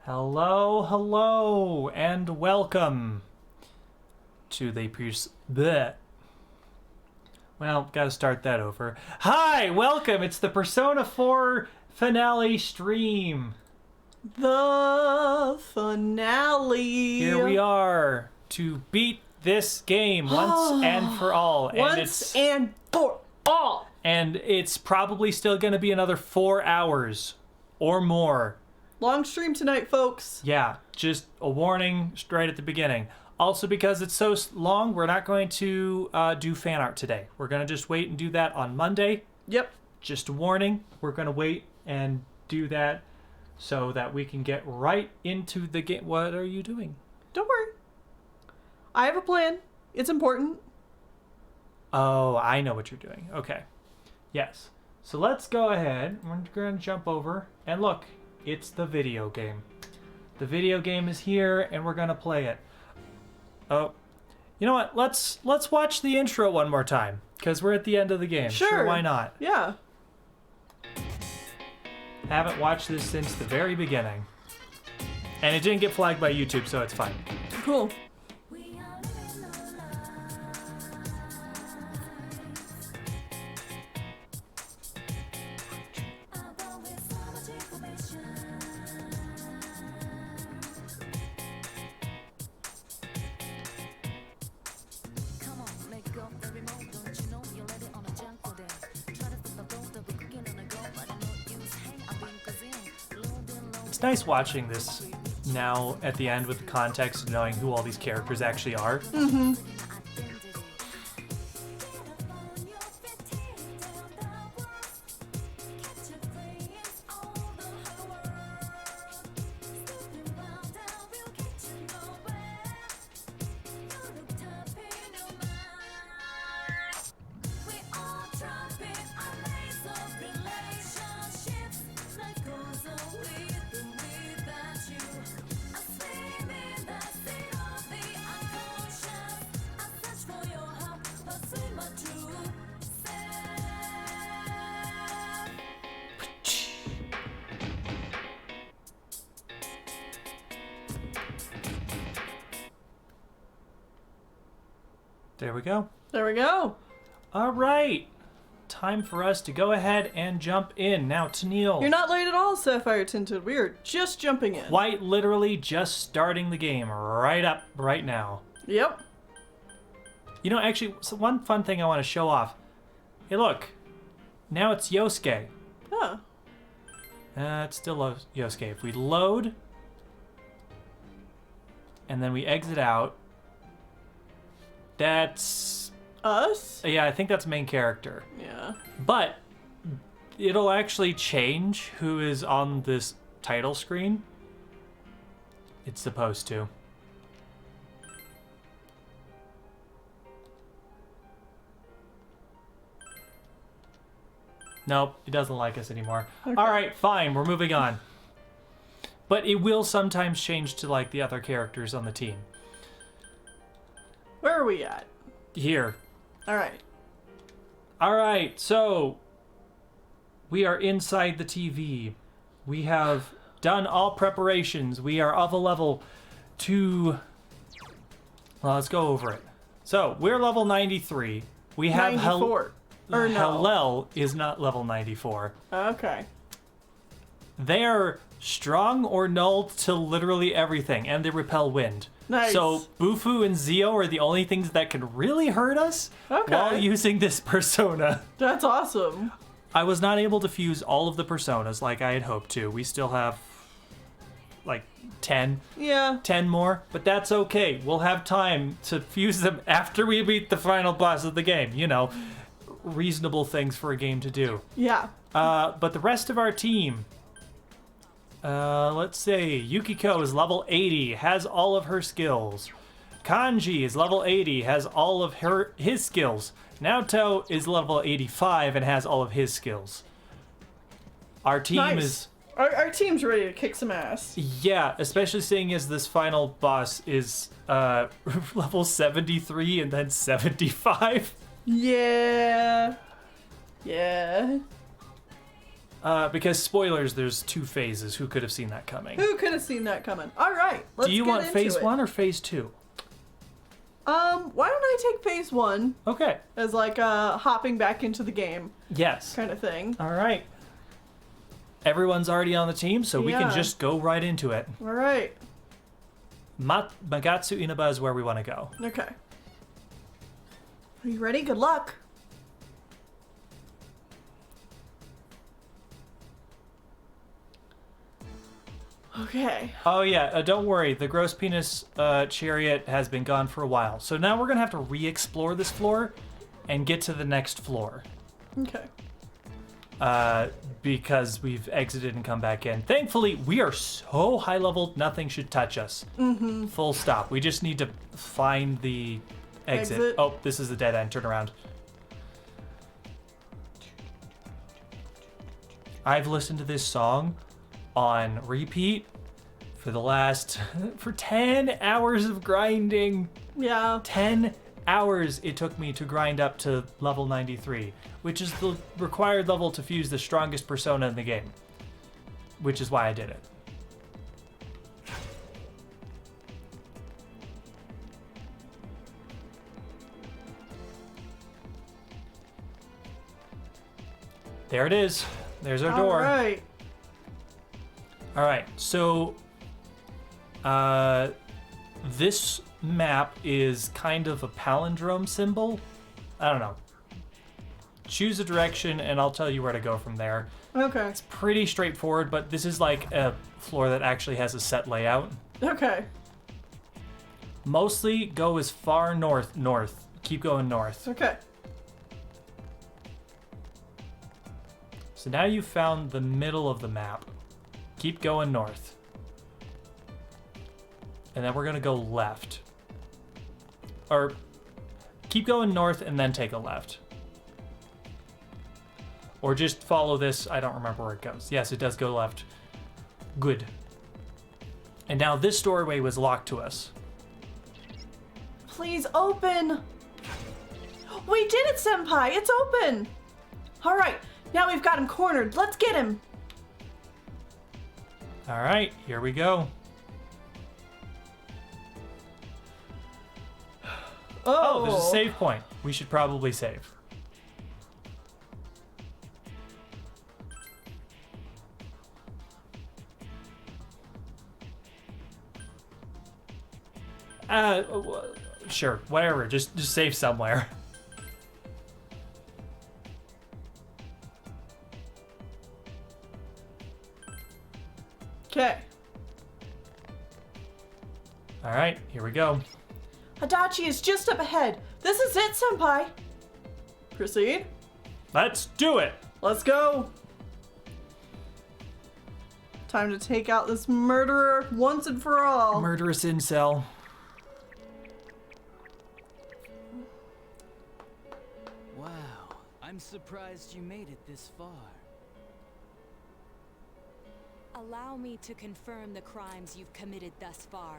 Hello, and welcome to the bleh. Well, gotta start that over. Hi, welcome. It's the Persona 4 finale stream. The finale. Here we are to beat this game once and for all. Once and for all. And it's probably still going to be another 4 hours or more. Long stream tonight, folks. Yeah, just a warning straight at the beginning. Also, because it's so long, we're not going to do fan art today. We're going to just wait and do that on Monday. Yep. Just a warning. We're going to wait and do that so that we can get right into the game. What are you doing? Don't worry. I have a plan. It's important. Oh, I know what you're doing. Okay. Yes. So let's go ahead. We're going to jump over. And look, it's the video game. The video game is here, and we're going to play it. Oh, you know what? Let's watch the intro one more time, because we're at the end of the game. Sure. Why not? Yeah. Haven't watched this since the very beginning. And it didn't get flagged by YouTube, so it's fine. Cool. It's nice watching this now at the end with the context of knowing who all these characters actually are. Mm-hmm. There we go. There we go. All right. Time for us to go ahead and jump in. Now, Tennille. You're not late at all, Sapphire Tinted. We are just jumping in. Quite literally just starting the game right now. Yep. You know, actually, so one fun thing I want to show off. Hey, look. Now it's Yosuke. Huh. It's still Yosuke. If we load, and then we exit out, that's... Us? Yeah, I think that's main character. Yeah. But it'll actually change who is on this title screen. It's supposed to. Nope, it doesn't like us anymore. Okay. All right, fine, we're moving on. But it will sometimes change to like the other characters on the team. Where are we at? Here. All right. All right, so we are inside the TV. We have done all preparations. We are of a level to... Well, let's go over it. So, we're level 93. We have 94. Or no. Hellel is not level 94. Okay. They are strong or null to literally everything, and they repel wind. Nice. So Bufu and Zio are the only things that can really hurt us while using this persona. That's awesome. I was not able to fuse all of the personas like I had hoped to. We still have like 10. Yeah. 10 more, but that's okay. We'll have time to fuse them after we beat the final boss of the game. You know, reasonable things for a game to do. Yeah. But the rest of our team... let's say Yukiko is level 80, has all of her skills. Kanji is level 80, has all of his skills. Naoto is level 85 and has all of his skills. Our team is... Our team's ready to kick some ass. Yeah, especially seeing as this final boss is level 73 and then 75. Yeah. Yeah. Because spoilers, there's 2 phases. Who could have seen that coming? Who could have seen that coming? All right, let's Do you get want into phase it. 1 or phase 2? Why don't I take phase 1 Okay. as like hopping back into the game Yes. kind of thing? All right. Everyone's already on the team, so we can Yeah. just go right into it. All right. Magatsu Inaba is where we want to go. Okay. Are you ready? Good luck. Okay. Oh yeah, don't worry. The gross penis chariot has been gone for a while. So now we're gonna have to re-explore this floor and get to the next floor. Okay. Because we've exited and come back in. Thankfully, we are so high level, nothing should touch us. Mm-hmm. Full stop. We just need to find the exit. Oh, this is the dead end. Turn around. I've listened to this song on repeat for 10 hours of grinding. Yeah. 10 hours it took me to grind up to level 93, which is the required level to fuse the strongest persona in the game, which is why I did it. There it is. There's our door. All right. All right, so this map is kind of a palindrome symbol. I don't know. Choose a direction and I'll tell you where to go from there. Okay. It's pretty straightforward, but this is like a floor that actually has a set layout. Okay. Mostly go as far north. Keep going north. Okay. So now you've found the middle of the map. Keep going north. And then we're gonna go left. Or keep going north and then take a left. Or just follow this. I don't remember where it goes. Yes, it does go left. Good. And now this doorway was locked to us. Please open. We did it, Senpai. It's open. All right. Now we've got him cornered. Let's get him. All right, here we go. Oh, there's a save point. We should probably save. Sure, whatever. Just save somewhere. Okay. All right, here we go. Adachi is just up ahead. This is it, Senpai. Proceed. Let's do it. Let's go. Time to take out this murderer once and for all. Murderous incel. Wow, I'm surprised you made it this far. Allow me to confirm the crimes you've committed thus far.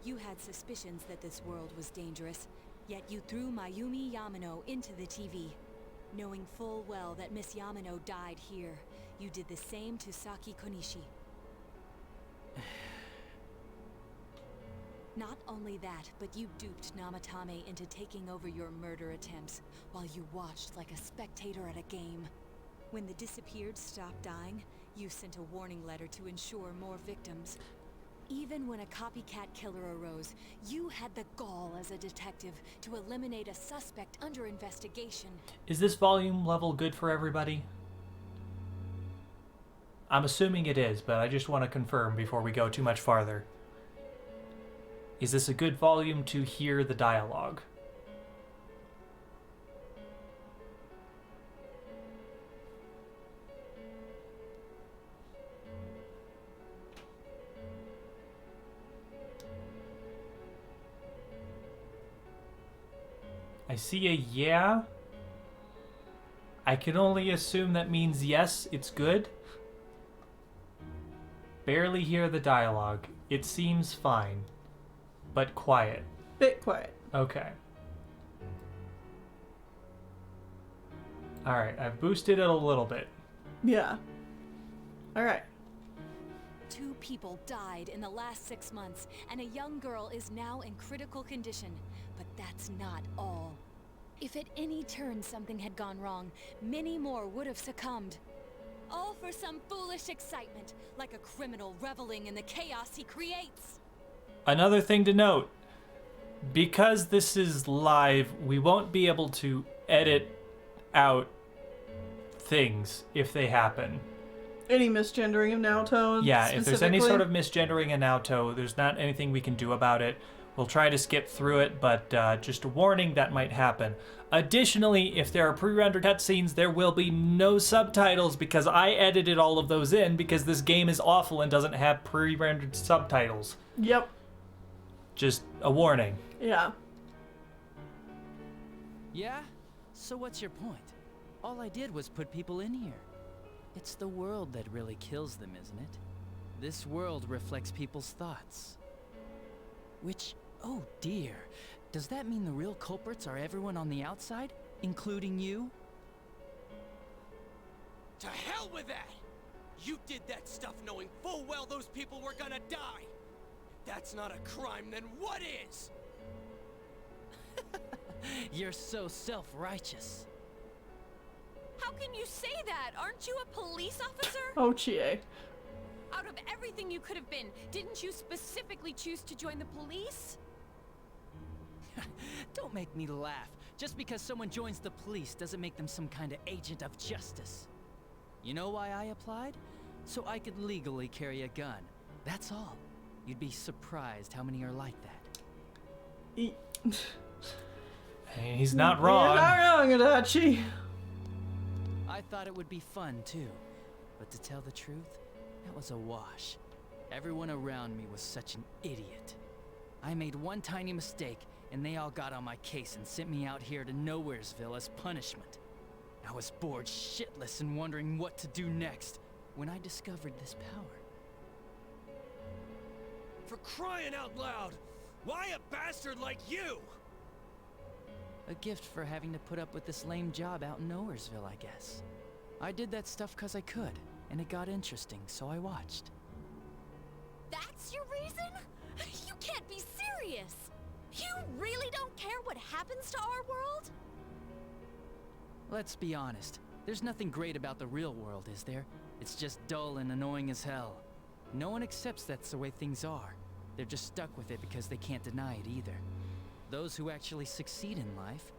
You had suspicions that this world was dangerous, yet you threw Mayumi Yamano into the TV. Knowing full well that Miss Yamano died here, you did the same to Saki Konishi. Not only that, but you duped Namatame into taking over your murder attempts, while you watched like a spectator at a game. When the disappeared stopped dying, you sent a warning letter to ensure more victims. Even when a copycat killer arose, you had the gall as a detective to eliminate a suspect under investigation. Is this volume level good for everybody? I'm assuming it is, but I just want to confirm before we go too much farther. Is this a good volume to hear the dialogue? I see a yeah. I can only assume that means yes, it's good. Barely hear the dialogue. It seems fine, but quiet. Bit quiet. Okay. Alright, I've boosted it a little bit. Yeah. Alright. 2 people died in the last 6 months, and a young girl is now in critical condition. But that's not all. If at any turn something had gone wrong, many more would have succumbed. All for some foolish excitement, like a criminal reveling in the chaos he creates. Another thing to note, because this is live, we won't be able to edit out things if they happen. Any misgendering of Naoto? Yeah, if there's any specifically? sort of misgendering in Naoto, there's not anything we can do about it. We'll try to skip through it, but just a warning that might happen. Additionally, if there are pre-rendered cutscenes, there will be no subtitles because I edited all of those in because this game is awful and doesn't have pre-rendered subtitles. Yep. Just a warning. Yeah. Yeah? So what's your point? All I did was put people in here. It's the world that really kills them, isn't it? This world reflects people's thoughts. Which, oh dear, does that mean the real culprits are everyone on the outside, including you? To hell with that! You did that stuff knowing full well those people were gonna die! If that's not a crime, then what is? You're so self-righteous. How can you say that? Aren't you a police officer? Oh, Chie. Out of everything you could have been, didn't you specifically choose to join the police? Don't make me laugh. Just because someone joins the police doesn't make them some kind of agent of justice. You know why I applied? So I could legally carry a gun. That's all. You'd be surprised how many are like that. Hey, he's not wrong. You're not wrong, Adachi. I thought it would be fun too, but to tell the truth, that was a wash. Everyone around me was such an idiot. I made one tiny mistake, and they all got on my case and sent me out here to Nowheresville as punishment. I was bored shitless and wondering what to do next when I discovered this power. For crying out loud! Why a bastard like you? A gift for having to put up with this lame job out in Nowheresville, I guess. I did that stuff 'cause I could, and it got interesting, so I watched. That's your reason? You can't be serious! You really don't care what happens to our world? Let's be honest, there's nothing great about the real world, is there? It's just dull and annoying as hell. No one accepts that's the way things are. They're just stuck with it because they can't deny it either. Those who actually succeed in life,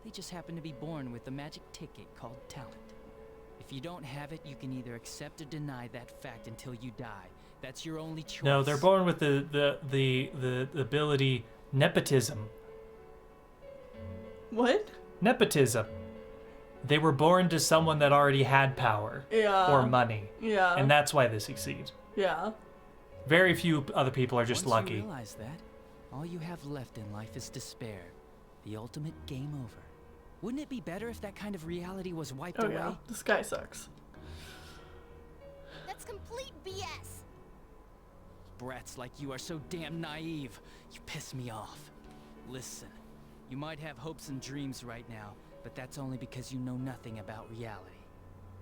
they just happen to be born with a magic ticket called talent. If you don't have it, you can either accept or deny that fact until you die. That's your only choice. No, they're born with the ability nepotism. What? Nepotism. They were born to someone that already had power Yeah. or money, Yeah. and that's why they succeed. Yeah. Very few other people are just Once lucky. you realize that, all you have left in life is despair. The ultimate game over. Wouldn't it be better if that kind of reality was wiped Oh away? yeah. This guy sucks. That's complete BS. Brats like you are so damn naive. You piss me off. Listen, you might have hopes and dreams right now, but that's only because you know nothing about reality.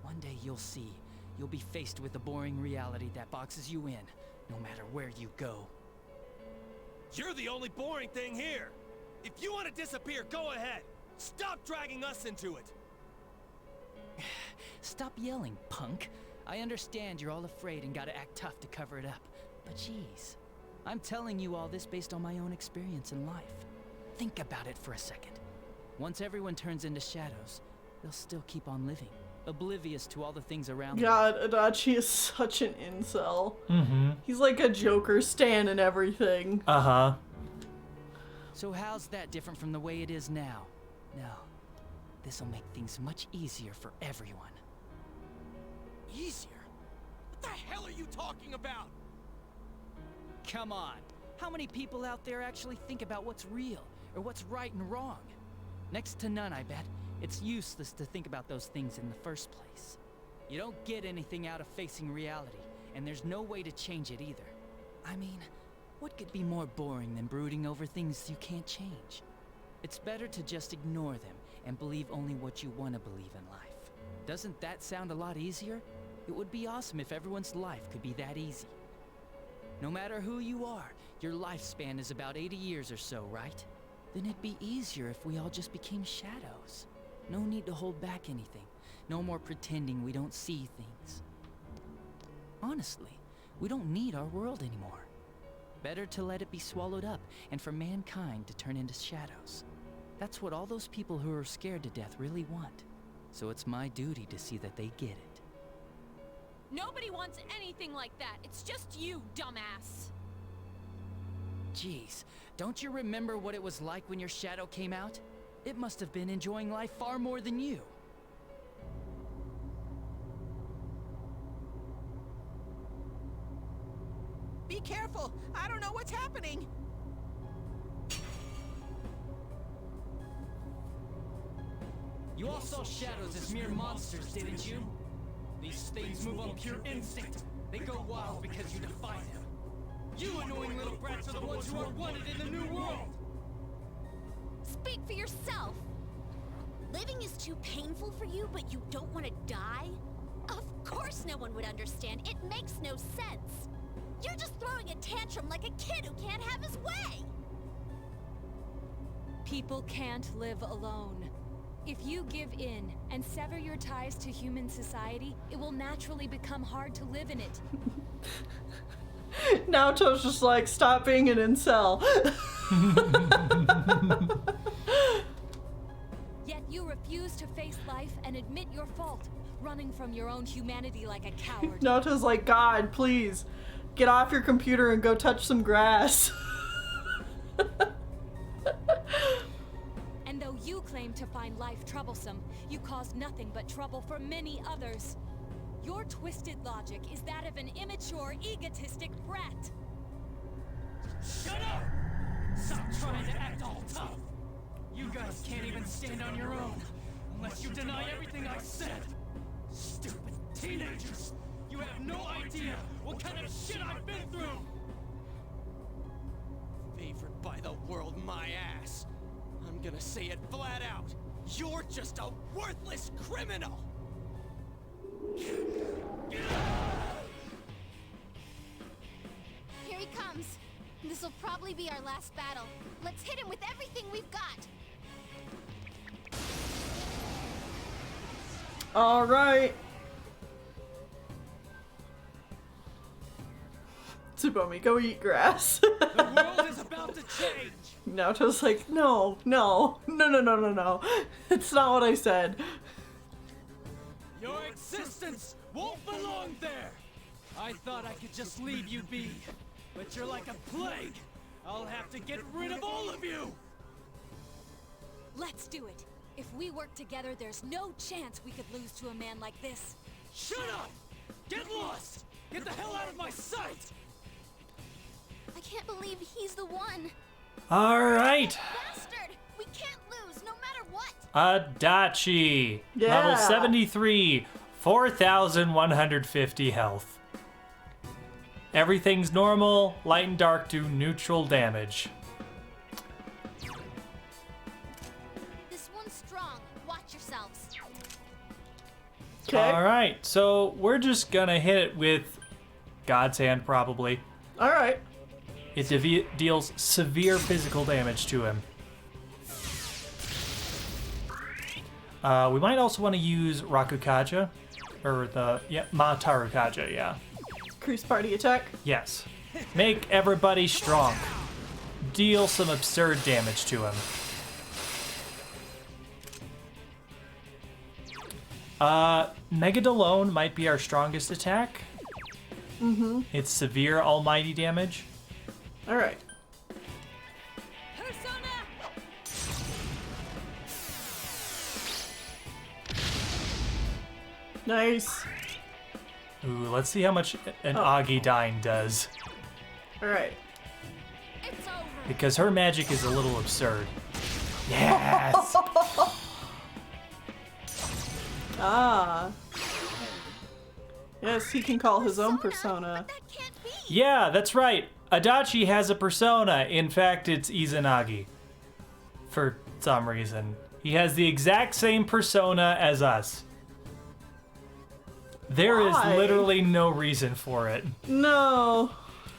One day you'll see. You'll be faced with a boring reality that boxes you in, no matter where you go. You're the only boring thing here! If you want to disappear, go ahead! Stop dragging us into it! Stop yelling, punk. I understand you're all afraid and gotta act tough to cover it up. But jeez, I'm telling you all this based on my own experience in life. Think about it for a second. Once everyone turns into shadows, they'll still keep on living, oblivious to all the things around them. God, Adachi is such an incel. Mm-hmm. He's like a Joker stan and everything. Uh-huh. So how's that different from the way it is now? No, this'll make things much easier for everyone. Easier? What the hell are you talking about? Come on, how many people out there actually think about what's real, or what's right and wrong? Next to none, I bet. It's useless to think about those things in the first place. You don't get anything out of facing reality, and there's no way to change it either. I mean, what could be more boring than brooding over things you can't change? It's better to just ignore them and believe only what you want to believe in life. Doesn't that sound a lot easier? It would be awesome if everyone's life could be that easy. No matter who you are, your lifespan is about 80 years or so, right? Then it'd be easier if we all just became shadows. No need to hold back anything. No more pretending we don't see things. Honestly, we don't need our world anymore. Better to let it be swallowed up and for mankind to turn into shadows. That's what all those people who are scared to death really want. So it's my duty to see that they get it. Nobody wants anything like that. It's just you, dumbass. Jeez, don't you remember what it was like when your shadow came out? It must have been enjoying life far more than you. Be careful! I don't know what's happening! You all saw shadows as mere monsters, didn't you? These things move on pure instinct. They go wild because you defy them. You annoying little brats are the ones who are wanted in the new world! Speak for yourself. Living is too painful for you, but you don't want to die? Of course no one would understand. It makes no sense. You're just throwing a tantrum like a kid who can't have his way. People can't live alone. If you give in and sever your ties to human society, it will naturally become hard to live in it. Naoto's just like, stop being an incel. Yet you refuse to face life and admit your fault, running from your own humanity like a coward. Naoto's like, God, please, get off your computer and go touch some grass. And though you claim to find life troublesome, you cause nothing but trouble for many others. Your twisted logic is that of an immature, egotistic brat. Shut up! Stop trying to act all tough! You guys can't even stand on your own, unless you deny everything I said! Stupid teenagers! You have no idea what kind of shit I've been through! Favored by the world, my ass. I'm gonna say it flat out. You're just a worthless criminal! Here he comes. This'll probably be our last battle. Let's hit him with everything we've got. All right. Tsubomi, go eat grass. The world is about to change! Naoto's like, no. It's not what I said. Your existence won't belong there! I thought I could just leave you be, but you're like a plague! I'll have to get rid of all of you! Let's do it. If we work together, there's no chance we could lose to a man like this. Shut up! Get lost! Get the hell out of my sight! I can't believe he's the one. All right. Bastard! We can't lose, no matter what. Adachi. Yeah. Level 73. 4,150 health. Everything's normal. Light and dark do neutral damage. This one's strong. Watch yourselves. Okay. All right. So we're just going to hit it with God's Hand, probably. All right. It deals severe physical damage to him. We might also want to use Rakukaja. Or Matarukaja, yeah. Increase party attack. Yes. Make everybody strong. Deal some absurd damage to him. Megadolone might be our strongest attack. Mm-hmm. It's severe almighty damage. All right. Persona! Nice. Ooh, let's see how much an Agidine does. All right. It's over. Because her magic is a little absurd. Yes! Ah. Yes, he can call his own persona. That can't be. Yeah, that's right. Adachi has a persona. In fact, it's Izanagi. For some reason. He has the exact same persona as us. There is Why? literally no reason for it. No.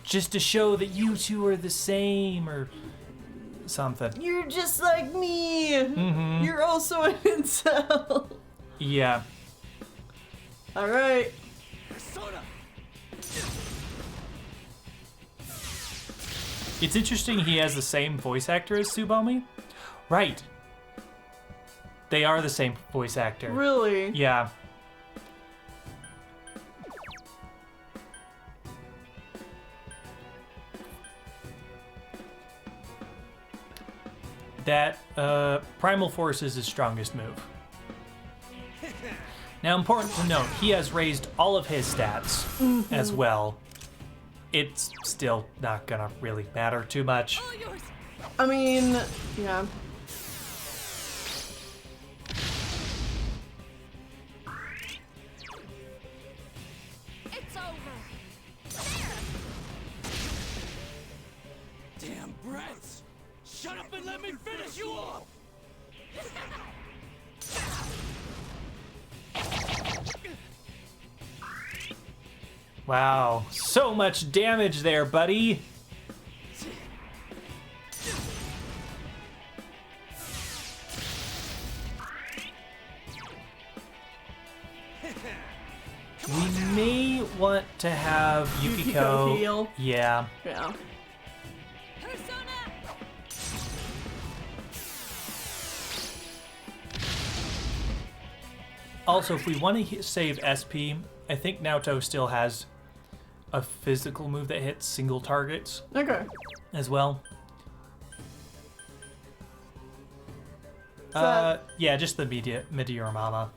Just to show that you two are the same or something. You're just like me. Mm-hmm. You're also an incel. Yeah. All right. Persona! It's interesting he has the same voice actor as Tsubomi. Right. They are the same voice actor. Really? Yeah. That Primal Force is his strongest move. Now, important to note, he has raised all of his stats as well. It's still not gonna really matter too much. All yours. I mean, yeah. It's over. Damn brats! Shut up and let me finish you off! Wow, so much damage there, buddy. We may want to have Yukiko heal. Yeah. Yeah. Persona. Also, if we want to save SP, I think Naoto still has a physical move that hits single targets Okay. as well. that- Yeah, just the Meteor Mama.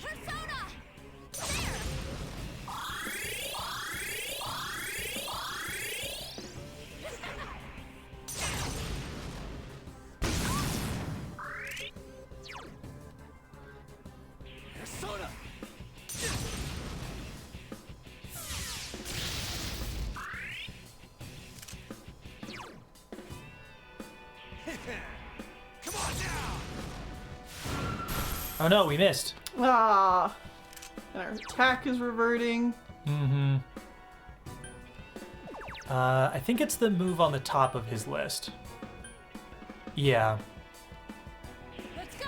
Persona. Persona! Come on now! Oh no, we missed. Ah. And our attack is reverting. Mm-hmm. I think it's the move on the top of his list. Yeah. Let's go.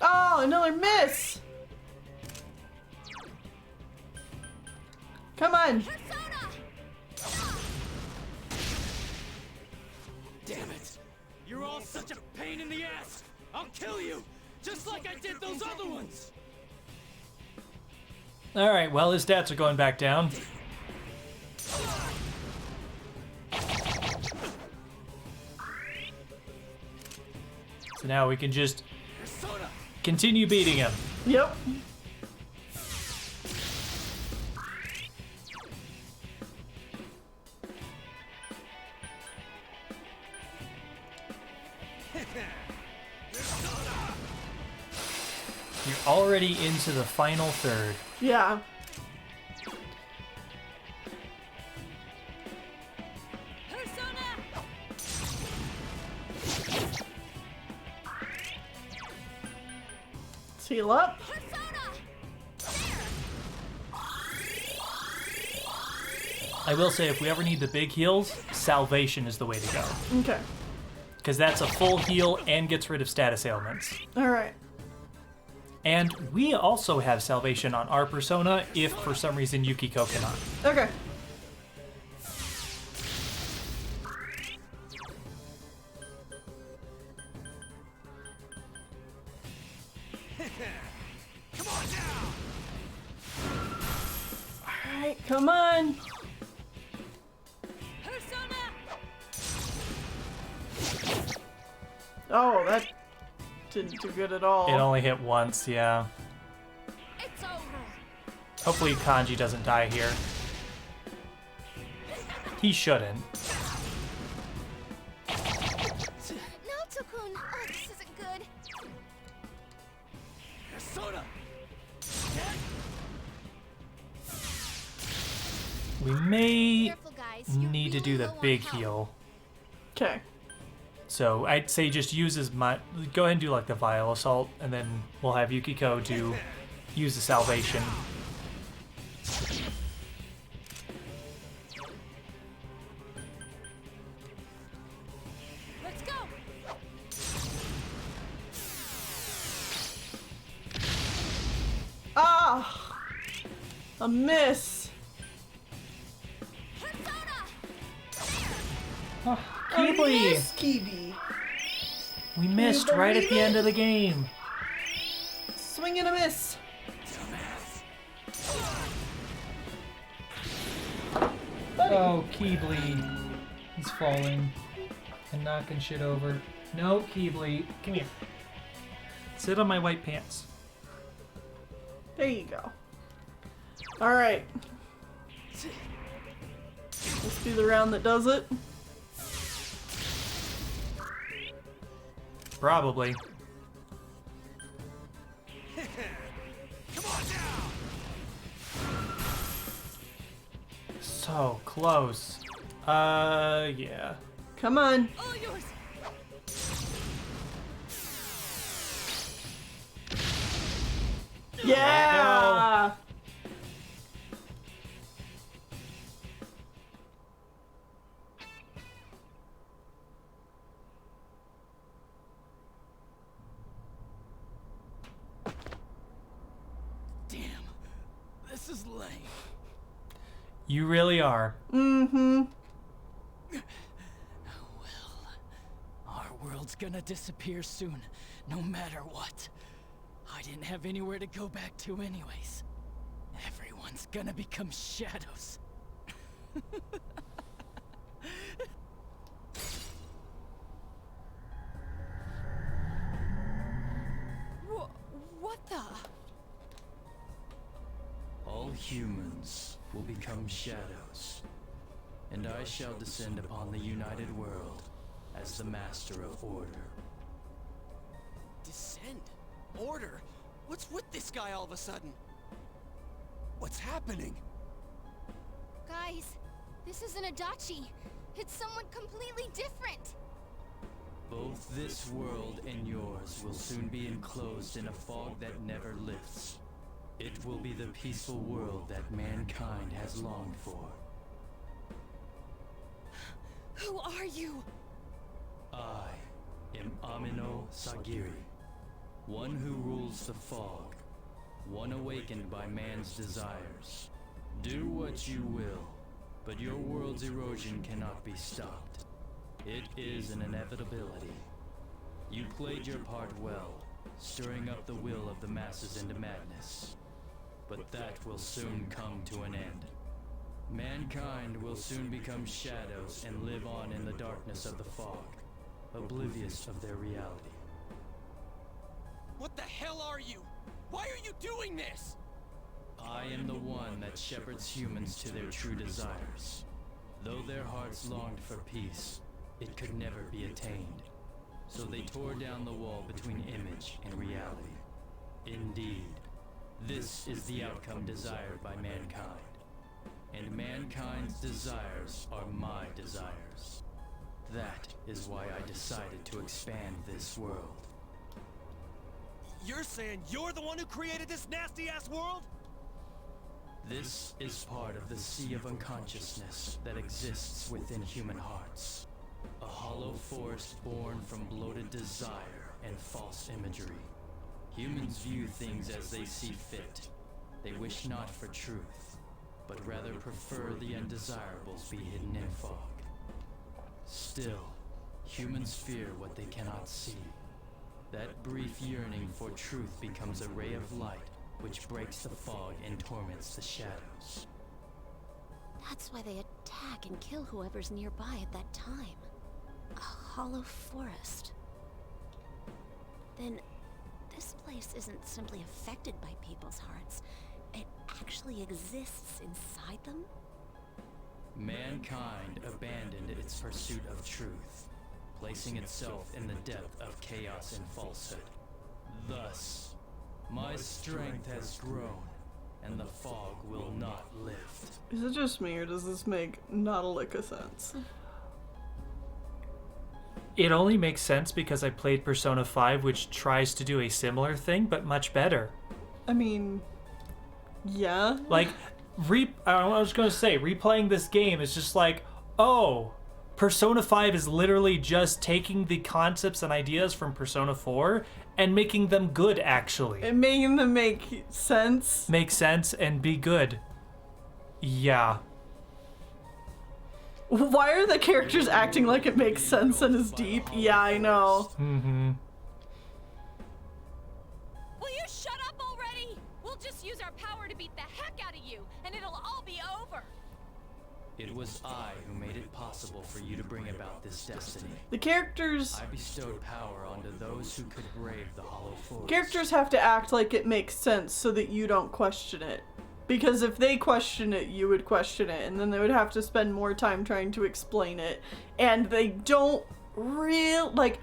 Oh, another miss. Come on. Persona. Damn it! You're all such a pain in the ass! I'll kill you! Just like I did those other ones! All right, well, his stats are going back down. So now we can just Persona! continue beating him. Yep. You're already into the final third. Yeah. Persona. Let's heal up. Persona. I will say, if we ever need the big heals, Salvation is the way to go. Okay. Because that's a full heal and gets rid of status ailments. All right. And we also have Salvation on our persona if for some reason Yukiko cannot. Okay. Come on now! All right. Come on. Persona. Oh, that didn't do good at all. It only hit once, yeah. It's over. Hopefully Kanji doesn't die here. He shouldn't. Naoto-kun. Oh, this isn't good. Persona! We may Careful, guys. You're need to do really the low on big health. heal. Okay. So I'd say just use as much. Go ahead and do like the Vile Assault, and then we'll have Yukiko do use the Salvation. Let's go. Ah! A miss. Oh, A Keebly! miss, Kibi. We missed you right at believe the it? end of the game. Swing and a miss. Oh, Keebly. He's falling and knocking shit over. No, Keebly. Come here. Sit on my white pants. There you go. All right. Let's do the round that does it. Probably. Come on down! So close. Yeah. Come on. All yours. Yeah. Damn. This is lame. You really are. Mm-hmm. Well, our world's gonna disappear soon, no matter what. I didn't have anywhere to go back to anyways. Everyone's gonna become shadows. What the? All humans will become shadows, and I shall descend upon the united world as the master of order. Descend? Order? What's with this guy all of a sudden? What's happening? Guys, this isn't Adachi. It's someone completely different. Both this world and yours will soon be enclosed in a fog that never lifts. It will be the peaceful world that mankind has longed for. Who are you? I am Amino Sagiri, one who rules the fog, one awakened by man's desires. Do what you will, but your world's erosion cannot be stopped. It is an inevitability. You played your part well, stirring up the will of the masses into madness. But that will soon come to an end. Mankind will soon become shadows and live on in the darkness of the fog, oblivious of their reality. What the hell are you? Why are you doing this? I am the one that shepherds humans to their true desires. Though their hearts longed for peace, it could never be attained. So they tore down the wall between image and reality. Indeed, this is the outcome desired by mankind. And mankind's desires are my desires. That is why I decided to expand this world. You're saying you're the one who created this nasty-ass world? This is part of the sea of unconsciousness that exists within human hearts. A hollow forest born from bloated desire and false imagery. Humans view things as they see fit. They wish not for truth, but rather prefer the undesirables be hidden in fog. Still, humans fear what they cannot see. That brief yearning for truth becomes a ray of light which breaks the fog and torments the shadows. That's why they attack and kill whoever's nearby at that time. A hollow forest. Then, this place isn't simply affected by people's hearts. It actually exists inside them? Mankind abandoned its pursuit of truth, placing itself in the depth of chaos and falsehood. Thus, my strength has grown, and the fog will not lift. Is it just me, or does this make not a lick of sense? It only makes sense because I played Persona 5, which tries to do a similar thing, but much better. I mean, yeah. Like, I was going to say, replaying this game is just like, oh, Persona 5 is literally just taking the concepts and ideas from Persona 4 and making them good, actually. And making them make sense. Make sense and be good. Yeah. Why are the characters acting like it makes sense and is deep? Yeah, I know. Mm-hmm. Will you shut up already? We'll just use our power to beat the heck out of you, and it'll all be over. It was I who made it possible for you to bring about this destiny. The characters... I bestowed power onto those who could brave the hollow forest. Characters have to act like it makes sense so that you don't question it. Because if they question it, you would question it, and then they would have to spend more time trying to explain it. And they don't like,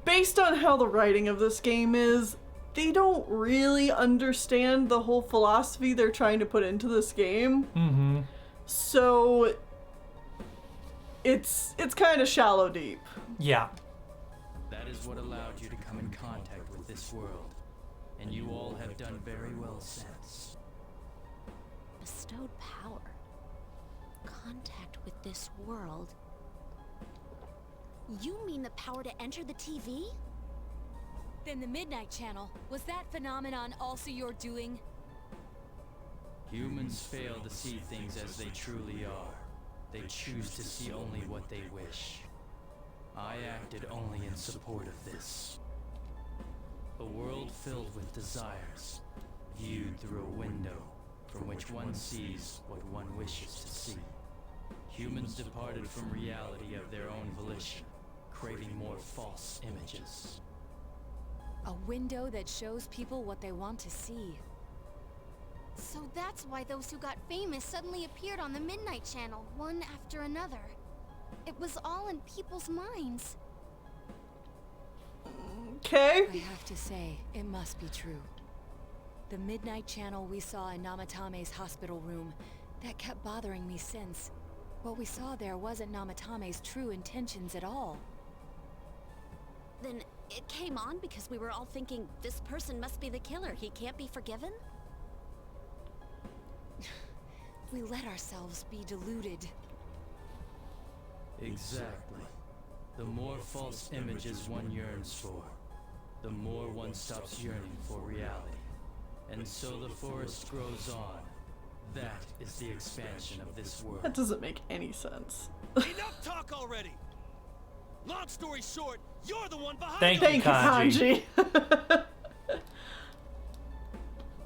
based on how the writing of this game is, they don't really understand the whole philosophy they're trying to put into this game. Mm-hmm. So it's kind of shallow deep. Yeah. That is what allowed you to come in contact with this world, and you all have done very well since. Bestowed power. Contact with this world. You mean the power to enter the TV? Then the Midnight Channel, was that phenomenon also your doing? Humans fail to see things as they truly are. They choose to see only what they wish. I acted only in support of this. A world filled with desires, viewed through a window from which one sees what one wishes to see. Humans departed from reality of their own volition, craving more false images. A window that shows people what they want to see. So that's why those who got famous suddenly appeared on the Midnight Channel, one after another. It was all in people's minds. Okay. I have to say, it must be true. The Midnight Channel we saw in Namatame's hospital room, that kept bothering me since. What we saw there wasn't Namatame's true intentions at all. Then it came on because we were all thinking, this person must be the killer. He can't be forgiven? We let ourselves be deluded. Exactly. The more false images one yearns for, the more one stops yearning for reality. And so the forest grows on. That is the expansion of this world. That doesn't make any sense. Enough talk already! Long story short, you're the one behind Thank it. you, Thank you, Kanji.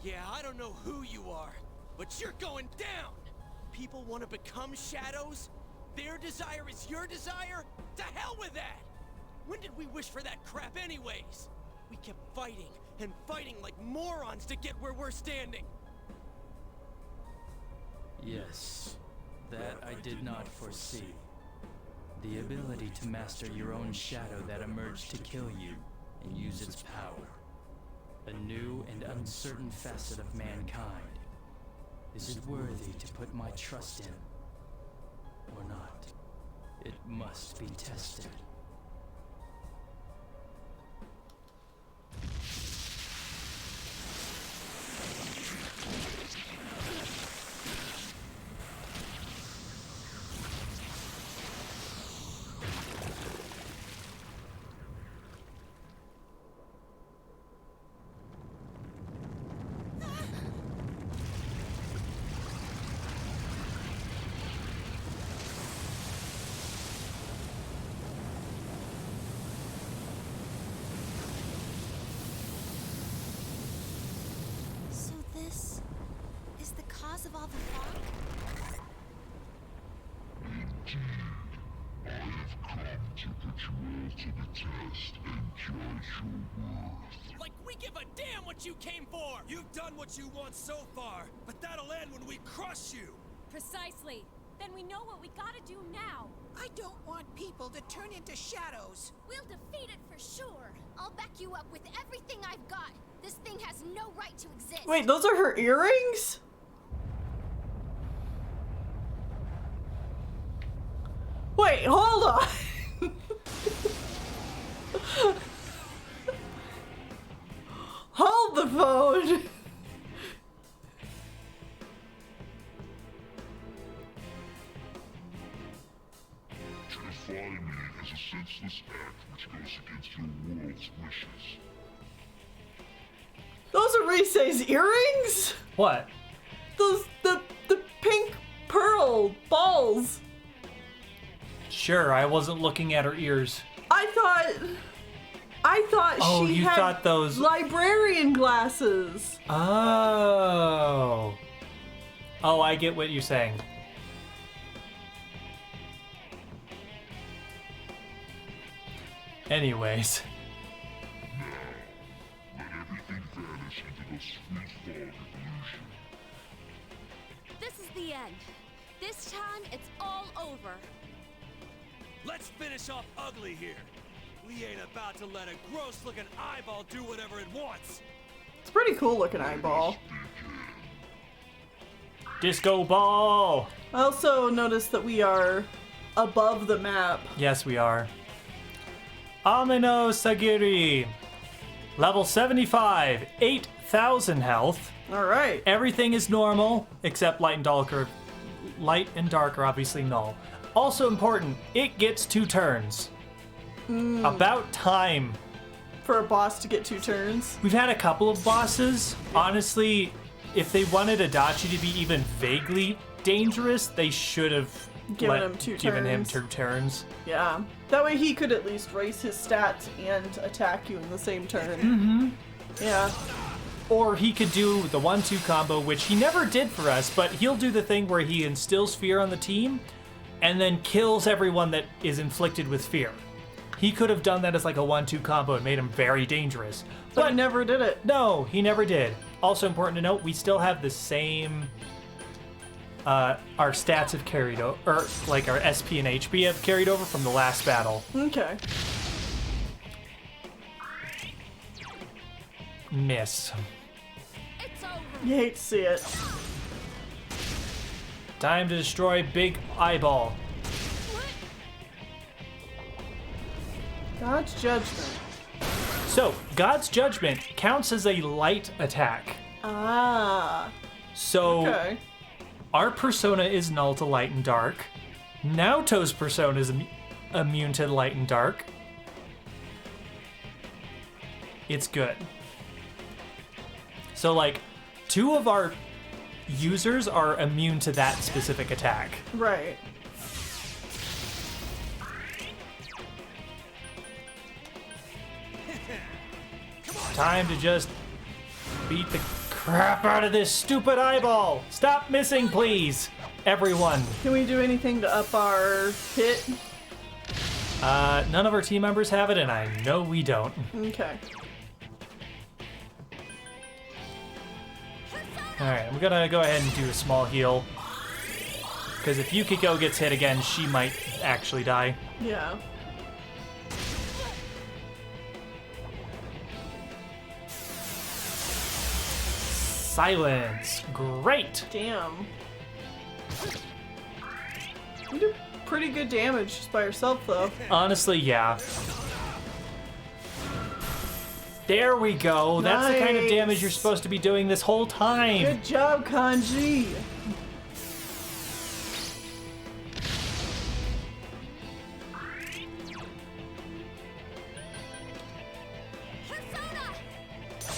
Yeah, I don't know who you are, but you're going down! People want to become shadows? Their desire is your desire? To hell with that! When did we wish for that crap anyways? We kept fighting and fighting like morons to get where we're standing. Yes, that I did not foresee. The ability to master your own shadow that emerged to kill you and use its power. A new and uncertain facet of mankind. Is it worthy to put my trust in? Or not? It must be tested. So this is the cause of all the fog? I have come to put you all to the test and judge your worth. Like we give a damn what you came for! You've done what you want so far, but that'll end when we crush you! Precisely. Then we know what we gotta do now. I don't want people to turn into shadows. We'll defeat it for sure. I'll back you up with everything I've got. This thing has no right to exist. Wait, those are her earrings? Wait, hold on. hold the phone. To defy me is a senseless act which goes against your world's wishes. Those are Rise's earrings? What? The pink pearl balls. Sure, I wasn't looking at her ears. I thought Oh, she you had thought those- librarian glasses. Oh. Oh, I get what you're saying. Anyways. Let everything vanish into the sweet fog of illusion. This is the end. This time, it's all over. Let's finish off ugly here. We ain't about to let a gross-looking eyeball do whatever it wants. It's a pretty cool looking eyeball. Disco ball! I also noticed that we are above the map. Yes, we are. Amino Sagiri. Level 75. 8,000 health. Alright. Everything is normal, except light and dark. Light and dark are obviously null. Also important, it gets 2 turns. About time. For a boss to get 2 turns. We've had a couple of bosses. Honestly, if they wanted Adachi to be even vaguely dangerous, they should have Given him 2 given him turns. 2 turns. Yeah. That way he could at least raise his stats and attack you in the same turn. Mm-hmm. Yeah. Or he could do the 1-2 combo, which he never did for us, but he'll do the thing where he instills fear on the team and then kills everyone that is inflicted with fear. He could have done that as like a 1-2 combo and made him very dangerous. But he never did it. No, he never did. Also important to note, we still have the same... our stats have carried over, or like our SP and HP have carried over from the last battle. Okay. Miss. It's over. You hate to see it. Time to destroy Big Eyeball. God's judgment. So, God's Judgment counts as a light attack. Ah. So, Okay. our persona is null to light and dark. Naoto's persona is immune to light and dark. It's good. So, like, 2 of our users are immune to that specific attack. Right. Time to just beat the crap out of this stupid eyeball. Stop missing, please. Everyone. Can we do anything to up our hit? None of our team members have it, and I know we don't. Okay. Alright, I'm gonna go ahead and do a small heal. Because if Yukiko gets hit again, she might actually die. Yeah. Silence. Great. Damn. You do pretty good damage just by yourself, though. Honestly, yeah. There we go. That's the kind of damage you're supposed to be doing this whole time. Good job, Kanji.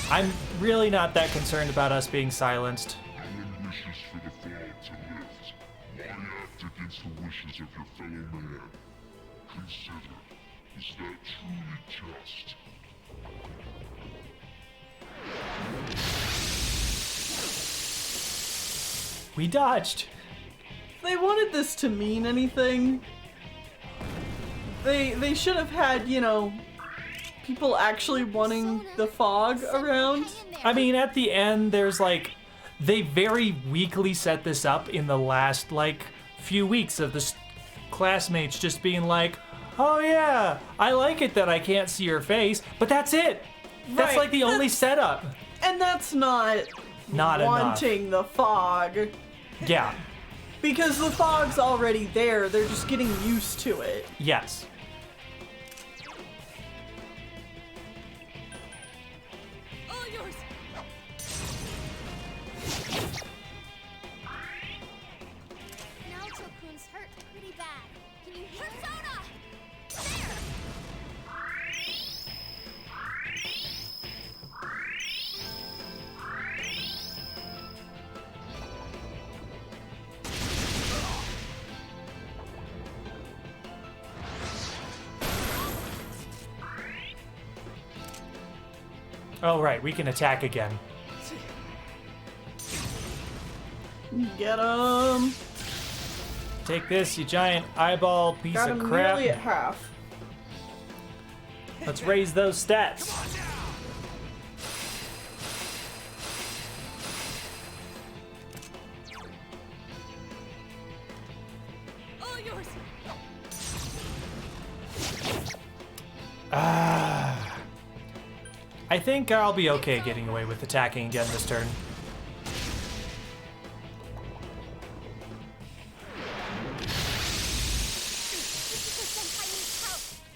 I'm really not that concerned about us being silenced. No one wishes for the fog to lift. Why act against the wishes of your fellow man? Consider, is that truly just? We dodged. If they wanted this to mean anything, they should have had, you know, people actually wanting the fog around. I mean, at the end, there's like, they very weakly set this up in the last like few weeks of the classmates just being like, oh yeah, I like it that I can't see your face, but that's it. That's Right, like the only setup. And that's not Not enough. wanting the fog. Yeah. Because the fog's already there, they're just getting used to it. Yes. All yours. Oh, right. We can attack again. Get him. Take this, you giant eyeball piece Got of him crap. nearly at half. Let's raise those stats. All yours. I think I'll be okay getting away with attacking again this turn.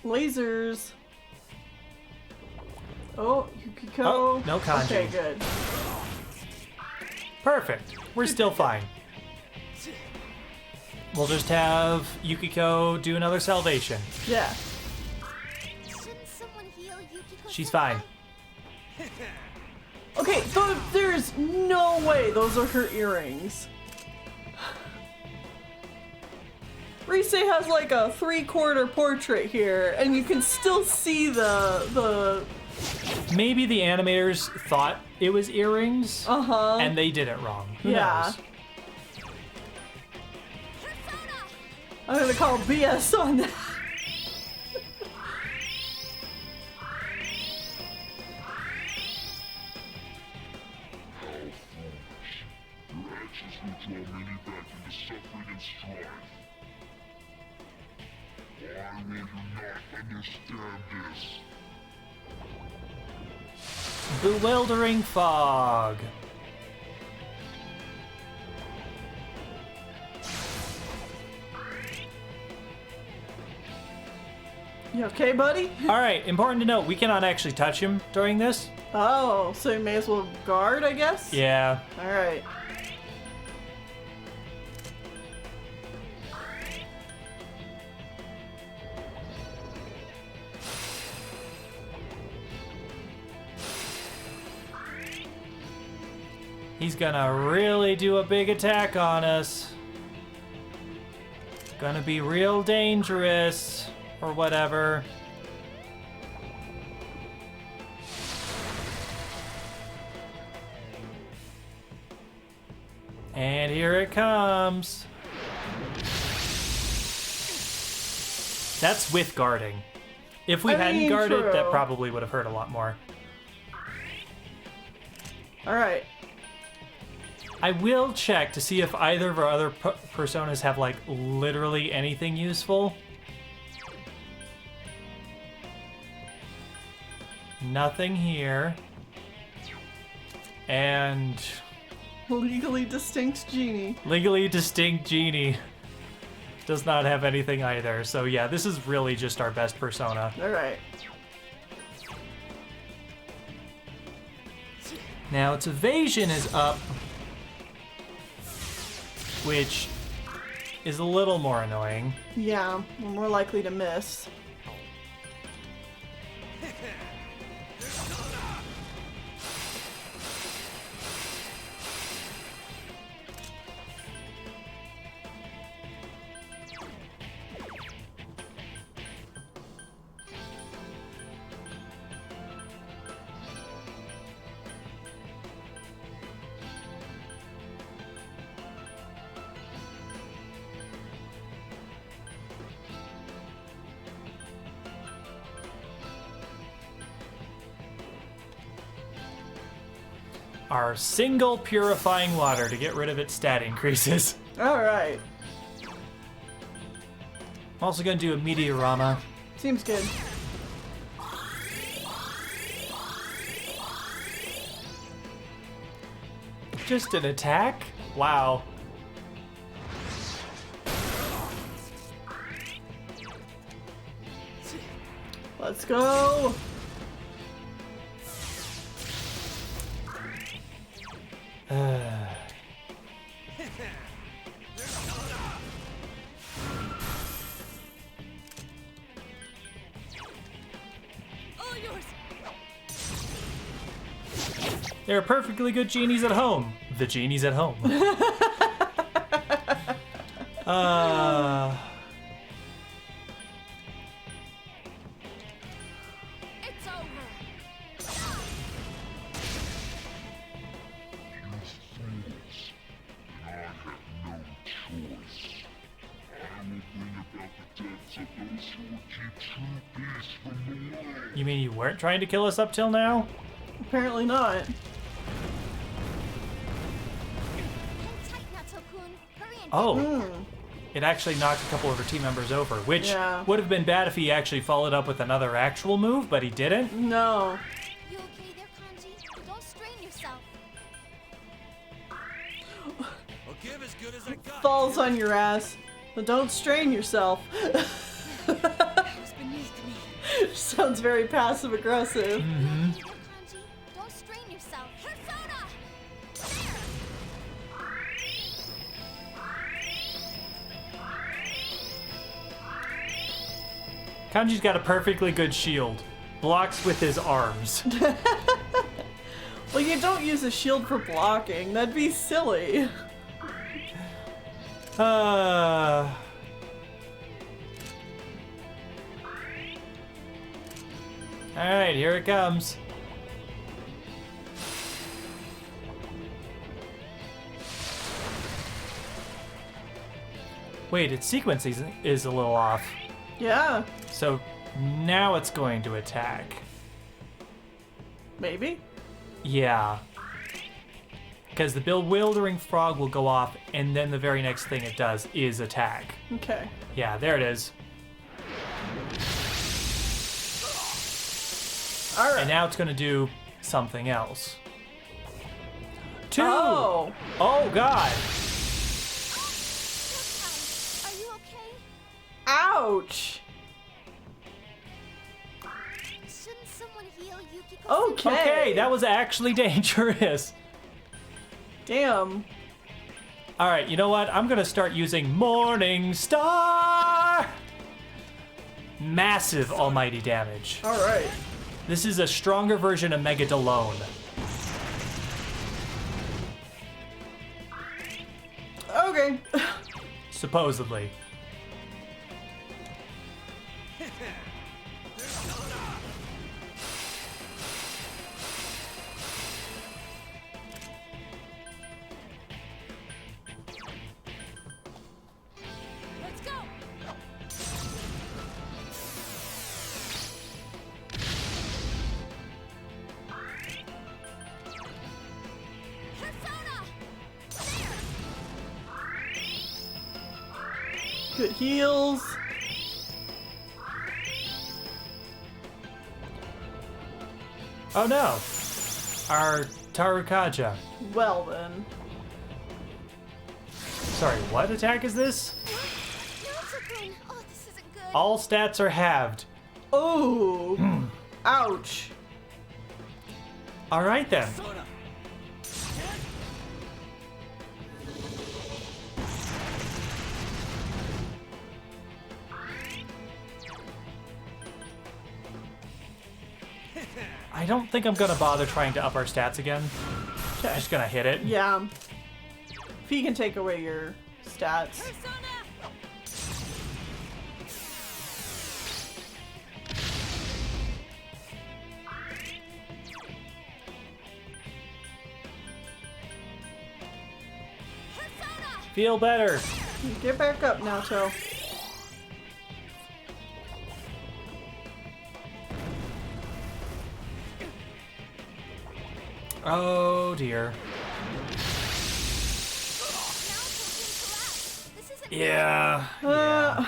Lasers. Oh, Yukiko. Oh, no kanji. Okay, good. Perfect. We're still fine. We'll just have Yukiko do another salvation. Yeah. Shouldn't someone heal Yukiko? She's fine. Okay, there's no way those are her earrings. Rise has like a 3/4 portrait here, and you can still see the Maybe the animators thought it was earrings, and they did it wrong. Who knows? I'm gonna call BS on that. Your actions will draw many back into suffering and strife. Why will you not understand this? Bewildering fog. You okay, buddy? All right, important to note, we cannot actually touch him during this. Oh, so you may as well guard, I guess? Yeah. Alright. He's gonna really do a big attack on us. Gonna be real dangerous, or whatever. And here it comes. That's with guarding. If we hadn't guarded, true. that probably would have hurt a lot more. Alright. I will check to see if either of our other personas have, like, literally anything useful. Nothing here. And Legally distinct genie. legally distinct genie does not have anything either. So yeah, this is really just our best persona. Alright. Now its evasion is up, which is a little more annoying. Yeah, we're more likely to miss. Our single purifying water to get rid of its stat increases. Alright. I'm also gonna do a Meteorama. Seems good. Just an attack? Wow. Let's go! All yours. There are perfectly good genies at home. The genie's at home. It's over. but those who will keep true peace from the world. You mean you weren't trying to kill us up till now? Apparently not. Hang tight, Natsu-kun. Hurry and Oh. It actually knocked a couple of her team members over, which Yeah. would have been bad if he actually followed up with another actual move, but he didn't. No. You okay there, Kanji? Don't strain yourself. I'll give as good as I got. Falls on your ass. But don't strain yourself. That was beneath me. Sounds very passive aggressive. You okay there, Kanji? Don't strain yourself. Persona! There! Kanji's got a perfectly good shield. Blocks with his arms. Well, you don't use a shield for blocking. That'd be silly. Alright, here it comes. Wait, its sequence is a little off. Yeah, So now it's going to attack. maybe. Yeah. Because the bewildering frog will go off, and then the very next thing it does is attack. Okay. Yeah, there it is. All right. And now it's going to do something else. Two! Oh. Oh, God! Are you okay? Ouch. Shouldn't someone heal Yukiko? Okay. Okay, that was actually dangerous. Damn. Alright, you know what? I'm gonna start using Morning Star! Massive almighty damage. All right. This is a stronger version of Megadolone. Okay. Supposedly. Let's go! Persona! Good heals. Oh no! Our Tarukaja. Well then. Sorry, what attack is this? Natsu-kun! Oh, this isn't good. All stats are halved. Oh. Ouch. Alright then. Persona! I don't think I'm gonna bother trying to up our stats again. Okay. Just gonna hit it. Yeah. If he can take away your stats. Persona! Persona! Feel better. Get back up, Naoto. Oh dear. This isn't Yeah. Uh,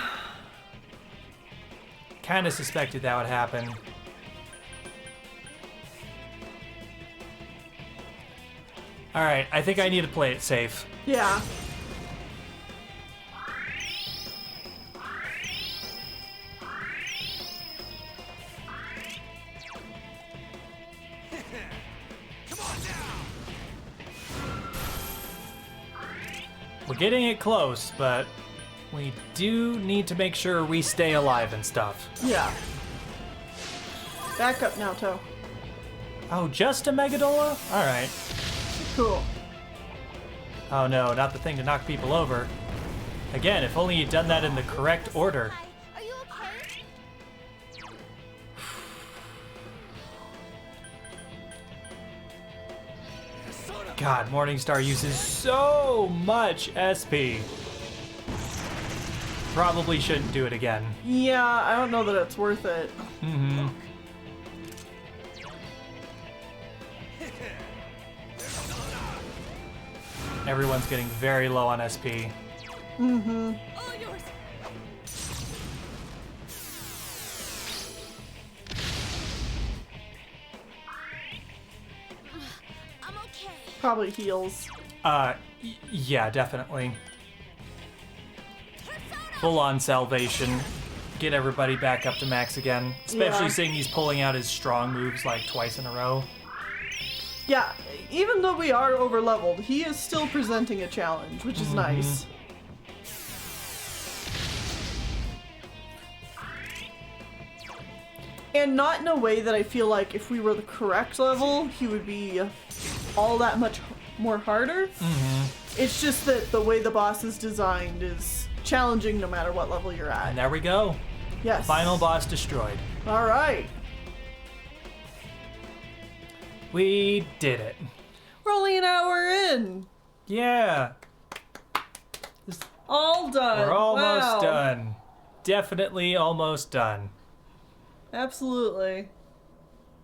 Kinda suspected that would happen. Alright, I think I need to play it safe. yeah. Come on down! We're getting it close, but we do need to make sure we stay alive and stuff. Yeah. Back up, Naoto. Oh, just a Megadola? Alright. Cool. Oh no, not the thing to knock people over. Again, if only you'd done that in the correct order. Hi. Are you okay? Persona! God, Morningstar uses so much SP. Probably shouldn't do it again. Yeah, I don't know that it's worth it. Mm-hmm. Everyone's getting very low on SP. Mm-hmm. All yours. I'm okay. Probably heals. Yeah, definitely. Susano! Full-on salvation. Get everybody back up to max again. Especially Yeah. seeing he's pulling out his strong moves like twice in a row. Yeah, even though we are over-leveled, he is still presenting a challenge, which is nice. And not in a way that I feel like if we were the correct level, he would be all that much more harder. It's just that the way the boss is designed is challenging no matter what level you're at. And there we go. Yes. Final boss destroyed. All right. We did it. We're only an hour in. Yeah. All done. We're almost Wow. done. Definitely almost done. Absolutely.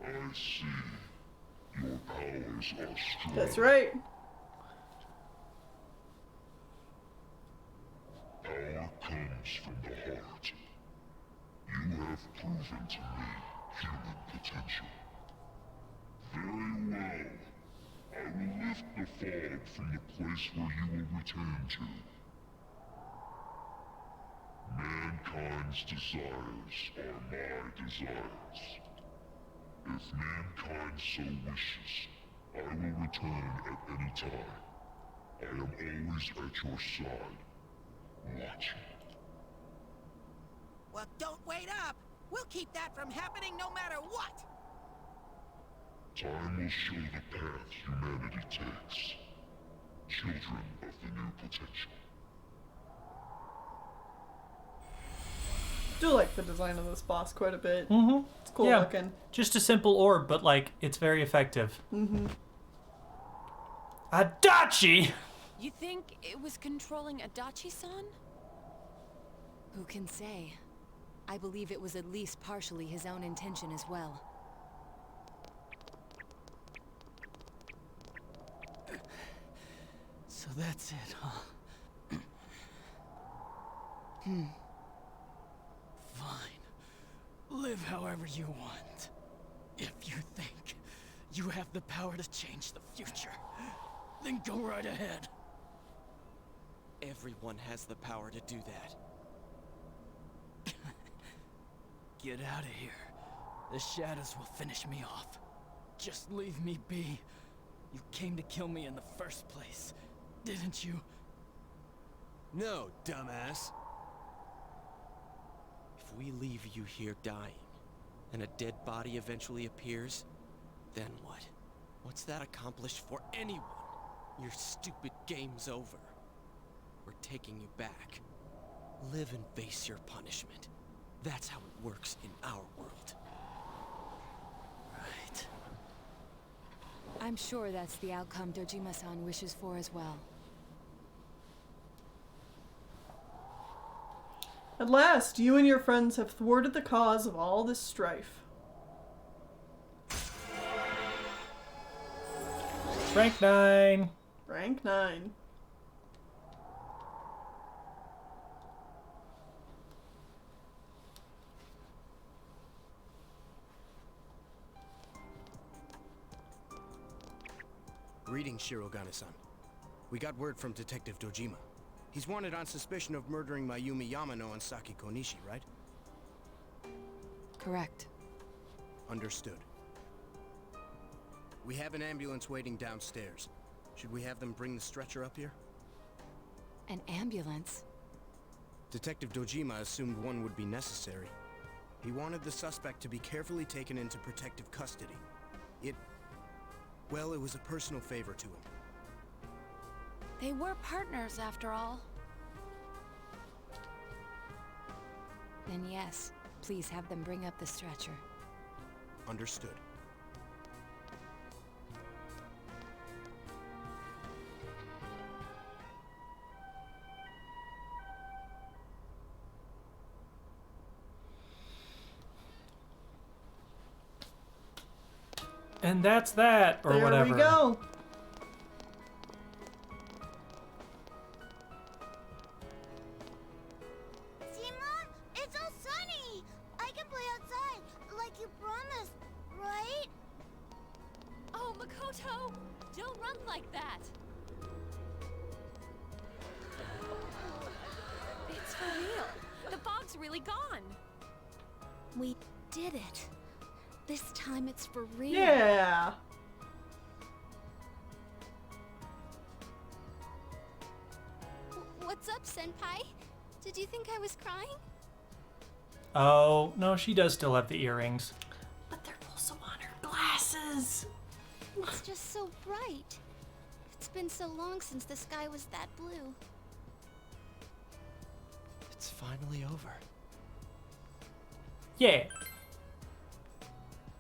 I see. Your powers are strong. That's right. Power comes from the heart. You have proven to me human potential. Very well. I will lift the fog from the place where you will return to. Mankind's desires are my desires. If mankind so wishes, I will return at any time. I am always at your side, watching. Well, don't wait up. We'll keep that from happening no matter what. Time will show the path humanity takes. Children of the new potential. I do like the design of this boss quite a bit. Mm-hmm. It's cool Yeah. looking. Just a simple orb, but like, it's very effective. Mm-hmm. Adachi! You think it was controlling Adachi-san? Who can say? I believe it was at least partially his own intention as well. So that's it, huh? Fine. Live however you want. If you think you have the power to change the future, then go right ahead. Everyone has the power to do that. Get out of here. The shadows will finish me off. Just leave me be. You came to kill me in the first place, didn't you? No, dumbass. If we leave you here dying, and a dead body eventually appears, then what? What's that accomplished for anyone? Your stupid game's over. We're taking you back. Live and face your punishment. That's how it works in our world. Right. I'm sure that's the outcome Dojima-san wishes for as well. At last, you and your friends have thwarted the cause of all this strife. Rank 9. Rank 9. Greetings, Shirogane-san. We got word from Detective Dojima. He's wanted on suspicion of murdering Mayumi Yamano and Saki Konishi, right? Correct. Understood. We have an ambulance waiting downstairs. Should we have them bring the stretcher up here? An ambulance? Detective Dojima assumed one would be necessary. He wanted the suspect to be carefully taken into protective custody. Well, it was a personal favor to him. They were partners, after all. Then yes, please have them bring up the stretcher. Understood. And that's that, or there whatever. we go. See, Mom? It's all sunny. I can play outside, like you promised, right? Oh, Makoto! Don't run like that! It's for real. The fog's really gone. We did it. This time it's for real. Yeah. What's up, Senpai? Did you think I was crying? Oh, no, she does still have the earrings. But they're also on her glasses. It's just so bright. It's been so long since the sky was that blue. It's finally over. Yeah.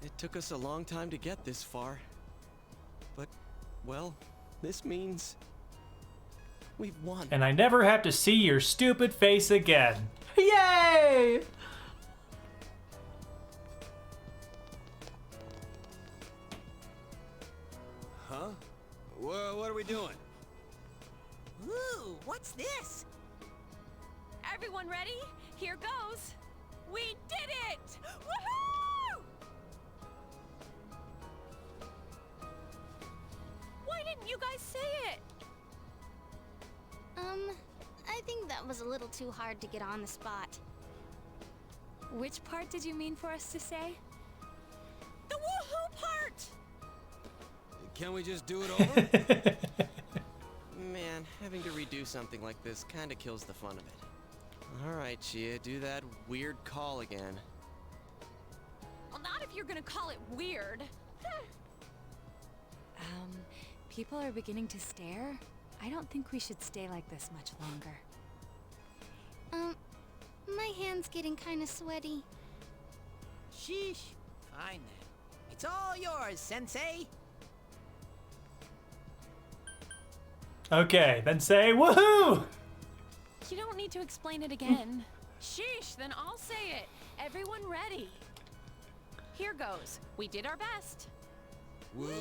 It took us a long time to get this far. But, well, this means we've won. And I never have to see your stupid face again. Yay! Huh? What are we doing? Ooh, what's this? Everyone ready? Here goes. We did it! Woohoo! Why didn't you guys say it? I think that was a little too hard to get on the spot. Which part did you mean for us to say? The woohoo part! Can we just do it over? Man, having to redo something like this kinda kills the fun of it. Alright, Chia, do that weird call again. Well, not if you're gonna call it weird. People are beginning to stare. I don't think we should stay like this much longer. My hand's getting kind of sweaty. Sheesh. Fine then. It's all yours, Sensei. Okay, then say woohoo! You don't need to explain it again. Sheesh, then I'll say it. Everyone ready? Here goes. We did our best. Woo!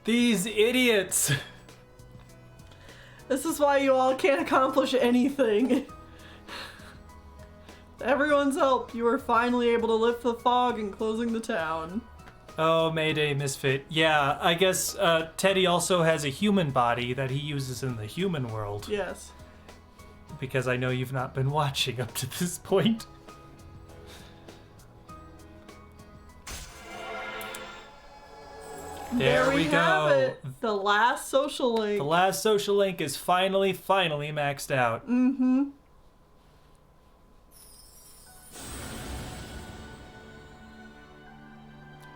These idiots. This is why you all can't accomplish anything. With everyone's help, you were finally able to lift the fog and closing the town. Oh, Mayday Misfit. Yeah, I guess Teddy also has a human body that he uses in the human world. Yes. Because I know you've not been watching up to this point. There we have go. it. The last social link. The last social link is finally maxed out. Mm-hmm.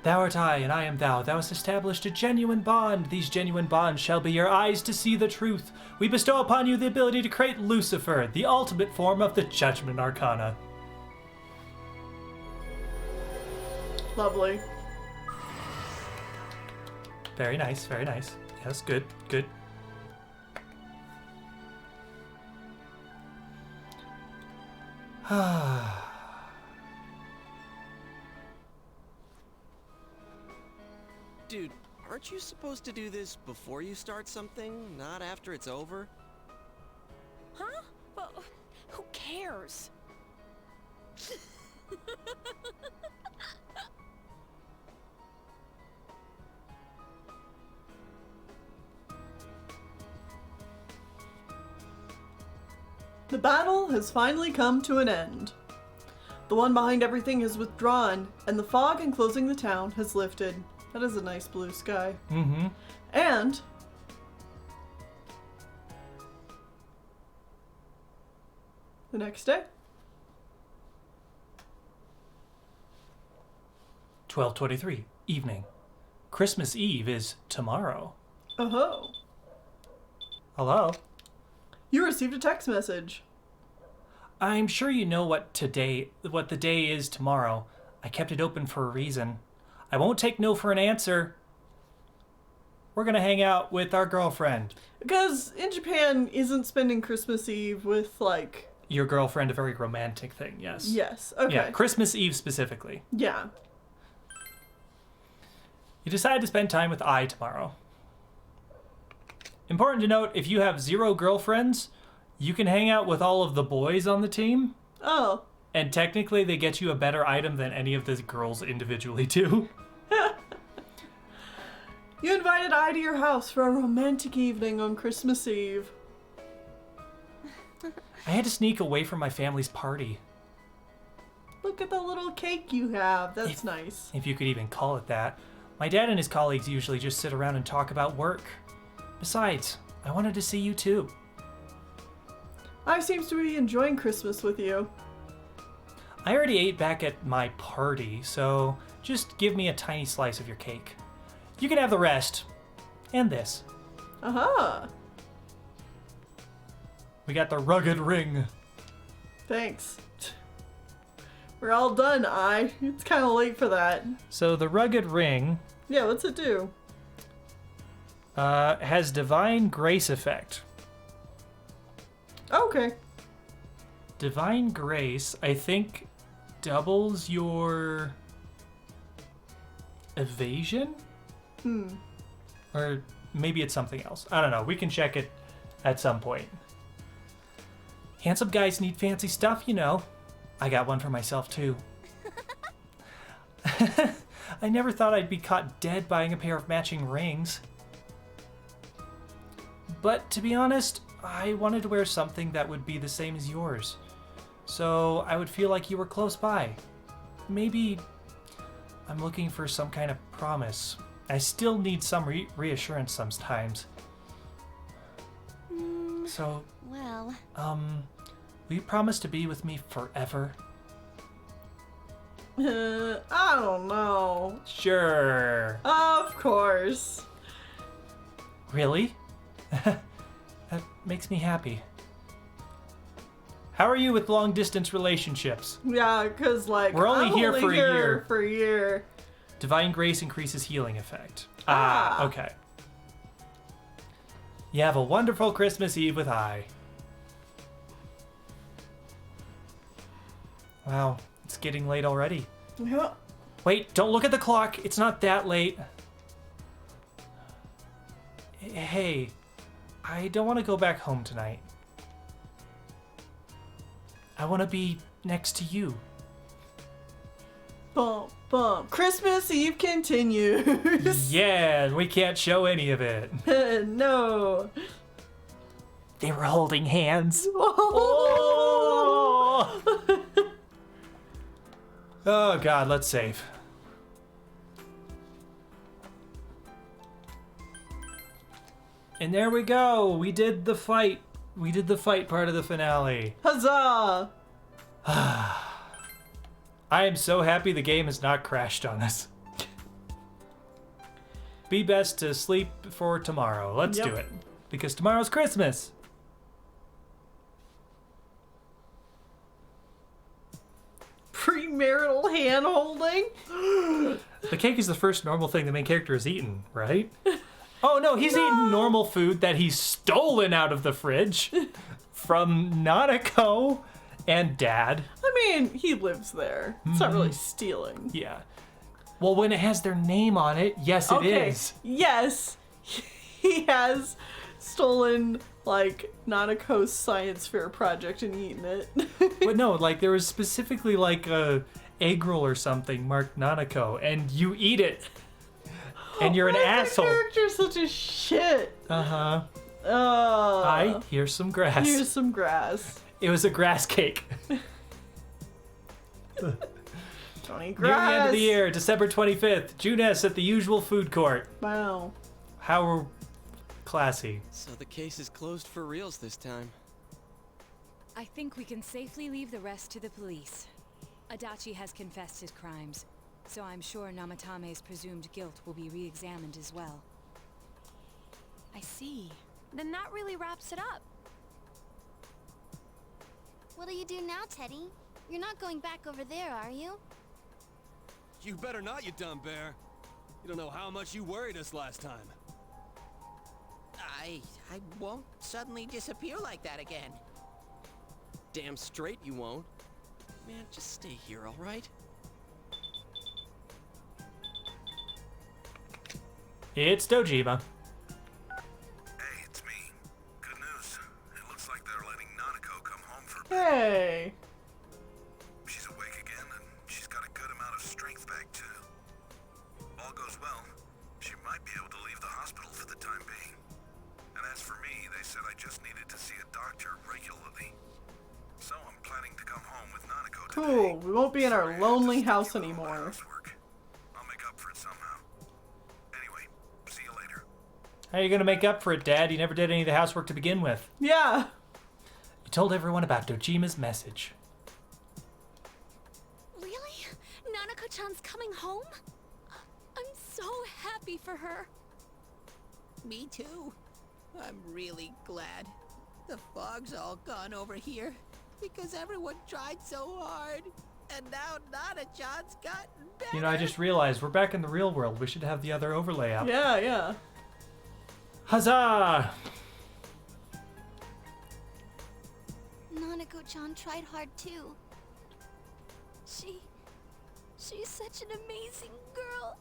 Thou art I, and I am thou. Thou hast established a genuine bond. These genuine bonds shall be your eyes to see the truth. We bestow upon you the ability to create Lucifer, the ultimate form of the Judgment Arcana. Lovely. Very nice, very nice. Yes, good, good. Dude, aren't you supposed to do this before you start something, not after it's over? Huh? Well, who cares? The battle has finally come to an end. The one behind everything has withdrawn, and the fog enclosing the town has lifted. That is a nice blue sky. Mm-hmm. And the next day. 12:23, evening. Christmas Eve is tomorrow. Oh-ho. Hello? You received a text message. I'm sure you know what the day is tomorrow. I kept it open for a reason. I won't take no for an answer. We're gonna hang out with our girlfriend. Because in Japan isn't spending Christmas Eve with, like, your girlfriend a very romantic thing, yes. Yes. Okay. Yeah, Christmas Eve specifically. Yeah. You decide to spend time with I tomorrow. Important to note, if you have 0 girlfriends, you can hang out with all of the boys on the team. Oh. And technically, they get you a better item than any of the girls individually do. You invited I to your house for a romantic evening on Christmas Eve. I had to sneak away from my family's party. Look at the little cake you have. That's nice. If you could even call it that. My dad and his colleagues usually just sit around and talk about work. Besides, I wanted to see you too. I seems to be enjoying Christmas with you. I already ate back at my party, so just give me a tiny slice of your cake. You can have the rest. And this. Aha. We got the rugged ring. Thanks. We're all done, I. It's kind of late for that. So the rugged ring Yeah, what's it do? has divine grace effect. Okay. Divine grace, I think, doubles your evasion? Or maybe it's something else. I don't know. We can check it at some point. Handsome guys need fancy stuff, you know. I got one for myself, too. I never thought I'd be caught dead buying a pair of matching rings. But to be honest, I wanted to wear something that would be the same as yours. So I would feel like you were close by. Maybe I'm looking for some kind of promise. I still need some reassurance sometimes. So, Well, will you promise to be with me forever? I don't know. Sure. Of course. Really? That makes me happy. How are you with long distance relationships? Yeah, because, like, We're only I'm here only for a here year. For a year. Divine grace increases healing effect. Ah. Okay. You have a wonderful Christmas Eve with I. Wow, it's getting late already. Yeah. Wait, don't look at the clock. It's not that late. Hey, I don't want to go back home tonight. I want to be next to you. Bump, bump. Christmas Eve continues. Yeah, we can't show any of it. No. They were holding hands. Oh. Oh God, let's save. And there we go. We did the fight. We did the fight part of the finale. Huzzah! I am so happy the game has not crashed on us. Be best to sleep for tomorrow. Let's Yep. do it. Because tomorrow's Christmas. Premarital hand holding? The cake is the first normal thing the main character has eaten, right? Oh no, he's eaten normal food that he's stolen out of the fridge from Nanako and Dad. I mean, he lives there. It's not really stealing. Yeah. Well, when it has their name on it, yes, it is. Yes, he has stolen, like, Nanako's science fair project and eaten it. But no, like, there was specifically, like, a egg roll or something marked Nanako, and you eat it. And you're an Why is asshole. The character's such a shit. Uh-huh. Here's some grass. Here's some grass. It was a grass cake. Tony Near grass. the end of the year, December 25th, Junes at the usual food court. Wow. How classy. So the case is closed for reals this time. I think we can safely leave the rest to the police. Adachi has confessed his crimes, so I'm sure Namatame's presumed guilt will be re-examined as well. I see. Then that really wraps it up. what do you do now, Teddy? You're not going back over there, are you? You better not, you dumb bear. You don't know how much you worried us last time. I won't suddenly disappear like that again. Damn straight you won't. Man, just stay here, all right? It's Dojima. Hey, it's me. Good news. It looks like they're letting Nanako come home for a bit. Hey. She's awake again, and she's got a good amount of strength back, too. All goes well, she might be able to leave the hospital for the time being. And as for me, they said I just needed to see a doctor regularly. So I'm planning to come home with Nanako today. Cool. We won't be in our Sorry, I had lonely to stick house you with all my anymore. housework. I'll make up for it somehow. Anyway, see you later. How are you gonna make up for it, Dad? You never did any of the housework to begin with. Yeah. You told everyone about Dojima's message. Really? Nanako-chan's coming home? I'm so happy for her. Me too. I'm really glad. The fog's all gone over here because everyone tried so hard. And now Nana-chan's gotten better. You know, I just realized we're back in the real world. We should have the other overlay up. Yeah, yeah. Huzzah! Nanako-chan tried hard too. She's such an amazing girl.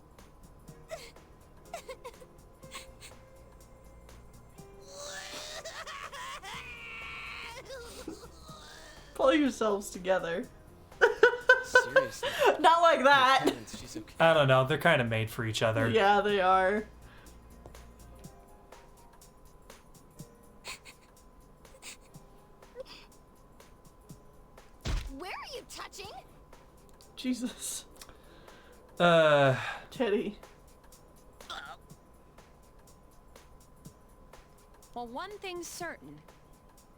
Pull yourselves together. Seriously. Not like that. Heavens, she's okay. I don't know. They're kind of made for each other. Yeah, they are. Where are you touching? Jesus. Teddy. Well, one thing's certain.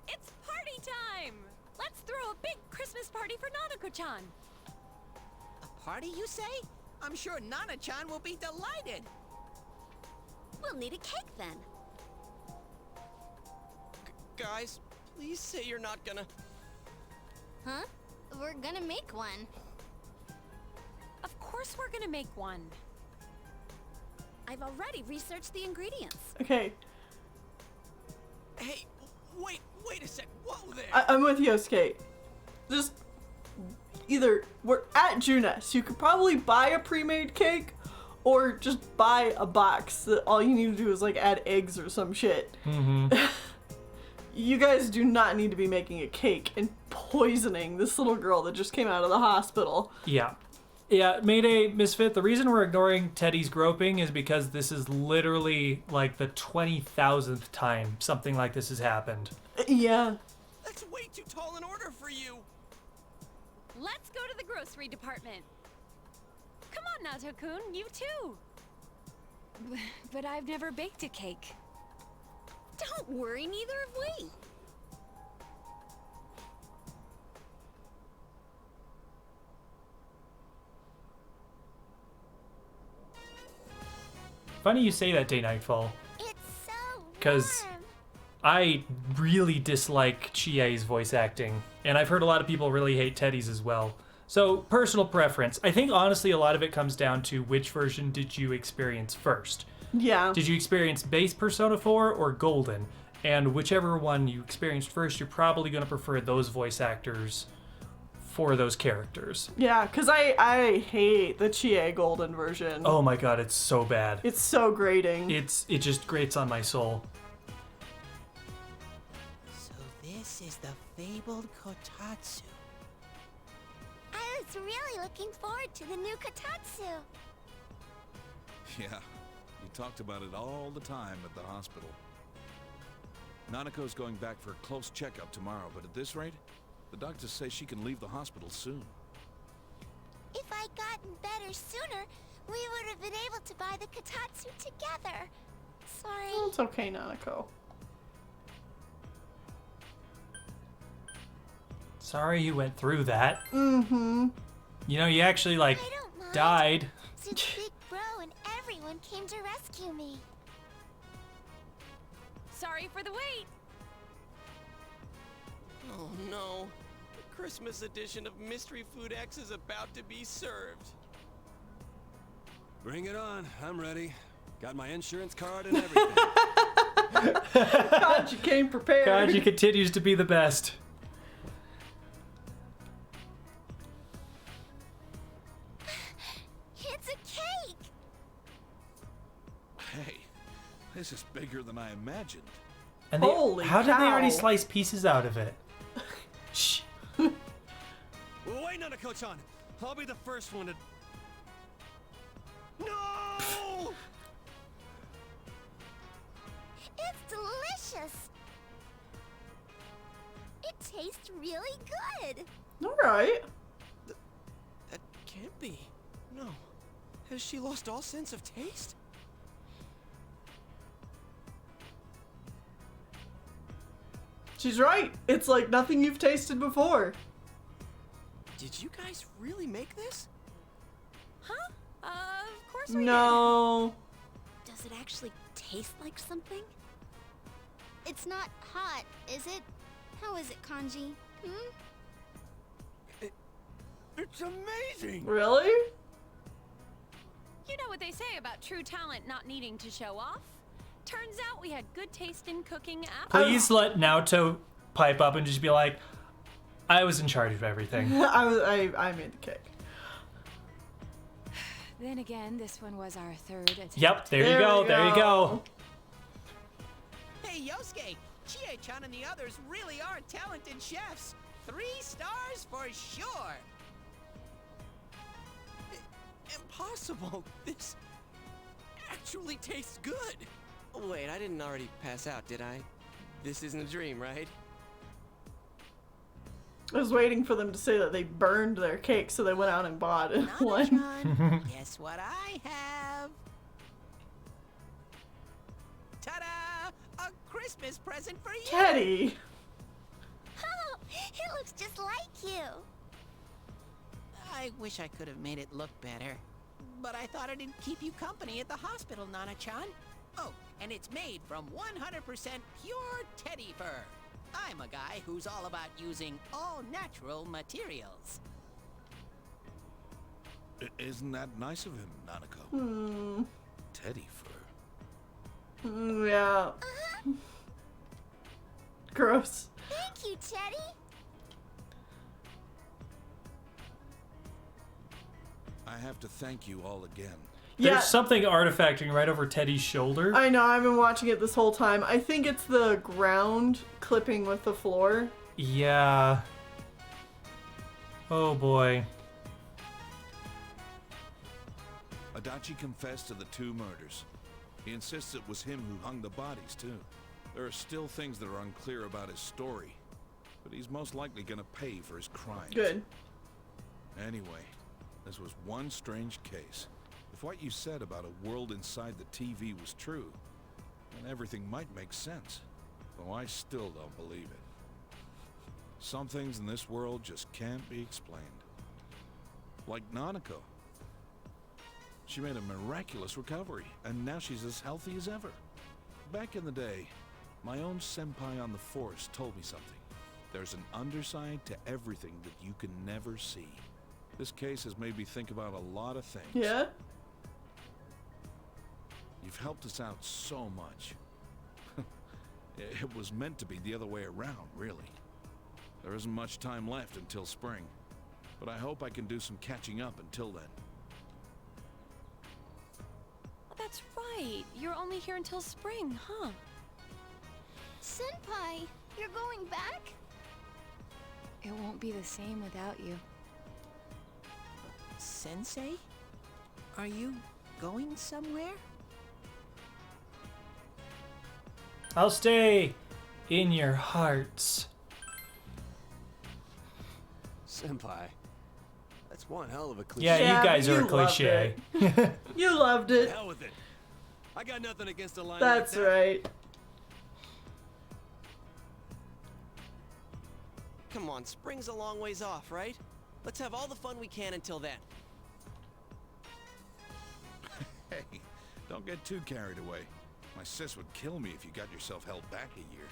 It's party time! Let's throw a big Christmas party for Nanako-chan. A party, you say? I'm sure Nana-chan will be delighted. We'll need a cake then. Guys, please say you're not gonna... Huh? We're gonna make one. Of course we're gonna make one. I've already researched the ingredients. Okay, Hey, wait a sec. Whoa there! I'm with Yosuke. Just either we're at Junes. You could probably buy a pre-made cake, or just buy a box that all you need to do is like add eggs or some shit. Mm-hmm. You guys do not need to be making a cake and poisoning this little girl that just came out of the hospital. Yeah. Yeah, Mayday, Misfit, the reason we're ignoring Teddy's groping is because this is literally like the 20,000th time something like this has happened. Yeah. That's way too tall an order for you! Let's go to the grocery department. Come on, Nato-kun, you too. But I've never baked a cake. Don't worry, neither have we. Funny you say that, Day Nightfall, It's so because warm. I really dislike Chie's voice acting, and I've heard a lot of people really hate Teddy's as well. So, personal preference. I think honestly a lot of it comes down to which version did you experience first. Yeah. Did you experience base Persona 4 or Golden? And whichever one you experienced first, you're probably going to prefer those voice actors for those characters. Yeah, because I hate the Chie Golden version. Oh my god, it's so bad. It's so grating. It just grates on my soul. So this is the fabled Kotatsu. I was really looking forward to the new Kotatsu. Yeah, you talked about it all the time at the hospital. Nanako's going back for a close checkup tomorrow, but at this rate, the doctors say she can leave the hospital soon. If I'd gotten better sooner, we would have been able to buy the Kotatsu together. Sorry. Oh, it's okay, Nanako. Sorry you went through that. Mm-hmm. You know, you actually, like, I don't mind. died. Since Big Bro and everyone came to rescue me. Sorry for the wait. Oh no. The Christmas edition of Mystery Food X is about to be served. Bring it on. I'm ready. Got my insurance card and everything. God, you came prepared. God, you continues to be the best. Hey, this is bigger than I imagined. And Holy how did they already cow. slice pieces out of it? Shh. Wait, Nanako-chan. I'll be the first one to... No! It's delicious. It tastes really good. All right. That can't be. No. Has she lost all sense of taste? She's right. It's like nothing you've tasted before. Did you guys really make this? Huh? Of course we did. No. Does it actually taste like something? It's not hot, is it? How is it, Kanji? It's amazing! Really? You know what they say about true talent not needing to show off? Turns out we had good taste in cooking after. Please let Naoto pipe up and just be like, I was in charge of everything. I made the cake. Then again, this one was our third attempt. Yep, there you go, there you go. Hey, Yosuke, Chie-chan and the others really are talented chefs. 3 stars for sure. Impossible. This actually tastes good. Wait, I didn't already pass out, did I? This isn't a dream, right? I was waiting for them to say that they burned their cake, so they went out and bought one. Nana-chan, guess what I have? Ta-da! A Christmas present for you! Teddy! Oh, it looks just like you. I wish I could have made it look better. But I thought it'd keep you company at the hospital, Nana-chan. Oh, and it's made from 100% pure teddy fur. I'm a guy who's all about using all natural materials. Isn't that nice of him, Nanako? Teddy fur. Yeah. Gross. Thank you, Teddy. I have to thank you all again. There's something artifacting right over Teddy's shoulder. I know, I've been watching it this whole time. I think it's the ground clipping with the floor. Yeah. Oh boy. Adachi confessed to the 2 murders. He insists it was him who hung the bodies, too. There are still things that are unclear about his story, but he's most likely gonna pay for his crimes. Good. Anyway, this was one strange case. If what you said about a world inside the TV was true, then everything might make sense. Though I still don't believe it. Some things in this world just can't be explained. Like Nanako. She made a miraculous recovery, and now she's as healthy as ever. Back in the day, my own senpai on the force told me something. There's an underside to everything that you can never see. This case has made me think about a lot of things. Yeah? You've helped us out so much. It was meant to be the other way around, really. There isn't much time left until spring, but I hope I can do some catching up until then. That's right. You're only here until spring, huh? Senpai, you're going back? It won't be the same without you. Sensei? Are you going somewhere? I'll stay in your hearts. Senpai. That's one hell of a cliche. Yeah, Yeah, you guys you are a loved cliche. You loved it. Hell with it. I got nothing against a line That's like that. right. Come on, spring's a long ways off, right? Let's have all the fun we can until then. Hey, don't get too carried away. My sis would kill me if you got yourself held back a year.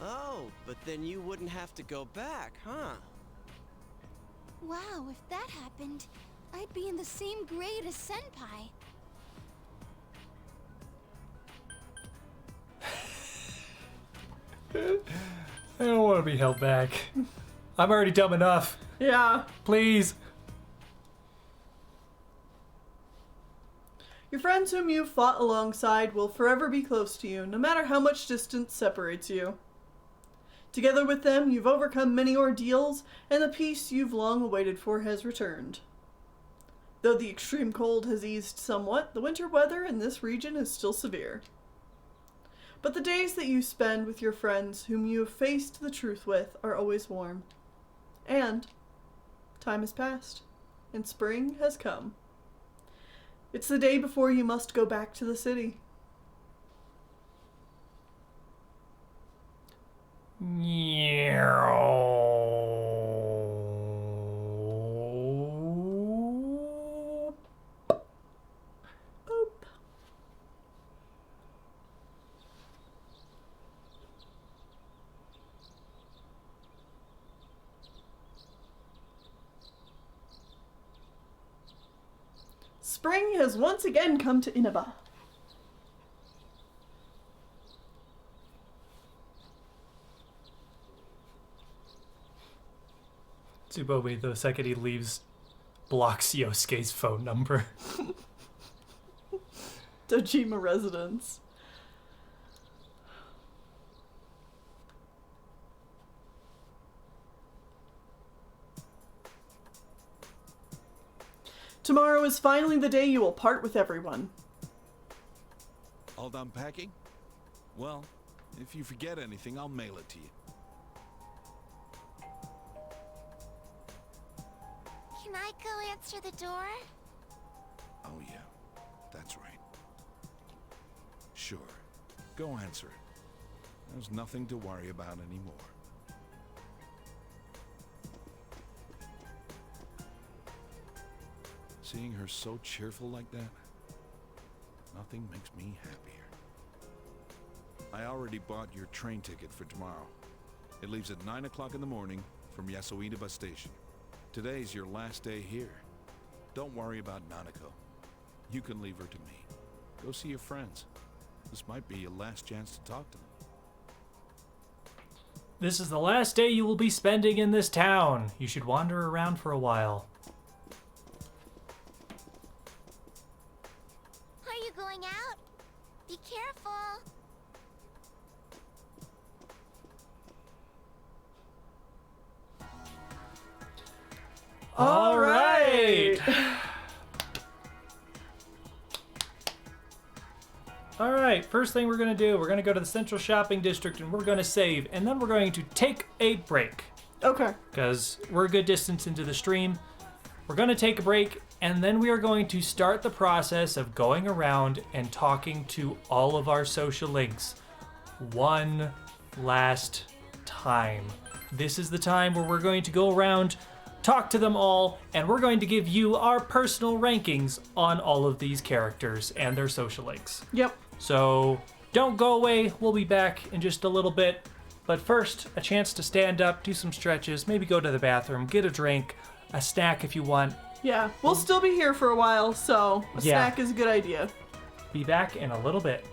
Oh, but then you wouldn't have to go back, huh? Wow, if that happened, I'd be in the same grade as Senpai. I don't want to be held back. I'm already dumb enough. Yeah. Please. Your friends whom you've fought alongside will forever be close to you, no matter how much distance separates you. Together with them, you've overcome many ordeals, and the peace you've long awaited for has returned. Though the extreme cold has eased somewhat, the winter weather in this region is still severe. But the days that you spend with your friends whom you have faced the truth with are always warm. And time has passed, and spring has come. It's the day before you must go back to the city. Spring has once again come to Inaba. Tsubomi, the second he leaves, blocks Yosuke's phone number. Dojima residence. Tomorrow is finally the day you will part with everyone. All done packing? Well, if you forget anything, I'll mail it to you. Can I go answer the door? Oh yeah, that's right. Sure, go answer it. There's nothing to worry about anymore. Seeing her so cheerful like that, nothing makes me happier. I already bought your train ticket for tomorrow. It leaves at 9 o'clock in the morning from Yasuida bus station. Today's your last day here. Don't worry about Nanako. You can leave her to me. Go see your friends. This might be your last chance to talk to them. This is the last day you will be spending in this town. You should wander around for a while. Are you going out? Be careful. All right. All right, first thing we're going to do, we're going to go to the central shopping district and we're going to save. And then we're going to take a break. Okay. Because we're a good distance into the stream. We're going to take a break and then we are going to start the process of going around and talking to all of our social links one last time. This is the time where we're going to go around, talk to them all, and we're going to give you our personal rankings on all of these characters and their social links. Yep. So don't go away. We'll be back in just a little bit. But first, a chance to stand up, do some stretches, maybe go to the bathroom, get a drink, a snack if you want. Yeah, we'll still be here for a while, so a snack is a good idea. Be back in a little bit.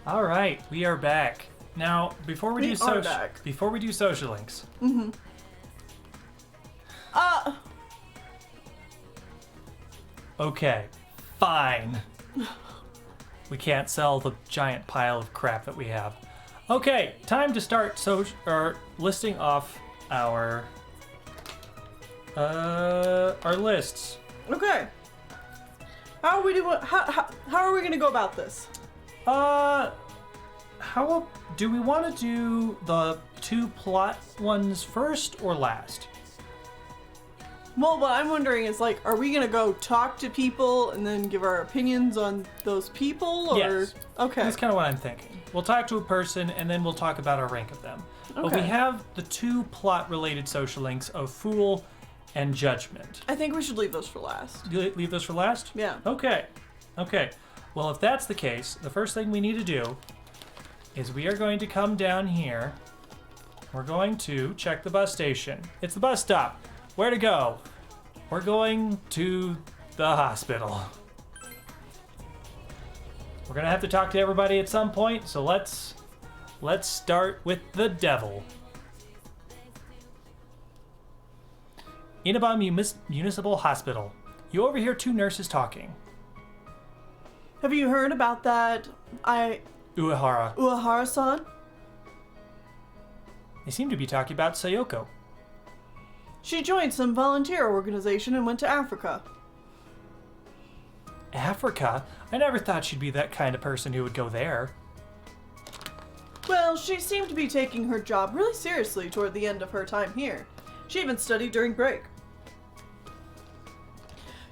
All right, we are back. Now, before we do social links. Mm-hmm. Okay, fine. We can't sell the giant pile of crap that we have. Okay, time to start listing off our lists. Okay. How are we doing? How are we gonna go about this? Do we want to do the 2 plot ones first or last? Well, what I'm wondering is, like, are we gonna go talk to people and then give our opinions on those people, or? Yes. Okay. That's kind of what I'm thinking. We'll talk to a person and then we'll talk about our rank of them. Okay. But we have the 2 plot-related social links of Fool and Judgment. I think we should leave those for last. Leave those for last? Yeah. Okay. Well, if that's the case, the first thing we need to do is we are going to come down here. We're going to check the bus station. It's the bus stop. Where to go? We're going to the hospital. We're gonna have to talk to everybody at some point, so let's start with the devil. Inaba Municipal Hospital. You overhear 2 nurses talking. Have you heard about that? Uehara-san? They seem to be talking about Sayoko. She joined some volunteer organization and went to Africa. Africa? I never thought she'd be that kind of person who would go there. Well, she seemed to be taking her job really seriously toward the end of her time here. She even studied during break.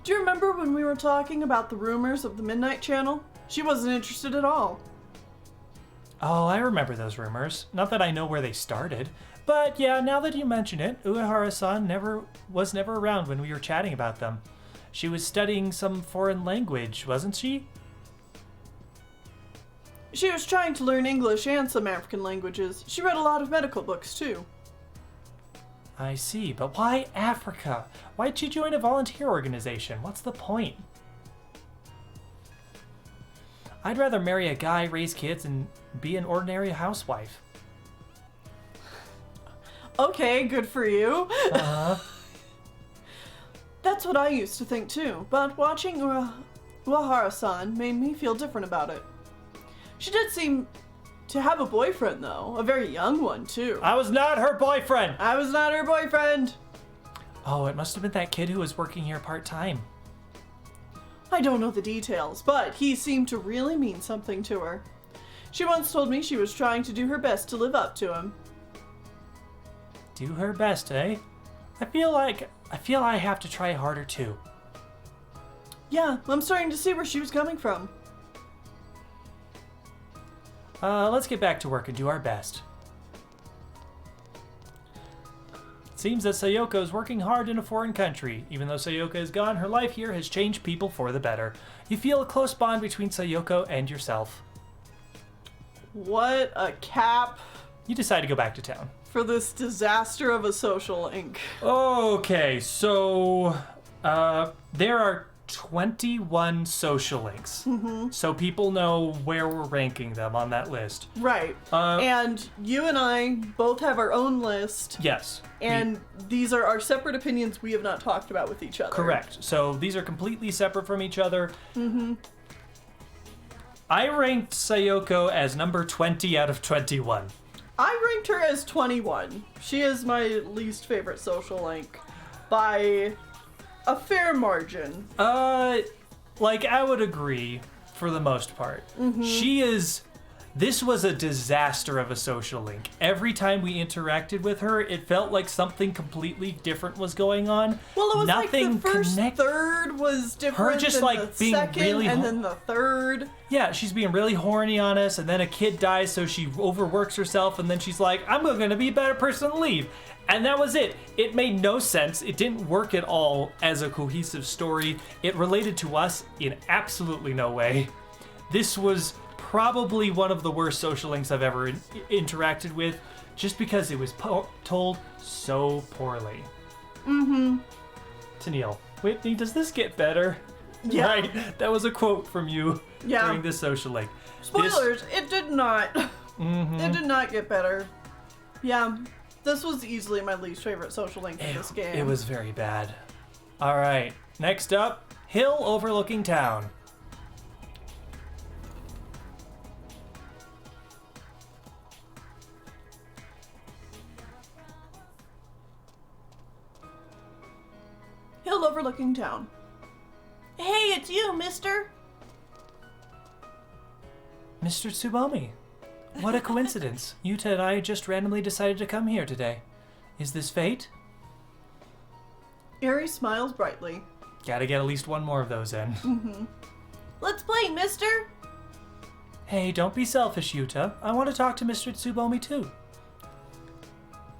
Do you remember when we were talking about the rumors of the Midnight Channel? She wasn't interested at all. Oh, I remember those rumors. Not that I know where they started. But yeah, now that you mention it, Uehara-san was never around when we were chatting about them. She was studying some foreign language, wasn't she? She was trying to learn English and some African languages. She read a lot of medical books, too. I see, but why Africa? Why'd she join a volunteer organization? What's the point? I'd rather marry a guy, raise kids, and be an ordinary housewife. Okay, good for you. Uh-huh. That's what I used to think too, but watching Uehara-san made me feel different about it. She did seem to have a boyfriend though, a very young one too. I was not her boyfriend! I was not her boyfriend! Oh, it must have been that kid who was working here part-time. I don't know the details, but he seemed to really mean something to her. She once told me she was trying to do her best to live up to him. Do her best, eh? I feel I have to try harder too. Yeah, I'm starting to see where she was coming from. Let's get back to work and do our best. It seems that Sayoko is working hard in a foreign country. Even though Sayoko is gone, her life here has changed people for the better. You feel a close bond between Sayoko and yourself. What a cap. You decide to go back to town. For this disaster of a social link. Okay, so there are 21 social links. Mm-hmm. So people know where we're ranking them on that list. Right. And you and I both have our own list. Yes. And these are our separate opinions we have not talked about with each other. Correct. So these are completely separate from each other. Mm-hmm. I ranked Sayoko as number 20 out of 21. I ranked her as 21. She is my least favorite social link by a fair margin. Like I would agree for the most part. Mm-hmm. This was a disaster of a social link. Every time we interacted with her, it felt like something completely different was going on. Well, it was Nothing like the first third was different her just than like the being second, really and then the third. Yeah, she's being really horny on us, and then a kid dies, so she overworks herself, and then she's like, I'm going to be a better person and leave. And that was it. It made no sense. It didn't work at all as a cohesive story. It related to us in absolutely no way. This was probably one of the worst social links I've ever interacted with, just because it was told so poorly. Mm-hmm. Tennille, Whitney, does this get better? Yeah. Right, that was a quote from you during this social link. Spoilers, it did not. Mm-hmm. It did not get better. Yeah, this was easily my least favorite social link in this game. It was very bad. All right, next up, hill overlooking town. Hill overlooking town. Hey, it's you, mister. Mr. Tsubomi. What a coincidence. Yuta and I just randomly decided to come here today. Is this fate? Eri smiles brightly. Gotta get at least one more of those in. Mm-hmm. Let's play, mister. Hey, don't be selfish, Yuta. I want to talk to Mr. Tsubomi too.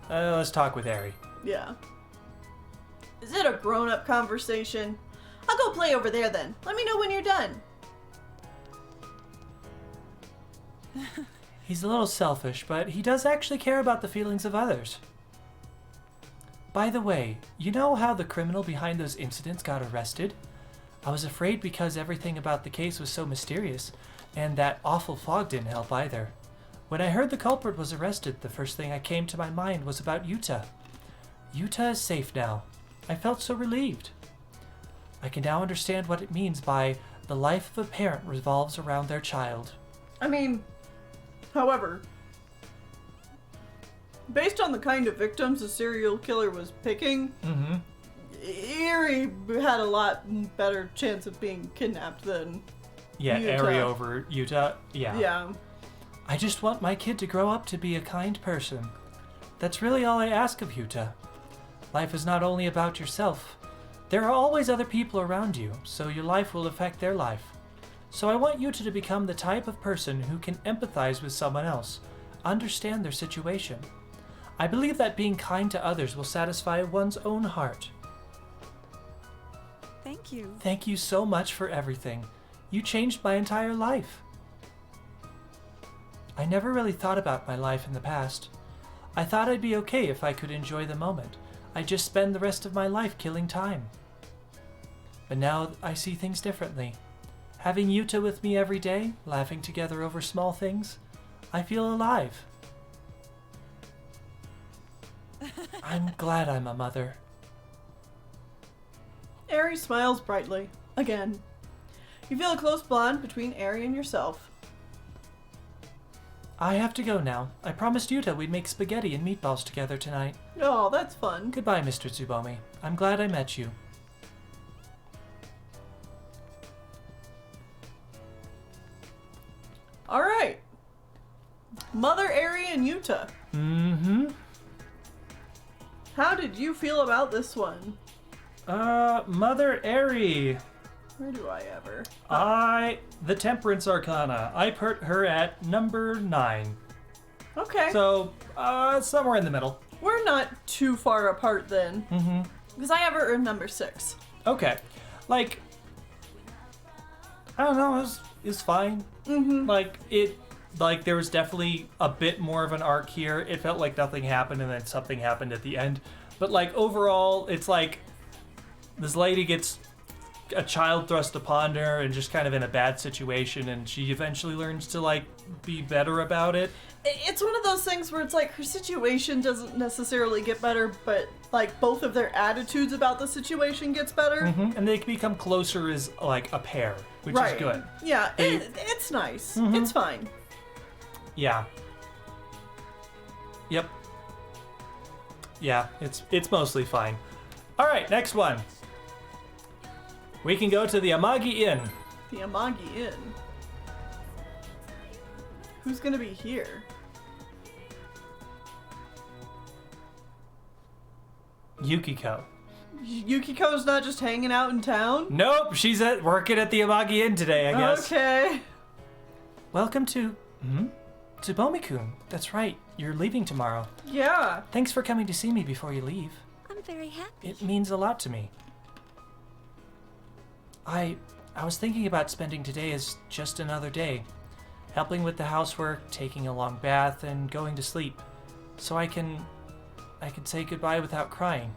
Let's talk with Eri. Yeah. Is it a grown-up conversation? I'll go play over there then. Let me know when you're done. He's a little selfish, but he does actually care about the feelings of others. By the way, you know how the criminal behind those incidents got arrested? I was afraid because everything about the case was so mysterious, and that awful fog didn't help either. When I heard the culprit was arrested, the first thing that came to my mind was about Yuta. Yuta is safe now. I felt so relieved. I can now understand what it means by the life of a parent revolves around their child. I mean, however, based on the kind of victims the serial killer was picking, Eri had a lot better chance of being kidnapped than Yuta. Eri over Yuta. Yeah. I just want my kid to grow up to be a kind person. That's really all I ask of Yuta. Life is not only about yourself. There are always other people around you, so your life will affect their life. So I want Yuta to become the type of person who can empathize with someone else, understand their situation. I believe that being kind to others will satisfy one's own heart. Thank you. Thank you so much for everything. You changed my entire life. I never really thought about my life in the past. I thought I'd be okay if I could enjoy the moment. I'd just spend the rest of my life killing time. But now I see things differently. Having Yuta with me every day, laughing together over small things, I feel alive. I'm glad I'm a mother. Eri smiles brightly. Again. You feel a close bond between Eri and yourself. I have to go now. I promised Yuta we'd make spaghetti and meatballs together tonight. Oh, that's fun. Goodbye, Mr. Tsubomi. I'm glad I met you. Alright. Mother Eri and Yuta. Mm-hmm. How did you feel about this one? Mother Eri. Where do I ever? The Temperance Arcana. I put her at number 9. Okay. So, somewhere in the middle. We're not too far apart then. Mm-hmm. Because I have her in number 6. Okay. Like, I don't know, it's fine. Mm-hmm. Like, there was definitely a bit more of an arc here. It felt like nothing happened and then something happened at the end. But, like, overall, it's like this lady gets a child thrust upon her and just kind of in a bad situation, and she eventually learns to, like, be better about it. It's one of those things where it's like her situation doesn't necessarily get better, but, like, both of their attitudes about the situation gets better. Mm-hmm. And they can become closer as, like, a pair, which is good. Yeah, it's nice. Mm-hmm. It's fine. Yeah. Yep. Yeah, it's mostly fine. All right, next one. We can go to the Amagi Inn. The Amagi Inn. Who's gonna be here? Yukiko. Yukiko's not just hanging out in town? Nope, she's working at the Amagi Inn today, I guess. Okay. Welcome to Tsubomi-kun. That's right, you're leaving tomorrow. Yeah. Thanks for coming to see me before you leave. I'm very happy. It means a lot to me. I was thinking about spending today as just another day, helping with the housework, taking a long bath, and going to sleep, so I can say goodbye without crying.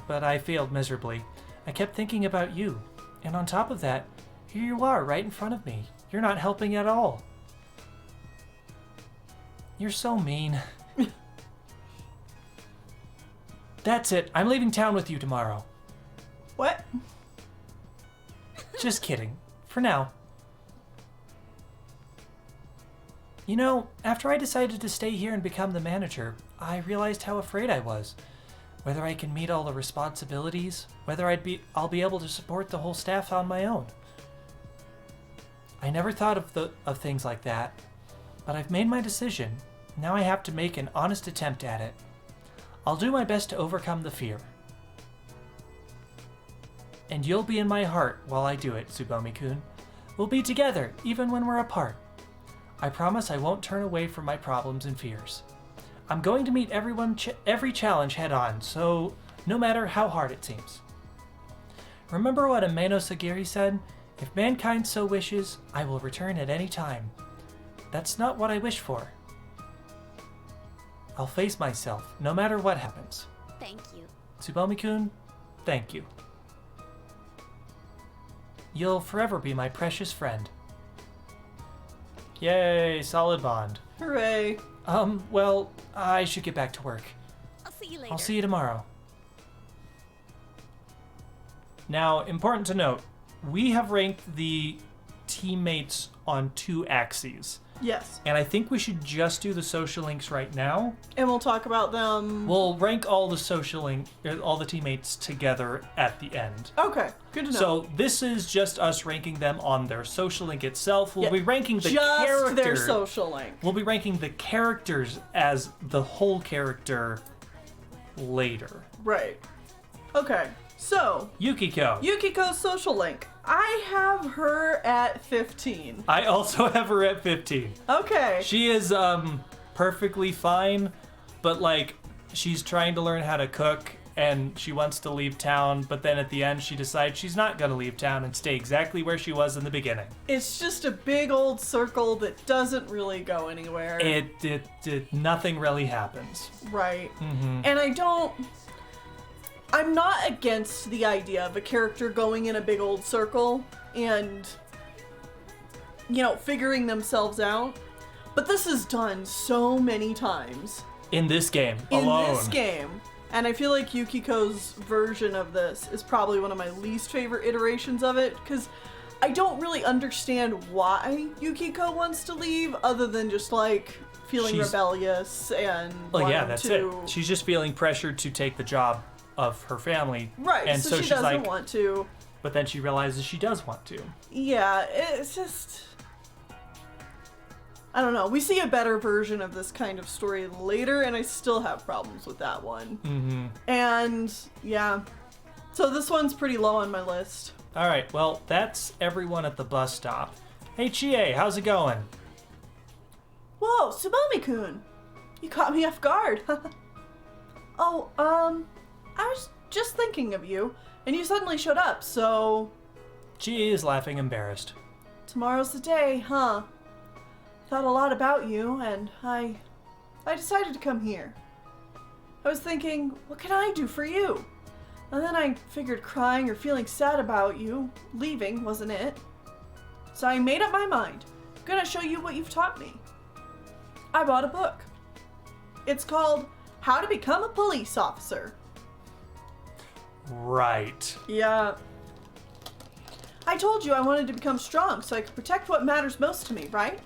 But I failed miserably. I kept thinking about you, and on top of that, Here you are, right in front of me. You're not helping at all. You're so mean. That's it. I'm leaving town with you tomorrow. What? Just kidding. For now. You know, after I decided to stay here and become the manager, I realized how afraid I was. Whether I can meet all the responsibilities, whether I'll be able to support the whole staff on my own. I never thought of things like that, but I've made my decision. Now I have to make an honest attempt at it. I'll do my best to overcome the fear. And you'll be in my heart while I do it, Tsubomi-kun. We'll be together, even when we're apart. I promise I won't turn away from my problems and fears. I'm going to meet every challenge head on, so no matter how hard it seems. Remember what Ameno Sagiri said? If mankind so wishes, I will return at any time. That's not what I wish for. I'll face myself, no matter what happens. Thank you. Tsubomi-kun, thank you. You'll forever be my precious friend. Yay, solid bond. Hooray. Well, I should get back to work. I'll see you later. I'll see you tomorrow. Now, important to note, we have ranked the teammates on 2 axes. Yes. And I think we should just do the social links right now. And we'll talk about them. We'll rank all the teammates together at the end. Okay, good to know. So this is just us ranking them on their social link itself. We'll be ranking the just character. their social link. We'll be ranking the characters as the whole character later. Right. Okay. So, Yukiko's social link. I have her at 15. I also have her at 15. Okay. She is perfectly fine, but like she's trying to learn how to cook and she wants to leave town, but then at the end she decides she's not going to leave town and stay exactly where she was in the beginning. It's just a big old circle that doesn't really go anywhere. Nothing really happens. Right. Mm-hmm. And I'm not against the idea of a character going in a big old circle and, figuring themselves out. But this is done so many times. In this game alone. In this game. And I feel like Yukiko's version of this is probably one of my least favorite iterations of it, because I don't really understand why Yukiko wants to leave, other than just, feeling rebellious and that's it. She's just feeling pressured to take the job of her family. Right, and so she doesn't want to. But then she realizes she does want to. Yeah, it's just... I don't know. We see a better version of this kind of story later, and I still have problems with that one. Mm-hmm. And, yeah. So this one's pretty low on my list. Alright, well, that's everyone at the bus stop. Hey, Chie, how's it going? Whoa, Tsubomi-kun! You caught me off guard. I was just thinking of you, and you suddenly showed up, so... Chie is laughing embarrassed. Tomorrow's the day, huh? Thought a lot about you, and I decided to come here. I was thinking, what can I do for you? And then I figured crying or feeling sad about you leaving wasn't it. So I made up my mind. I'm gonna show you what you've taught me. I bought a book. It's called How to Become a Police Officer. Right. Yeah. I told you I wanted to become strong so I could protect what matters most to me, right?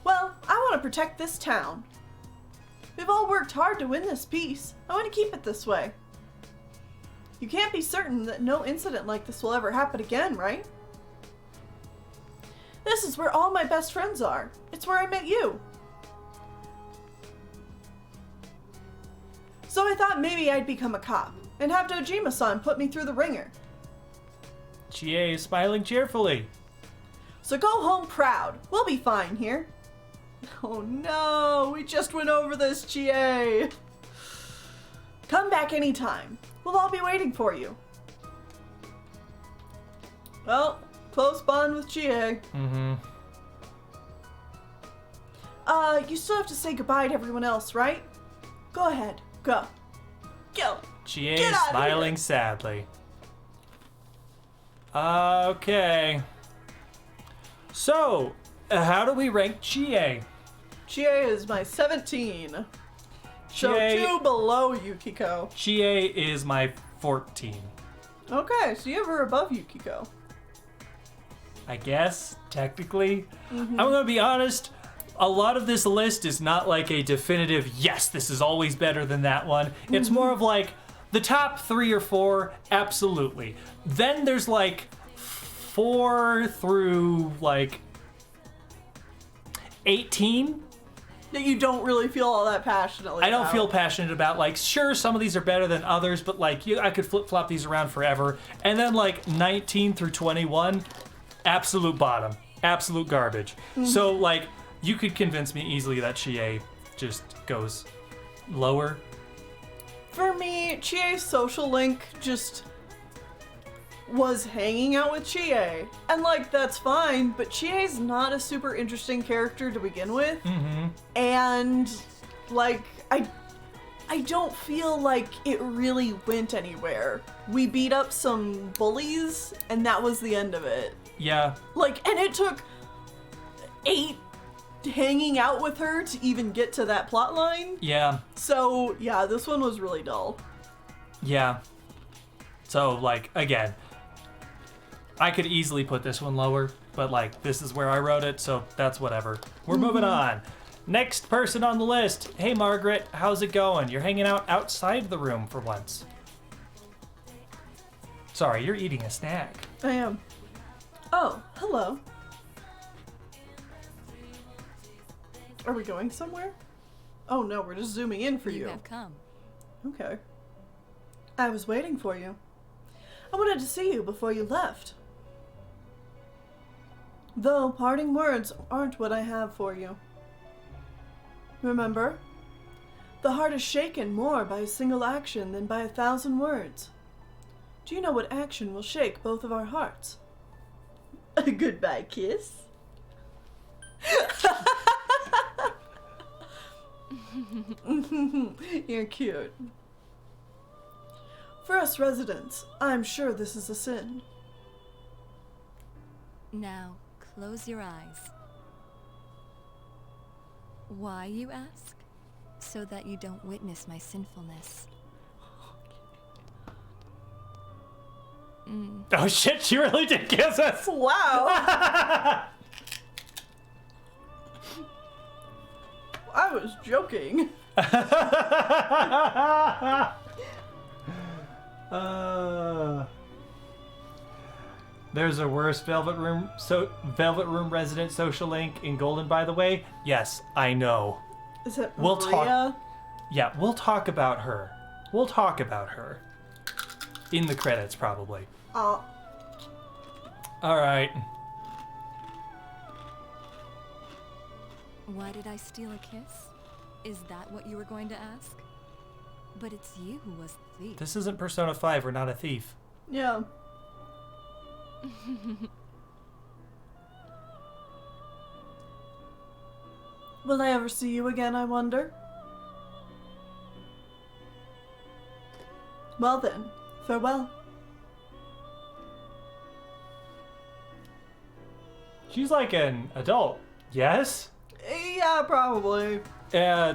Well, I want to protect this town. We've all worked hard to win this peace. I want to keep it this way. You can't be certain that no incident like this will ever happen again, right? This is where all my best friends are. It's where I met you. So I thought maybe I'd become a cop and have Dojima-san put me through the ringer. Chie is smiling cheerfully. So go home proud. We'll be fine here. Oh no, we just went over this, Chie. Come back anytime. We'll all be waiting for you. Well, close bond with Chie. Mm-hmm. You still have to say goodbye to everyone else, right? Go ahead. Go. Go. Chie is smiling sadly. Okay. So, how do we rank Chie? Chie is my 17. So Chie- 2 below Yukiko. Chie is my 14. Okay, so you have her above Yukiko. I guess, technically. I'm gonna be honest, a lot of this list is not like a definitive, yes, this is always better than that one. It's more of like, the top 3 or 4, absolutely. Then there's like 4 through like 18. That you don't really feel all that passionately I don't about. feel passionate about, like, sure, some of these are better than others, but like, I could flip-flop these around forever. And then like 19 through 21, absolute bottom, absolute garbage. So like, you could convince me easily that Chie just goes lower. For me, Chie's social link just was hanging out with Chie. And like, that's fine, but Chie's not a super interesting character to begin with. And like, I don't feel like it really went anywhere. We beat up some bullies and that was the end of it. Yeah. Like, and it took 8 hanging out with her to even get to that plot line. Yeah. So yeah, this one was really dull. Yeah. So like, again, I could easily put this one lower, but like, this is where I wrote it, so that's whatever. We're moving on. Next person on the list. Hey Margaret, how's it going? You're hanging out outside the room for once. Sorry, you're eating a snack. I am. Oh, hello. Are we going somewhere? Oh no, we're just zooming in for you. You have come. Okay. I was waiting for you. I wanted to see you before you left. Though parting words aren't what I have for you. Remember? The heart is shaken more by a single action than by 1,000 words. Do you know what action will shake both of our hearts? A goodbye kiss? You're cute. For us residents, I'm sure this is a sin. Now, close your eyes. Why, you ask? So that you don't witness my sinfulness. Oh shit, she really did kiss us! Wow! I was joking. There's a worse Velvet Room resident social link in Golden, by the way. Yes, I know. Is it We'll Maria? talk. Yeah, we'll talk about her. We'll talk about her in the credits, probably. Oh. All right. Why did I steal a kiss? Is that what you were going to ask? But it's you who was the thief. This isn't Persona 5. We're not a thief. Yeah. Will I ever see you again, I wonder? Well then, farewell. She's like an adult. Yes? Yeah, probably. Yeah,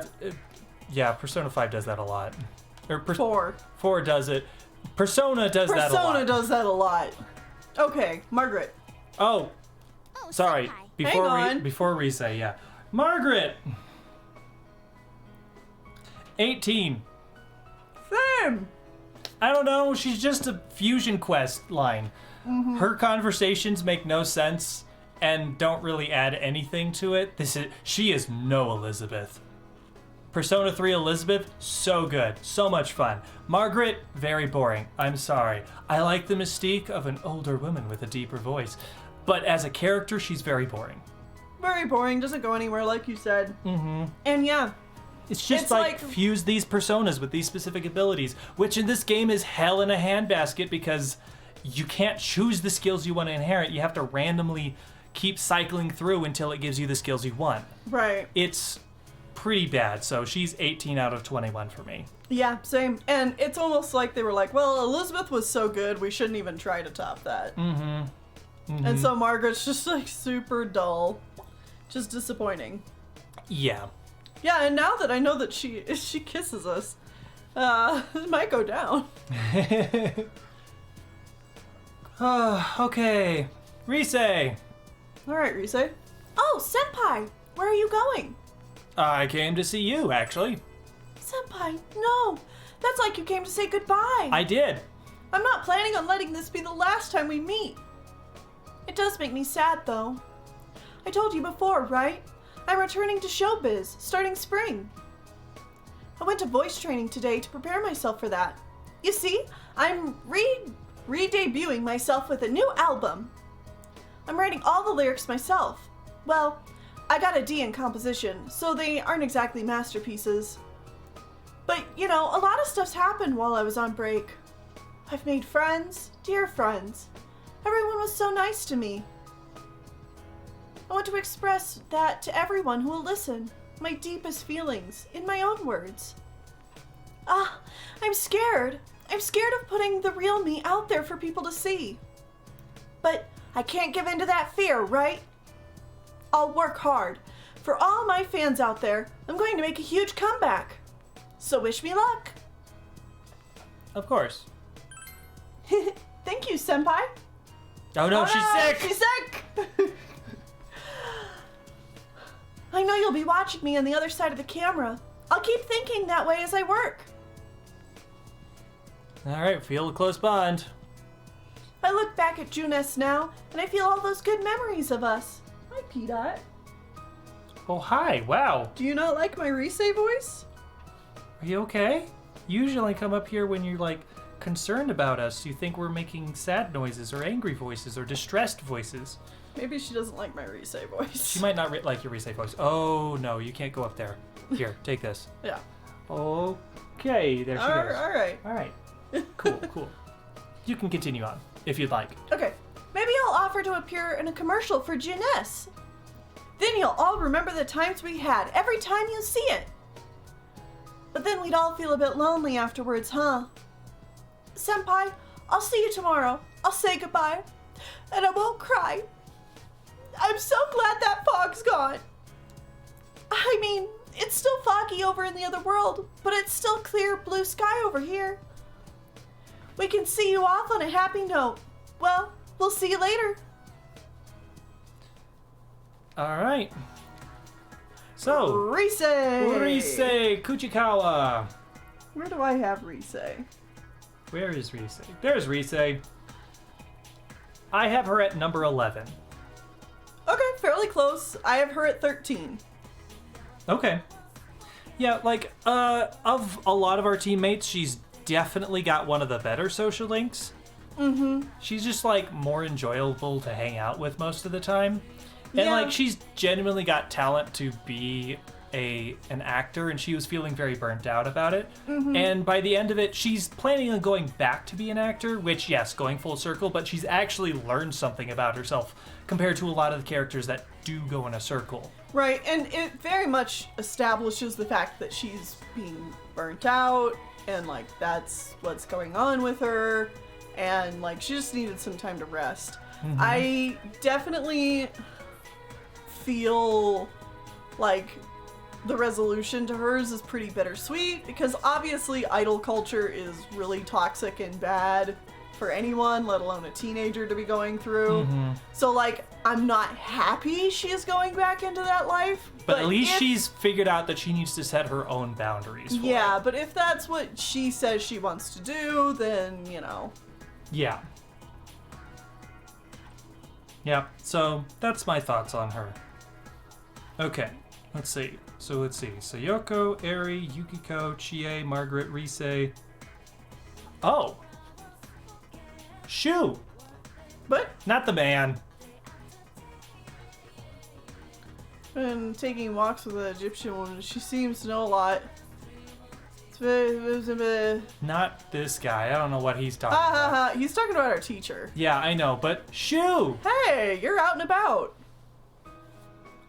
Persona 5 does that a lot. Or 4. 4 does it. Persona does that a lot. Persona does that a lot. Okay, Margaret. Oh, Oh, sorry. senpai. Before we say, yeah. Margaret! 18. Same. I don't know, she's just a fusion quest line. Her conversations make no sense and don't really add anything to it. She is no Elizabeth. Persona 3 Elizabeth, so good, so much fun. Margaret, very boring. I'm sorry. I like the mystique of an older woman with a deeper voice, but as a character, she's very boring. Very boring, doesn't go anywhere like you said. And yeah. It's just like fuse these personas with these specific abilities, which in this game is hell in a handbasket because you can't choose the skills you want to inherit. You have to randomly keep cycling through until it gives you the skills you want. Right. It's pretty bad, so she's 18 out of 21 for me. Yeah, same. And it's almost like they were like, well, Elizabeth was so good, we shouldn't even try to top that. And so Margaret's just like super dull. Just disappointing. Yeah. Yeah, and now that I know that she kisses us, it might go down. Okay. Rise! Alright, Rise. Oh, Senpai! Where are you going? I came to see you, actually. Senpai, no! That's like you came to say goodbye! I did. I'm not planning on letting this be the last time we meet. It does make me sad, though. I told you before, right? I'm returning to showbiz, starting spring. I went to voice training today to prepare myself for that. You see, I'm re-debuting myself with a new album. I'm writing all the lyrics myself. Well, I got a D in composition, so they aren't exactly masterpieces. But, you know, a lot of stuff's happened while I was on break. I've made friends, dear friends. Everyone was so nice to me. I want to express that to everyone who will listen, my deepest feelings, in my own words. I'm scared. I'm scared of putting the real me out there for people to see. But I can't give in to that fear, right? I'll work hard. For all my fans out there, I'm going to make a huge comeback. So wish me luck. Of course. Thank you, Senpai. Oh no, she's sick! She's sick! I know you'll be watching me on the other side of the camera. I'll keep thinking that way as I work. Alright, feel a close bond. I look back at Juness now, and I feel all those good memories of us. Hi, P-Dot. Oh, hi, wow. Do you not like my Rise voice? Are you okay? You usually come up here when you're, like, concerned about us. You think we're making sad noises or angry voices or distressed voices. Maybe she doesn't like my Rise voice. She might not like your Rise voice. Oh, no, you can't go up there. Here, take this. Yeah. Okay, there she goes. Alright. Alright. Cool, cool. You can continue on, if you'd like. Okay. Maybe I'll offer to appear in a commercial for Juness. Then you'll all remember the times we had every time you see it. But then we'd all feel a bit lonely afterwards, huh? Senpai, I'll see you tomorrow. I'll say goodbye. And I won't cry. I'm so glad that fog's gone. I mean, it's still foggy over in the other world, but it's still clear blue sky over here. We can see you off on a happy note. Well, we'll see you later. Alright. So, Rise! Rise Kuchikawa. Where do I have Rise? Where is Rise? There's Rise. I have her at number 11. Okay, fairly close. I have her at 13. Okay. Yeah, like, of a lot of our teammates, she's definitely got one of the better social links. Mm-hmm. She's just, like, more enjoyable to hang out with most of the time. And, Yeah. like, she's genuinely got talent to be an actor, and she was feeling very burnt out about it. Mm-hmm. And by the end of it, she's planning on going back to be an actor, which, yes, going full circle, but she's actually learned something about herself compared to a lot of the characters that do go in a circle. Right, and it very much establishes the fact that she's being burnt out, and, like, that's what's going on with her, and, like, she just needed some time to rest. Mm-hmm. I definitely feel like the resolution to hers is pretty bittersweet, because obviously idol culture is really toxic and bad for anyone, let alone a teenager to be going through. Mm-hmm. So, like, I'm not happy she is going back into that life. But at least if- she's figured out that she needs to set her own boundaries for Yeah, it. but if that's what she says she wants to do, then, you know. Yeah. Yeah, so that's my thoughts on her. Okay, let's see. So let's see. Sayoko, Eri, Yukiko, Chie, Margaret, Rise. Oh! Shu! But Not the man. and taking walks with an Egyptian woman, she seems to know a lot. It's very... Not this guy. I don't know what he's talking about. He's talking about our teacher. Yeah, I know, but Shu! Hey, you're out and about.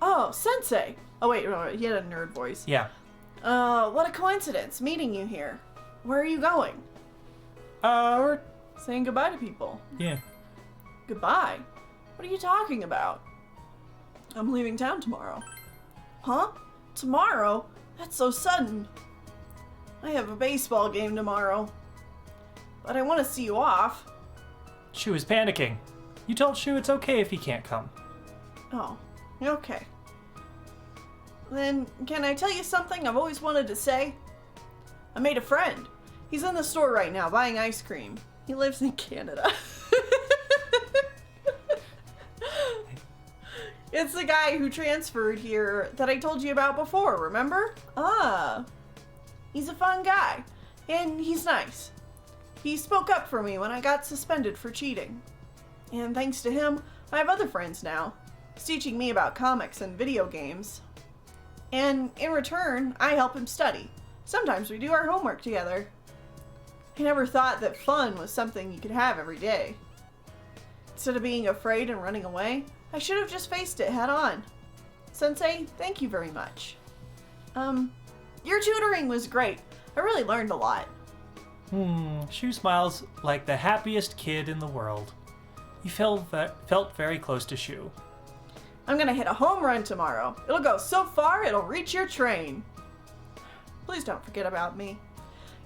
Oh, Sensei. Oh, wait, no, he had a nerd voice. Yeah. What a coincidence, meeting you here. Where are you going? We're... Saying goodbye to people. Yeah. Goodbye. What are you talking about? I'm leaving town tomorrow. Huh? Tomorrow? That's so sudden. I have a baseball game tomorrow. But I want to see you off. Shu is panicking. You told Shu it's okay if he can't come. Oh, okay. Then, can I tell you something I've always wanted to say? I made a friend. He's in the store right now buying ice cream. He lives in Canada. It's the guy who transferred here that I told you about before, remember? He's a fun guy, and he's nice. He spoke up for me when I got suspended for cheating. And thanks to him, I have other friends now. He's teaching me about comics and video games. And in return, I help him study. Sometimes we do our homework together. I never thought that fun was something you could have every day. Instead of being afraid and running away, I should have just faced it head on. Sensei, thank you very much. Your tutoring was great. I really learned a lot. Shu smiles like the happiest kid in the world. He felt very close to Shu. I'm gonna hit a home run tomorrow. It'll go so far, it'll reach your train. Please don't forget about me.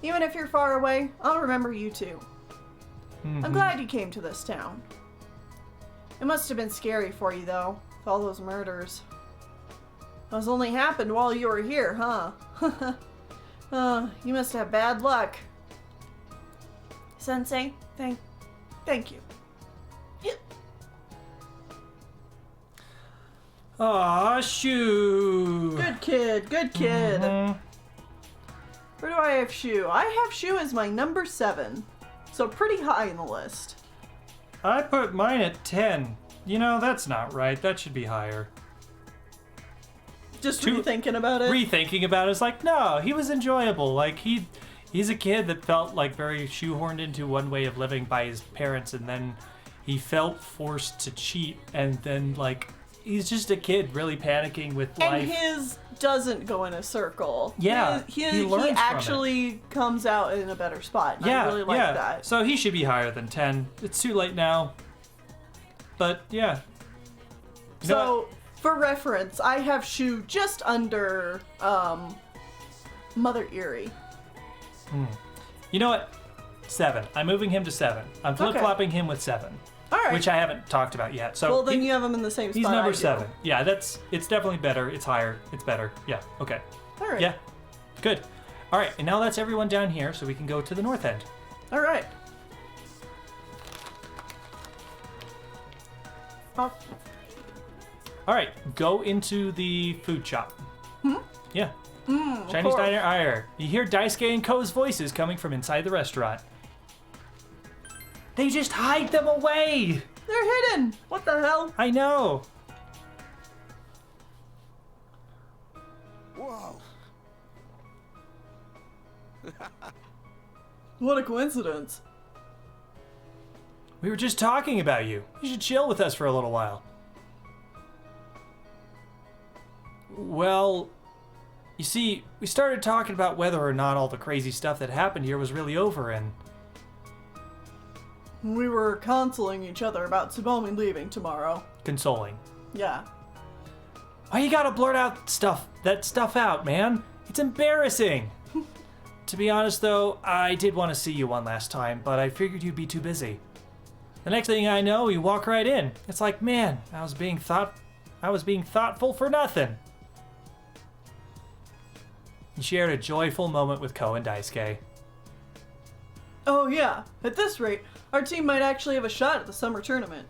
Even if you're far away, I'll remember you too. I'm glad you came to this town. It must have been scary for you, though, with all those murders. Those only happened while you were here, huh? You must have bad luck. Sensei, thank you. Aw, Shu! Good kid, good kid. Where do I have Shu? I have Shu as my number 7, so pretty high in the list. I put mine at 10. You know, that's not right. That should be higher. Just rethinking about it? Rethinking about it is like, no, he was enjoyable. Like, he's a kid that felt like very shoehorned into one way of living by his parents, and then he felt forced to cheat, and then, like, he's just a kid really panicking with life. And his doesn't go in a circle. Yeah, he learns actually comes out in a better spot. And I really like that. So he should be higher than 10. It's too late now. But yeah. So for reference, I have Shu just under Mother Eerie. You know what? 7. I'm moving him to 7. I'm flip-flopping him with 7. All right. Which I haven't talked about yet. So well, then you have him in the same spot. He's number 7. Yeah, it's definitely better. It's higher. It's better. Yeah. Okay. All right. Yeah. Good. All right. And now that's everyone down here, so we can go to the north end. All right. All right. Go into the food shop. Yeah. Chinese diner hire. You hear Daisuke and Ko's voices coming from inside the restaurant. They just hide them away! They're hidden! What the hell? I know! Whoa! What a coincidence. We were just talking about you. You should chill with us for a little while. Well, you see, we started talking about whether or not all the crazy stuff that happened here was really over, and we were consoling each other about Tsubomi leaving tomorrow. Consoling. Yeah. Why you gotta blurt that stuff out, man? It's embarrassing. To be honest though, I did want to see you one last time, but I figured you'd be too busy. The next thing I know, you walk right in. It's like, man, I was being thoughtful for nothing. You shared a joyful moment with Ko and Daisuke. Oh yeah, at this rate, our team might actually have a shot at the summer tournament.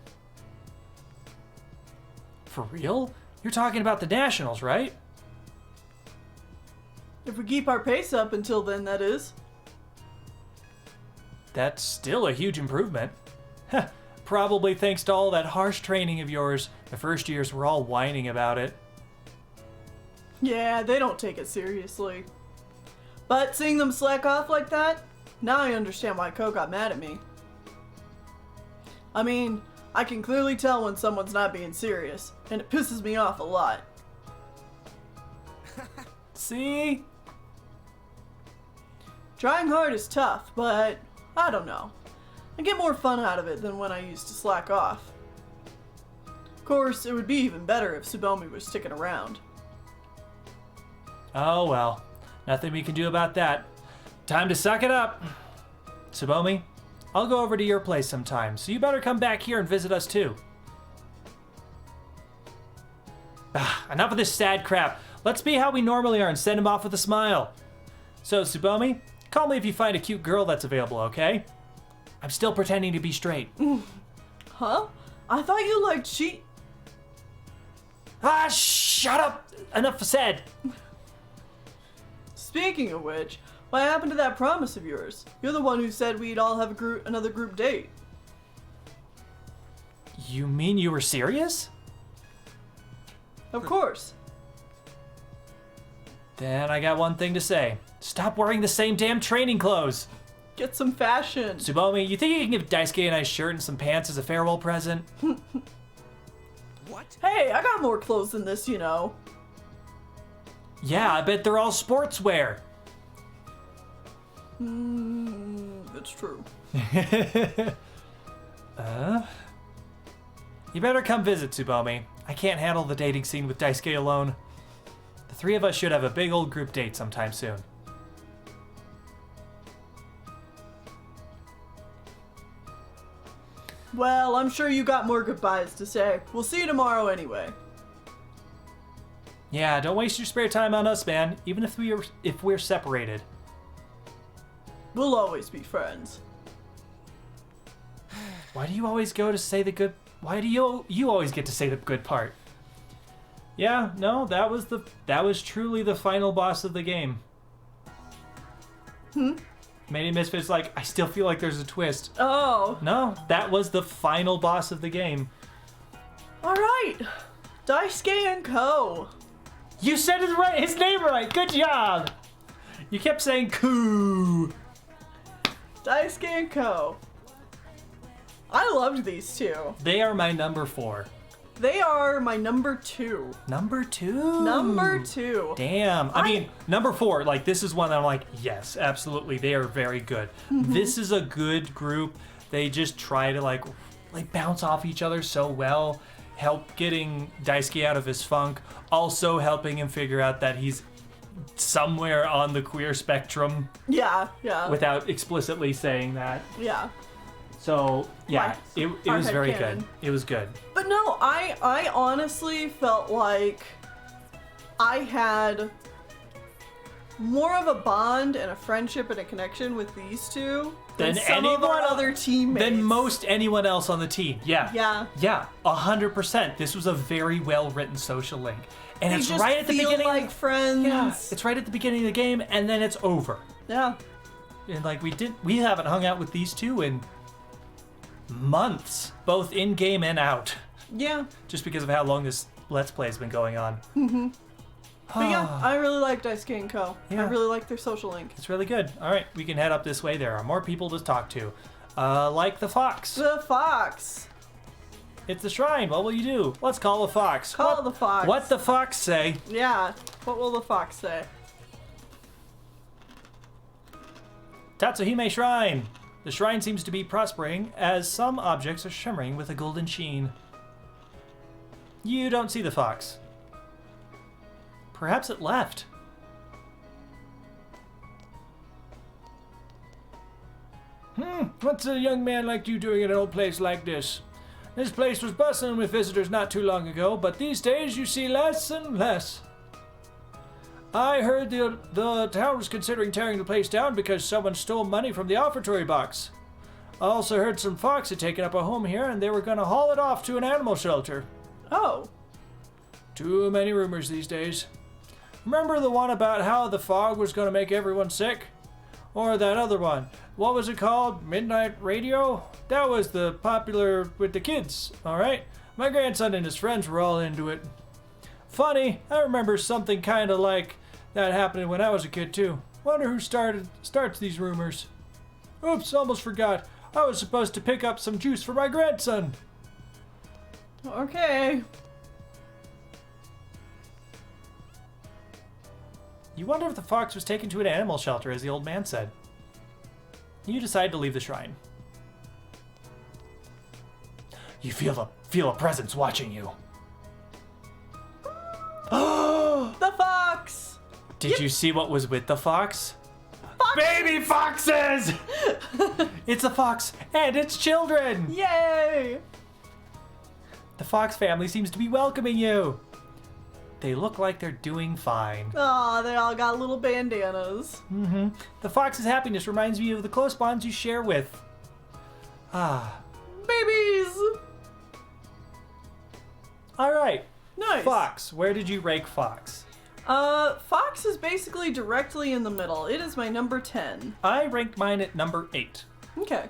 For real? You're talking about the nationals, right? If we keep our pace up until then, that is. That's still a huge improvement. Probably thanks to all that harsh training of yours. The first years were all whining about it. Yeah, they don't take it seriously. But seeing them slack off like that, now I understand why Ko got mad at me. I mean, I can clearly tell when someone's not being serious, and it pisses me off a lot. See? Trying hard is tough, but I don't know. I get more fun out of it than when I used to slack off. Of course, it would be even better if Tsubomi was sticking around. Oh well, nothing we can do about that. Time to suck it up. Tsubomi, I'll go over to your place sometime, so you better come back here and visit us too. Enough of this sad crap. Let's be how we normally are and send him off with a smile. So, Tsubomi, call me if you find a cute girl that's available, okay? I'm still pretending to be straight. Huh? I thought you liked Shut up! Enough said. Speaking of which, what happened to that promise of yours? You're the one who said we'd all have another group date. You mean you were serious? Of course. Then I got one thing to say. Stop wearing the same damn training clothes. Get some fashion. Tsubomi, you think you can give Daisuke a nice shirt and some pants as a farewell present? What? Hey, I got more clothes than this, you know. Yeah, I bet they're all sportswear. That's true. You better come visit, Tsubomi. I can't handle the dating scene with Daisuke alone. The three of us should have a big old group date sometime soon. Well, I'm sure you got more goodbyes to say. We'll see you tomorrow anyway. Yeah, don't waste your spare time on us, man. Even if we're separated. We'll always be friends. Why do you always go to say the good? Why do you always get to say the good part? Yeah, no, that was truly the final boss of the game. Many Misfits like, I still feel like there's a twist. Oh. No, that was the final boss of the game. Alright. Daisuke and Co. You said his name right. Good job. You kept saying Koo. Daisuke and Co. I loved these two. They are my number 4. They are my number 2. Number 2? Number 2. Damn. I mean, number 4, like, this is one that I'm like, yes, absolutely. They are very good. This is a good group. They just try to, like bounce off each other so well. Help getting Daisuke out of his funk. Also helping him figure out that he's somewhere on the queer spectrum. Yeah, yeah. Without explicitly saying that. Yeah. So, yeah, it was very good. It was good. But no, I honestly felt like I had more of a bond and a friendship and a connection with these two than some of our other teammates. Than most anyone else on the team. Yeah. Yeah. Yeah, 100%. This was a very well-written social link. And it's right at the beginning. They just feel like friends. Yeah, it's right at the beginning of the game, and then it's over. Yeah. And like we haven't hung out with these two in months, both in game and out. Yeah. Just because of how long this Let's Play has been going on. But yeah, I really like Daisuke and Co. Yeah. I really like their social link. It's really good. All right, we can head up this way. There are more people to talk to. Like the fox. The fox. It's the shrine. What will you do? Let's call the fox. Call the fox. What the fox say? Yeah. What will the fox say? Tatsuhime Shrine. The shrine seems to be prospering as some objects are shimmering with a golden sheen. You don't see the fox. Perhaps it left. What's a young man like you doing in an old place like this? This place was bustling with visitors not too long ago, but these days you see less and less. I heard the town was considering tearing the place down because someone stole money from the offertory box. I also heard some fox had taken up a home here and they were going to haul it off to an animal shelter. Oh. Too many rumors these days. Remember the one about how the fog was going to make everyone sick? Or that other one. What was it called? Midnight Radio? That was the popular with the kids, alright? My grandson and his friends were all into it. Funny, I remember something kind of like that happening when I was a kid too. Wonder who starts these rumors. Oops, almost forgot. I was supposed to pick up some juice for my grandson. Okay. You wonder if the fox was taken to an animal shelter, as the old man said. You decide to leave the shrine. You feel the feel a presence watching you. The fox! Did you see what was with the fox? Baby foxes! It's a fox and its children! Yay! The fox family seems to be welcoming you. They look like they're doing fine. Aw, they all got little bandanas. Mm-hmm. The fox's happiness reminds me of the close bonds you share with... Babies! Alright. Nice. Fox. Where did you rank Fox? Fox is basically directly in the middle. It is my number 10. I ranked mine at number 8. Okay.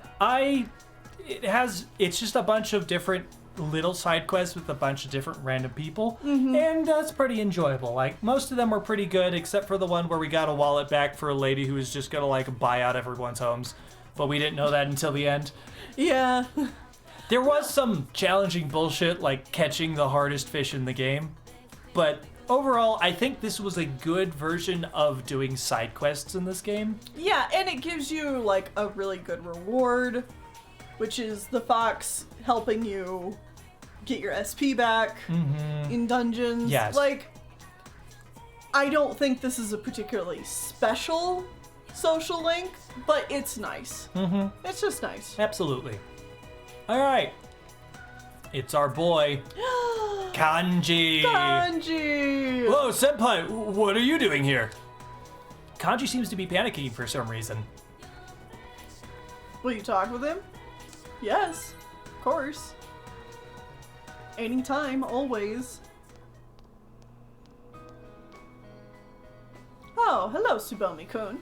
It's just a bunch of different little side quests with a bunch of different random people, and that's pretty enjoyable. Like, most of them were pretty good, except for the one where we got a wallet back for a lady who was just gonna, like, buy out everyone's homes, but we didn't know that until the end. Yeah. There was some challenging bullshit, like catching the hardest fish in the game, but overall, I think this was a good version of doing side quests in this game. Yeah, and it gives you, like, a really good reward, which is the fox helping you get your SP back in dungeons. Yes. Like, I don't think this is a particularly special social link, but it's nice. It's just nice. Absolutely. Alright. It's our boy, Kanji. Kanji! Whoa, senpai, what are you doing here? Kanji seems to be panicking for some reason. Will you talk with him? Yes, of course. Anytime, always. Oh, hello, Tsubomi-kun.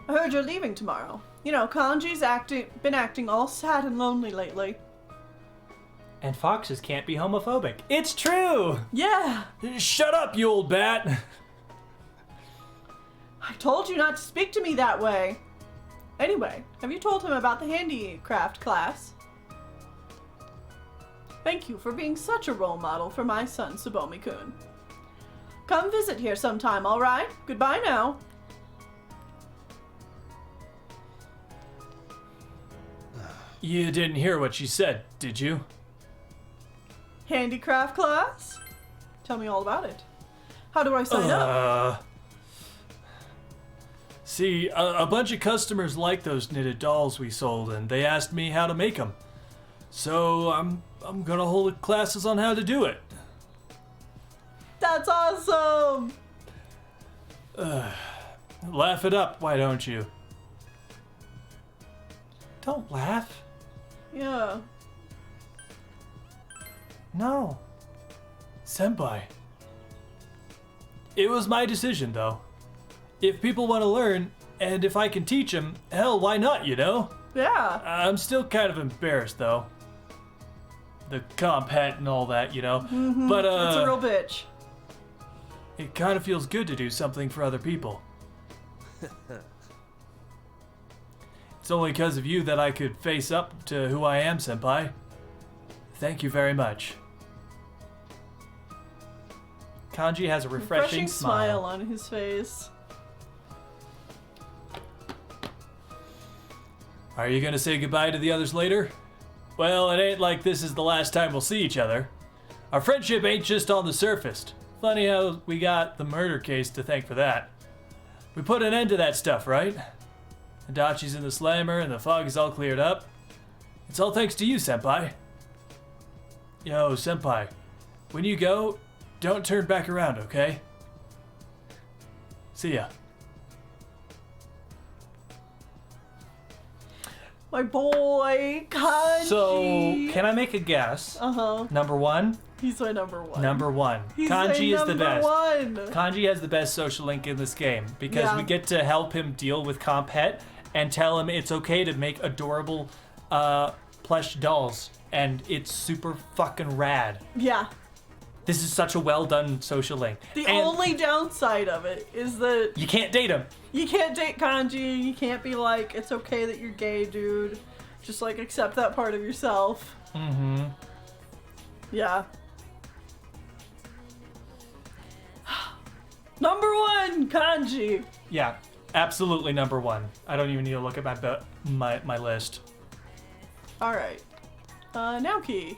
I heard you're leaving tomorrow. You know, Kanji's been acting all sad and lonely lately. And foxes can't be homophobic. It's true! Yeah! Shut up, you old bat! I told you not to speak to me that way. Anyway, have you told him about the handicraft class? Thank you for being such a role model for my son, Tsubomi-kun. Come visit here sometime, alright? Goodbye now. You didn't hear what she said, did you? Handicraft class? Tell me all about it. How do I sign up? See, a bunch of customers like those knitted dolls we sold, and they asked me how to make them. So I'm gonna hold classes on how to do it. That's awesome! Laugh it up, why don't you? Don't laugh. Yeah. No. Senpai. It was my decision, though. If people want to learn, and if I can teach them, hell, why not, you know? Yeah. I'm still kind of embarrassed, though. The comp hat and all that, you know? But, It's a real bitch. it kind of feels good to do something for other people. It's only because of you that I could face up to who I am, senpai. Thank you very much. Kanji has a refreshing smile on his face. Are you gonna say goodbye to the others later? Well, it ain't like this is the last time we'll see each other. Our friendship ain't just on the surface. Funny how we got the murder case to thank for that. We put an end to that stuff, right? Adachi's in the slammer and the fog is all cleared up. It's all thanks to you, senpai. Yo, senpai, when you go, don't turn back around, okay? See ya. My boy, Kanji. So, can I make a guess? Number one? He's my number one. Number one. He's Kanji my is the number best. one. Kanji has the best social link in this game because Yeah. we get to help him deal with Compet and tell him it's okay to make adorable plush dolls, and it's super fucking rad. Yeah. This is such a well done social link. The And only downside of it is that you can't date him. you can't date Kanji. You can't be like, it's okay that you're gay, dude. Just like accept that part of yourself. Mm-hmm. Yeah. Number one, Kanji. Yeah, absolutely number one. I don't even need to look at my list. All right. Naoki.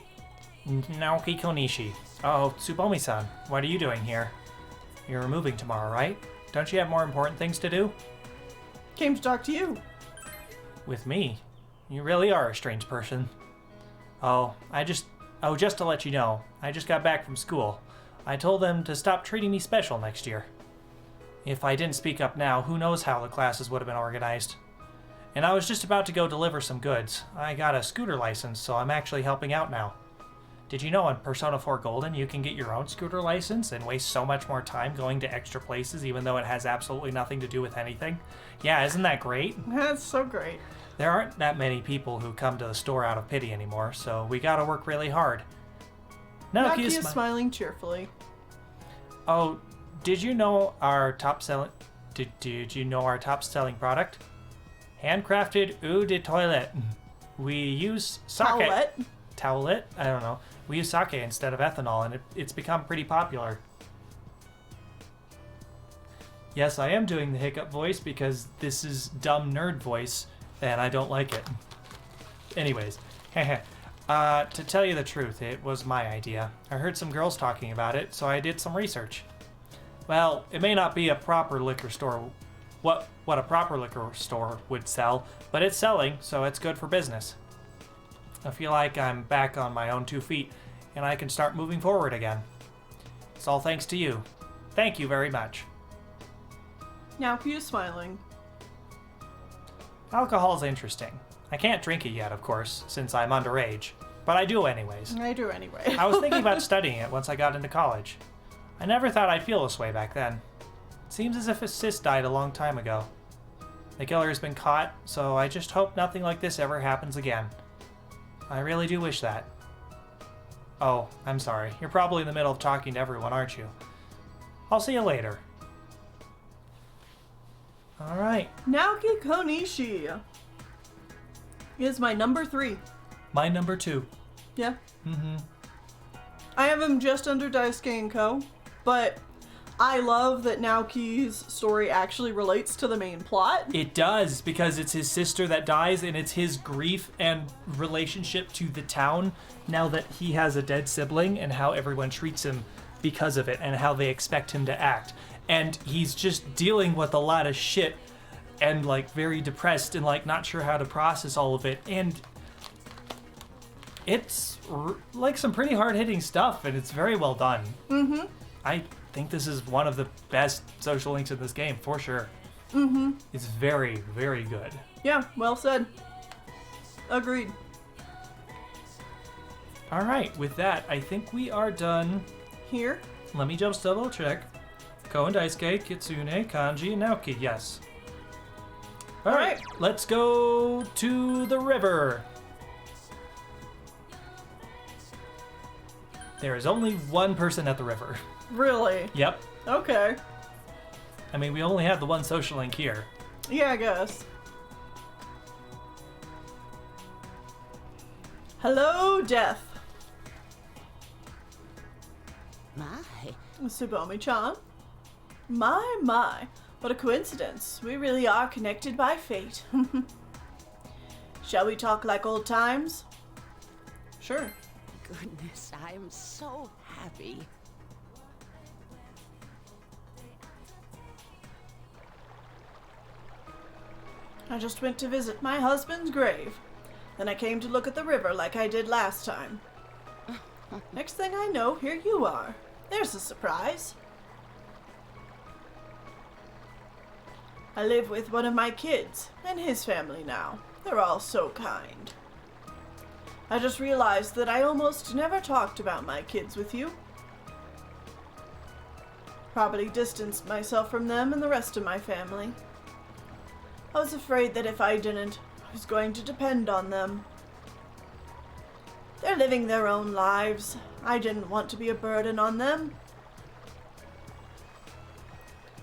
Naoki Konishi. Oh, Tsubomi-san, what are you doing here? You're moving tomorrow, right? Don't you have more important things to do? Came to talk to you. With me? You really are a strange person. Oh, just to let you know, I just got back from school. I told them to stop treating me special next year. If I didn't speak up now, who knows how the classes would have been organized. And I was just about to go deliver some goods. I got a scooter license, so I'm actually helping out now. Did you know on Persona 4 Golden you can get your own scooter license and waste so much more time going to extra places even though it has absolutely nothing to do with anything? Yeah, isn't that great? That's so great. There aren't that many people who come to the store out of pity anymore, so we gotta work really hard. Naoki is smiling cheerfully. Oh, did you know our top selling product? Handcrafted eau de toilette. We use sake. Towelette? I don't know. We use sake instead of ethanol, and it's become pretty popular. Yes, I am doing the hiccup voice because this is dumb nerd voice, and I don't like it. Anyways, to tell you the truth, it was my idea. I heard some girls talking about it, so I did some research. Well, it may not be a proper liquor store, what a proper liquor store would sell, but it's selling, so it's good for business. I feel like I'm back on my own 2 feet, and I can start moving forward again. It's all thanks to you. Thank you very much. Naoki is smiling. Alcohol's interesting. I can't drink it yet, of course, since I'm underage, but I do anyways. I do anyway. I was thinking about studying it once I got into college. I never thought I'd feel this way back then. It seems as if his sis died a long time ago. The killer's been caught, so I just hope nothing like this ever happens again. I really do wish that. Oh, I'm sorry. You're probably in the middle of talking to everyone, aren't you? I'll see you later. Alright. Naoki Konishi is my number 3. My number 2. Yeah. I have him just under Daisuke & Co., but I love that Naoki's story actually relates to the main plot. It does, because it's his sister that dies, and it's his grief and relationship to the town now that he has a dead sibling, and how everyone treats him because of it, and how they expect him to act. And he's just dealing with a lot of shit, and like very depressed, and like not sure how to process all of it. And it's like some pretty hard-hitting stuff, and it's very well done. I think this is one of the best social links in this game, for sure. It's very, very good. Yeah, well said. Agreed. All right, with that, I think we are done. Here? Let me just double check. Ko and Daisuke, Kitsune, Kanji, and Naoki, yes. All right, let's go to the river. There is only one person at the river. Really? Yep. Okay. I mean, we only have the one social link here. Yeah, I guess. Hello, Death. My. Tsubomi-chan. My. What a coincidence. We really are connected by fate. Shall we talk like old times? Sure. Goodness, I am so happy. I just went to visit my husband's grave. Then I came to look at the river like I did last time. Next thing I know, here you are. There's a surprise. I live with one of my kids and his family now. They're all so kind. I just realized that I almost never talked about my kids with you. Probably distanced myself from them and the rest of my family. I was afraid that if I didn't, I was going to depend on them. They're living their own lives. I didn't want to be a burden on them.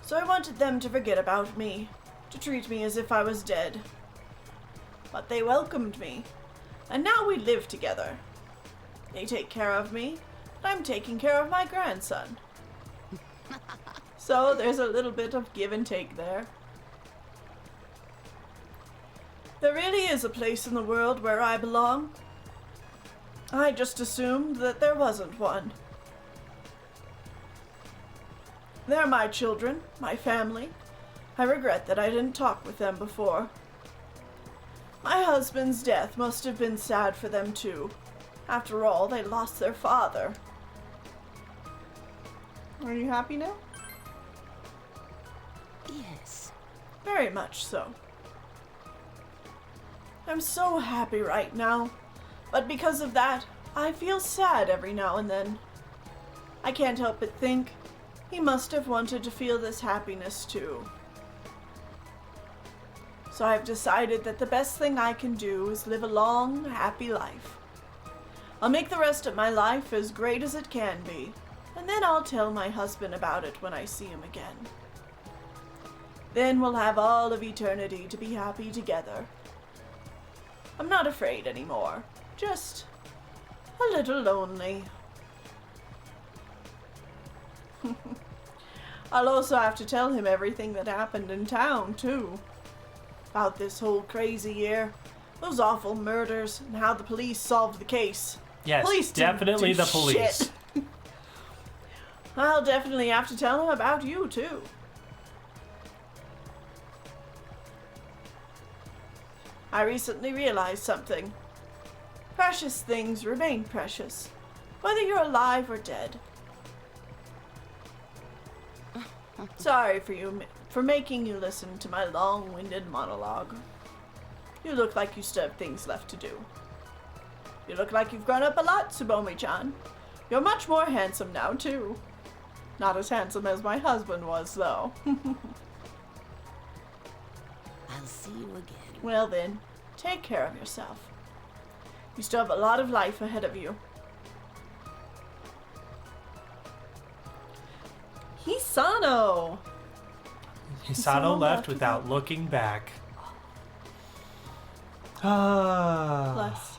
So I wanted them to forget about me, to treat me as if I was dead. But they welcomed me, and now we live together. They take care of me, and I'm taking care of my grandson. So there's a little bit of give and take there. There really is a place in the world where I belong. I just assumed that there wasn't one. They're my children, my family. I regret that I didn't talk with them before. My husband's death must have been sad for them too. After all, they lost their father. Are you happy now? Yes. Very much so. I'm so happy right now, but because of that, I feel sad every now and then. I can't help but think he must have wanted to feel this happiness too. So I've decided that the best thing I can do is live a long, happy life. I'll make the rest of my life as great as it can be, and then I'll tell my husband about it when I see him again. Then we'll have all of eternity to be happy together. I'm not afraid anymore, just a little lonely. I'll also have to tell him everything that happened in town, too. About this whole crazy year, those awful murders, and how the police solved the case. Yes, Police didn't definitely do the police. shit. I'll definitely have to tell him about you, too. I recently realized something. Precious things remain precious, whether you're alive or dead. Sorry for making you listen to my long-winded monologue. You look like you still have things left to do. You look like you've grown up a lot, Tsubomi-chan. You're much more handsome now, too. Not as handsome as my husband was, though. I'll see you again. Well then, take care of yourself. You still have a lot of life ahead of you. Hisano! Hisano left without looking back. Ah. Bless.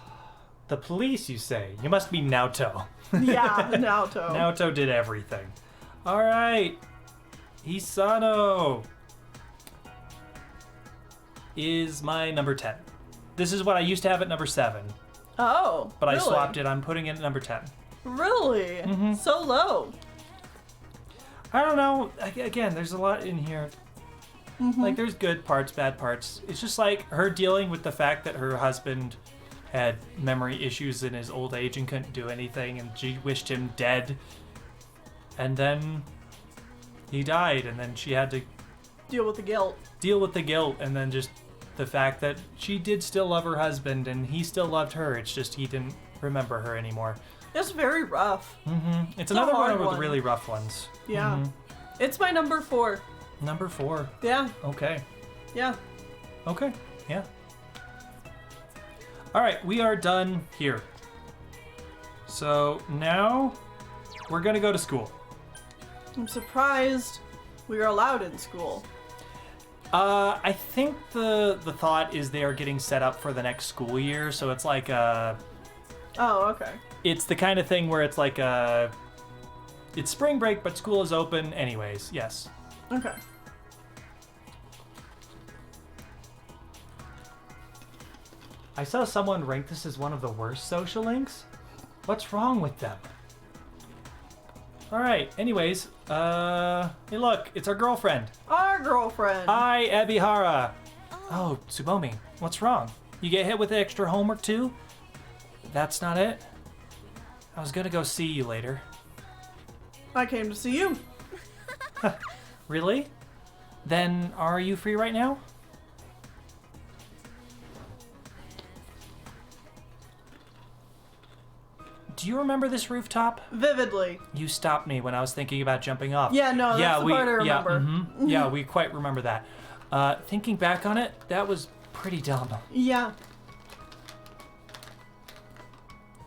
The police, you say? You must be Naoto. Yeah, Naoto. Naoto did everything. Alright. Hisano is my number 10. This is what I used to have at number 7. Oh, But really? I swapped it. I'm putting it at number 10. Really? Mm-hmm. So low? I don't know. Again, there's a lot in here. Mm-hmm. Like, there's good parts, bad parts. It's just like her dealing with the fact that her husband had memory issues in his old age and couldn't do anything, and she wished him dead. And then he died, and then she had to Deal with the guilt. And then just the fact that she did still love her husband, and he still loved her. It's just he didn't remember her anymore. It's very rough. Mm-hmm. It's a another one hard of one. the really rough ones. Yeah. Mhm. It's my number 4. Number 4. Yeah. Okay. Yeah. Okay. Yeah. All right, we are done here. So now we're gonna go to school. I'm surprised we were allowed in school. I think the thought is they are getting set up for the next school year, so it's like Oh, okay. it's the kind of thing where it's like it's spring break, but school is open anyways. Yes. Okay. I saw someone rank this as one of the worst social links. What's wrong with them? All right. Anyways, hey, look, it's our girlfriend. Our girlfriend. Hi, Ebihara. Oh, Tsubomi, what's wrong? You get hit with extra homework too? That's not it? I was gonna go see you later. I came to see you. Really? Then are you free right now? Do you remember this rooftop? Vividly. You stopped me when I was thinking about jumping off. Yeah, no, that's the part I remember. Yeah, we quite remember that. Thinking back on it, that was pretty dumb. Yeah.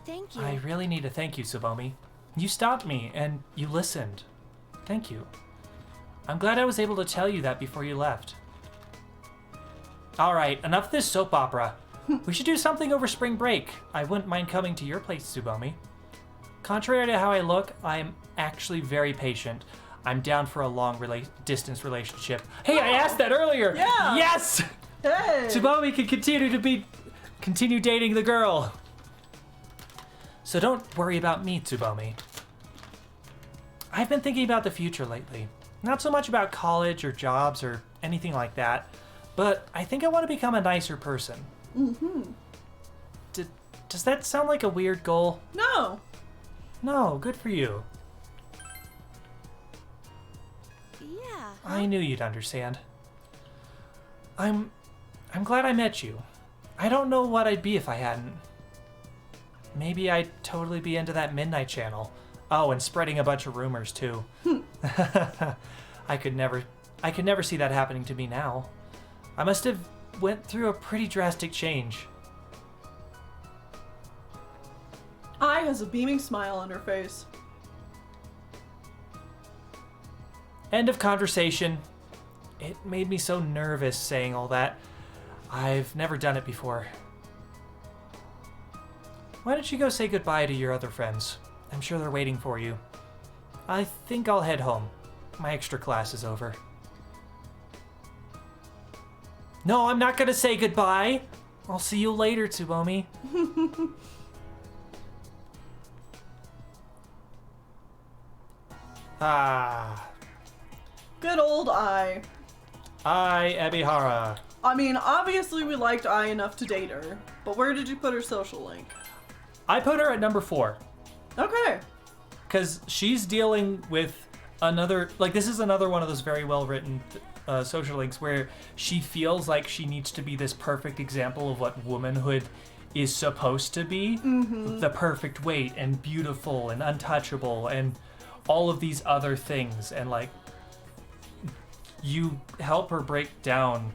Thank you. I really need to thank you, Tsubomi. You stopped me, and you listened. Thank you. I'm glad I was able to tell you that before you left. Alright, enough of this soap opera. We should do something over spring break. I wouldn't mind coming to your place, Tsubomi. Contrary to how I look, I am actually very patient. I'm down for a long distance relationship. Hey, I asked that earlier! Yeah! Yes! Hey! Tsubomi can continue dating the girl. So don't worry about me, Tsubomi. I've been thinking about the future lately. Not so much about college or jobs or anything like that, but I think I want to become a nicer person. Mm-hmm. Does that sound like a weird goal? No. No, good for you. Yeah. I knew you'd understand. I'm glad I met you. I don't know what I'd be if I hadn't. Maybe I'd totally be into that Midnight Channel. Oh, and spreading a bunch of rumors too. I could never see that happening to me now. I must have went through a pretty drastic change. Ai has a beaming smile on her face. End of conversation. It made me so nervous saying all that. I've never done it before. Why don't you go say goodbye to your other friends? I'm sure they're waiting for you. I think I'll head home. My extra class is over. No, I'm not gonna say goodbye. I'll see you later, Tsubomi. Good old Ai. Ai Ebihara. I mean, obviously we liked Ai enough to date her, but where did you put her social link? I put her at number 4. Okay. Because she's dealing with another, like, this is another one of those very well written social links where she feels like she needs to be this perfect example of what womanhood is supposed to be. Mm-hmm. The perfect weight and beautiful and untouchable and all of these other things. And, like, you help her break down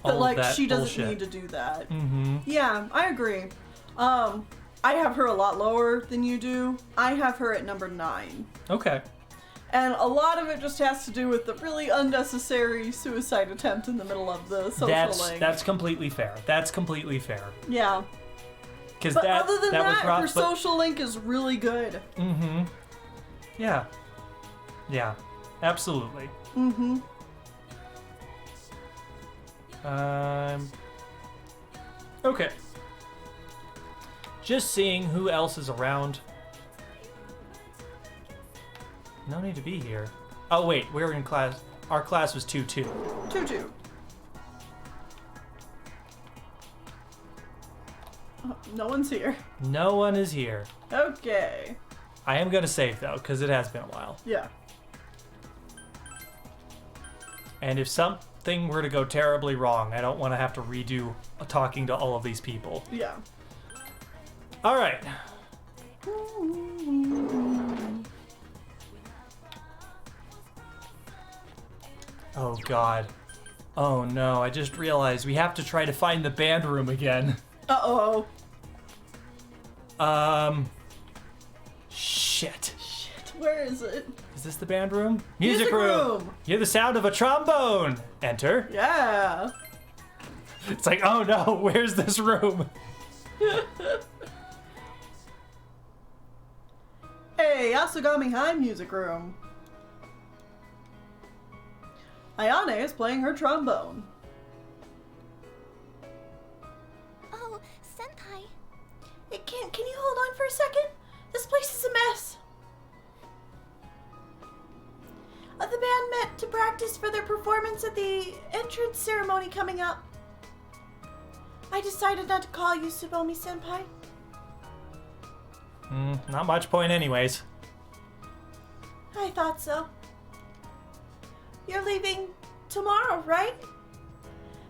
all But, like, of that she doesn't bullshit. need to do that. Mm-hmm. Yeah, I agree. I have her a lot lower than you do. I have her at number 9. Okay. And a lot of it just has to do with the really unnecessary suicide attempt in the middle of the social link. That's completely fair. That's completely fair. Yeah. Because But that, other than that was that, rough, her but- social link is really good. Mm-hmm. Yeah. Yeah. Absolutely. Mm-hmm. Okay. Just seeing who else is around. No need to be here. Oh wait, we're in class. Our class was 2-2. 2-2. Oh, no one's here. No one is here. Okay. I am gonna save though, because it has been a while. Yeah. And if something were to go terribly wrong, I don't want to have to redo talking to all of these people. Yeah. All right. Oh God. Oh no, I just realized we have to try to find the band room again. Uh-oh. Shit. Shit, where is it? Is this the band room? Music room. Hear the sound of a trombone. Enter. Yeah. It's like, oh no, where's this room? Hey, Yasugami High music room. Ayane is playing her trombone. Oh, Senpai. Can you hold on for a second? This place is a mess. The band met to practice for their performance at the entrance ceremony coming up. I decided not to call you Tsubomi-senpai. Not much point anyways. I thought so. You're leaving tomorrow, right?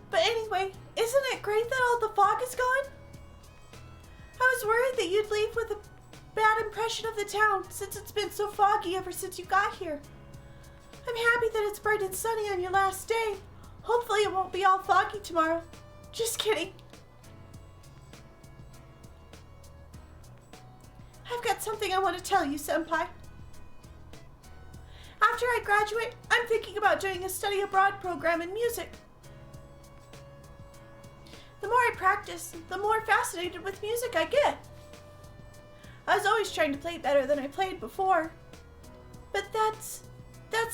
But anyway, isn't it great that all the fog is gone? I was worried that you'd leave with a bad impression of the town since it's been so foggy ever since you got here. I'm happy that it's bright and sunny on your last day. Hopefully it won't be all foggy tomorrow. Just kidding. I've got something I want to tell you, Senpai. After I graduate, I'm thinking about doing a study abroad program in music. The more I practice, the more fascinated with music I get. I was always trying to play better than I played before. But that's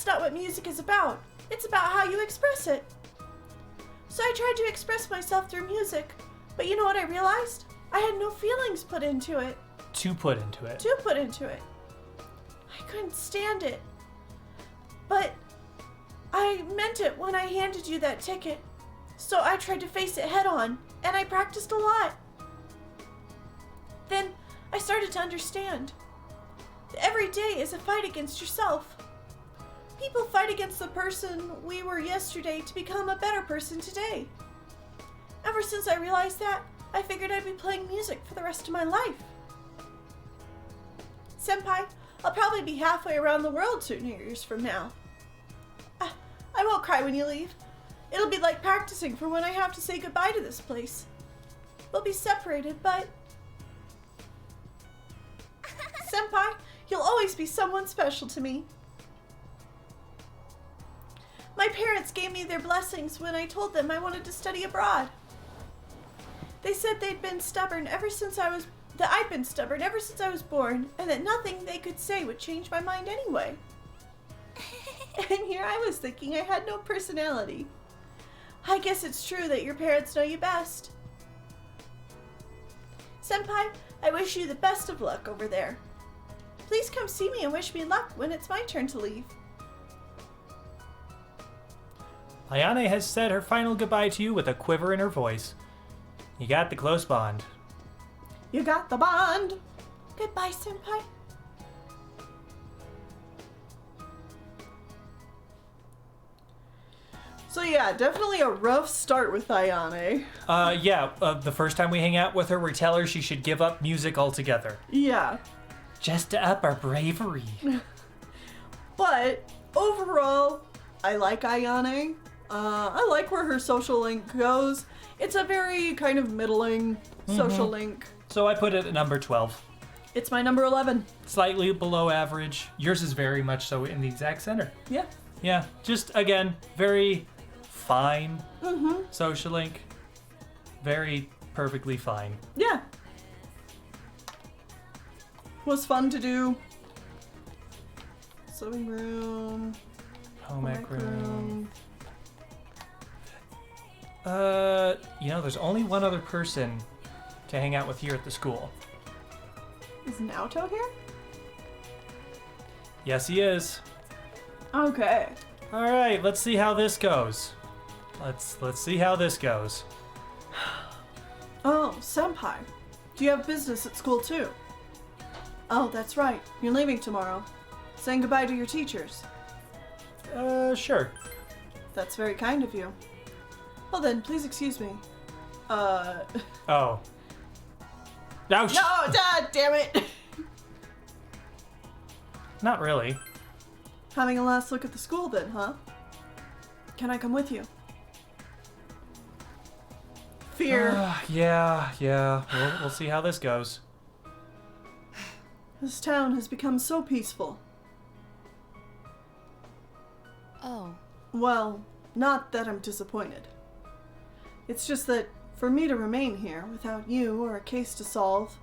not what music is about. It's about how you express it. So I tried to express myself through music, but you know what I realized? I had no feelings put into it. to put into it. To put into it. I couldn't stand it. But I meant it when I handed you that ticket. So I tried to face it head on, and I practiced a lot. Then I started to understand. Every day is a fight against yourself. People fight against the person we were yesterday to become a better person today. Ever since I realized that, I figured I'd be playing music for the rest of my life. Senpai, I'll probably be halfway around the world 2 years from now. I won't cry when you leave. It'll be like practicing for when I have to say goodbye to this place. We'll be separated, but... Senpai, you'll always be someone special to me. My parents gave me their blessings when I told them I wanted to study abroad. They said I'd been stubborn ever since I was born, and that nothing they could say would change my mind anyway. And here I was thinking I had no personality. I guess it's true that your parents know you best. Senpai, I wish you the best of luck over there. Please come see me and wish me luck when it's my turn to leave. Ayane has said her final goodbye to you with a quiver in her voice. You got the close bond. You got the bond. Goodbye, Senpai. So yeah, definitely a rough start with Ayane. The first time we hang out with her, we tell her she should give up music altogether. Yeah. Just to up our bravery. But overall, I like Ayane. I like where her social link goes. It's a very kind of middling social link. So I put it at number 12. It's my number 11. Slightly below average. Yours is very much so in the exact center. Yeah. Yeah, just again, very fine social link. Very perfectly fine. Yeah. Was fun to do. Sewing room. Home ec room. There's only one other person to hang out with here at the school. Is Naoto here? Yes, he is. Okay. All right, let's see how this goes. Let's see how this goes. Oh, Senpai. Do you have business at school too? Oh, that's right. You're leaving tomorrow. Saying goodbye to your teachers. Sure. That's very kind of you. Well then, please excuse me. Oh. No, Dad, damn it! Not really. Having a last look at the school then, huh? Can I come with you? Fear. Yeah. We'll see how this goes. This town has become so peaceful. Oh. Well, not that I'm disappointed. It's just that for me to remain here without you or a case to solve,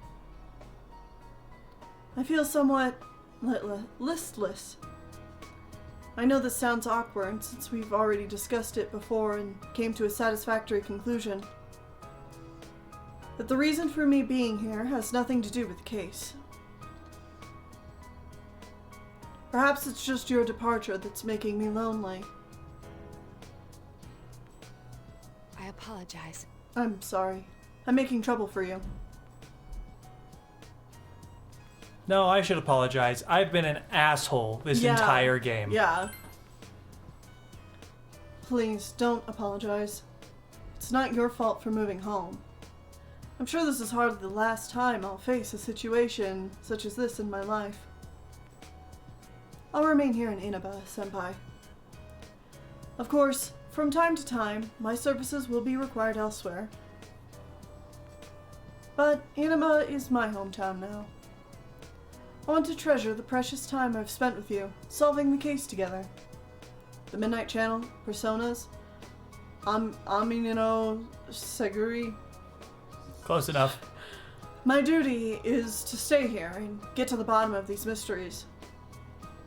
I feel somewhat listless. I know this sounds awkward since we've already discussed it before and came to a satisfactory conclusion. But the reason for me being here has nothing to do with the case. Perhaps it's just your departure that's making me lonely. I apologize. I'm sorry. I'm making trouble for you. No, I should apologize. I've been an asshole this entire game. Yeah. Please, don't apologize. It's not your fault for moving home. I'm sure this is hardly the last time I'll face a situation such as this in my life. I'll remain here in Inaba, Senpai. Of course, from time to time, my services will be required elsewhere. But Inaba is my hometown now. I want to treasure the precious time I've spent with you, solving the case together. The Midnight Channel, Personas, Aminino Seguri. Close enough. My duty is to stay here and get to the bottom of these mysteries.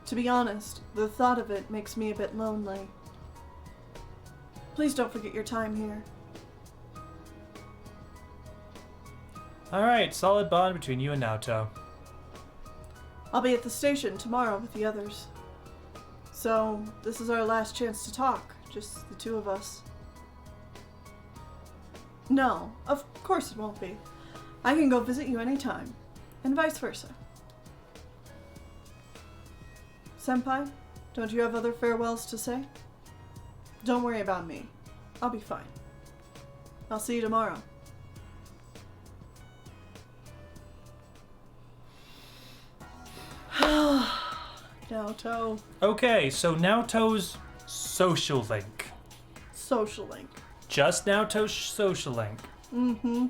To be honest, the thought of it makes me a bit lonely. Please don't forget your time here. Alright, solid bond between you and Naoto. I'll be at the station tomorrow with the others. So, this is our last chance to talk. Just the two of us. No, of course it won't be. I can go visit you anytime. And vice versa. Senpai, don't you have other farewells to say? Don't worry about me. I'll be fine. I'll see you tomorrow. Naoto. Okay, so Naoto's social link. Social link. Just Naoto's social link. Mm-hmm.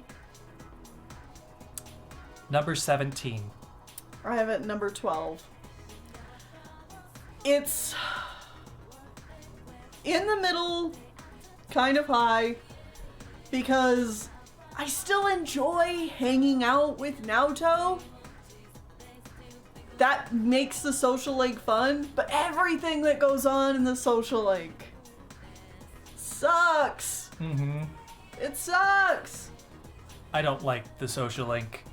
Number 17. I have it number 12. It's in the middle, kind of high, because I still enjoy hanging out with Naoto. That makes the social link fun, but everything that goes on in the social link sucks. Mm-hmm. It sucks. I don't like the social link.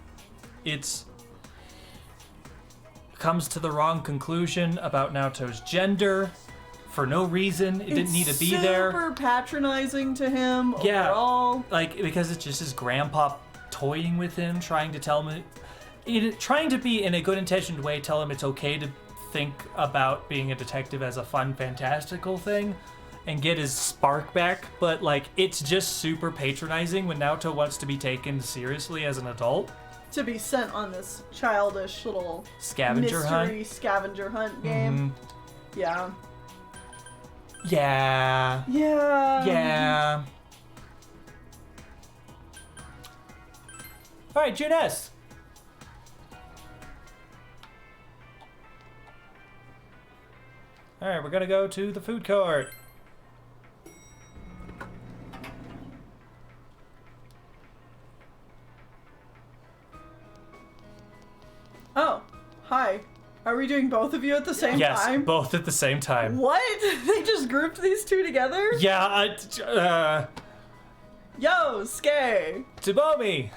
It's comes to the wrong conclusion about Naoto's gender for no reason. It didn't need to be there. Super patronizing to him Yeah, overall. like because it's just his grandpa toying with him, trying to tell him, trying to be in a good intentioned way, tell him it's okay to think about being a detective as a fun, fantastical thing, and get his spark back. But like, it's just super patronizing when Naoto wants to be taken seriously as an adult. To be sent on this childish little Scavenger mystery hunt? scavenger hunt game. Yeah. Yeah. Yeah. Yeah. All right, June S. All right, we're gonna go to the food court. Oh, hi. Are we doing both of you at the same Yes, time? both at the same time. What? They just grouped these two together? Yeah, Yo, Skay. Tsubomi.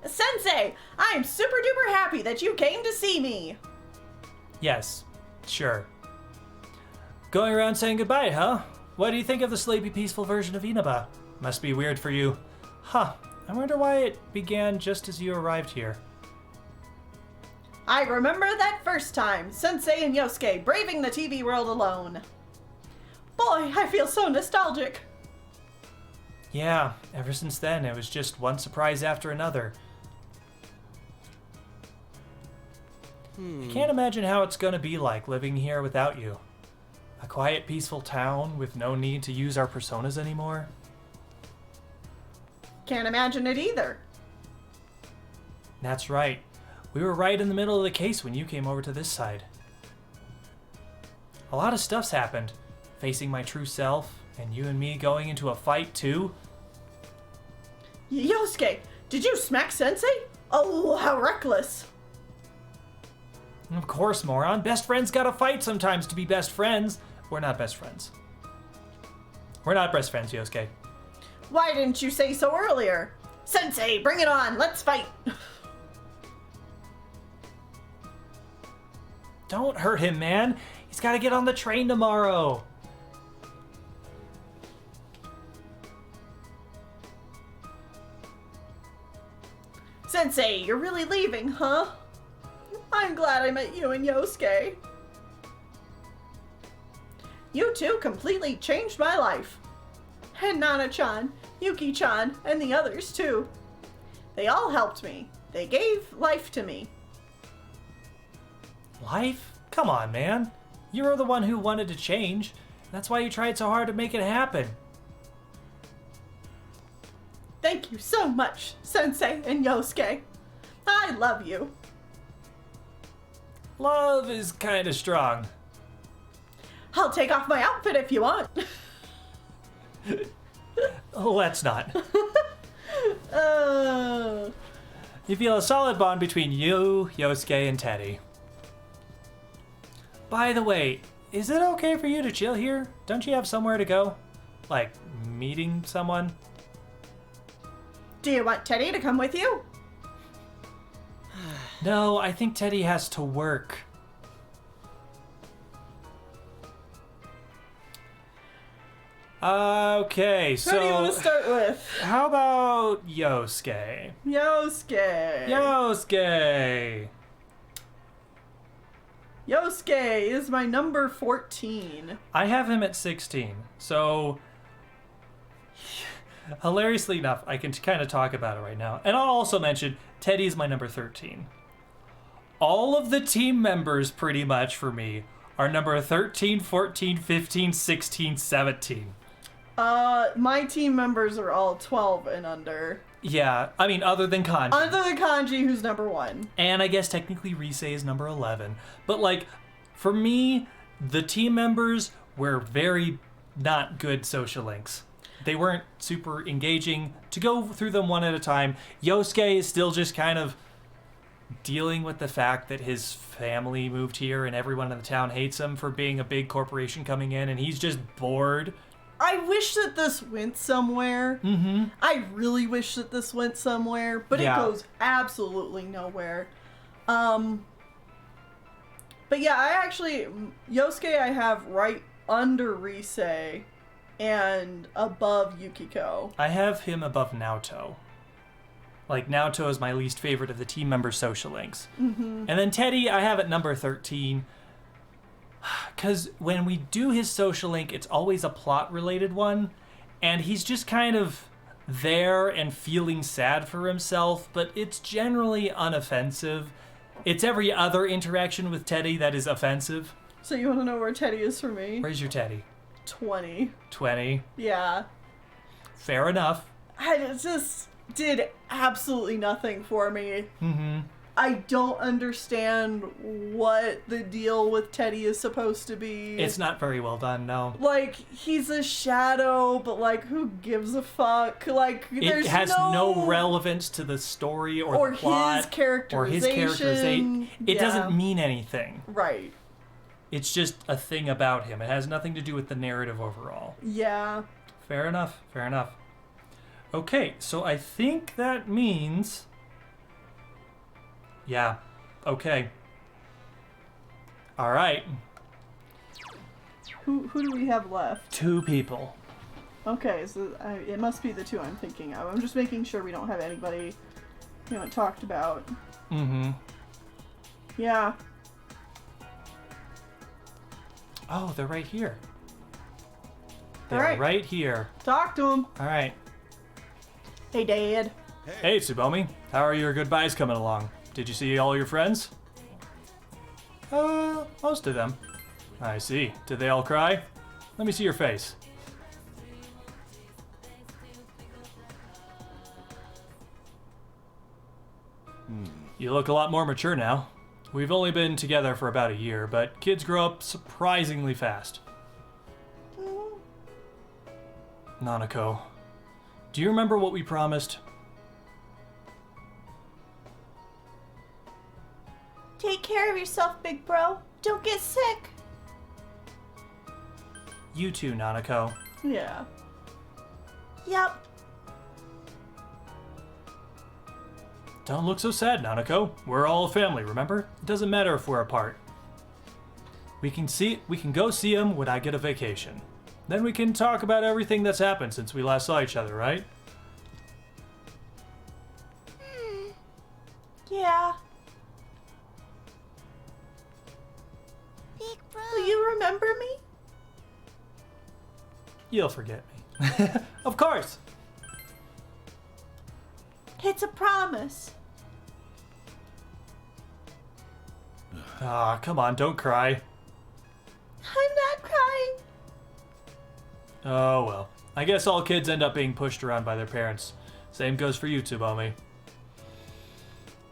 Sensei, I'm super duper happy that you came to see me. Yes, sure. Going around saying goodbye, huh? What do you think of the sleepy, peaceful version of Inaba? Must be weird for you. Huh, I wonder why it began just as you arrived here. I remember that first time, Sensei and Yosuke braving the TV world alone. Boy, I feel so nostalgic. Yeah, ever since then, it was just one surprise after another. I can't imagine how it's gonna be like living here without you. A quiet, peaceful town with no need to use our personas anymore. Can't imagine it either. That's right. We were right in the middle of the case when you came over to this side. A lot of stuff's happened. Facing my true self, and you and me going into a fight too. Yosuke, did you smack Sensei? Oh, how reckless. Of course, moron. Best friends gotta fight sometimes to be best friends. We're not best friends. We're not best friends, Yosuke. Why didn't you say so earlier? Sensei, bring it on. Let's fight. Don't hurt him, man. He's gotta get on the train tomorrow. Sensei, you're really leaving, huh? I'm glad I met you and Yosuke. You two completely changed my life. And Nana-chan, Yuki-chan, and the others too. They all helped me. They gave life to me. Life? Come on, man. You were the one who wanted to change. That's why you tried so hard to make it happen. Thank you so much, Sensei and Yosuke. I love you. Love is kinda strong. I'll take off my outfit if you want. Let's not. uh... You feel a solid bond between you, Yosuke, and Teddy. By the way, is it okay for you to chill here? Don't you have somewhere to go? Like, meeting someone? Do you want Teddy to come with you? No, I think Teddy has to work. Okay, so... Who do you want to start with? How about Yosuke? Yosuke. Yosuke is my number 14. I have him at 16, so... Hilariously enough, I can kind of talk about it right now. And I'll also mention, Teddy's my number 13. All of the team members, pretty much, for me, are number 13, 14, 15, 16, 17. My team members are all 12 and under. Yeah, I mean, other than Kanji. Other than Kanji, who's number 1. And I guess technically Rise is number 11. But, like, for me, the team members were very not good social links. They weren't super engaging. To go through them one at a time, Yosuke is still just kind of dealing with the fact that his family moved here and everyone in the town hates him for being a big corporation coming in, and he's just bored. I wish that this went somewhere. Mm-hmm. I really wish that this went somewhere, but Yeah. it goes absolutely nowhere. But yeah, Yosuke I have right under Rise and above Yukiko. I have him above Naoto. Like, Naoto is my least favorite of the team member social links. Mm-hmm. And then Teddy, I have at number 13. Because when we do his social link, it's always a plot-related one. And he's just kind of there and feeling sad for himself, but it's generally unoffensive. It's every other interaction with Teddy that is offensive. So you want to know where Teddy is for me? Where's your Teddy? 20. 20. Yeah. Fair enough. It just did absolutely nothing for me. Mm-hmm. I don't understand what the deal with Teddy is supposed to be. It's not very well done, no. Like, he's a shadow, but, like, who gives a fuck? Like, there's it has no relevance to the story or the plot. His characterization. Or his characterization. It doesn't mean anything. Right. It's just a thing about him. It has nothing to do with the narrative overall. Yeah. Fair enough. Fair enough. Okay, so I think that means... Yeah. Okay. All right. Who do we have left? 2 people. Okay, so it must be the 2 I'm thinking of. I'm just making sure we don't have anybody we haven't talked about. Mm-hmm. Yeah. Oh, they're right here. All They're right. right here. Talk to him. All right. Hey, Dad. Hey, Tsubomi. How are your goodbyes coming along? Did you see all your friends? Most of them. I see. Did they all cry? Let me see your face. You look a lot more mature now. We've only been together for about a year, but kids grow up surprisingly fast. Nanako, do you remember what we promised? Take care of yourself, big bro. Don't get sick. You too, Nanako. Yeah. Yep. Don't look so sad, Nanako. We're all a family, remember? It doesn't matter if we're apart. We can go see him when I get a vacation. Then we can talk about everything that's happened since we last saw each other, right? Yeah. Big bro. Will you remember me? You'll forget me. Of course! It's a promise. Ah, come on, don't cry. I'm not crying. Oh well. I guess all kids end up being pushed around by their parents. Same goes for you, Tsubomi.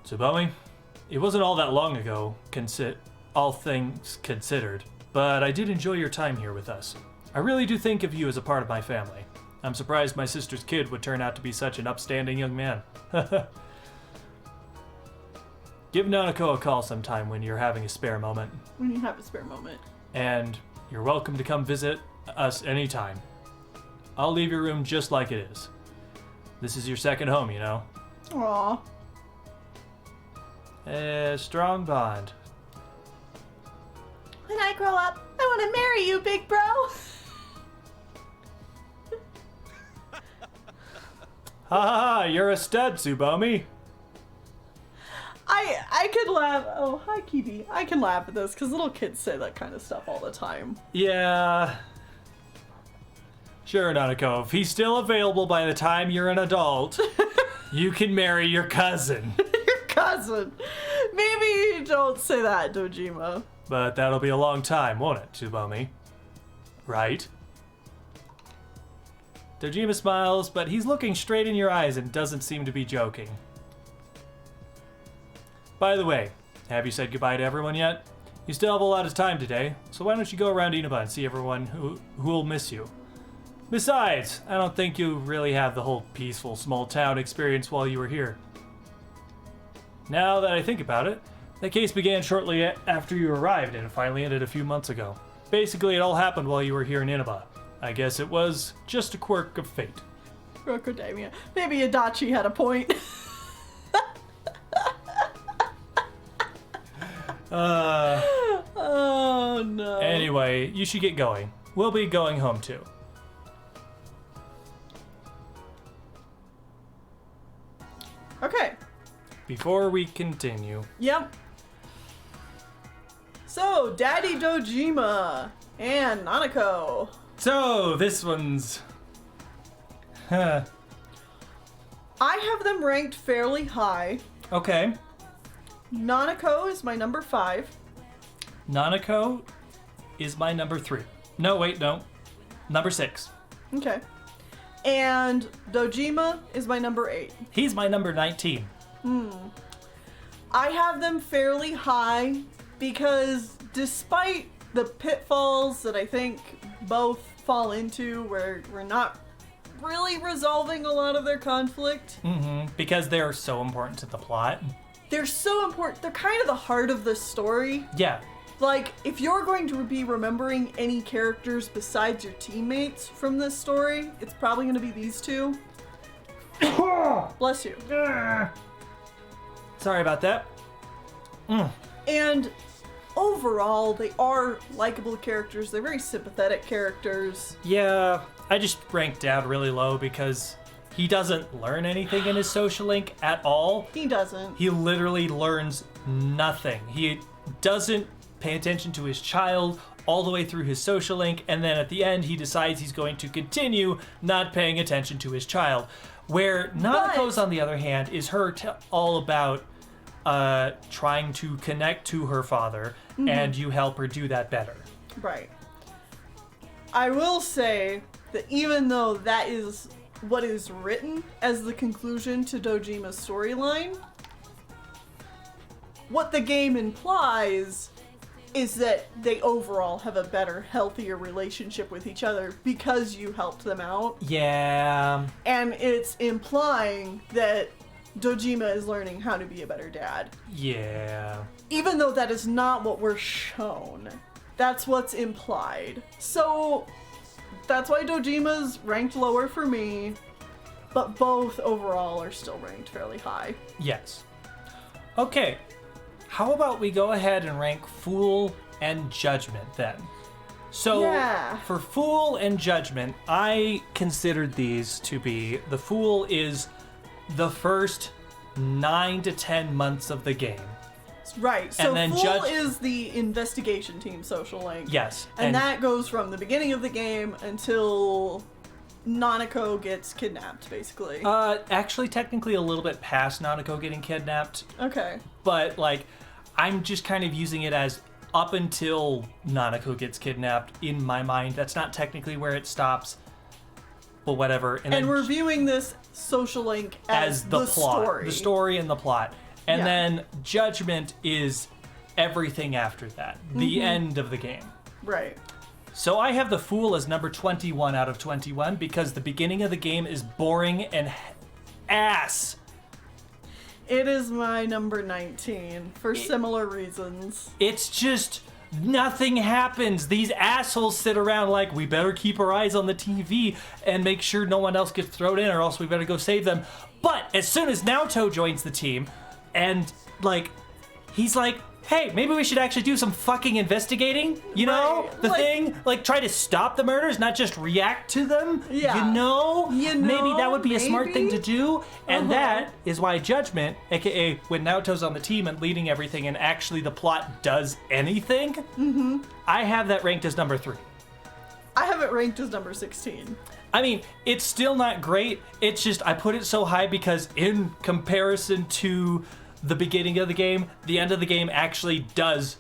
Tsubomi, it wasn't all that long ago, all things considered, but I did enjoy your time here with us. I really do think of you as a part of my family. I'm surprised my sister's kid would turn out to be such an upstanding young man. Give Nanako a call sometime when you're having a spare moment. When you have a spare moment. And you're welcome to come visit us anytime. I'll leave your room just like it is. This is your second home, you know. Aw. Strong bond. When I grow up, I want to marry you, big bro. Ha! You're a stud, Tsubomi. I could laugh. Oh, hi, Kibi. I can laugh at this because little kids say that kind of stuff all the time. Yeah. Sure, Nanako. If he's still available by the time you're an adult, you can marry your cousin. Your cousin. Maybe you don't say that, Dojima. But that'll be a long time, won't it, Tsubomi? Right? Dojima smiles, but he's looking straight in your eyes and doesn't seem to be joking. By the way, have you said goodbye to everyone yet? You still have a lot of time today, so why don't you go around Inaba and see everyone who'll miss you. Besides, I don't think you really have the whole peaceful small town experience while you were here. Now that I think about it, the case began shortly after you arrived and finally ended a few months ago. Basically, it all happened while you were here in Inaba. I guess it was just a quirk of fate. Rocodamia. Maybe Adachi had a point. Oh no. Anyway, you should get going. We'll be going home too. Okay. Before we continue. Yep. So, Daddy Dojima and Nanako. So, this one's... I have them ranked fairly high. Okay. Nanako is my number 5. Nanako is my number 3. No, wait, no. Number 6. Okay. And Dojima is my number 8. He's my number 19. I have them fairly high because despite the pitfalls that I think both fall into where we're not really resolving a lot of their conflict. Because they're so important to the plot. They're so important. They're kind of the heart of the story. Yeah. Like, if you're going to be remembering any characters besides your teammates from this story, it's probably going to be these two. Bless you. Sorry about that. And overall, they are likable characters. They're very sympathetic characters. Yeah, I just ranked Dad really low because he doesn't learn anything in his social link at all. He doesn't. He literally learns nothing. He doesn't pay attention to his child all the way through his social link, and then at the end he decides he's going to continue not paying attention to his child. Where Nanako's, on the other hand, is her all about trying to connect to her father, and you help her do that better. Right. I will say that even though that is what is written as the conclusion to Dojima's storyline, what the game implies is that they overall have a better, healthier relationship with each other because you helped them out. Yeah. And it's implying that Dojima is learning how to be a better dad. Yeah. Even though that is not what we're shown. That's what's implied. So that's why Dojima's ranked lower for me, but both overall are still ranked fairly high. Yes. Okay. How about we go ahead and rank Fool and Judgment then? So, for Fool and Judgment, I considered these to be... The Fool is the first 9 to 10 months of the game. Right, so and then Fool is the investigation team social link. Yes. And that goes from the beginning of the game until Nanako gets kidnapped, basically. Actually, technically a little bit past Nanako getting kidnapped. Okay. But, like, I'm just kind of using it as up until Nanako gets kidnapped in my mind. That's not technically where it stops, but whatever. And we're viewing this social link as the plot. story. The story and the plot. And then Judgment is everything after that. The end of the game. Right. So I have the Fool as number 21 out of 21 because the beginning of the game is boring and ass. It is my number 19 for similar reasons. It's just Nothing happens. These assholes sit around like, we better keep our eyes on the TV and make sure no one else gets thrown in or else we better go save them. But as soon as Naoto joins the team and, like, he's like, hey, maybe we should actually do some fucking investigating, you know? Right, The like- thing, like, try to stop the murders, not just react to them. Yeah. You know? Maybe that would be a smart thing to maybe? do. And Uh-huh. that is why Judgment, aka when Naoto's on the team and leading everything and actually the plot does anything, I have that ranked as number 3. I have it ranked as number 16. I mean, it's still not great. It's just I put it so high because in comparison to the beginning of the game, the end of the game actually does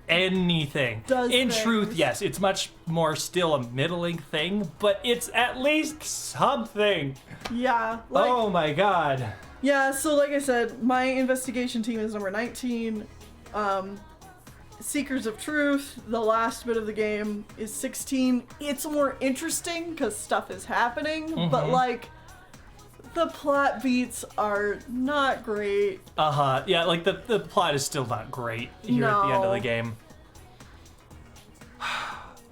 anything. In truth, things. yes, it's much more still a middling thing, but it's at least something. Yeah. Oh my god. Yeah, so like I said, my investigation team is number 19. Seekers of Truth, the last bit of the game, is 16. It's more interesting because stuff is happening, but like the plot beats are not great. Yeah, like the plot is still not great here at the end of the No. game.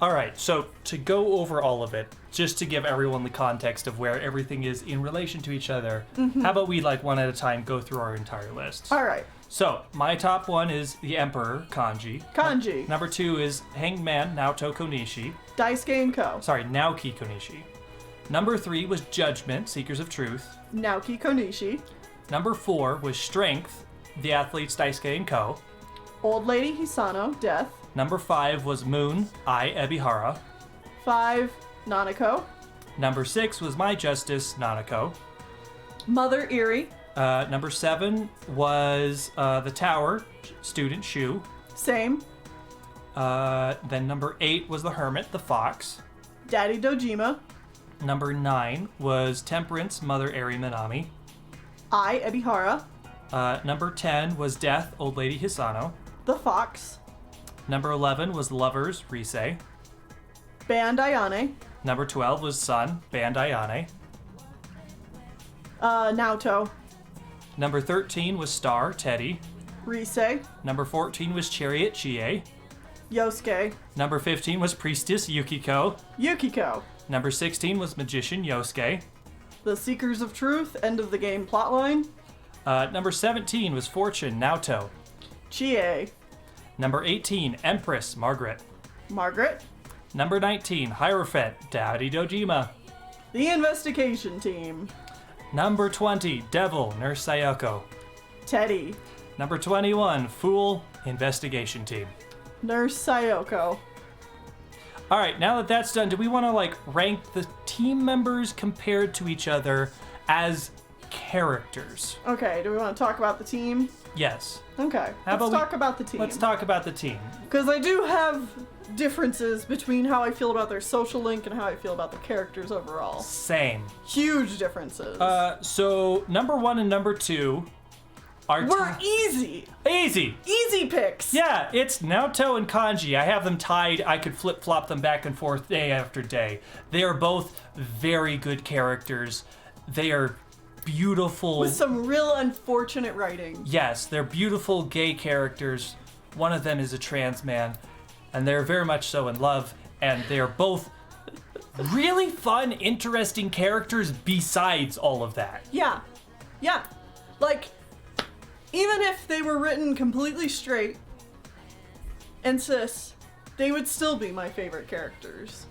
Alright, so to go over all of it, just to give everyone the context of where everything is in relation to each other, how about we, like, one at a time go through our entire list? Alright. So, my top one is the Emperor, Kanji. Kanji. Number 2 is Hanged Man, Naoto Konishi. Daisuke & Co. Sorry, Naoki Konishi. Number 3 was Judgment, Seekers of Truth. Naoki Konishi. Number 4 was Strength, The Athletes Daisuke & Co. Old Lady Hisano, Death. Number 5 was Moon, I, Ebihara. 5, Nanako. Number 6 was My Justice, Nanako. Mother Eerie. Number 7 was The Tower, Student Shu. Same. Then number 8 was The Hermit, The Fox. Daddy Dojima. Number 9 was Temperance, Mother Eri Minami. I, Ebihara. Number 10 was Death, Old Lady Hisano. The Fox. Number 11 was Lovers, Rise. Band Ayane. Number 12 was Sun, Band Ayane. Naoto. Number 13 was Star, Teddy. Rise. Number 14 was Chariot, Chie. Yosuke. Number 15 was Priestess, Yukiko. Yukiko. Number 16 was Magician, Yosuke. The Seekers of Truth, end of the game plotline. Number 17 was Fortune, Naoto. Chie. Number 18, Empress, Margaret. Margaret. Number 19, Hierophant, Daddy Dojima. The Investigation Team. Number 20, Devil, Nurse Sayoko. Teddy. Number 21, Fool, Investigation Team. Nurse Sayoko. All right, now that that's done, do we want to like rank the team members compared to each other as characters? Okay, do we want to talk about the team? Yes. Okay, How let's about we- talk about the team. Let's talk about the team. Because I do have differences between how I feel about their social link and how I feel about the characters overall. Same. Huge differences. So number 1 and number 2 are We're easy. easy. Easy picks. Yeah, it's Naoto and Kanji. I have them tied. I could flip-flop them back and forth day after day. They are both very good characters. They are beautiful. With some real unfortunate writing. Yes, they're beautiful gay characters. One of them is a trans man, and they're very much so in love, and they're both really fun, interesting characters besides all of that. Yeah. Yeah. Like, even if they were written completely straight and cis, they would still be my favorite characters.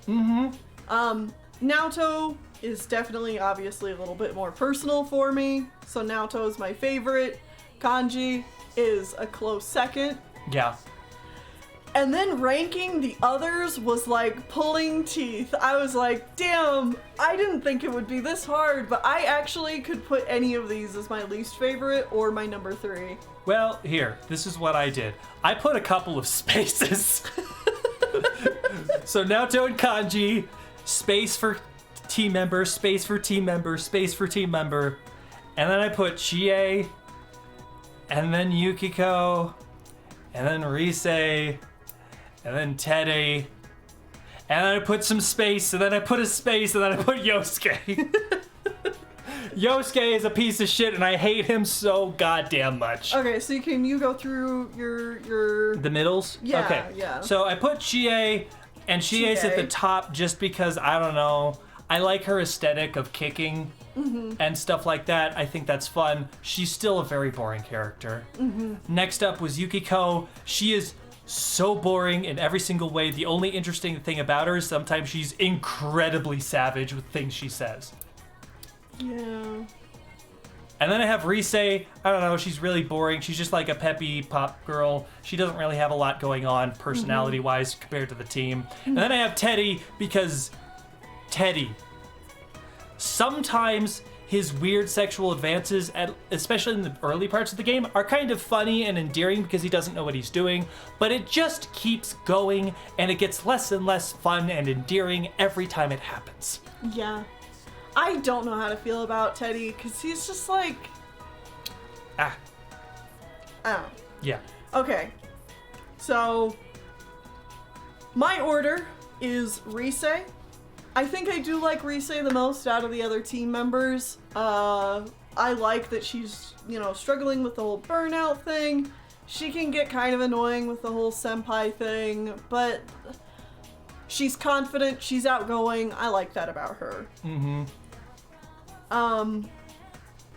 Naoto is definitely, obviously, a little bit more personal for me, so Naoto is my favorite. Kanji is a close second. Yeah. And then ranking the others was like pulling teeth. I was like, damn, I didn't think it would be this hard, but I actually could put any of these as my least favorite or my number 3. Well, here, this is what I did. I put a couple of spaces. So Naoto and Kanji, space for team member, space for team member, space for team member. And then I put Chie, and then Yukiko, and then Rise, and then Teddy, and then I put some space, and then I put a space, and then I put Yosuke. Yosuke is a piece of shit, and I hate him so goddamn much. Okay, so can you go through your The middles? Yeah, Okay. yeah. So I put Chie, and Chie's at the top just because, I don't know, I like her aesthetic of kicking and stuff like that. I think that's fun. She's still a very boring character. Next up was Yukiko. She is so boring in every single way. The only interesting thing about her is sometimes she's incredibly savage with things she says. Yeah. And then I have Rise. I don't know, she's really boring. She's just like a peppy pop girl. She doesn't really have a lot going on personality-wise compared to the team. And then I have Teddy because Teddy. Sometimes his weird sexual advances, especially in the early parts of the game, are kind of funny and endearing because he doesn't know what he's doing, but it just keeps going and it gets less and less fun and endearing every time it happens. Yeah. I don't know how to feel about Teddy because he's just like, Ah, I don't know. yeah. Okay. So, my order is Rise. I think I do like Rise the most out of the other team members. I like that she's, struggling with the whole burnout thing. She can get kind of annoying with the whole senpai thing, but she's confident, she's outgoing. I like that about her.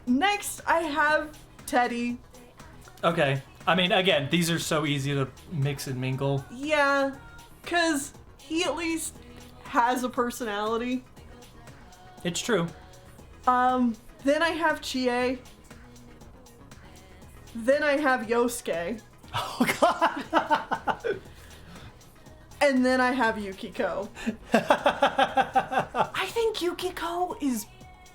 Next I have Teddy. Okay. I mean, again, these are so easy to mix and mingle. Yeah, because he at least has a personality. It's true. Then I have Chie. Then I have Yosuke. Oh, God. And then I have Yukiko. I think Yukiko is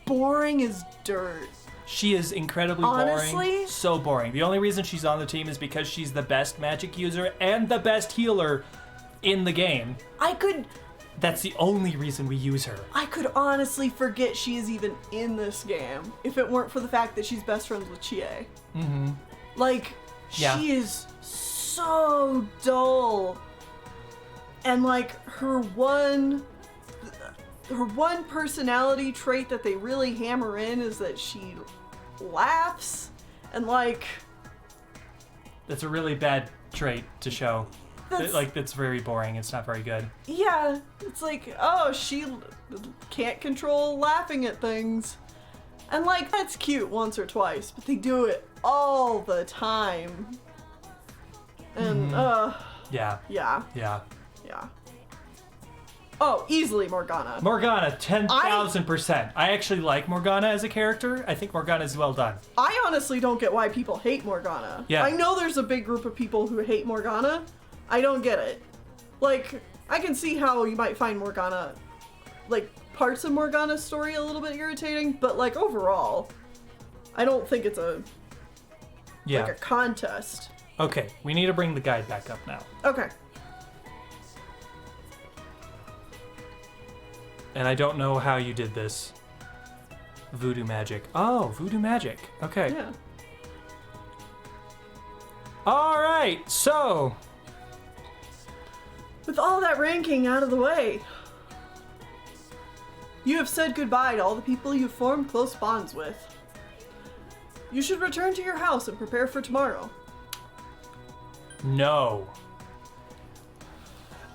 boring as dirt. She is incredibly Honestly? boring. So boring. The only reason she's on the team is because she's the best magic user and the best healer in the game. That's the only reason we use her. I could honestly forget she is even in this game if it weren't for the fact that she's best friends with Chie. Like, Yeah. she is so dull. And like her one personality trait that they really hammer in is that she laughs, and like That's a really bad trait to show. That's very boring. It's not very good. yeah, it's like, oh, she can't control laughing at things. And like, that's cute once or twice, but they do it all the time. And Yeah. yeah. Yeah. Yeah. Oh, easily Morgana. Morgana, 10,000%. I actually like Morgana as a character. I think Morgana is well done. I honestly don't get why people hate Morgana. Yeah. I know there's a big group of people who hate Morgana. I don't get it. Like, I can see how you might find Morgana, like, parts of Morgana's story a little bit irritating, but like, overall, I don't think it's like a contest. Okay, we need to bring the guide back up now. Okay. And I don't know how you did this. Voodoo magic. Oh, voodoo magic. Okay. Yeah. All right, so With all that ranking out of the way, you have said goodbye to all the people you've formed close bonds with. You should return to your house and prepare for tomorrow. no.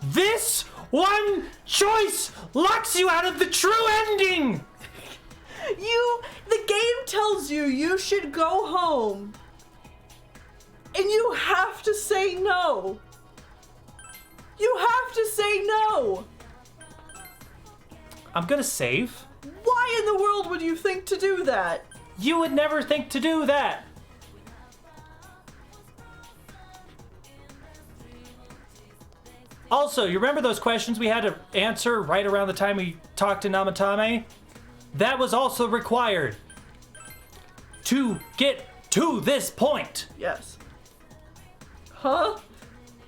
This one choice locks you out of the true ending. The game tells you should go home. And you have to say no. You have to say no. I'm gonna save. Why in the world would you think to do that? You would never think to do that. Also, you remember those questions we had to answer right around the time we talked to Namatame? That was also required to get to this point. Yes. Huh?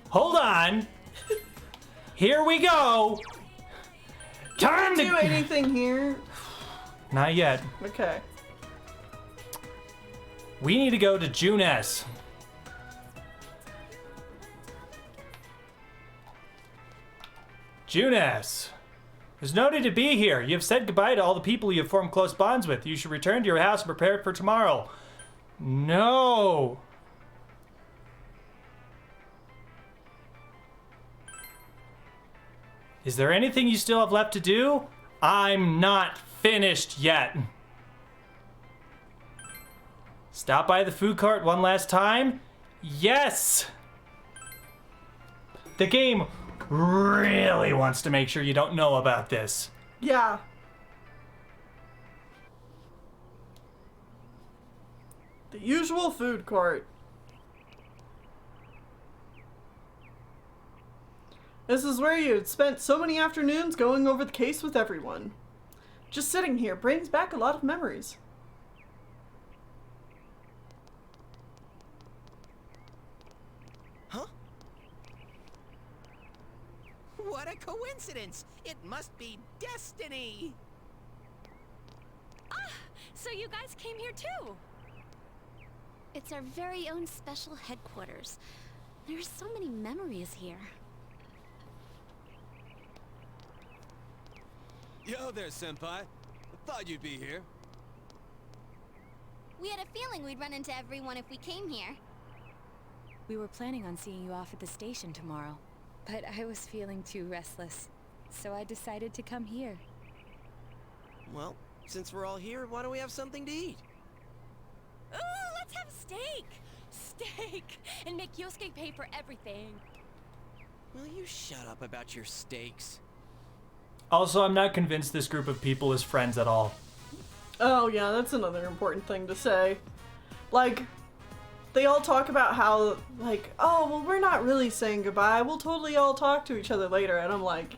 Hold on. Here we go. Time Can I do anything here? Not yet. Okay. We need to go to Junes. Junes. There's no need to be here. You have said goodbye to all the people you have formed close bonds with. You should return to your house and prepare for tomorrow. No. Is there anything you still have left to do? I'm not finished yet. Stop by the food court one last time? Yes! The game really wants to make sure you don't know about this. Yeah. The usual food court. This is where you had spent so many afternoons going over the case with everyone. Just sitting here brings back a lot of memories. Huh? What a coincidence! It must be destiny! Ah, so you guys came here too? It's our very own special headquarters. There's so many memories here. Yo there, Senpai. I thought you'd be here. We had a feeling we'd run into everyone if we came here. We were planning on seeing you off at the station tomorrow, but I was feeling too restless, so I decided to come here. Well, since we're all here, why don't we have something to eat? Ooh, let's have steak! Steak! And make Yosuke pay for everything. Will you shut up about your steaks? Also, I'm not convinced this group of people is friends at all. Oh yeah, that's another important thing to say. Like, they all talk about how, like, oh, well, we're not really saying goodbye. We'll totally all talk to each other later. And I'm like...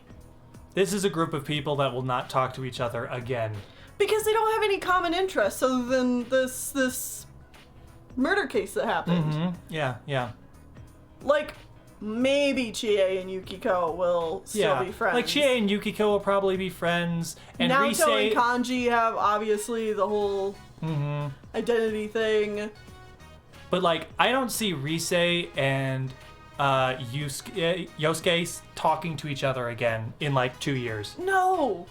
This is a group of people that will not talk to each other again. Because they don't have any common interests other than this murder case that happened. Mm-hmm. Yeah, yeah. Like, maybe Chie and Yukiko will still be friends. Like Chie and Yukiko will probably be friends. And Naoto Rise... and Kanji have obviously the whole identity thing. But like, I don't see Rise and Yosuke talking to each other again in like 2 years. No!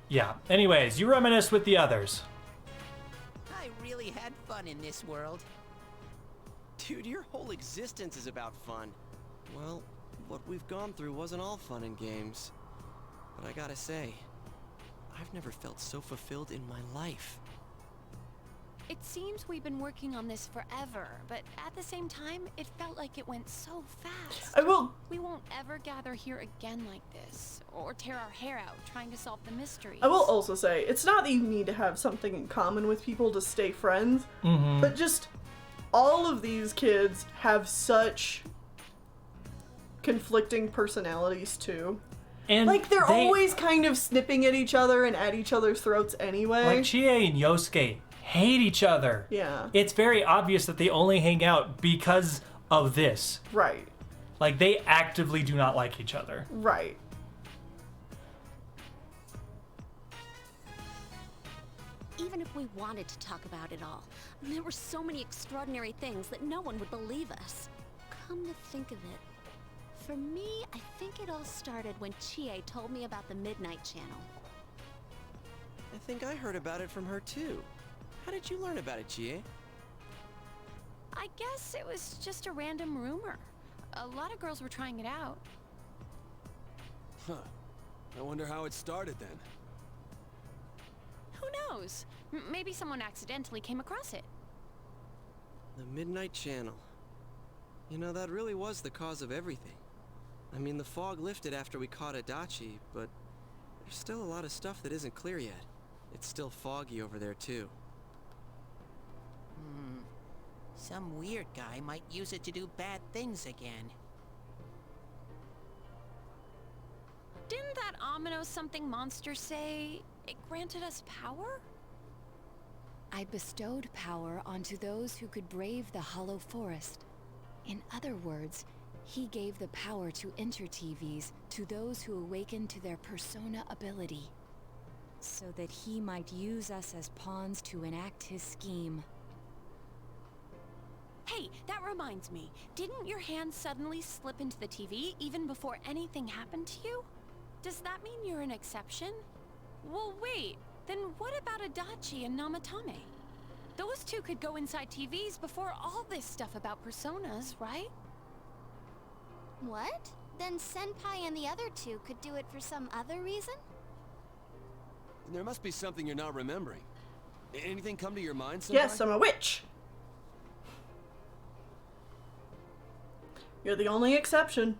Yeah. Anyways, you reminisce with the others. I really had fun in this world. Dude, your whole existence is about fun. Well, what we've gone through wasn't all fun and games. But I gotta say, I've never felt so fulfilled in my life. It seems we've been working on this forever, but at the same time, it felt like it went so fast. We won't ever gather here again like this, or tear our hair out trying to solve the mysteries. I will also say, it's not that you need to have something in common with people to stay friends, but just all of these kids have such conflicting personalities too. And like, they're always kind of snipping at each other and at each other's throats anyway. Like, Chie and Yosuke hate each other. Yeah. It's very obvious that they only hang out because of this. Right. Like, they actively do not like each other. Right. Even if we wanted to talk about it all, there were so many extraordinary things that no one would believe us. Come to think of it, for me, I think it all started when Chie told me about the Midnight Channel. I think I heard about it from her too. How did you learn about it, Chie? I guess it was just a random rumor. A lot of girls were trying it out. Huh. I wonder how it started then. Who knows? Maybe someone accidentally came across it. The Midnight Channel. You know, that really was the cause of everything. I mean, the fog lifted after we caught Adachi, but there's still a lot of stuff that isn't clear yet. It's still foggy over there, too. Some weird guy might use it to do bad things again. Didn't that ominous something monster say it granted us power? I bestowed power onto those who could brave the Hollow Forest. In other words, he gave the power to enter TVs to those who awakened to their persona ability, so that he might use us as pawns to enact his scheme. Hey, that reminds me. Didn't your hand suddenly slip into the TV even before anything happened to you? Does that mean you're an exception? Well, wait. Then what about Adachi and Namatame? Those two could go inside TVs before all this stuff about personas, right? What? Then Senpai and the other two could do it for some other reason? There must be something you're not remembering. Anything come to your mind, Senpai? Yes, I'm a witch. You're the only exception.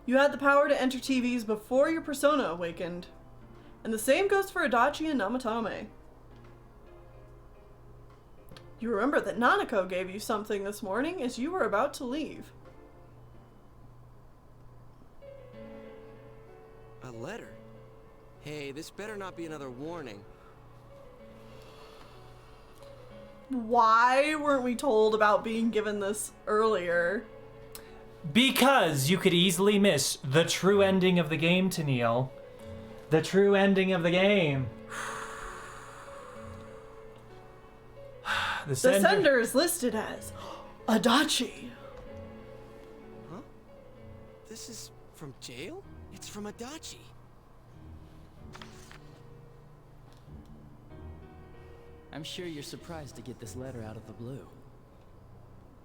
You had the power to enter TVs before your persona awakened. And the same goes for Adachi and Namatame. You remember that Nanako gave you something this morning as you were about to leave. A letter? Hey, this better not be another warning. Why weren't we told about being given this earlier? Because you could easily miss the true ending of the game, Tennille. The true ending of the game. The sender is listed as Adachi. Huh? This is from jail? It's from Adachi. I'm sure you're surprised to get this letter out of the blue.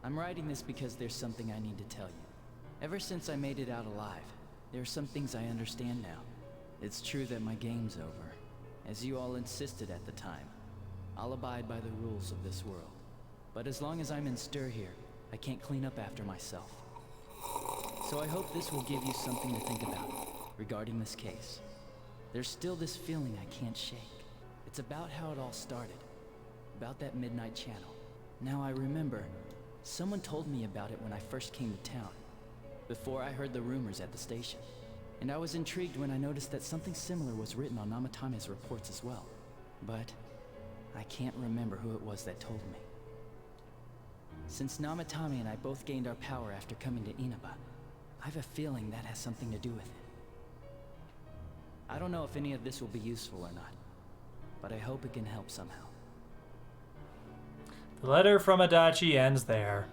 I'm writing this because there's something I need to tell you. Ever since I made it out alive, there are some things I understand now. It's true that my game's over, as you all insisted at the time. I'll abide by the rules of this world. But as long as I'm in stir here, I can't clean up after myself. So I hope this will give you something to think about regarding this case. There's still this feeling I can't shake. It's about how it all started. About that midnight channel. Now I remember, someone told me about it when I first came to town. Before I heard the rumors at the station. And I was intrigued when I noticed that something similar was written on Namatame's reports as well. But I can't remember who it was that told me. Since Namatame and I both gained our power after coming to Inaba, I have a feeling that has something to do with it. I don't know if any of this will be useful or not, but I hope it can help somehow. The letter from Adachi ends there.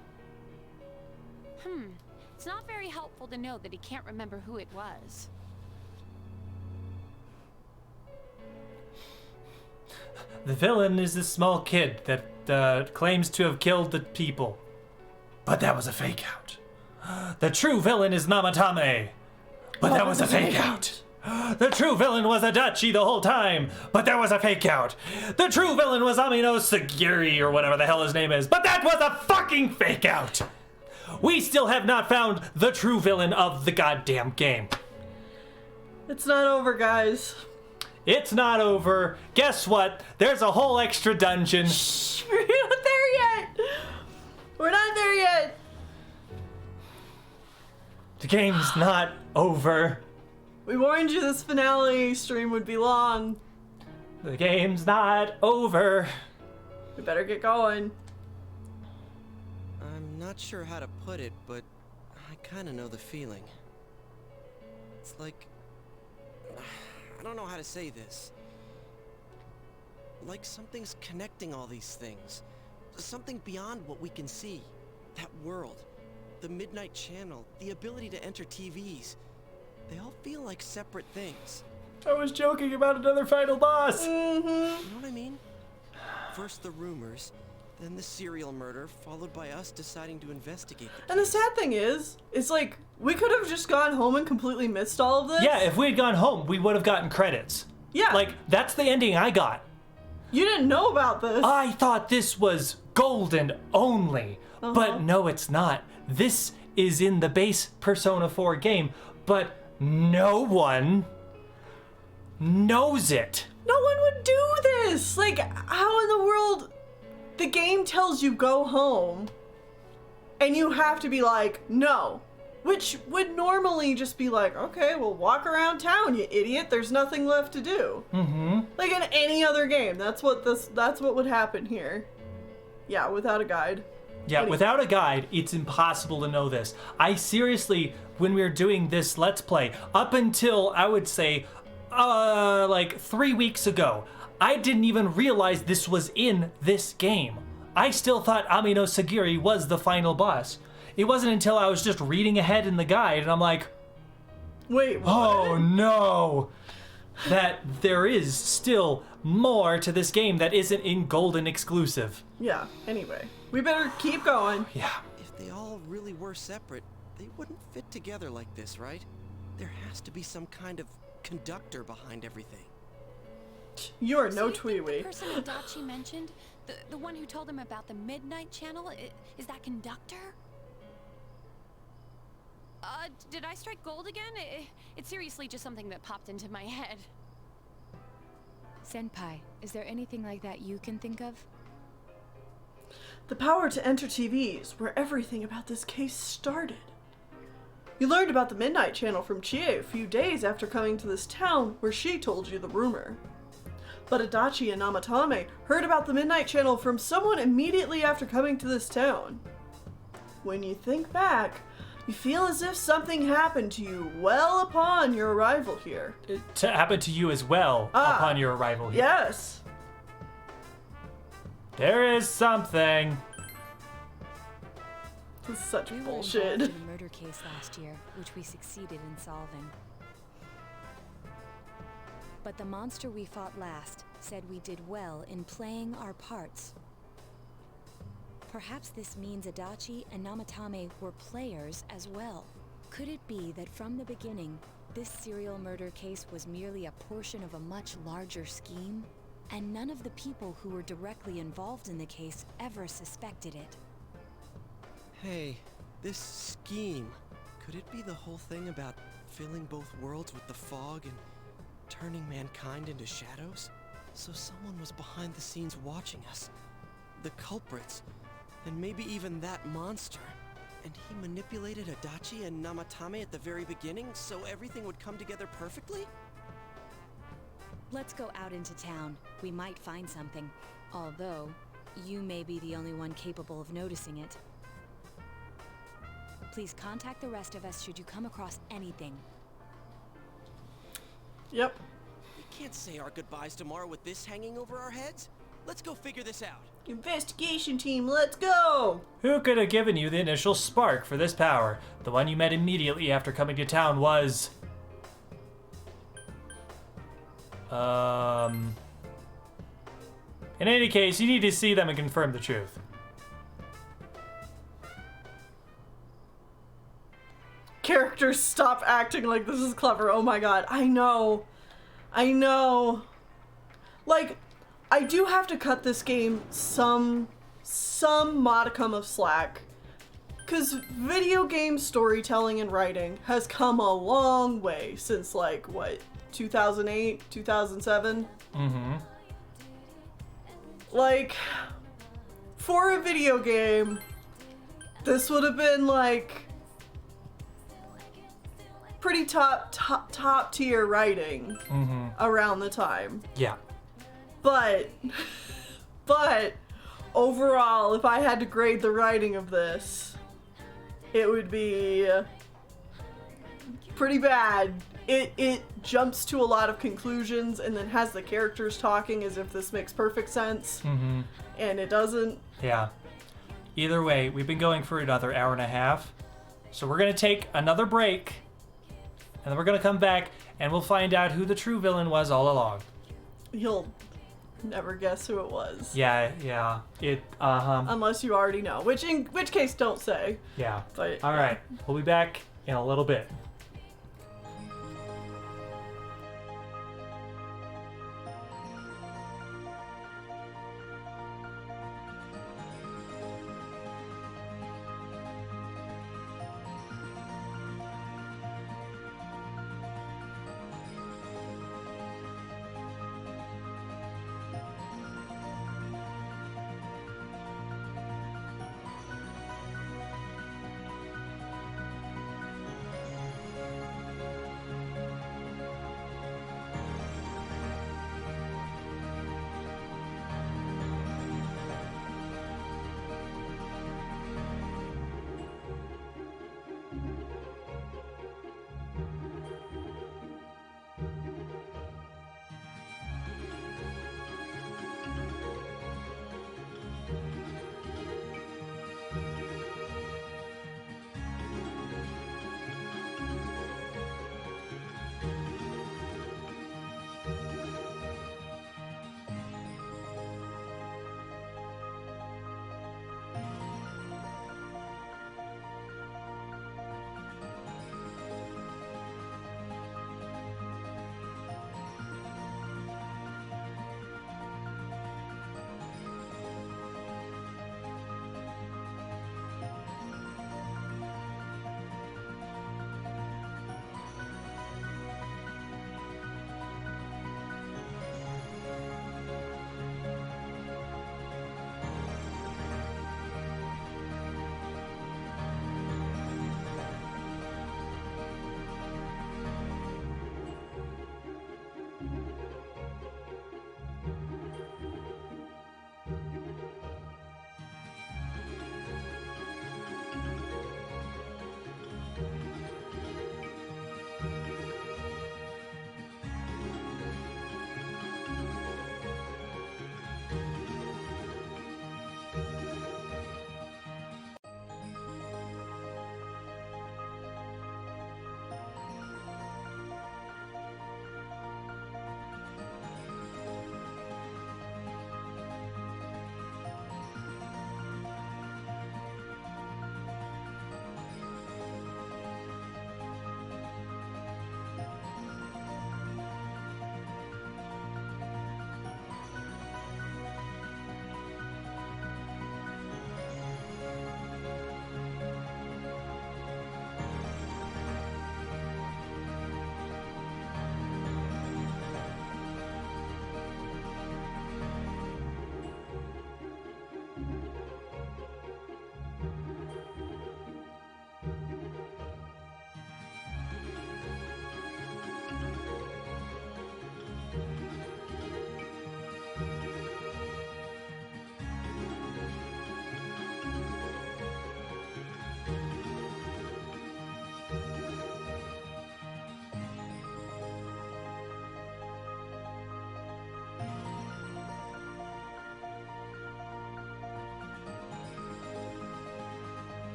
It's not very helpful to know that he can't remember who it was. The villain is this small kid that claims to have killed the people. But that was a fake out. The true villain is Namatame. But that was a fake out. The true villain was Adachi the whole time, but that was a fake out. The true villain was Amino Sagiri or whatever the hell his name is, but that was a fucking fake out. We still have not found the true villain of the goddamn game. It's not over, guys. It's not over. Guess what? There's a whole extra dungeon. Shh, we're not there yet. We're not there yet. The game's not over. We warned you this finale stream would be long. The game's not over. We better get going. I'm not sure how to put it, but I kind of know the feeling. It's like... I don't know how to say this. Like something's connecting all these things. Something beyond what we can see. That world. The Midnight Channel. The ability to enter TVs. They all feel like separate things. I was joking about another final boss. You know what I mean? First the rumors, then the serial murder, followed by us deciding to investigate the case. And the sad thing is, it's like, we could have just gone home and completely missed all of this. Yeah, if we had gone home, we would have gotten credits. Yeah. Like, that's the ending I got. You didn't know about this. I thought this was golden only. But no, it's not. This is in the base Persona 4 game, but no one knows it. No one would do this. Like, how in the world... The game tells you go home, and you have to be like, no. Which would normally just be like, okay, well, walk around town, you idiot. There's nothing left to do. Like in any other game, that's what would happen here. Yeah, without a guide. Yeah, without a guide, it's impossible to know this. I seriously, when we were doing this Let's Play, up until, I would say, like 3 weeks ago, I didn't even realize this was in this game. I still thought Amino Sagiri was the final boss. It wasn't until I was just reading ahead in the guide, and I'm like, Wait, what? Oh no! That there is still more to this game that isn't in Golden exclusive. Yeah, anyway. We better keep going. Yeah. If they all really were separate, they wouldn't fit together like this, right? There has to be some kind of conductor behind everything. You're no The twee-wee. person Adachi mentioned, the one who told him about the Midnight Channel, is that conductor? Did I strike gold again? It's seriously just something that popped into my head. Senpai, is there anything like that you can think of? The power to enter TVs, where everything about this case started. You learned about the Midnight Channel from Chie a few days after coming to this town, where she told you the rumor. But Adachi and Namatame heard about the Midnight Channel from someone immediately after coming to this town. When you think back, you feel as if something happened to you well upon your arrival here. To happen to you as well upon your arrival here. Yes. There is something. This is such We were bullshit. involved in a murder case last year, which we succeeded in solving. But the monster we fought last said we did well in playing our parts. Perhaps this means Adachi and Namatame were players as well. Could it be that from the beginning, this serial murder case was merely a portion of a much larger scheme? And none of the people who were directly involved in the case ever suspected it. Hey, this scheme, could it be the whole thing about filling both worlds with the fog and turning mankind into shadows? So someone was behind the scenes watching us. The culprits, and maybe even that monster. And he manipulated Adachi and Namatame at the very beginning so everything would come together perfectly? Let's go out into town. We might find something. Although, you may be the only one capable of noticing it. Please contact the rest of us should you come across anything. Yep. We can't say our goodbyes tomorrow with this hanging over our heads. Let's go figure this out. Investigation team, let's go! Who could have given you the initial spark for this power? The one you met immediately after coming to town was... In any case, you need to see them and confirm the truth. Characters, stop acting like this is clever. Oh my god. I know. I know. Like, I do have to cut this game some modicum of slack. Because video game storytelling and writing has come a long way since, like, what, 2008, 2007? Mm-hmm. Like, for a video game, this would have been, like, pretty top tier writing around the time. Yeah. But overall, if I had to grade the writing of this, it would be pretty bad. It jumps to a lot of conclusions and then has the characters talking as if this makes perfect sense. And it doesn't. Yeah. Either way, we've been going for another hour and a half. So we're going to take another break. And then we're going to come back and we'll find out who the true villain was all along. You'll never guess who it was. Yeah. Unless you already know. In which case, don't say. Yeah. But, all right. We'll be back in a little bit.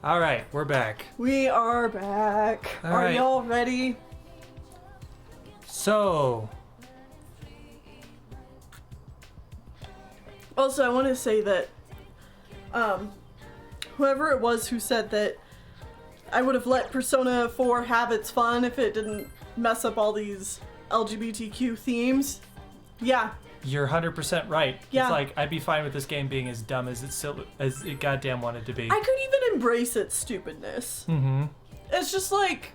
All right, we're back. We are back. All Are right. y'all ready? So, also, I want to say that whoever it was who said that I would have let Persona 4 have its fun if it didn't mess up all these LGBTQ themes. Yeah. you're 100% right. Yeah. It's like, I'd be fine with this game being as dumb as it goddamn wanted to be. I could even embrace its stupidness. Mm-hmm. It's just like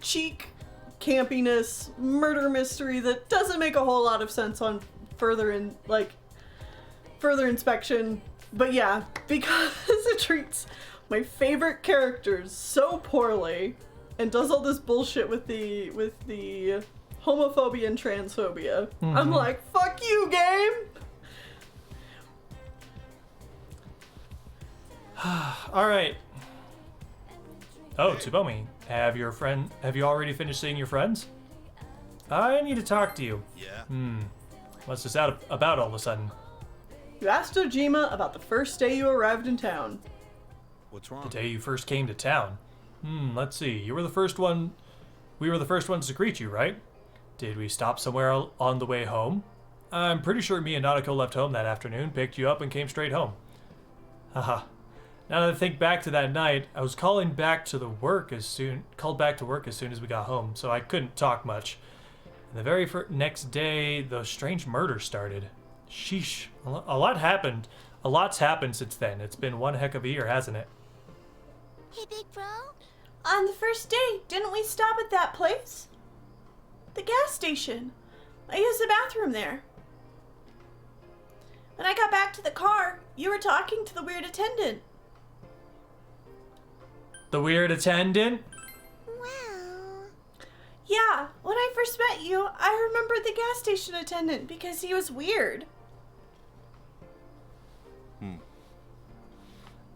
cheek, campiness, murder mystery that doesn't make a whole lot of sense on further inspection. But yeah, because it treats my favorite characters so poorly and does all this bullshit with the homophobia and transphobia. Mm-hmm. I'm like, fuck you, game! All right. Oh, Tsubomi, have you already finished seeing your friends? I need to talk to you. Yeah? What's this about all of a sudden? You asked Ojima about the first day you arrived in town. What's wrong? The day you first came to town. Let's see. We were the first ones to greet you, right? Did we stop somewhere on the way home? I'm pretty sure me and Nanako left home that afternoon, picked you up, and came straight home. Haha. Now that I think back to that night, I was called back to work as soon as we got home, so I couldn't talk much. And the very next day, the strange murder started. Sheesh. A lot happened. A lot's happened since then. It's been one heck of a year, hasn't it? Hey, big bro. On the first day, didn't we stop at that place? The gas station. I used the bathroom there. When I got back to the car, you were talking to the weird attendant. The weird attendant? Well... Yeah, when I first met you, I remembered the gas station attendant because he was weird.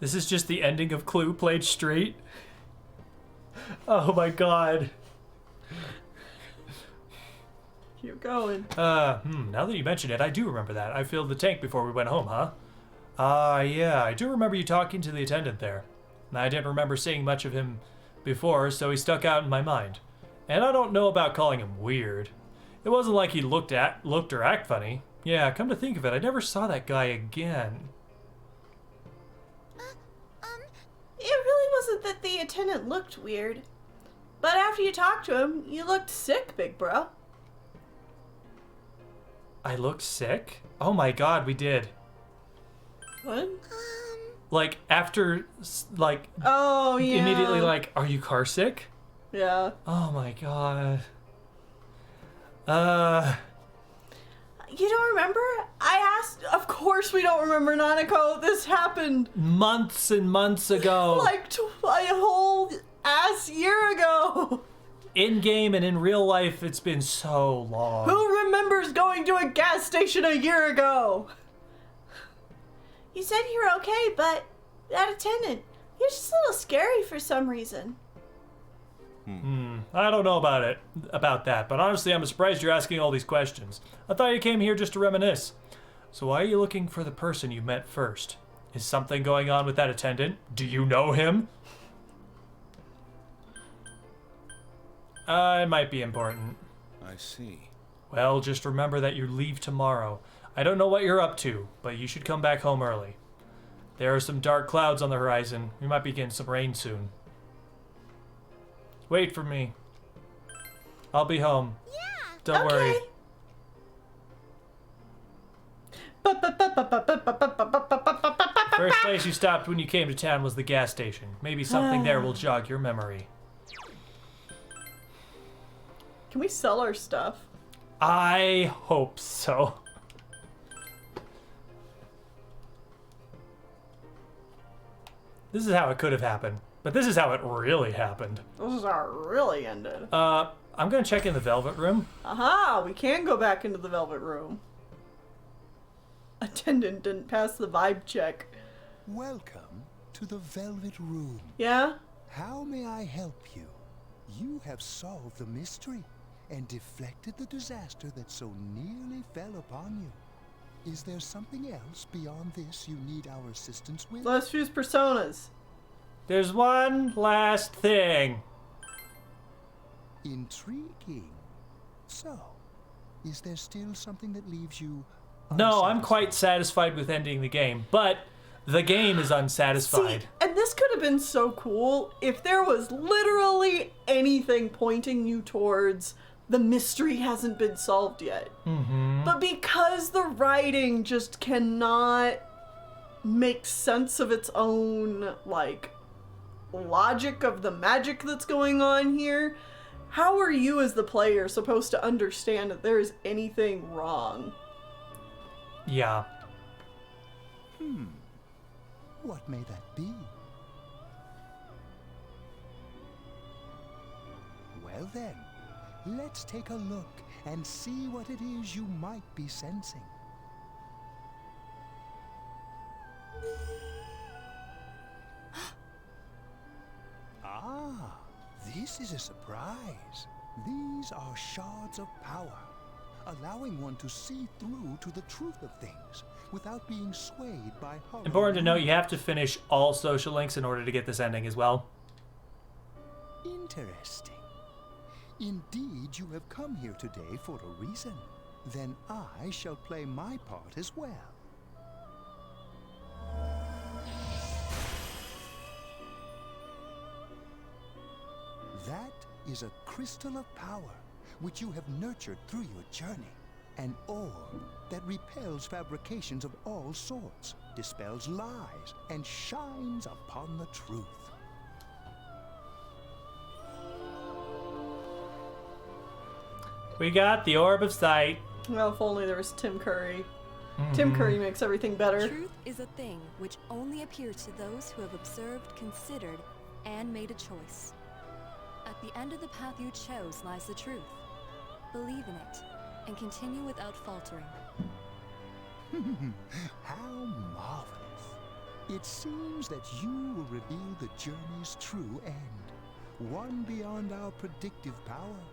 This is just the ending of Clue played straight. Oh my god. Keep going. Now that you mention it, I do remember that. I filled the tank before we went home, huh? Yeah, I do remember you talking to the attendant there. I didn't remember seeing much of him before, so he stuck out in my mind. And I don't know about calling him weird. It wasn't like he looked or act funny. Yeah, come to think of it, I never saw that guy again. It really wasn't that the attendant looked weird. But after you talked to him, you looked sick, big bro. I looked sick? Oh my god, we did. What? Like, after, like... Oh, yeah. Immediately, like, are you car sick? Yeah. Oh my god. You don't remember? I asked... Of course we don't remember, Nanako. This happened... months and months ago. Like a whole ass year ago. In game and in real life, it's been so long. Who remembers going to a gas station a year ago? You said you were okay, but that attendant, he was just a little scary for some reason. I don't know about that, but honestly, I'm surprised you're asking all these questions. I thought you came here just to reminisce. So why are you looking for the person you met first? Is something going on with that attendant? Do you know him? It might be important. I see. Well, just remember that you leave tomorrow. I don't know what you're up to, but you should come back home early. There are some dark clouds on the horizon. We might be getting some rain soon. Wait for me. I'll be home. Yeah. Don't worry. First place you stopped when you came to town was the gas station. Maybe something there will jog your memory. Can we sell our stuff? I hope so. This is how it could have happened, but this is how it really happened. This is how it really ended. I'm gonna check in the Velvet Room. Aha, we can go back into the Velvet Room. Attendant didn't pass the vibe check. Welcome to the Velvet Room. Yeah? How may I help you? You have solved the mystery and deflected the disaster that so nearly fell upon you. Is there something else beyond this you need our assistance with? Let's use personas. There's one last thing. Intriguing. So, is there still something that leaves you No, I'm quite satisfied with ending the game, but the game is unsatisfied. See, and this could have been so cool if there was literally anything pointing you towards the mystery hasn't been solved yet. But because the writing just cannot make sense of its own, like, logic of the magic that's going on here, how are you as the player supposed to understand that there is anything wrong? Yeah. What may that be? Well then, let's take a look and see what it is you might be sensing. Ah, this is a surprise. These are shards of power, allowing one to see through to the truth of things without being swayed by hollow. Important to note, you have to finish all social links in order to get this ending as well. Interesting. Indeed, you have come here today for a reason. Then I shall play my part as well. That is a crystal of power, which you have nurtured through your journey. An orb that repels fabrications of all sorts, dispels lies, and shines upon the truth. We got the Orb of Sight. Well, if only there was Tim Curry. Tim Curry makes everything better. Truth is a thing which only appears to those who have observed, considered, and made a choice. At the end of the path you chose lies the truth. Believe in it, and continue without faltering. How marvelous. It seems that you will reveal the journey's true end, one beyond our predictive power.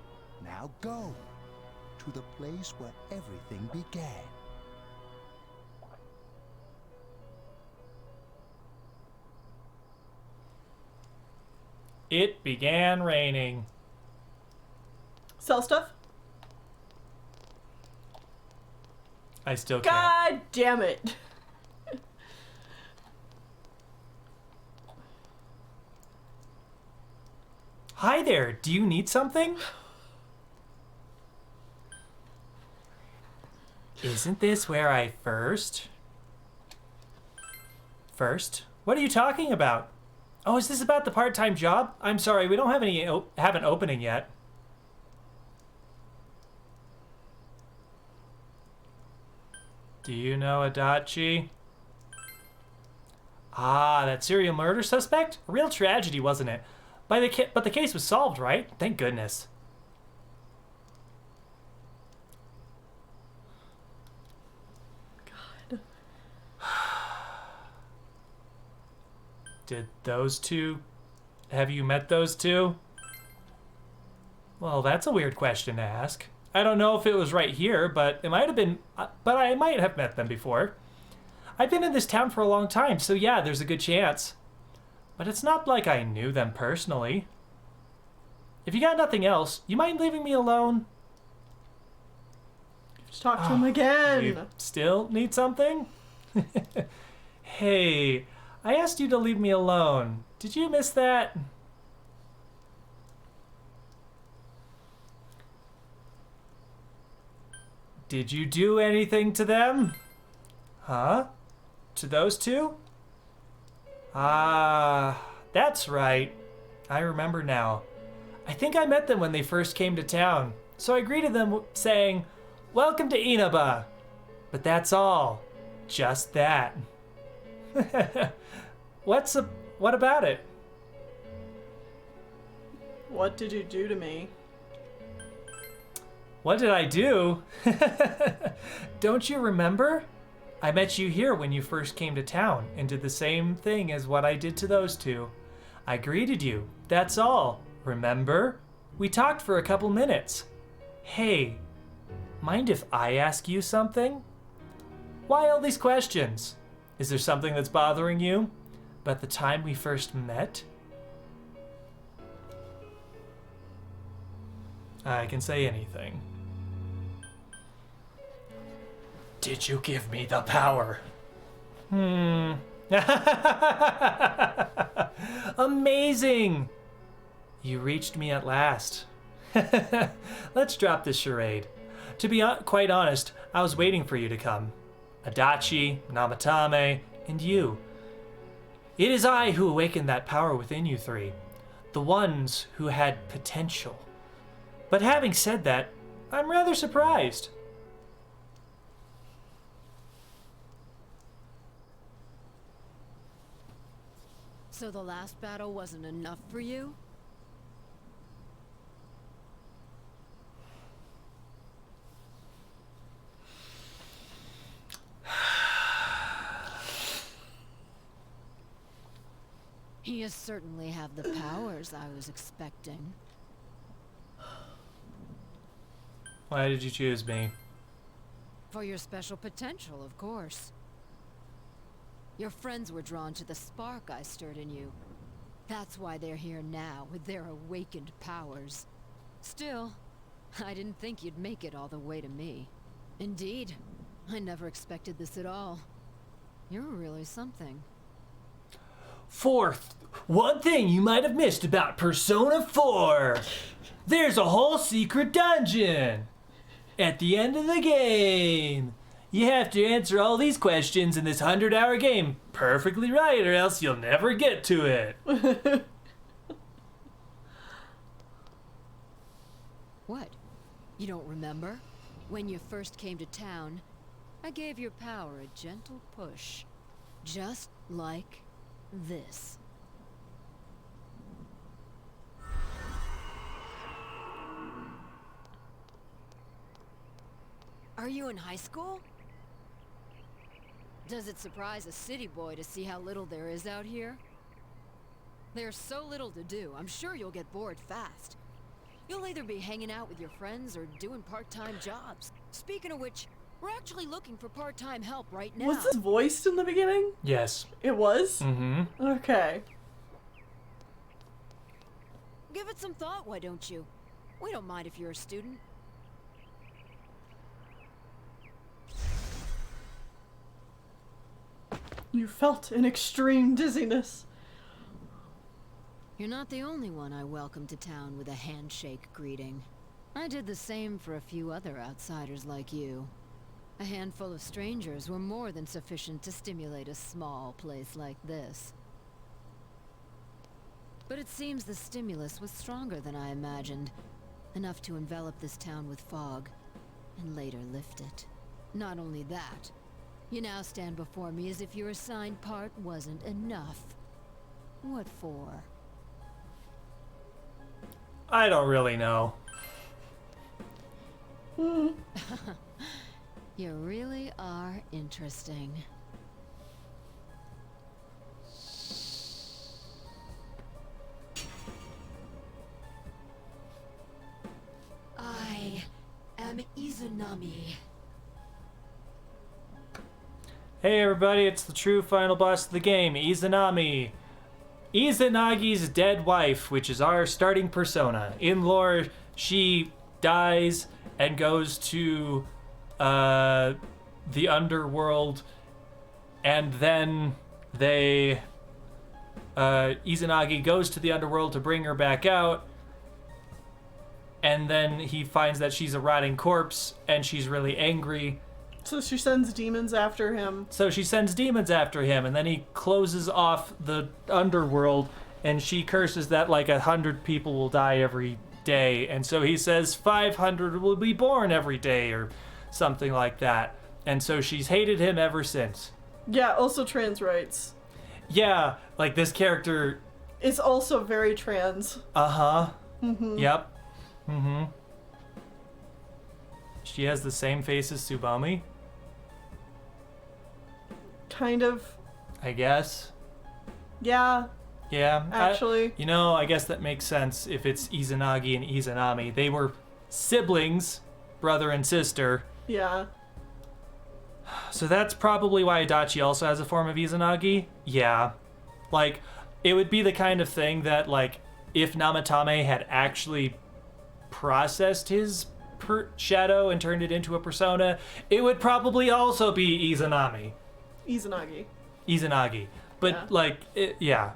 Now go to the place where everything began. It began raining. Sell stuff? I still can't. God damn it. Hi there, do you need something? Isn't this where I first? What are you talking about? Oh, is this about the part-time job? I'm sorry, we don't have an opening yet. Do you know Adachi? Ah, that serial murder suspect? A real tragedy, wasn't it? But the case was solved, right? Thank goodness. God. Did those two... Have you met those two? Well, that's a weird question to ask. I don't know if it was right here, but it might have been... But I might have met them before. I've been in this town for a long time, so yeah, there's a good chance. But it's not like I knew them personally. If you got nothing else, you mind leaving me alone? Just talk to him again. You still need something? Hey, I asked you to leave me alone. Did you miss that? Did you do anything to them? Huh? To those two? Ah, that's right. I remember now. I think I met them when they first came to town, so I greeted them saying, "Welcome to Inaba." But that's all. Just that. What about it? What did you do to me? What did I do? Don't you remember? I met you here when you first came to town and did the same thing as what I did to those two. I greeted you, that's all. Remember? We talked for a couple minutes. Hey, mind if I ask you something? Why all these questions? Is there something that's bothering you? But the time we first met? I can say anything. Did you give me the power? Amazing! You reached me at last. Let's drop this charade. To be quite honest, I was waiting for you to come. Adachi, Namatame, and you. It is I who awakened that power within you three. The ones who had potential. But having said that, I'm rather surprised. So the last battle wasn't enough for you? You certainly have the powers I was expecting. Why did you choose me? For your special potential, of course. Your friends were drawn to the spark I stirred in you. That's why they're here now, with their awakened powers. Still, I didn't think you'd make it all the way to me. Indeed, I never expected this at all. You're really something. Fourth, one thing you might have missed about Persona 4. There's a whole secret dungeon. At the end of the game, you have to answer all these questions in this 100-hour game perfectly right, or else you'll never get to it. What? You don't remember? When you first came to town, I gave your power a gentle push. Just like this. Are you in high school? Does it surprise a city boy to see how little there is out here? There's so little to do, I'm sure you'll get bored fast. You'll either be hanging out with your friends or doing part-time jobs. Speaking of which, we're actually looking for part-time help right now. Was this voiced in the beginning? Yes. It was? Mm-hmm. Okay. Give it some thought, why don't you? We don't mind if you're a student. You felt an extreme dizziness. You're not the only one I welcomed to town with a handshake greeting. I did the same for a few other outsiders like you. A handful of strangers were more than sufficient to stimulate a small place like this. But it seems the stimulus was stronger than I imagined. Enough to envelop this town with fog, and later lift it. Not only that, you now stand before me as if your assigned part wasn't enough. What for? I don't really know. You really are interesting. I am Izanami. Hey everybody, it's the true final boss of the game, Izanami. Izanagi's dead wife, which is our starting persona. In lore, she dies and goes to the underworld, and then Izanagi goes to the underworld to bring her back out, and then he finds that she's a rotting corpse, and she's really angry. So she sends demons after him. And then he closes off the underworld, and she curses that like 100 people will die every day, and so he says 500 will be born every day, or something like that. And so she's hated him ever since. Yeah, also trans rights. Yeah, like this character is also very trans. Uh-huh. Mm-hmm. Yep. Mm-hmm. She has the same face as Tsubomi. Kind of. I guess. Yeah. Yeah. Actually. I guess that makes sense if it's Izanagi and Izanami. They were siblings, brother and sister. Yeah. So that's probably why Adachi also has a form of Izanagi. Yeah. Like, it would be the kind of thing that, like, if Namatame had actually processed his shadow and turned it into a persona, it would probably also be Izanami. Izanagi. But, Yeah. like, yeah.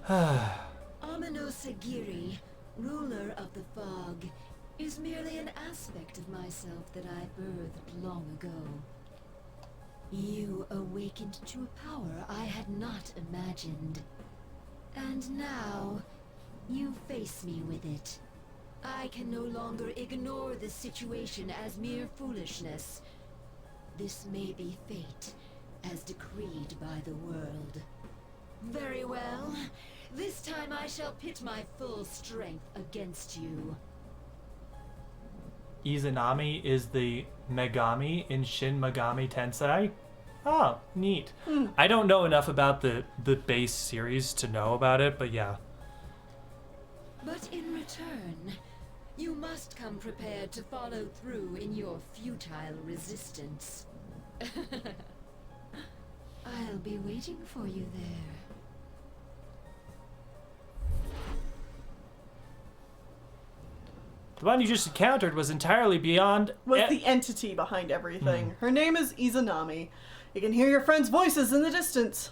Amino Sagiri, ruler of the fog, is merely an aspect of myself that I birthed long ago. You awakened to a power I had not imagined. And now, you face me with it. I can no longer ignore this situation as mere foolishness. This may be fate, as decreed by the world. Very well. This time I shall pit my full strength against you. Izanami is the Megami in Shin Megami Tensei. Oh, neat. I don't know enough about the base series to know about it, but yeah. But in return, you must come prepared to follow through in your futile resistance. I'll be waiting for you there. The one you just encountered was entirely beyond... Was the entity behind everything. Her name is Izanami. You can hear your friends' voices in the distance.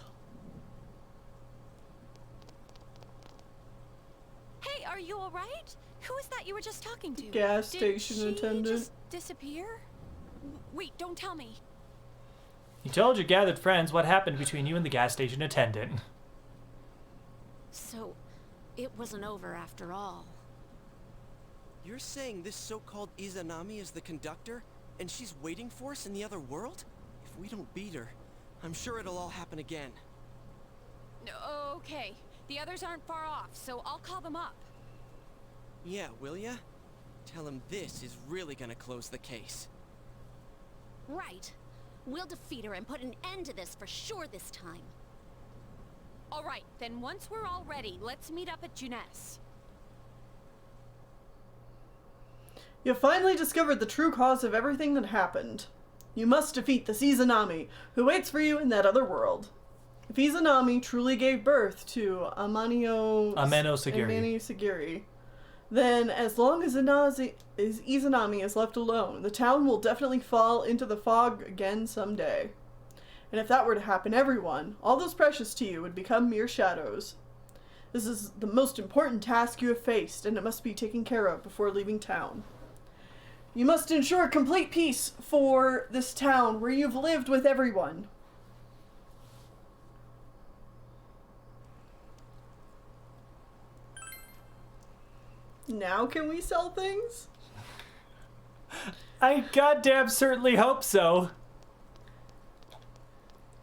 Hey, are you alright? Who is that you were just talking to? Gas station Did attendant. she just disappear? Wait, don't tell me. You told your gathered friends what happened between you and the gas station attendant. So, it wasn't over after all. You're saying this so-called Izanami is the conductor, and she's waiting for us in the other world? If we don't beat her, I'm sure it'll all happen again. Okay, the others aren't far off, so I'll call them up. Yeah, will ya? Tell them this is really gonna close the case. Right. We'll defeat her and put an end to this for sure this time. Alright, then once we're all ready, let's meet up at Junes. You finally discovered the true cause of everything that happened. You must defeat the Izanami, who waits for you in that other world. If Izanami truly gave birth to Amino Sagiri, then as long as Izanami is left alone, the town will definitely fall into the fog again someday. And if that were to happen, everyone, all those precious to you, would become mere shadows. This is the most important task you have faced, and it must be taken care of before leaving town. You must ensure complete peace for this town where you've lived with everyone. Now can we sell things? I goddamn certainly hope so.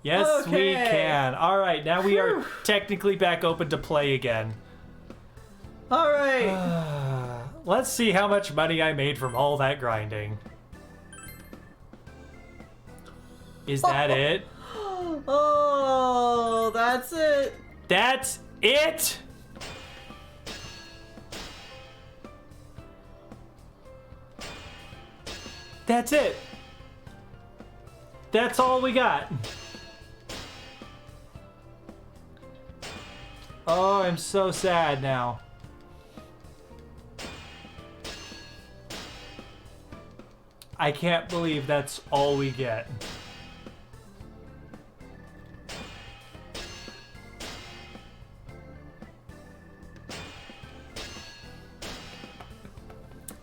Yes, we can. All right, now we are technically back open to play again. All right. Let's see how much money I made from all that grinding. Is that it? Oh, that's it. That's it? That's it. That's all we got. Oh, I'm so sad now. I can't believe that's all we get.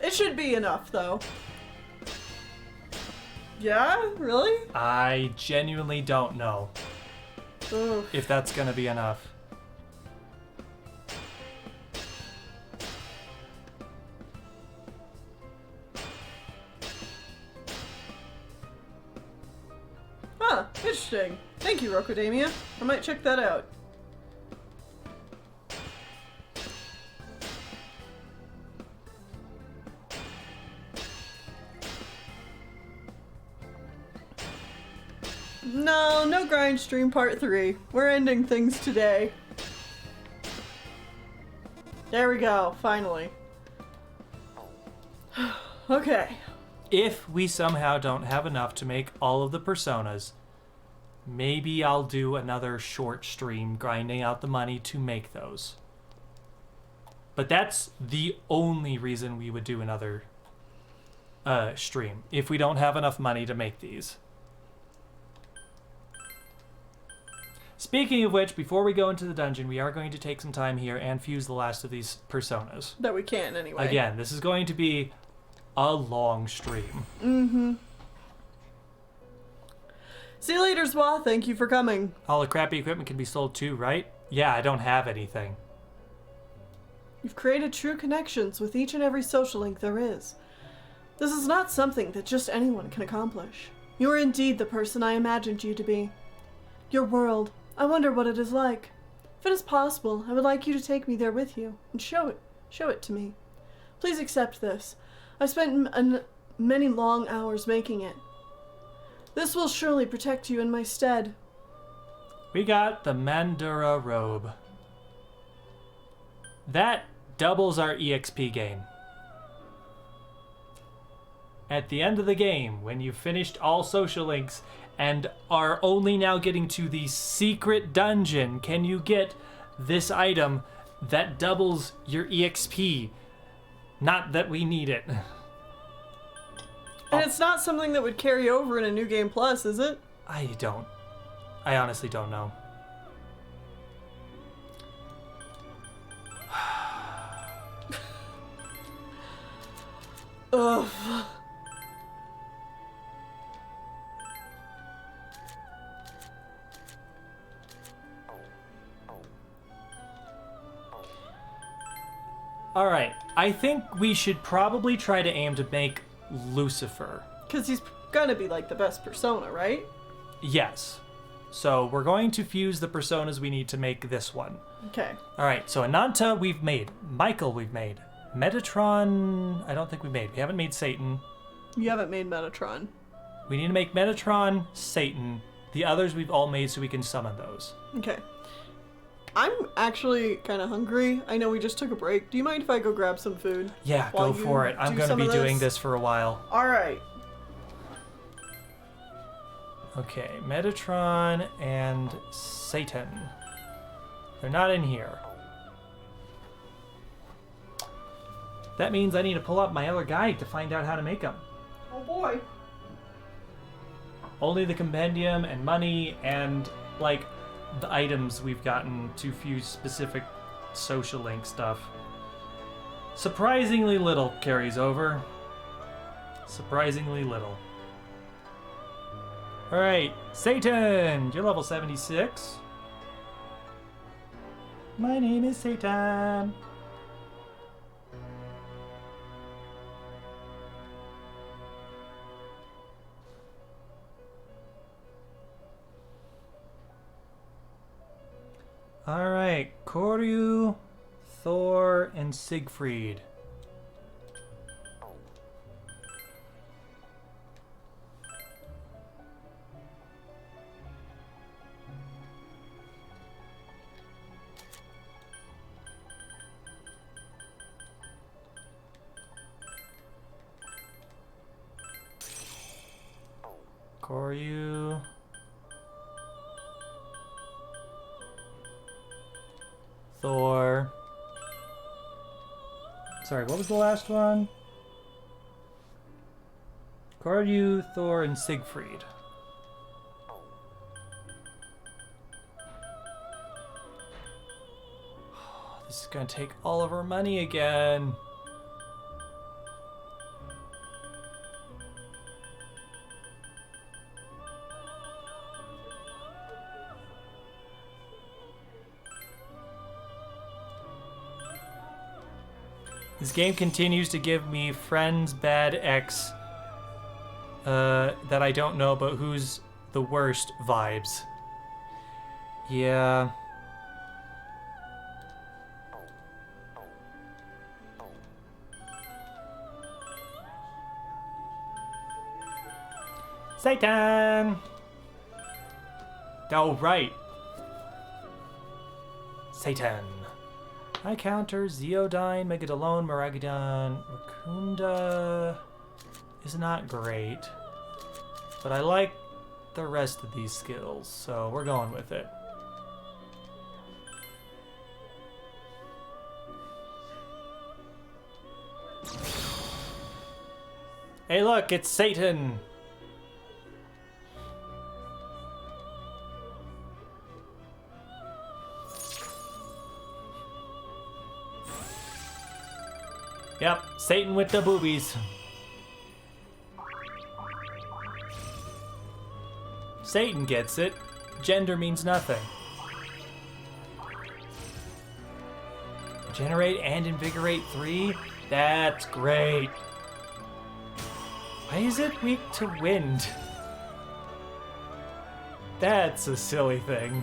It should be enough, though. Yeah? Really? I genuinely don't know if that's gonna be enough. Huh, interesting. Thank you, Rocodamia. I might check that out. No grind stream part 3. We're ending things today. There we go, finally. Okay. If we somehow don't have enough to make all of the personas, maybe I'll do another short stream grinding out the money to make those. But that's the only reason we would do another stream, if we don't have enough money to make these. Speaking of which, before we go into the dungeon, we are going to take some time here and fuse the last of these personas. That we can, anyway. Again, this is going to be a long stream. Mm-hmm. See you later, Zwa. Thank you for coming. All the crappy equipment can be sold too, right? Yeah, I don't have anything. You've created true connections with each and every social link there is. This is not something that just anyone can accomplish. You are indeed the person I imagined you to be. Your world, I wonder what it is like. If it is possible, I would like you to take me there with you and show it to me. Please accept this. I spent many long hours making it. This will surely protect you in my stead. We got the Mandura robe. That doubles our EXP gain. At the end of the game, when you've finished all social links and are only now getting to the secret dungeon, can you get this item that doubles your EXP? Not that we need it. And it's not something that would carry over in a New Game Plus, is it? I honestly don't know. Ugh. Alright, I think we should probably try to aim to make Lucifer. Because he's gonna be like the best persona, right? Yes. So we're going to fuse the personas we need to make this one. Okay. Alright, so Ananta we've made. Michael we've made. Metatron, I don't think we made. We haven't made Satan. You haven't made Metatron. We need to make Metatron, Satan. The others we've all made so we can summon those. Okay. I'm actually kind of hungry. I know we just took a break. Do you mind if I go grab some food? Yeah, go for it. I'm going to be doing this for a while. All right. Okay, Metatron and Satan. They're not in here. That means I need to pull up my other guide to find out how to make them. Oh boy. Only the compendium and money and, like, the items we've gotten to fuse specific social link stuff. Surprisingly little carries over. Surprisingly little. Alright, Satan! You're level 76. My name is Satan. Alright, Koryu, Thor, and Siegfried. Koryu. Thor. Sorry, what was the last one? Koryu, Thor, and Siegfried. This is gonna take all of our money again. This game continues to give me friends bad X that I don't know but who's the worst vibes. Yeah. Satan! Oh, right. Satan. I counter Zeodyne, Megadolone, Maragadon, Rakunda is not great, but I like the rest of these skills, so we're going with it. Hey look, it's Satan! Yep, Satan with the boobies. Satan gets it. Gender means nothing. Generate and invigorate 3? That's great. Why is it weak to wind? That's a silly thing.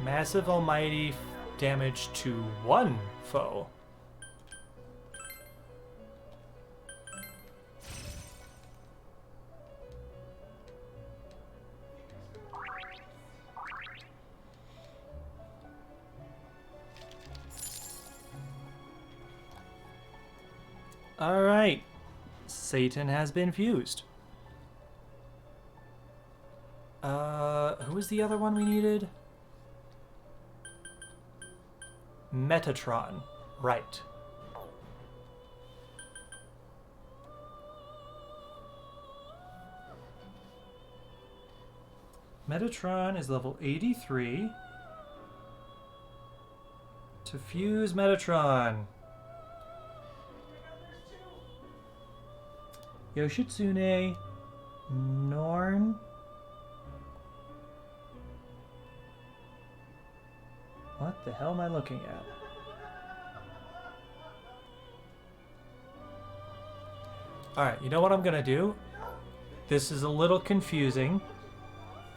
Massive almighty damage to 1 foe. All right, Satan has been fused. Who was the other one we needed? Metatron, right. Metatron is level 83. To fuse Metatron. Yoshitsune, Norn. What the hell am I looking at? Alright, you know what I'm gonna do? This is a little confusing,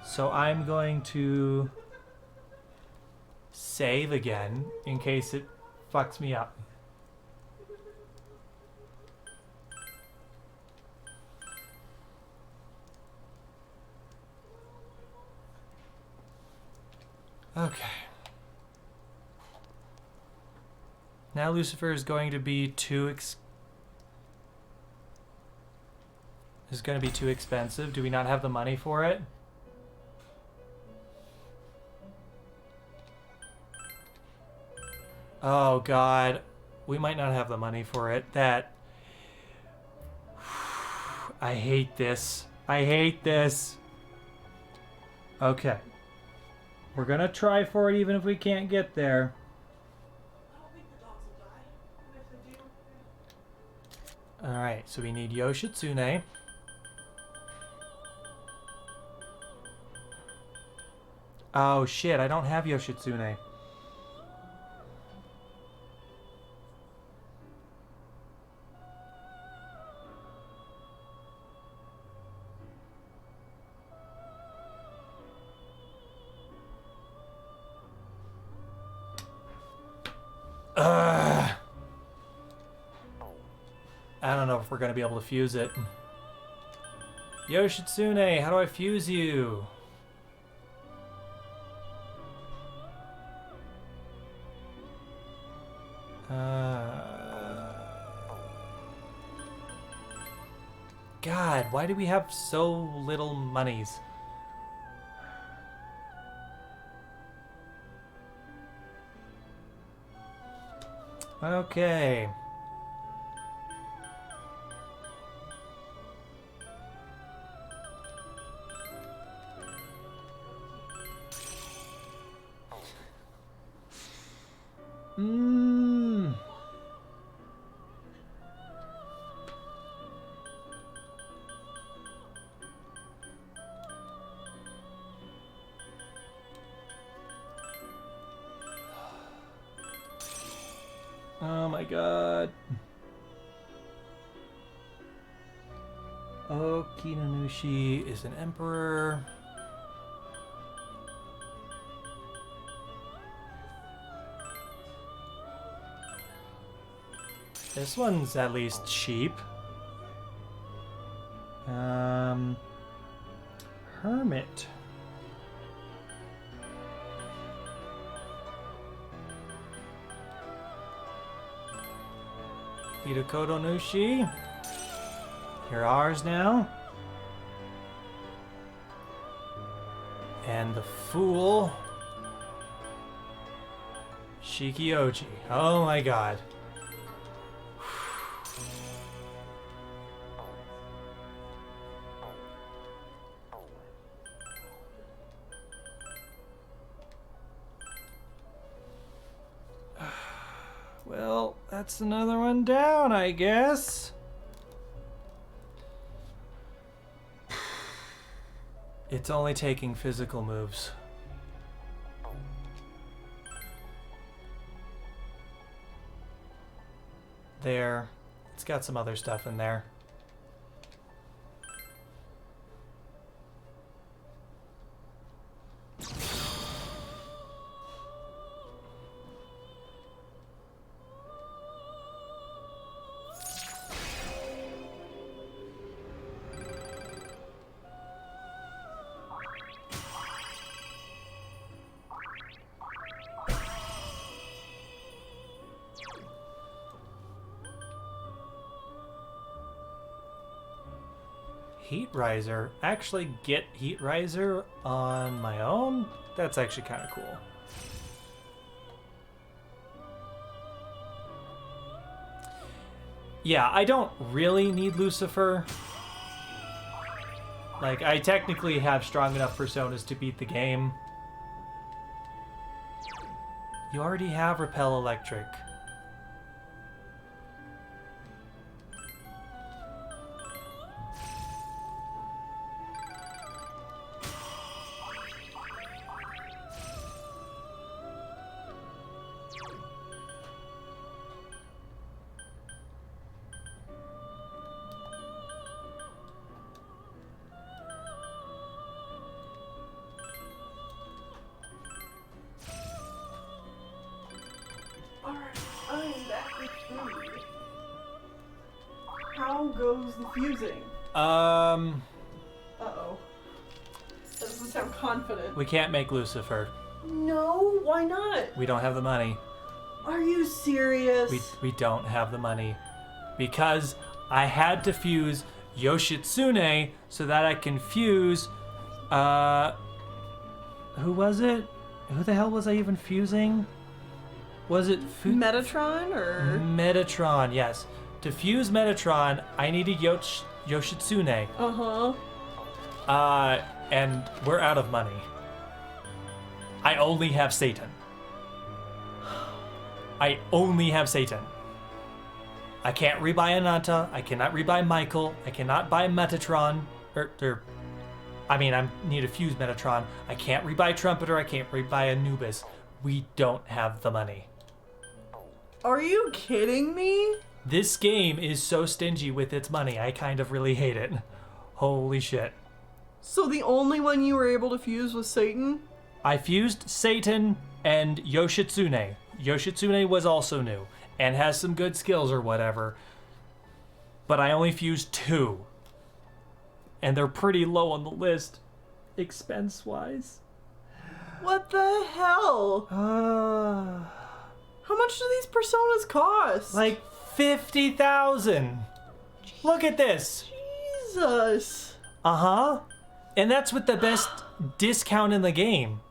so I'm going to save again in case it fucks me up. Okay. Now Lucifer is going to be too expensive. Do we not have the money for it? Oh god. We might not have the money for it. That... I hate this. I hate this. Okay. We're gonna try for it even if we can't get there. Alright, so we need Yoshitsune. Oh shit, I don't have Yoshitsune. I don't know if we're gonna be able to fuse it. Yoshitsune, how do I fuse you? God, why do we have so little monies? Okay. Oh my god. Okinanushi is an emperor. This one's at least cheap. Hermit. Hitokoto Nushi. You're ours now. And the fool, Shikioji. Oh my god. Well, that's another one down, I guess. It's only taking physical moves. There. It's got some other stuff in there. Heat Riser. Actually get Heat Riser on my own? That's actually kind of cool. Yeah, I don't really need Lucifer. Like, I technically have strong enough personas to beat the game. You already have Repel Electric. How goes the fusing? Uh-oh. That doesn't sound confident. We can't make Lucifer. No, why not? We don't have the money. Are you serious? We don't have the money. Because I had to fuse Yoshitsune so that I can fuse, who was it? Who the hell was I even fusing? Was it Metatron or? Metatron, yes. To fuse Metatron, I needed Yoshitsune. And we're out of money. I only have Satan. I only have Satan. I can't rebuy Ananta. I cannot rebuy Michael. I cannot buy Metatron. I need to fuse Metatron. I can't rebuy Trumpeter. I can't rebuy Anubis. We don't have the money. Are you kidding me? This game is so stingy with its money. I kind of really hate it. Holy shit. So the only one you were able to fuse was Satan? I fused Satan and Yoshitsune. Yoshitsune was also new and has some good skills or whatever. But I only fused 2. And they're pretty low on the list, expense-wise. What the hell? How much do these personas cost? Like 50,000. Look at this. Jesus. Uh-huh. And that's with the best discount in the game.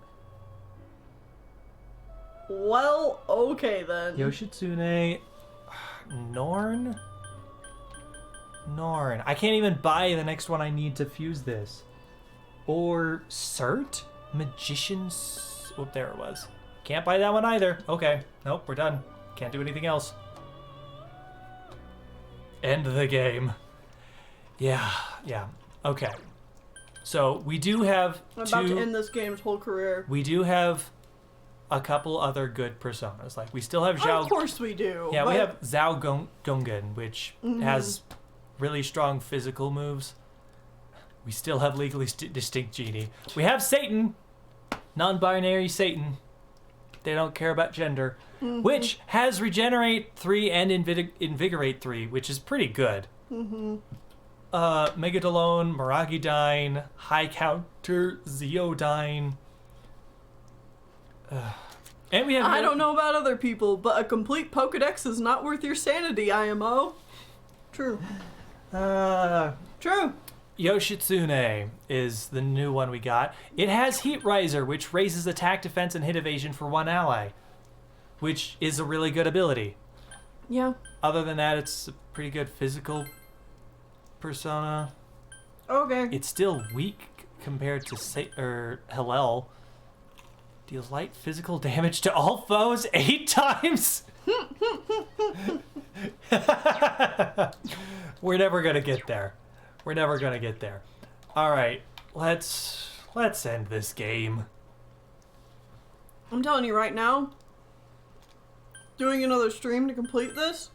Well, okay then. Yoshitsune, Norn. I can't even buy the next one I need to fuse this. Or Cert? Magician's... Oh, there it was. Can't buy that one either. Okay. Nope, we're done. Can't do anything else. End the game. Yeah. Okay. So, we do have I'm about to end this game's whole career. We do have a couple other good personas. Like, we still have Zhao... Of course we do. Yeah, we have Zhao Gongen, which has really strong physical moves. We still have Legally Distinct Genie. We have Satan. Non-binary Satan. They don't care about gender. Which has Regenerate 3 and Invigorate 3, which is pretty good. Megadolone, Miragidyne, High Counter, Zeodyne. And we have. I don't know about other people, but a complete Pokedex is not worth your sanity, IMO. True. True. Yoshitsune is the new one we got. It has Heat Riser, which raises attack, defense, and hit evasion for one ally, which is a really good ability. Yeah. Other than that, it's a pretty good physical persona. Okay. It's still weak compared to Hillel. Deals light physical damage to all foes 8 times. We're never gonna get there. We're never gonna get there. All right, let's end this game. I'm telling you right now, doing another stream to complete this,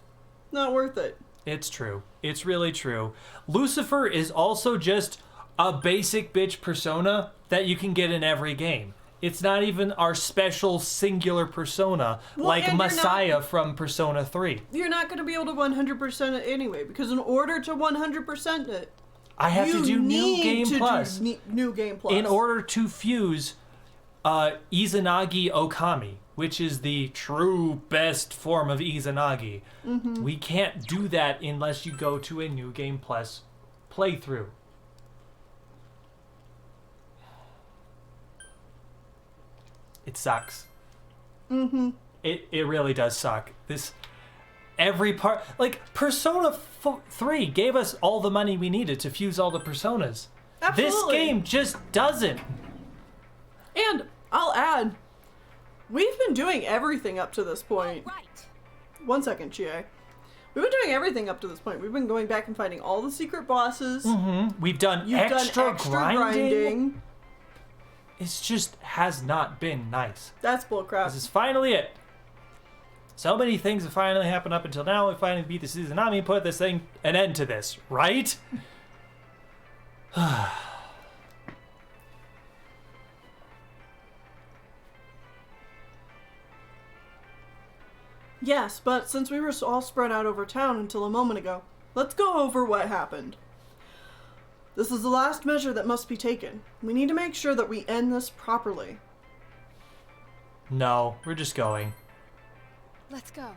not worth it. It's true. It's really true. Lucifer is also just a basic bitch persona that you can get in every game. It's not even our special singular persona like Messiah from Persona 3. You're not going to be able to 100% it anyway, because in order to 100% it, I have to do New Game Plus. New Game Plus. In order to fuse Izanagi Okami, which is the true best form of Izanagi. Mm-hmm. We can't do that unless you go to a New Game Plus playthrough. It sucks. Mm-hmm. It really does suck. Every part, like Persona 3 gave us all the money we needed to fuse all the personas. Absolutely. This game just doesn't. And I'll add, we've been doing everything up to this point. Right. 1 second, Chie. We've been doing everything up to this point. We've been going back and fighting all the secret bosses. Mm-hmm. We've done extra grinding. It just has not been nice. That's bullcrap. This is finally it. So many things have finally happened up until now. We finally beat the Susano-o and put this thing an end to this, right? Yes, but since we were all spread out over town until a moment ago, let's go over what happened. This is the last measure that must be taken. We need to make sure that we end this properly. No, we're just going. Let's go.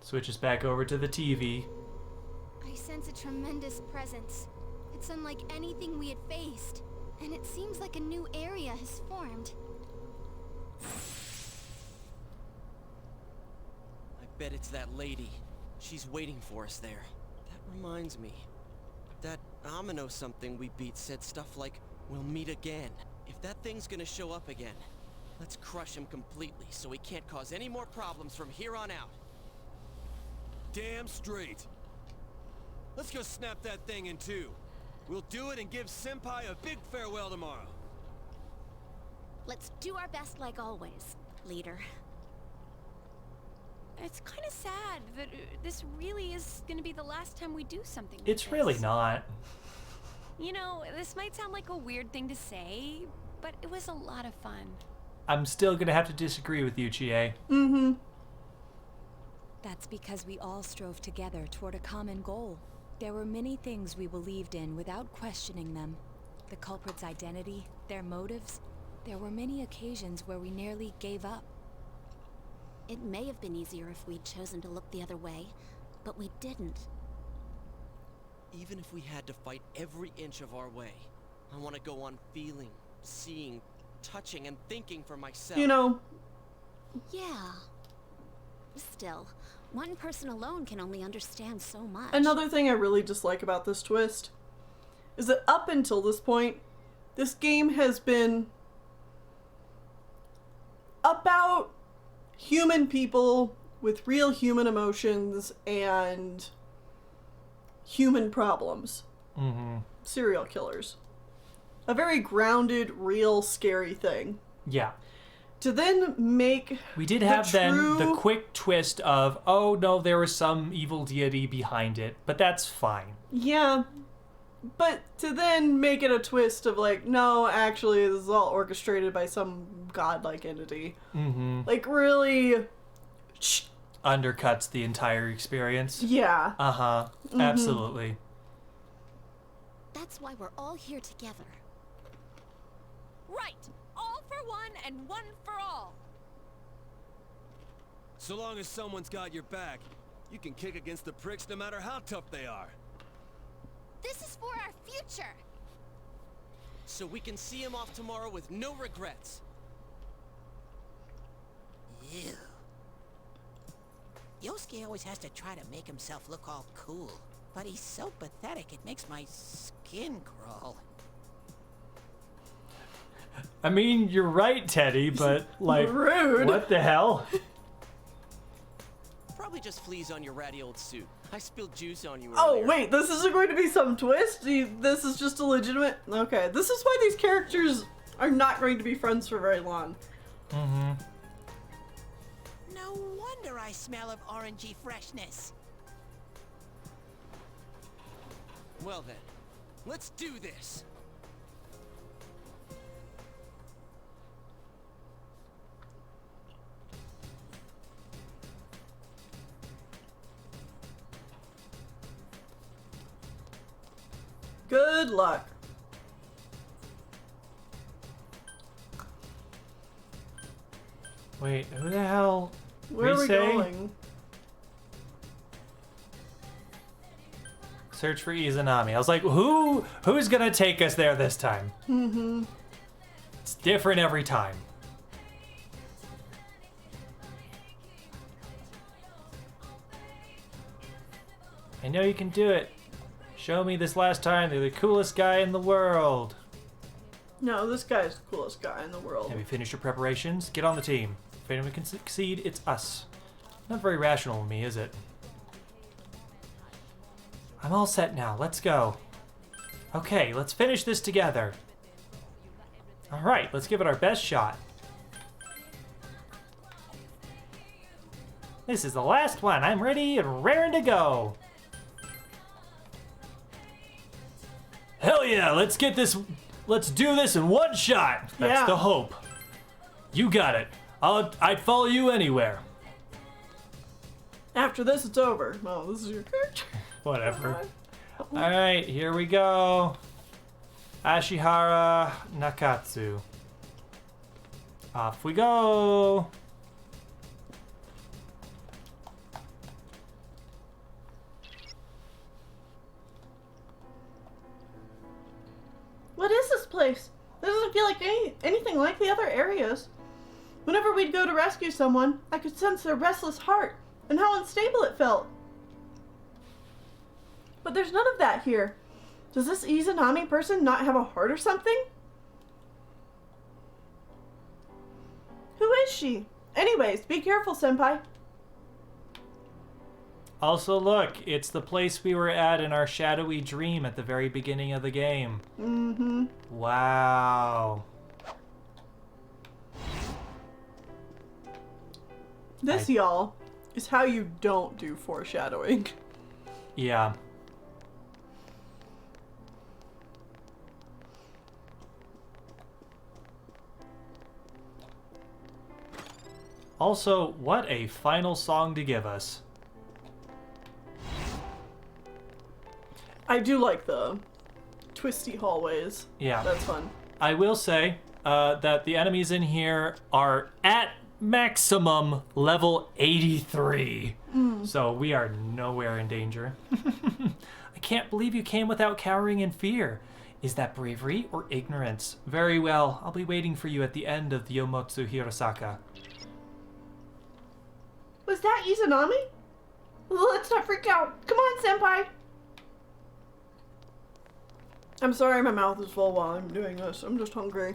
Switches back over to the TV. I sense a tremendous presence. It's unlike anything we had faced, and it seems like a new area has formed. I bet it's that lady. She's waiting for us there. That reminds me. That Amino something we beat said stuff like, we'll meet again. If that thing's gonna show up again, let's crush him completely so he can't cause any more problems from here on out. Damn straight. Let's go snap that thing in two. We'll do it and give Senpai a big farewell tomorrow. Let's do our best like always, leader. It's kind of sad that this really is going to be the last time we do something like It's this. really not. You know, this might sound like a weird thing to say, but it was a lot of fun. I'm still gonna have to disagree with you, Chie. Mm-hmm. That's because we all strove together toward a common goal. There were many things we believed in without questioning them. The culprit's identity, their motives. There were many occasions where we nearly gave up. It may have been easier if we'd chosen to look the other way, but we didn't. Even if we had to fight every inch of our way, I want to go on feeling, seeing, touching, and thinking for myself. You know. Yeah. Still, one person alone can only understand so much. Another thing I really dislike about this twist is that up until this point, this game has been about human people with real human emotions and human problems. Mm-hmm. Serial killers. A very grounded, real, scary thing. Yeah. To then make We did have then the quick twist of, oh no, there was some evil deity behind it, but that's fine. Yeah. But to then make it a twist of like, no, actually, this is all orchestrated by some godlike entity. Mm-hmm. Like, really... undercuts the entire experience. Yeah. Uh-huh. Mm-hmm. Absolutely. That's why we're all here together. Right! All for one and one for all! So long as someone's got your back, you can kick against the pricks no matter how tough they are. This is for our future! So we can see him off tomorrow with no regrets. Ew. Yosuke always has to try to make himself look all cool. But he's so pathetic, it makes my skin crawl. I mean, you're right, Teddy, but, like, rude. What the hell? Probably just fleas on your ratty old suit. I spilled juice on you Oh, earlier. wait, this isn't going to be some twist? This is just a legitimate... Okay, this is why these characters are not going to be friends for very long. Mm-hmm. No wonder I smell of orangey freshness. Well then, let's do this. Good luck. Wait, who the hell? Where are we going? Search for Izanami. I was like, who's gonna take us there this time? Mm-hmm. It's different every time. I know you can do it. Show me this last time. You're the coolest guy in the world. No, this guy's the coolest guy in the world. Have you finished your preparations? Get on the team. If anyone can succeed, it's us. Not very rational of me, is it? I'm all set now. Let's go. Okay, let's finish this together. Alright, let's give it our best shot. This is the last one. I'm ready and raring to go. Hell yeah, let's get this. Let's do this in one shot. That's the hope. You got it. I'd follow you anywhere. After this, it's over. Oh, this is your character. Whatever. Alright, here we go. Ashihara Nakatsu. Off we go. What is this place? This doesn't feel like anything like the other areas. Whenever we'd go to rescue someone, I could sense their restless heart and how unstable it felt. But there's none of that here. Does this Izanami person not have a heart or something? Who is she? Anyways, be careful, senpai. Also, look, it's the place we were at in our shadowy dream at the very beginning of the game. Mm-hmm. Wow. This, y'all, is how you don't do foreshadowing. Yeah. Also, what a final song to give us. I do like the twisty hallways. Yeah. That's fun. I will say that the enemies in here are at maximum level 83. So we are nowhere in danger. I can't believe you came without cowering in fear. Is that bravery or ignorance? Very well. I'll be waiting for you at the end of the Yomotsu Hirosaka. Was that Izanami? Let's not freak out. Come on, senpai. I'm sorry my mouth is full while I'm doing this. I'm just hungry.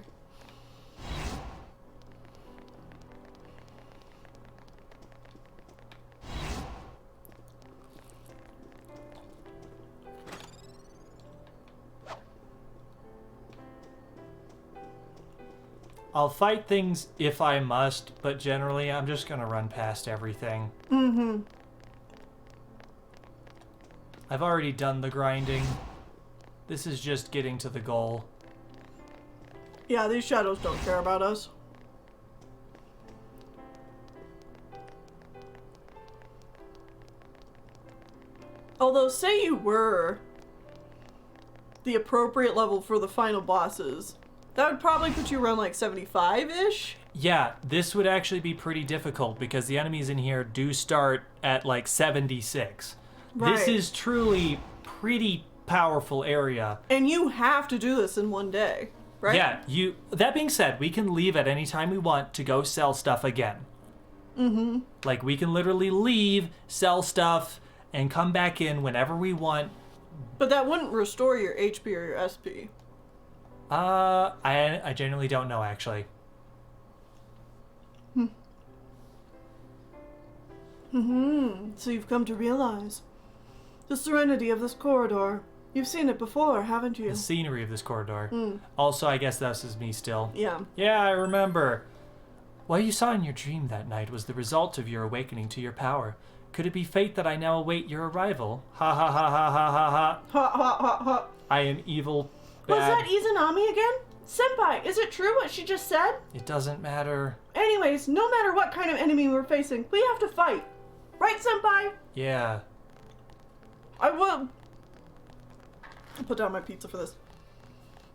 I'll fight things if I must, but generally I'm just gonna run past everything. Mm-hmm. I've already done the grinding. This is just getting to the goal. Yeah, these shadows don't care about us. Although, say you were the appropriate level for the final bosses, that would probably put you around like 75-ish. Yeah, this would actually be pretty difficult because the enemies in here do start at like 76. Right. This is truly pretty powerful area. And you have to do this in one day, right? Yeah, that being said, we can leave at any time we want to go sell stuff again. Mm-hmm. Like, we can literally leave, sell stuff, and come back in whenever we want. But that wouldn't restore your HP or your SP. I genuinely don't know, actually. So you've come to realize the serenity of this corridor. You've seen it before, haven't you? The scenery of this corridor. Also, I guess this is me still. Yeah. Yeah, I remember. What you saw in your dream that night was the result of your awakening to your power. Could it be fate that I now await your arrival? Ha ha ha ha ha ha ha. Ha ha ha ha. I am evil. Was Bad. that Izanami again? Senpai, is it true what she just said? It doesn't matter. Anyways, no matter what kind of enemy we're facing, we have to fight. Right, Senpai? Yeah. I will. I'll put down my pizza for this.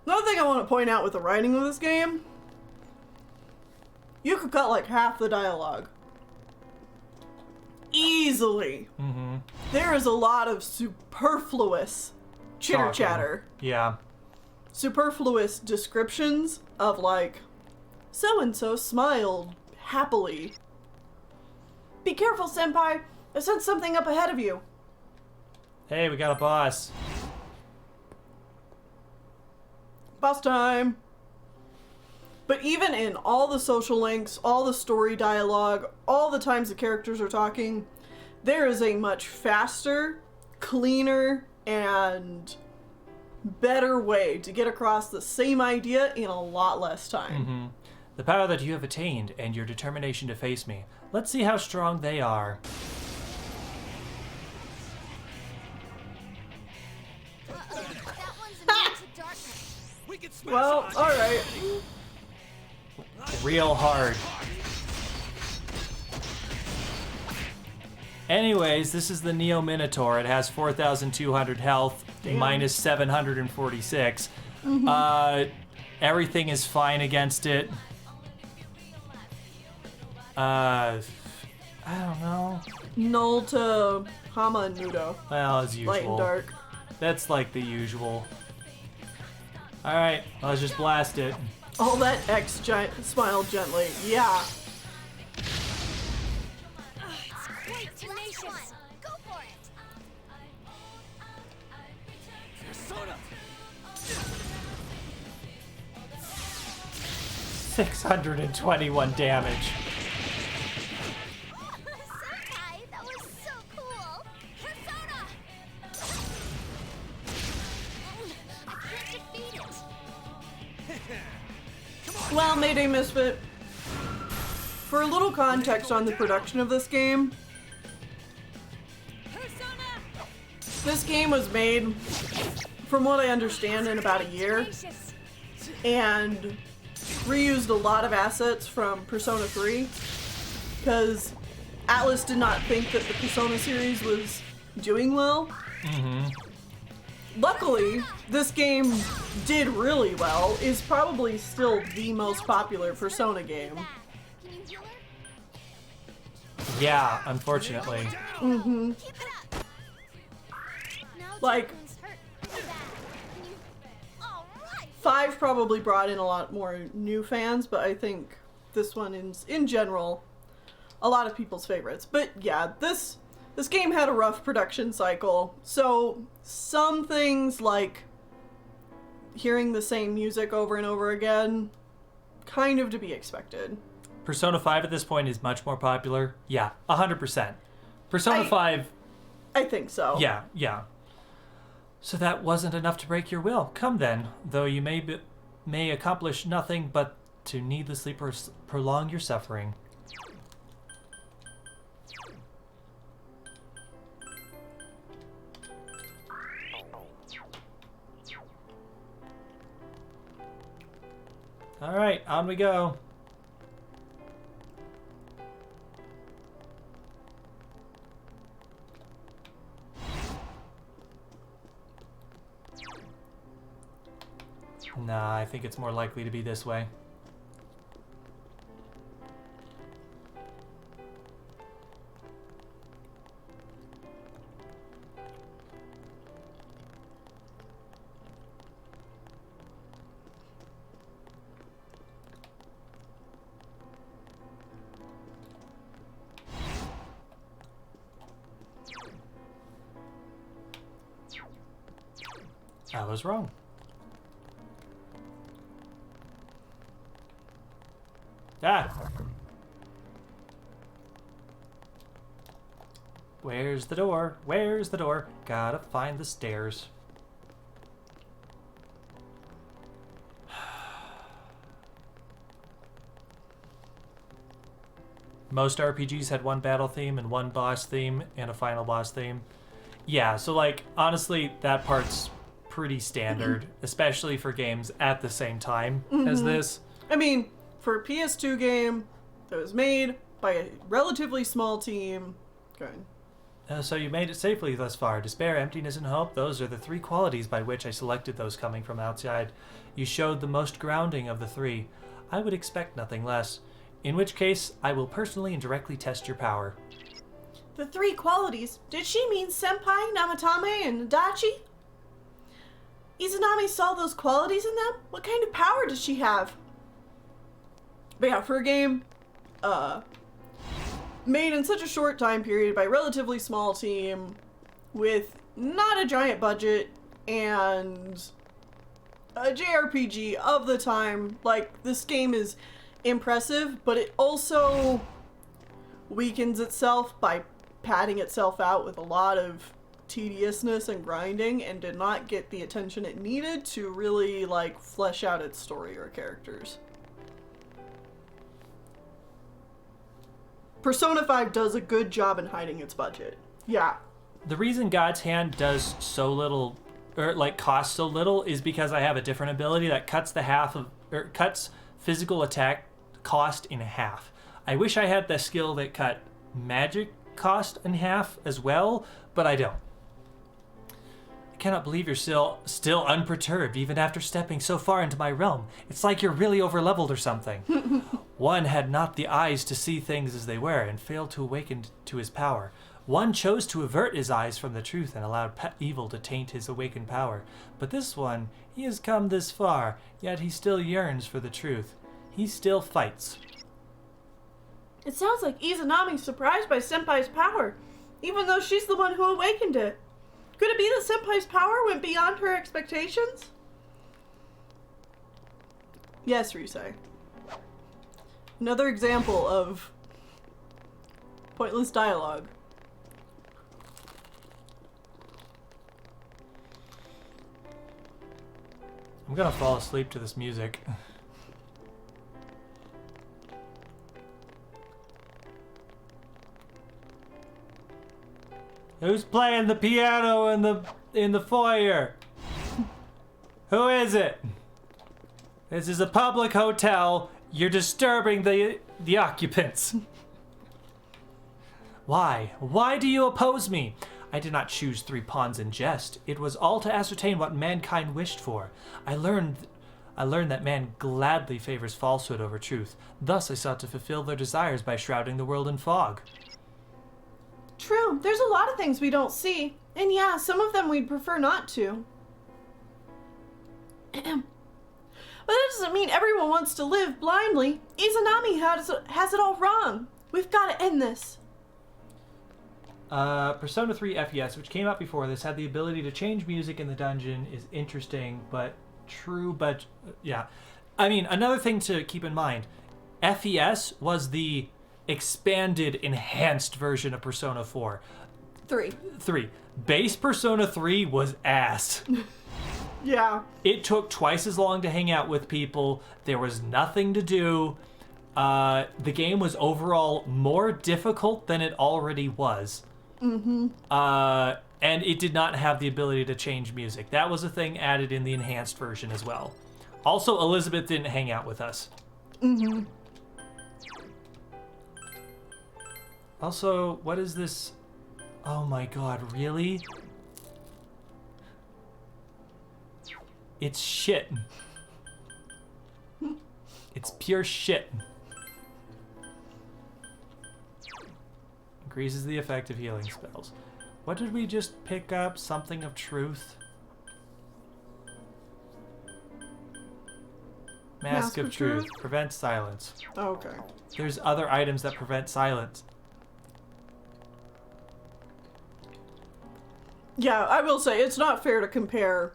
Another thing I want to point out with the writing of this game, you could cut like half the dialogue. Easily. Mm-hmm. There is a lot of superfluous chitter-chatter. Yeah. Superfluous descriptions of like, so-and-so smiled happily. Be careful, Senpai. I sent something up ahead of you. Hey, we got a boss. Boss time. But even in all the social links, all the story dialogue, all the times the characters are talking, there is a much faster, cleaner, and better way to get across the same idea in a lot less time. Mm-hmm. The power that you have attained and your determination to face me. Let's see how strong they are. Well, alright. Real hard. Anyways, this is the Neo Minotaur. It has 4,200 health, Damn. minus 746. Everything is fine against it. I don't know. Null to Hama and Mudo. Well, as usual. Light and dark. That's like the usual. Alright, let's just blast it. All that X smiled gently. Yeah. Quite tenacious. Go for it. 621 damage. Senpai, that was so cool. Persona! I can't defeat it. Well, Mayday Misfit. For a little context on the production of this game, this game was made, from what I understand, in about a year, and reused a lot of assets from Persona 3, because Atlas did not think that the Persona series was doing well. Luckily, this game did really well, is probably still the most popular Persona game. Yeah, unfortunately. Like, 5 probably brought in a lot more new fans, but I think this one is, in general, a lot of people's favorites. But yeah, this game had a rough production cycle, so some things like hearing the same music over and over again, kind of to be expected. Persona 5 at this point is much more popular. Yeah, 100%. Persona 5... I think so. Yeah, yeah. So that wasn't enough to break your will. Come then, though you may accomplish nothing but to needlessly prolong your suffering. All right, on we go. Nah, I think it's more likely to be this way. I was wrong. Ah! Where's the door? Where's the door? Gotta find the stairs. Most RPGs had one battle theme and one boss theme and a final boss theme. Yeah, so like, honestly, that part's pretty standard, especially for games at the same time as this. I mean, for a PS2 game that was made by a relatively small team. Good. So you made it safely thus far. Despair, emptiness, and hope, those are the three qualities by which I selected those coming from outside. You showed the most grounding of the three. I would expect nothing less. In which case, I will personally and directly test your power. The three qualities? Did she mean Senpai, Namatame, and Adachi? Izanami saw those qualities in them? What kind of power does she have? But yeah, for a game made in such a short time period by a relatively small team with not a giant budget and a JRPG of the time, like, this game is impressive, but it also weakens itself by padding itself out with a lot of tediousness and grinding, and did not get the attention it needed to really, like, flesh out its story or characters. Persona 5 does a good job in hiding its budget. Yeah. The reason God's Hand does so little, or like costs so little, is because I have a different ability that cuts cuts physical attack cost in half. I wish I had the skill that cut magic cost in half as well, but I don't. I cannot believe you're still unperturbed even after stepping so far into my realm. It's like you're really overleveled or something. One had not the eyes to see things as they were and failed to awaken to his power. One chose to avert his eyes from the truth and allowed evil to taint his awakened power. But this one, he has come this far, yet he still yearns for the truth. He still fights. It sounds like Izanami's surprised by Senpai's power, even though she's the one who awakened it. Could it be that Senpai's power went beyond her expectations? Yes, Ryusei. Another example of pointless dialogue. I'm gonna fall asleep to this music. Who's playing the piano in the foyer? Who is it? This is a public hotel. You're disturbing the occupants. Why? Why do you oppose me? I did not choose 3 pawns in jest. It was all to ascertain what mankind wished for. I learned that man gladly favors falsehood over truth. Thus I sought to fulfill their desires by shrouding the world in fog. True, there's a lot of things we don't see. And yeah, some of them we'd prefer not to. But that doesn't mean everyone wants to live blindly. Izanami has it all wrong. We've got to end this. Persona 3 FES, which came out before this, had the ability to change music in the dungeon, is interesting, but true, but yeah. I mean, another thing to keep in mind, FES was the expanded, enhanced version of Persona 4. 3. Base Persona 3 was ass. Yeah. It took twice as long to hang out with people. There was nothing to do. The game was overall more difficult than it already was. Mm-hmm. And it did not have the ability to change music. That was a thing added in the enhanced version as well. Also, Elizabeth didn't hang out with us. Mm-hmm. Also, what is this? Oh my god, really? It's shit. It's pure shit. Increases the effect of healing spells. What did we just pick up? Something of truth? Mask of truth. Prevents silence. Oh, okay. There's other items that prevent silence. Yeah, I will say, it's not fair to compare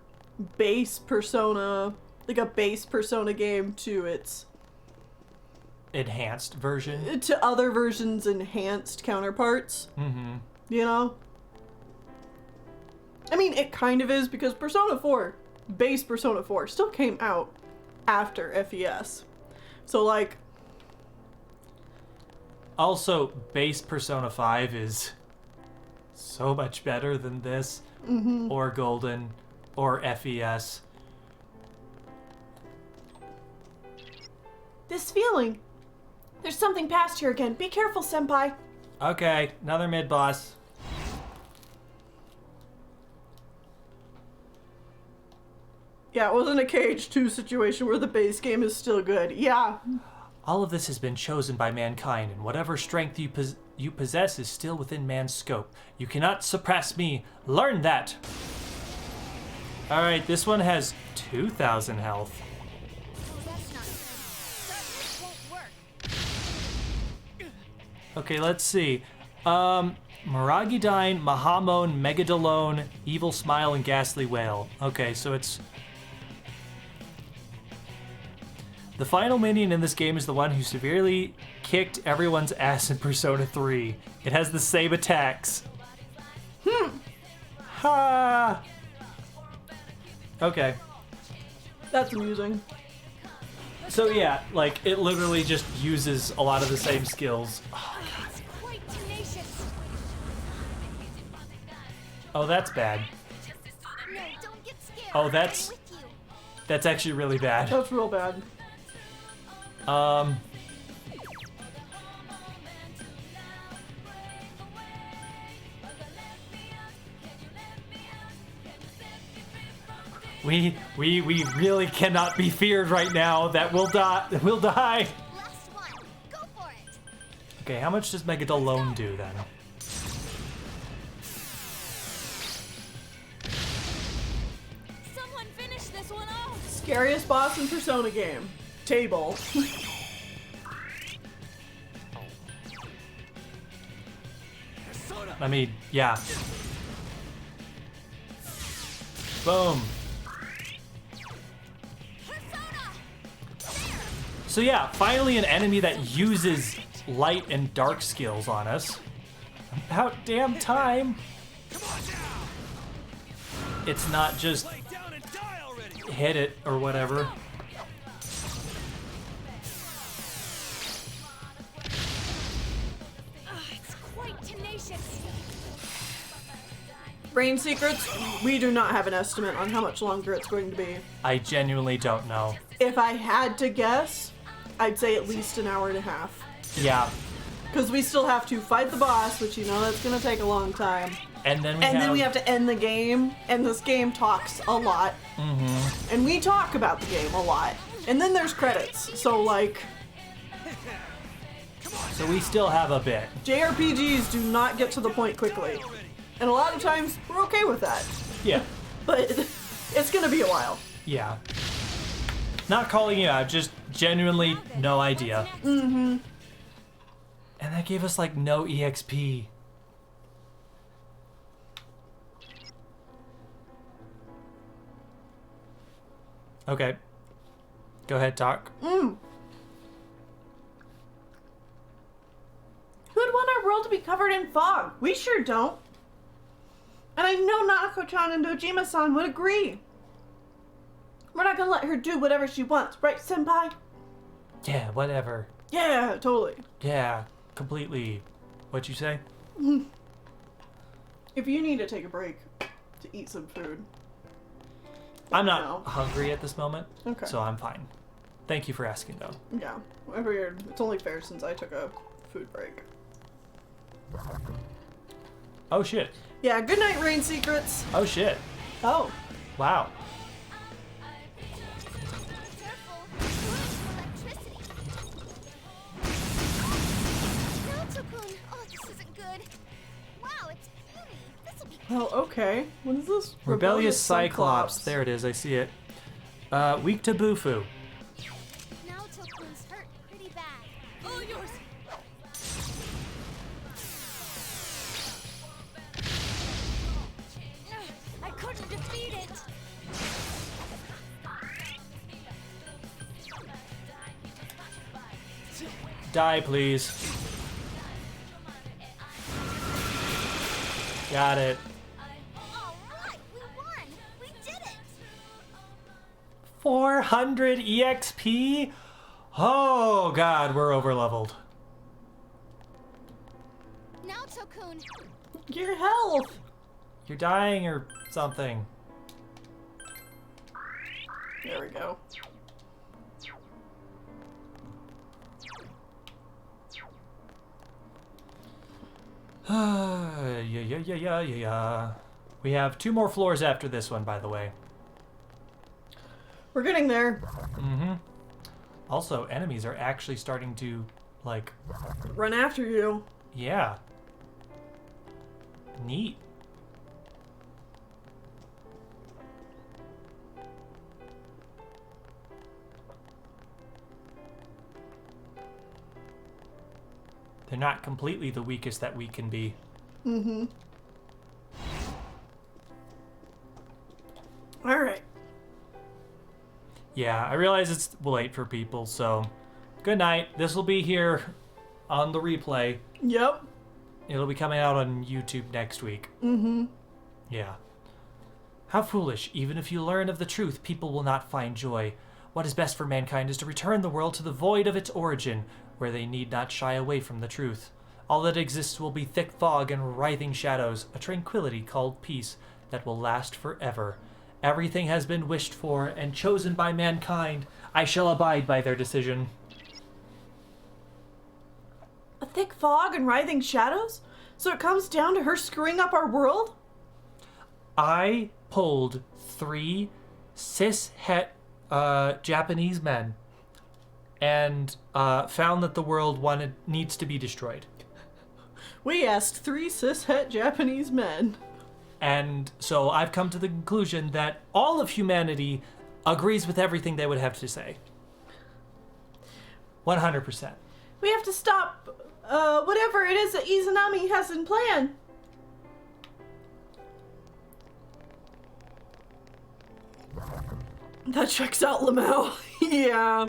base Persona, like a base Persona game, to its... enhanced version? To other versions' enhanced counterparts. Mm-hmm. You know? I mean, it kind of is, because Persona 4, base Persona 4, still came out after FES. So, like... Also, base Persona 5 is so much better than this, or Golden, or FES. This feeling. There's something past here again. Be careful, senpai. Okay, another mid-boss. Yeah, it wasn't a Cage 2 situation where the base game is still good. Yeah. All of this has been chosen by mankind, and whatever strength you possess is still within man's scope. You cannot suppress me. Learn that. Alright, this one has 2,000 health. Okay, let's see. Maragidine, Mahamon, Megadolone, Evil Smile, and Ghastly Wail. Okay, so it's... The final minion in this game is the one who severely kicked everyone's ass in Persona 3. It has the same attacks. Ha! Okay. That's amusing. So yeah, like, it literally just uses a lot of the same skills. Oh, God. Oh, that's bad. Oh, that's actually really bad. That's real bad. We really cannot be feared right now. That we'll die. We'll die. Okay, how much does Megadolone do then? Someone finish this one off. Scariest boss in Persona game. Table. I mean, yeah. Boom. So yeah, finally an enemy that uses light and dark skills on us. About damn time. It's not just hit it or whatever. It's quite tenacious. Brain Secrets, we do not have an estimate on how much longer it's going to be. I genuinely don't know. If I had to guess, I'd say at least an hour and a half. Yeah. Because we still have to fight the boss, which you know that's going to take a long time. And then we have to end the game, and this game talks a lot. Mm-hmm. And we talk about the game a lot. And then there's credits, so like... So we still have a bit. JRPGs do not get to the point quickly. And a lot of times, we're okay with that. Yeah. But it's gonna be a while. Yeah. Not calling you out, just genuinely no idea. Mm-hmm. And that gave us like no EXP. Okay. Go ahead, talk. Who'd want our world to be covered in fog? We sure don't. And I know Nanako-chan and Dojima-san would agree. We're not gonna let her do whatever she wants, right, senpai? Yeah, whatever. Yeah, totally. Yeah, completely. What'd you say? If you need to take a break to eat some food. I'm not hungry at this moment, Okay. so I'm fine. Thank you for asking, though. Yeah, I figured it's only fair since I took a food break. Oh, shit. Yeah, good night, Rain Secrets. Oh, shit. Oh. Wow. Oh, okay. What is this? Rebellious Cyclops. There it is. I see it. Weak to Bufu. Now Tokun's hurt pretty bad. Oh, yours! I couldn't defeat it! Die, please. Got it. Alright, we won! We did it! 400 EXP? Oh god, we're overleveled. Now, Tokun. Your health! You're dying or something. There we go. Yeah. We have 2 more floors after this one, by the way. We're getting there. Mm-hmm. Also, enemies are actually starting to, like... run after you. Yeah. Neat. They're not completely the weakest that we can be. Mm-hmm. Alright. Yeah, I realize it's late for people, so good night. This will be here on the replay. Yep. It'll be coming out on YouTube next week. Mm-hmm. Yeah. How foolish. Even if you learn of the truth, people will not find joy. What is best for mankind is to return the world to the void of its origin, where they need not shy away from the truth. All that exists will be thick fog and writhing shadows, a tranquility called peace that will last forever. Everything has been wished for and chosen by mankind. I shall abide by their decision. A thick fog and writhing shadows? So it comes down to her screwing up our world? I pulled 3 cis-het Japanese men and found that the world needs to be destroyed. We asked 3 cis-het Japanese men. And so I've come to the conclusion that all of humanity agrees with everything they would have to say. 100%. We have to stop whatever it is that Izanami has in plan. That checks out, Lamau. Yeah.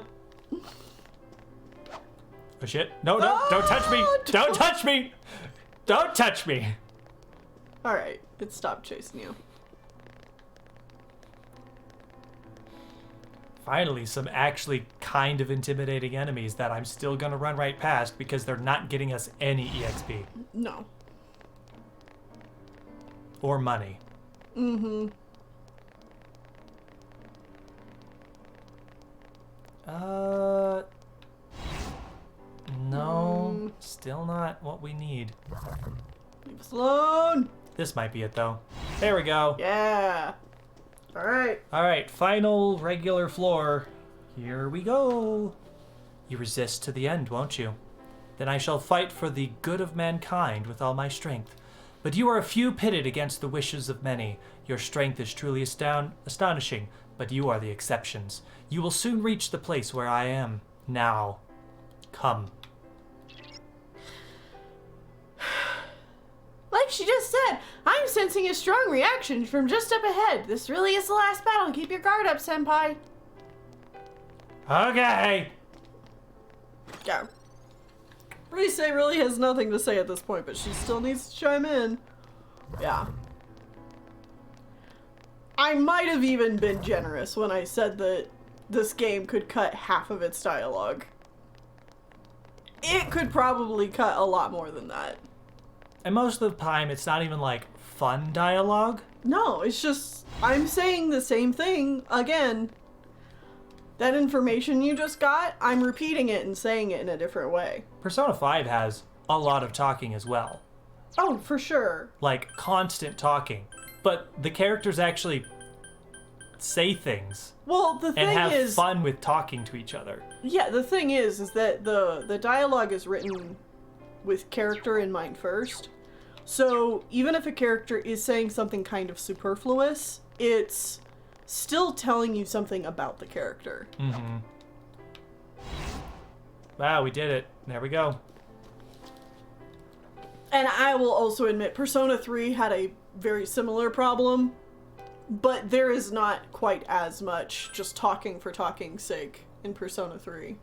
Oh shit. No, don't touch me! Don't touch me! Don't touch me! Alright, it stopped chasing you. Finally, some actually kind of intimidating enemies that I'm still gonna run right past because they're not getting us any EXP. No. Or money. Mm-hmm. No, still not what we need. Leave us alone. This might be it though. There we go. Yeah. Alright. Alright, final regular floor. Here we go. You resist to the end, won't you? Then I shall fight for the good of mankind with all my strength. But you are a few pitted against the wishes of many. Your strength is truly astonishing, but you are the exceptions. You will soon reach the place where I am. Now, come. Like she just said, I'm sensing a strong reaction from just up ahead. This really is the last battle. Keep your guard up, Senpai. Okay. Yeah. Rise really has nothing to say at this point, but she still needs to chime in. Yeah. I might have even been generous when I said that this game could cut half of its dialogue. It could probably cut a lot more than that. And most of the time, it's not even like fun dialogue. No, it's just, I'm saying the same thing again. That information you just got, I'm repeating it and saying it in a different way. Persona 5 has a lot of talking as well. Oh, for sure. Like, constant talking. But the characters actually say things. Well, the thing and have is, fun with talking to each other. Yeah, the thing is that the dialogue is written with character in mind first. So even if a character is saying something kind of superfluous, it's still telling you something about the character. Mm-hmm. Wow, we did it. There we go. And I will also admit, Persona 3 had a very similar problem, but there is not quite as much just talking for talking's sake in Persona 3.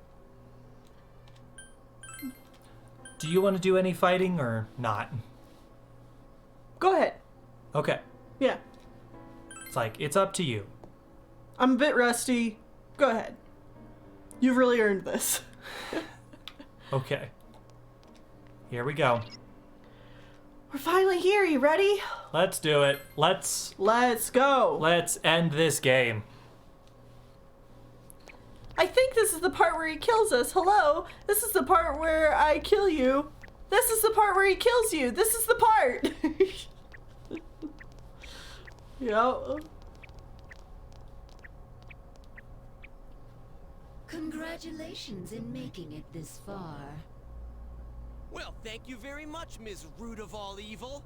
Do you want to do any fighting or not? Go ahead. Okay. Yeah. It's like, it's up to you. I'm a bit rusty. Go ahead. You've really earned this. Okay. Here we go. We're finally here. You ready? Let's do it. Let's go. Let's end this game. I think this is the part where he kills us. Hello? This is the part where I kill you. This is the part where he kills you. This is the part. Yeah. Congratulations in making it this far. Well, thank you very much, Ms. Root of all evil.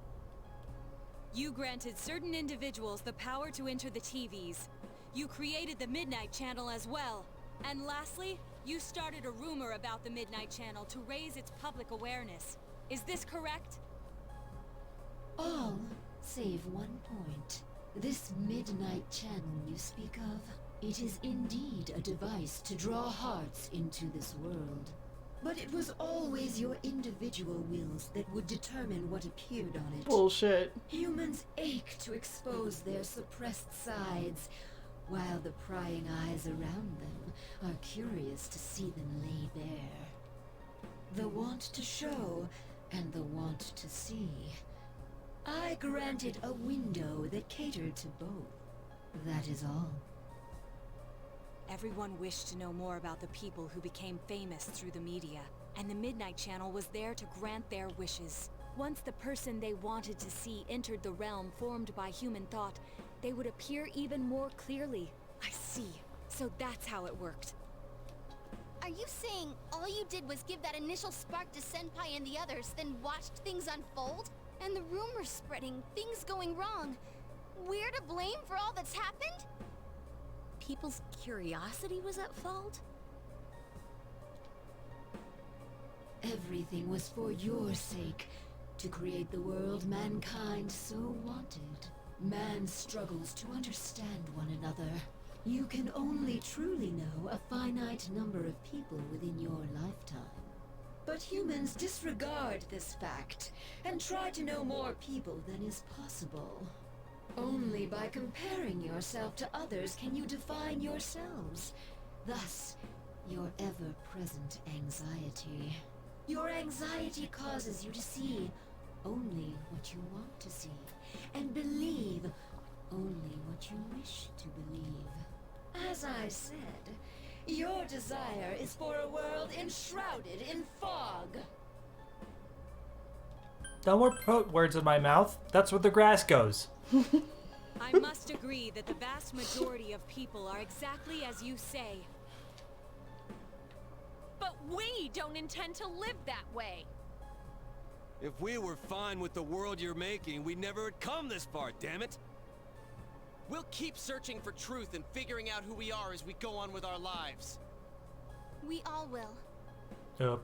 You granted certain individuals the power to enter the TVs. You created the Midnight Channel as well. And lastly, you started a rumor about the Midnight Channel to raise its public awareness. Is this correct? All save one point. This Midnight Channel you speak of, it is indeed a device to draw hearts into this world. But it was always your individual wills that would determine what appeared on it. Bullshit. Humans ache to expose their suppressed sides, while the prying eyes around them are curious to see them lay bare. The want to show and the want to see. I granted a window that catered to both. That is all. Everyone wished to know more about the people who became famous through the media, and the Midnight Channel was there to grant their wishes. Once the person they wanted to see entered the realm formed by human thought, they would appear even more clearly. I see. So that's how it worked. Are you saying all you did was give that initial spark to Senpai and the others, then watched things unfold? And the rumors spreading, things going wrong. We're to blame for all that's happened? People's curiosity was at fault? Everything was for your sake, to create the world mankind so wanted. Man struggles to understand one another. You can only truly know a finite number of people within your lifetime. But humans disregard this fact, and try to know more people than is possible. Only by comparing yourself to others can you define yourselves. Thus, your ever-present anxiety. Your anxiety causes you to see only what you want to see, and believe only what you wish to believe. As I said, your desire is for a world enshrouded in fog. Don't more put words in my mouth. That's where the grass goes. I must agree that the vast majority of people are exactly as you say. But we don't intend to live that way. If we were fine with the world you're making, we never would come this far, damn it! We'll keep searching for truth and figuring out who we are as we go on with our lives. We all will. Yep.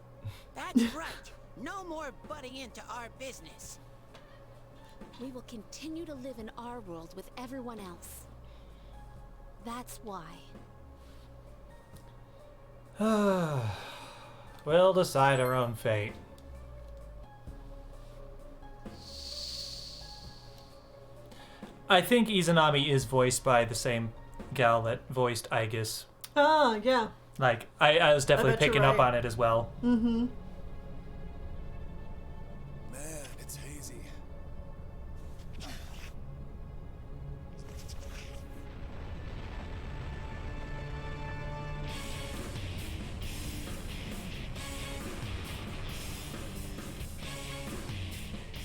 That's right. No more butting into our business. We will continue to live in our world with everyone else. That's why. We'll decide our own fate. I think Izanami is voiced by the same gal that voiced Aegis. Ah, yeah. Like, I was definitely picking up on it as well. Mm-hmm. Man, it's hazy.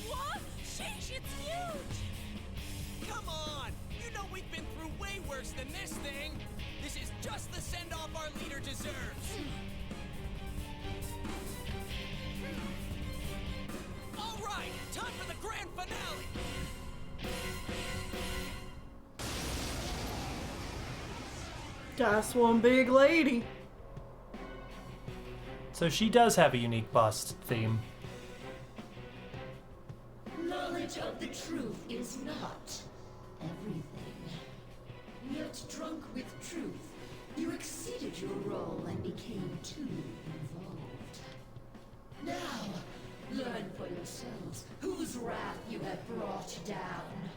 What? Sheesh, it's huge! Come on! You know we've been through way worse than this thing! This is just the send-off our leader deserves! That's one big lady. So she does have a unique bust theme. Knowledge of the truth is not everything. Yet drunk with truth, you exceeded your role and became too involved. Now, learn for yourselves whose wrath you have brought down.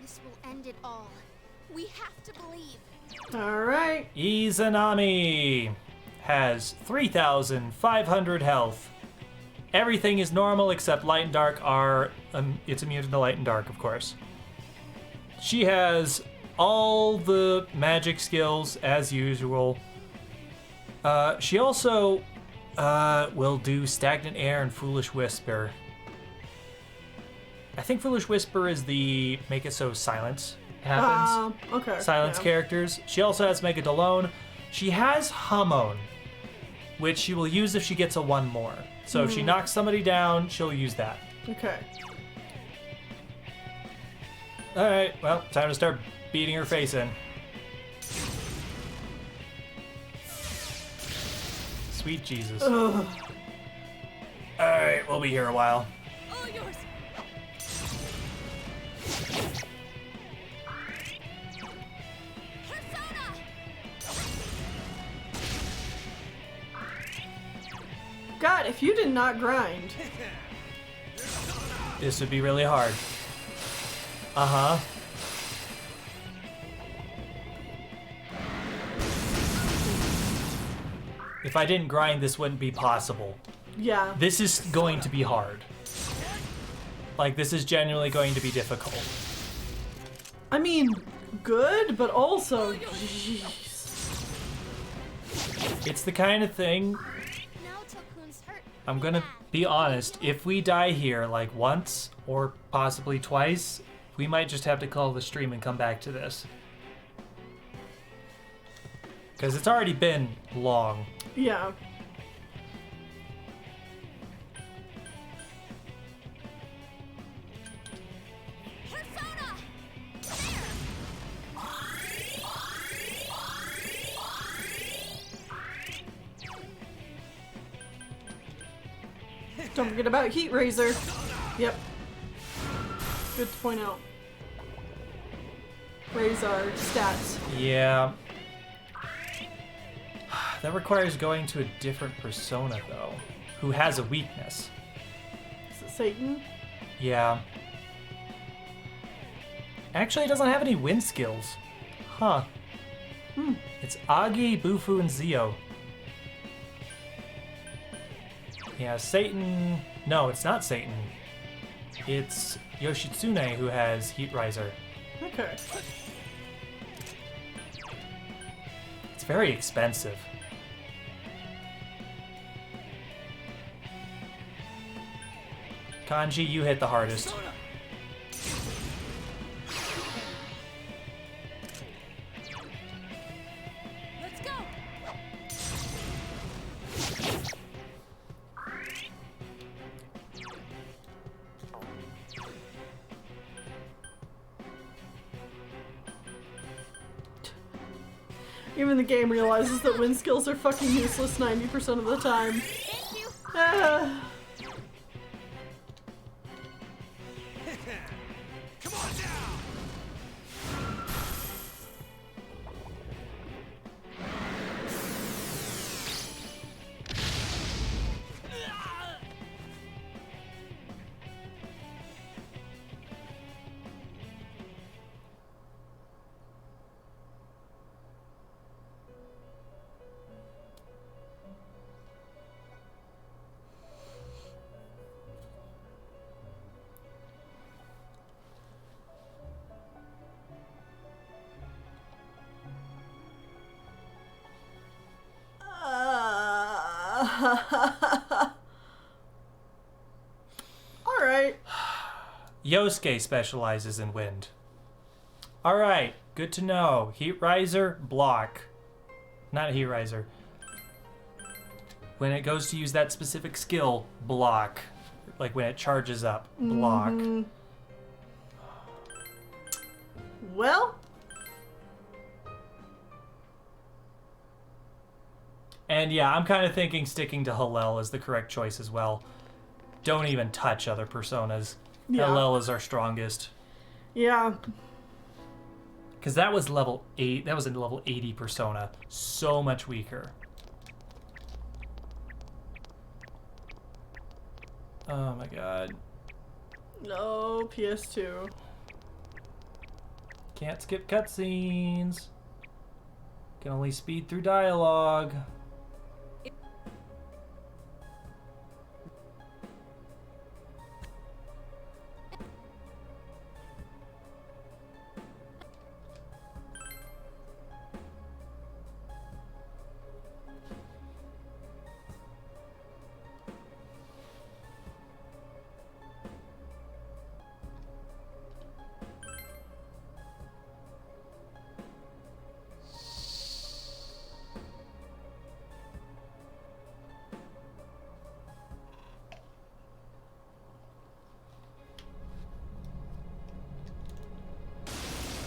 This will end it all. We have to believe. Alright. Izanami has 3,500 health. Everything is normal except light and dark are, it's immune to light and dark, of course. She has all the magic skills as usual. She also will do Stagnant Air and Foolish Whisper. I think Foolish Whisper is the make it so silence happens. Okay. Silence yeah. characters. She also has Make It Alone. She has Hamon, which she will use if she gets a 1 more. So if she knocks somebody down, she'll use that. Okay. Alright, well, time to start beating her face in. Sweet Jesus. Alright, we'll be here a while. All yours. Persona! God, if you did not grind. This would be really hard. Uh-huh. If I didn't grind, this wouldn't be possible. Yeah. This is going to be hard. Like, this is genuinely going to be difficult. I mean, good, but also, jeez. It's the kind of thing, Now Tokun's hurt. I'm gonna be honest, if we die here, like, once, or possibly twice, we might just have to call the stream and come back to this. Because it's already been long. Yeah. Persona! Don't forget about Heat Razor. Yep. Good to point out. Raise our stats. Yeah. That requires going to a different persona, though, who has a weakness. Is it Satan? Yeah. Actually, it doesn't have any wind skills. Huh. It's Agi, Bufu, and Zio. Yeah, Satan... No, it's not Satan. It's Yoshitsune who has Heat Riser. Okay. It's very expensive. Kanji, you hit the hardest. Let's go! Even the game realizes that wind skills are fucking useless 90% of the time. Thank you! Come on down! Alright. Yosuke specializes in wind. Alright, good to know. Heat Riser, block. Not Heat Riser. When it goes to use that specific skill, block. Like when it charges up, block. Well, And yeah, I'm kind of thinking sticking to Hallel is the correct choice as well. Don't even touch other personas. Yeah. Hallel is our strongest. Yeah. Because that was level 8. That was a level 80 persona. So much weaker. Oh my god. No, PS2. Can't skip cutscenes. Can only speed through dialogue.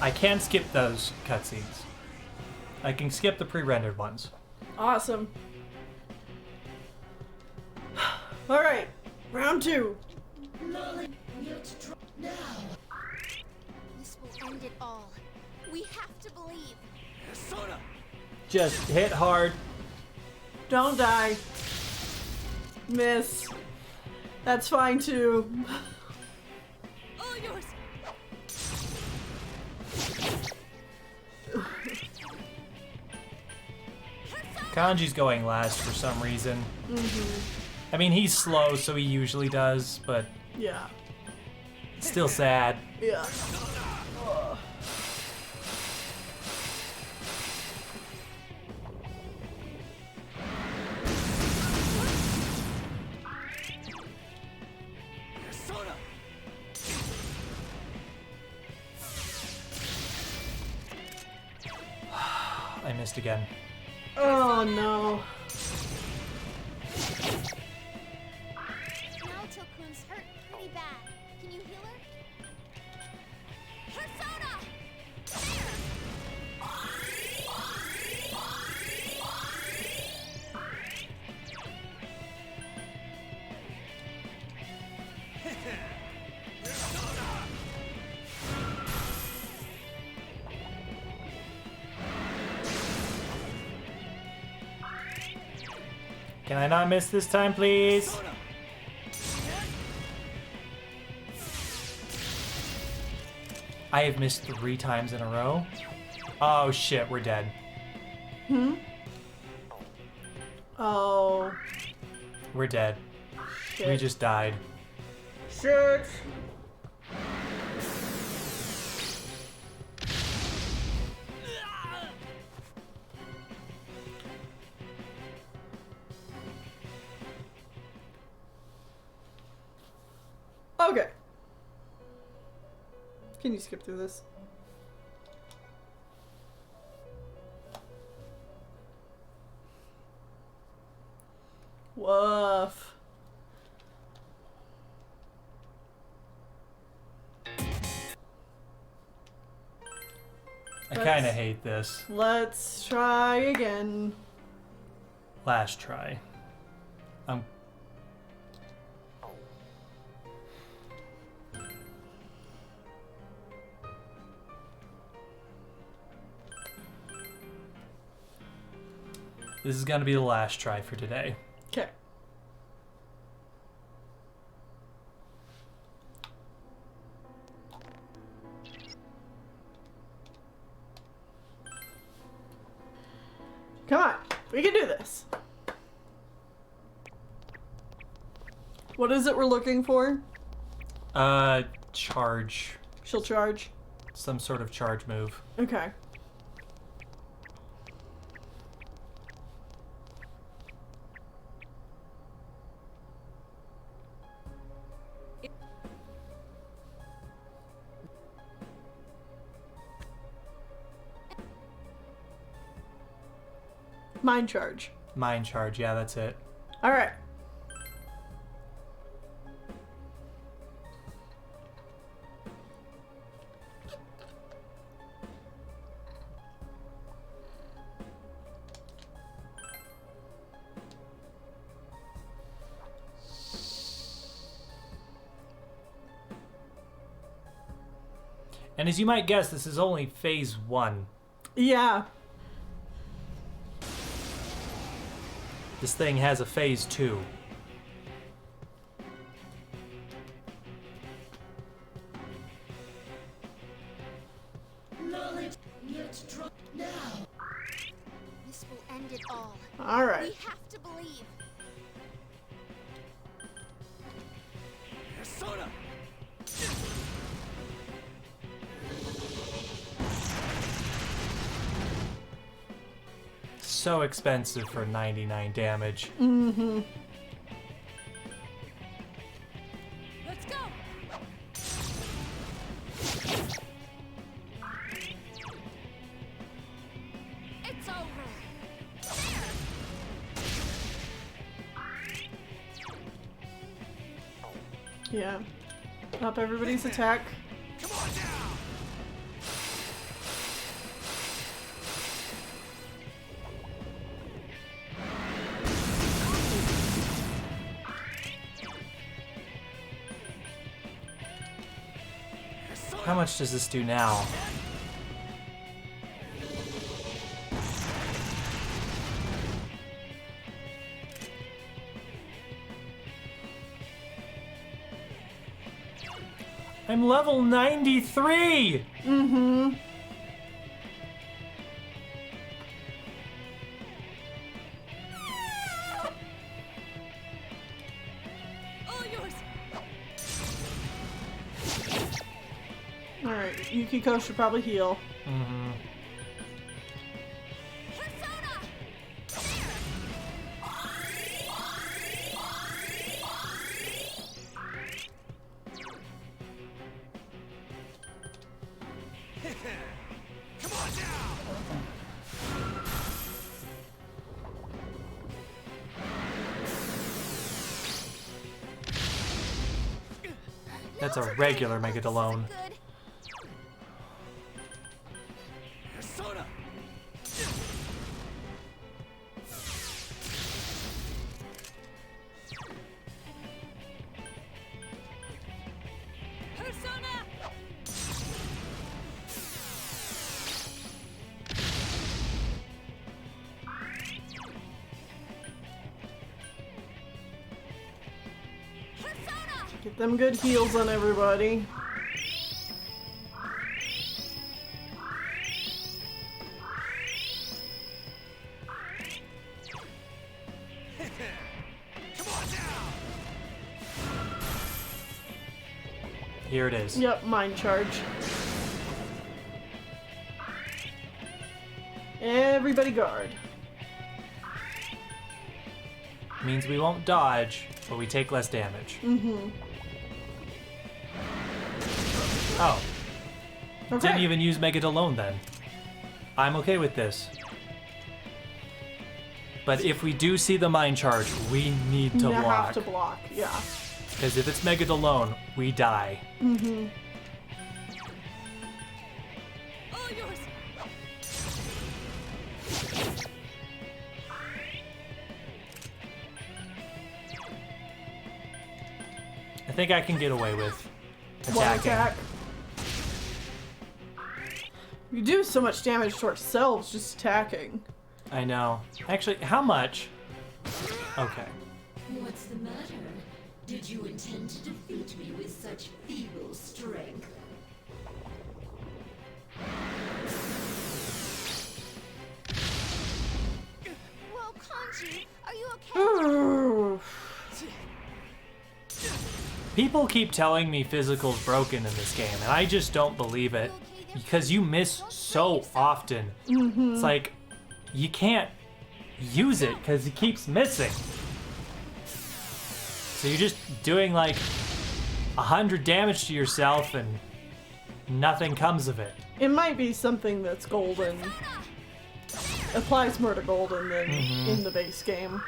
I can skip those cutscenes. I can skip the pre-rendered ones. Awesome. Alright, round 2. This will end it all. We have to believe. Sona! Just hit hard. Don't die. Miss. That's fine too. All yours. Kanji's going last for some reason. Mm-hmm. I mean, he's slow, so he usually does, but Yeah. it's still sad. Yeah. Sona! I missed again. Oh no. Now Tokun's hurt pretty bad. Can you heal her? Persona! Can I not miss this time, please? I have missed 3 times in a row. Oh shit, we're dead. Hmm? Oh. We're dead. Shit. We just died. Shit. Okay. Can you skip through this? Woof. I kind of hate this. Let's try again. Last try. This is gonna be the last try for today. Okay. Come on, we can do this. What is it we're looking for? Charge. She'll charge. Some sort of charge move. Okay. Mind charge. Mind charge, yeah, that's it. Alright. And as you might guess, this is only phase 1. Yeah. This thing has a phase 2. Knowledge yet drunk now. This will end it all. All right. We have to believe. Persona! So expensive for 99 damage. Mm-hmm. Let's go. It's over. Yeah. Up everybody's attack. Come on down! How much does this do now? I'm level 93! Mm-hmm. All yours. Alright, Yukiko should probably heal. Mm-hmm. Come on down! That's a regular Megadolone. Persona! Persona. Get them good heals on everybody. Here it is. Yep, mind charge. Everybody guard. Means we won't dodge, but we take less damage. Mm-hmm. Oh. Okay. Didn't even use Megadolone then. I'm okay with this. But if we do see the mind charge, we need to You block. have to block, yeah. Because if it's Megadolone, we die. Mm-hmm. All yours. I think I can get away with One attacking. attack. We do so much damage to ourselves just attacking. I know. Actually, how much? Okay. What's the matter? Did you intend to defeat me with such feeble strength? Well, Kanji, are you okay? People keep telling me physical's broken in this game, and I just don't believe it. Because you miss so often. Mm-hmm. It's like, you can't use it because he keeps missing. So you're just doing like 100 damage to yourself and nothing comes of it. It might be something that's golden. Applies more to golden than in the base game.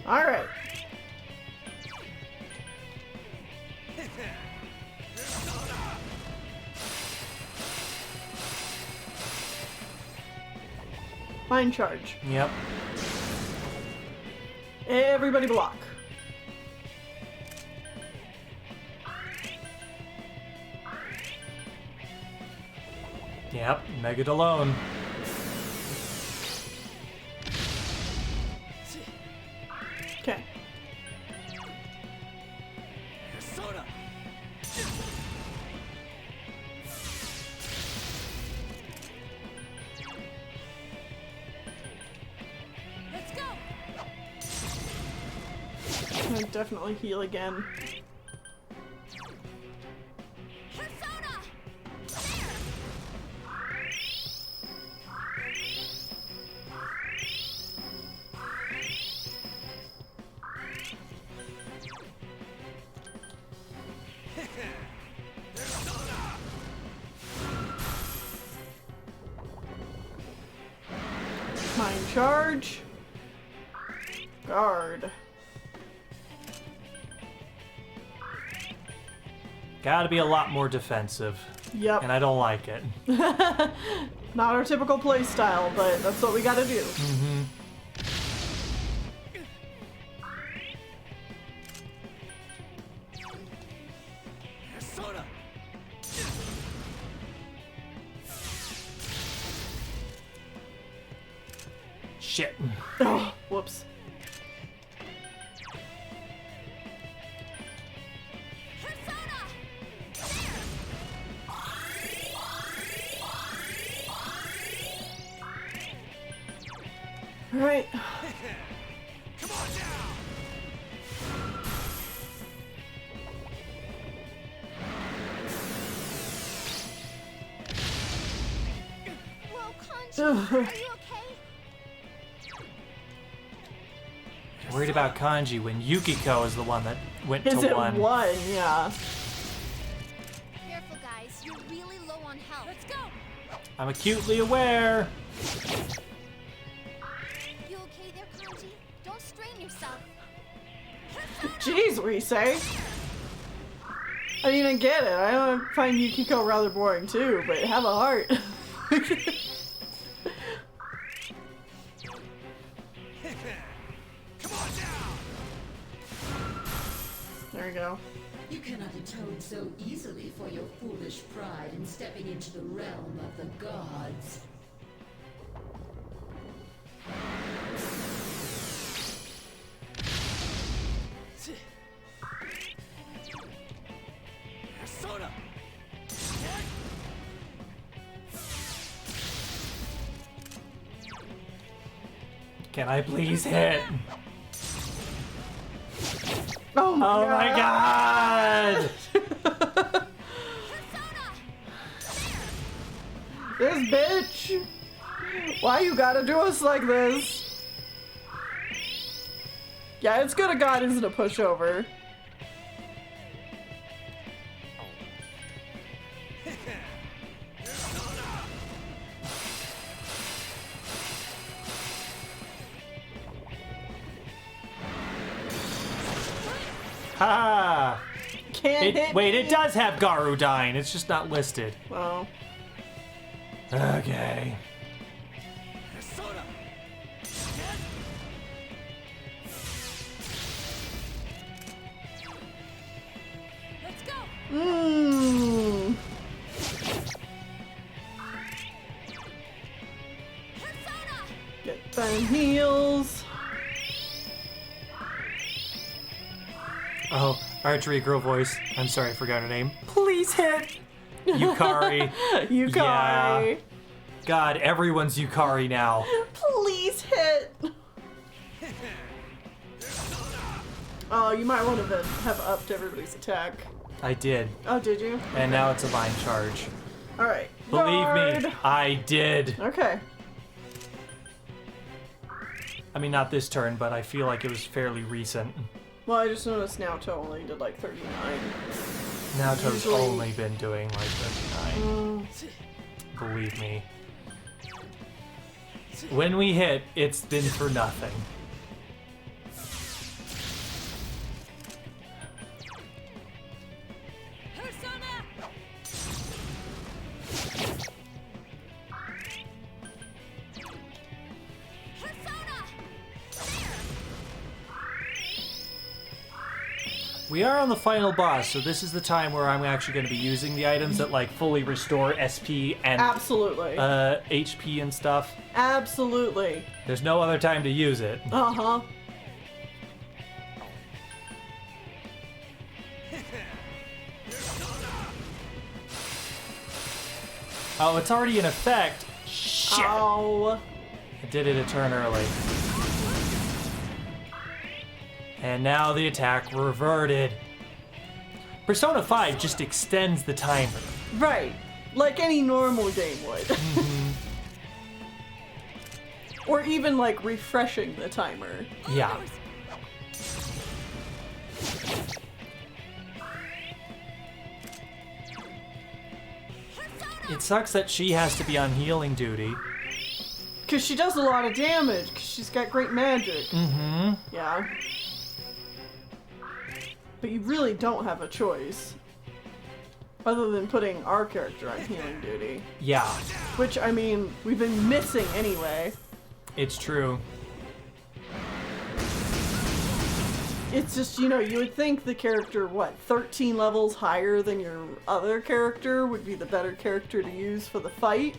Alright. Mind charge. Yep. Everybody block. Yep, Megat alone. Okay. Persona! Let's go! I'm gonna definitely heal again. Persona! Mind charge. Guard. Gotta be a lot more defensive. Yep. And I don't like it. Not our typical play style, but that's what we gotta do. Mm-hmm. Persona! Shit. Oh, whoops. Right. Come on down! Whoa, Kanji, are you okay? Worried about Kanji when Yukiko is the one that went Is to it one. one? Yeah. Careful, guys. You're really low on health. Let's go! I'm acutely aware. You okay there, Kanji? Don't strain yourself. Jeez, Rise. I mean, I get it. I find Yukiko rather boring too, but have a heart. Come on down! There we go. You cannot atone so easily for your foolish pride in stepping into the realm of the gods. Persona! Can I please hit? Oh my god! This bitch! Why you gotta do us like this? Yeah, it's good a god isn't a pushover. Ha! Can't hit Wait, me. it does have Garu dying. It's just not listed. Oh. Okay. Persona! Let's go! Mmm. Get them heals. Oh, archery girl voice. I'm sorry, I forgot her name. Please hit! Yukari. Yukari. Yeah. God, everyone's Yukari now. Please hit. Oh, you might want to have upped everybody's attack. I did. Oh, did you? And now it's a vine charge. Alright. Believe me, I did. Okay. I mean, not this turn, but I feel like it was fairly recent. Well, I just noticed Naoto only did like 39. Naoto's Usually- only been doing like 39. Believe me. When we hit, it's been for nothing. We are on the final boss, so this is the time where I'm actually going to be using the items that like fully restore SP and absolutely HP and stuff. Absolutely. There's no other time to use it. Uh-huh. Oh, it's already in effect. Shit. Oh. I did it a turn early. And now the attack reverted. Persona 5 just extends the timer. Right. Like any normal game would. Mm-hmm. Or even like refreshing the timer. Yeah. It sucks that she has to be on healing duty. Because she does a lot of damage, because she's got great magic. Mm-hmm. Yeah. But you really don't have a choice. Other than putting our character on healing duty. Yeah. Which, I mean, we've been missing anyway. It's true. It's just, you know, you would think the character, what, 13 levels higher than your other character would be the better character to use for the fight.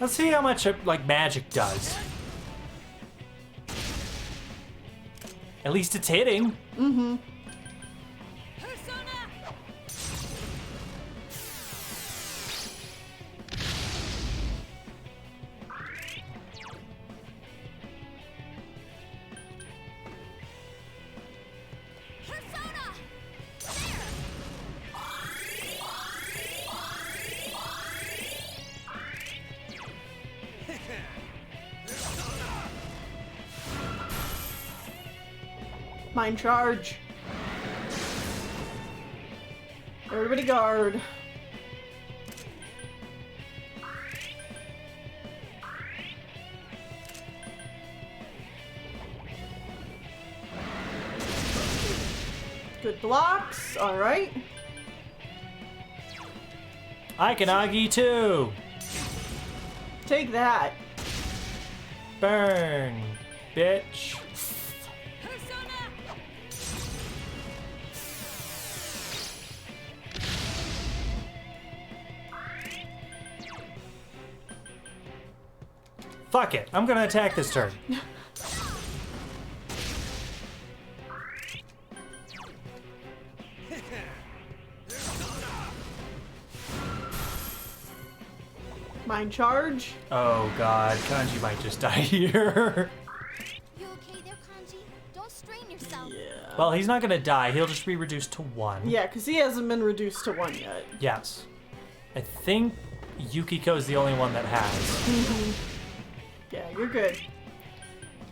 Let's see how much, like, magic does. At least it's hitting. Mm-hmm. Mind charge. Everybody guard. Good blocks, alright. Ikanagi too. Take that. Burn, bitch. Fuck it, I'm gonna attack this turn. Mind charge. Oh god, Kanji might just die here. You okay there, Kanji? Don't strain yourself. Yeah. Well, he's not gonna die, he'll just be reduced to 1. Yeah, because he hasn't been reduced to 1 yet. Yes. I think Yukiko's the only one that has. Mm-hmm. Yeah, you're good.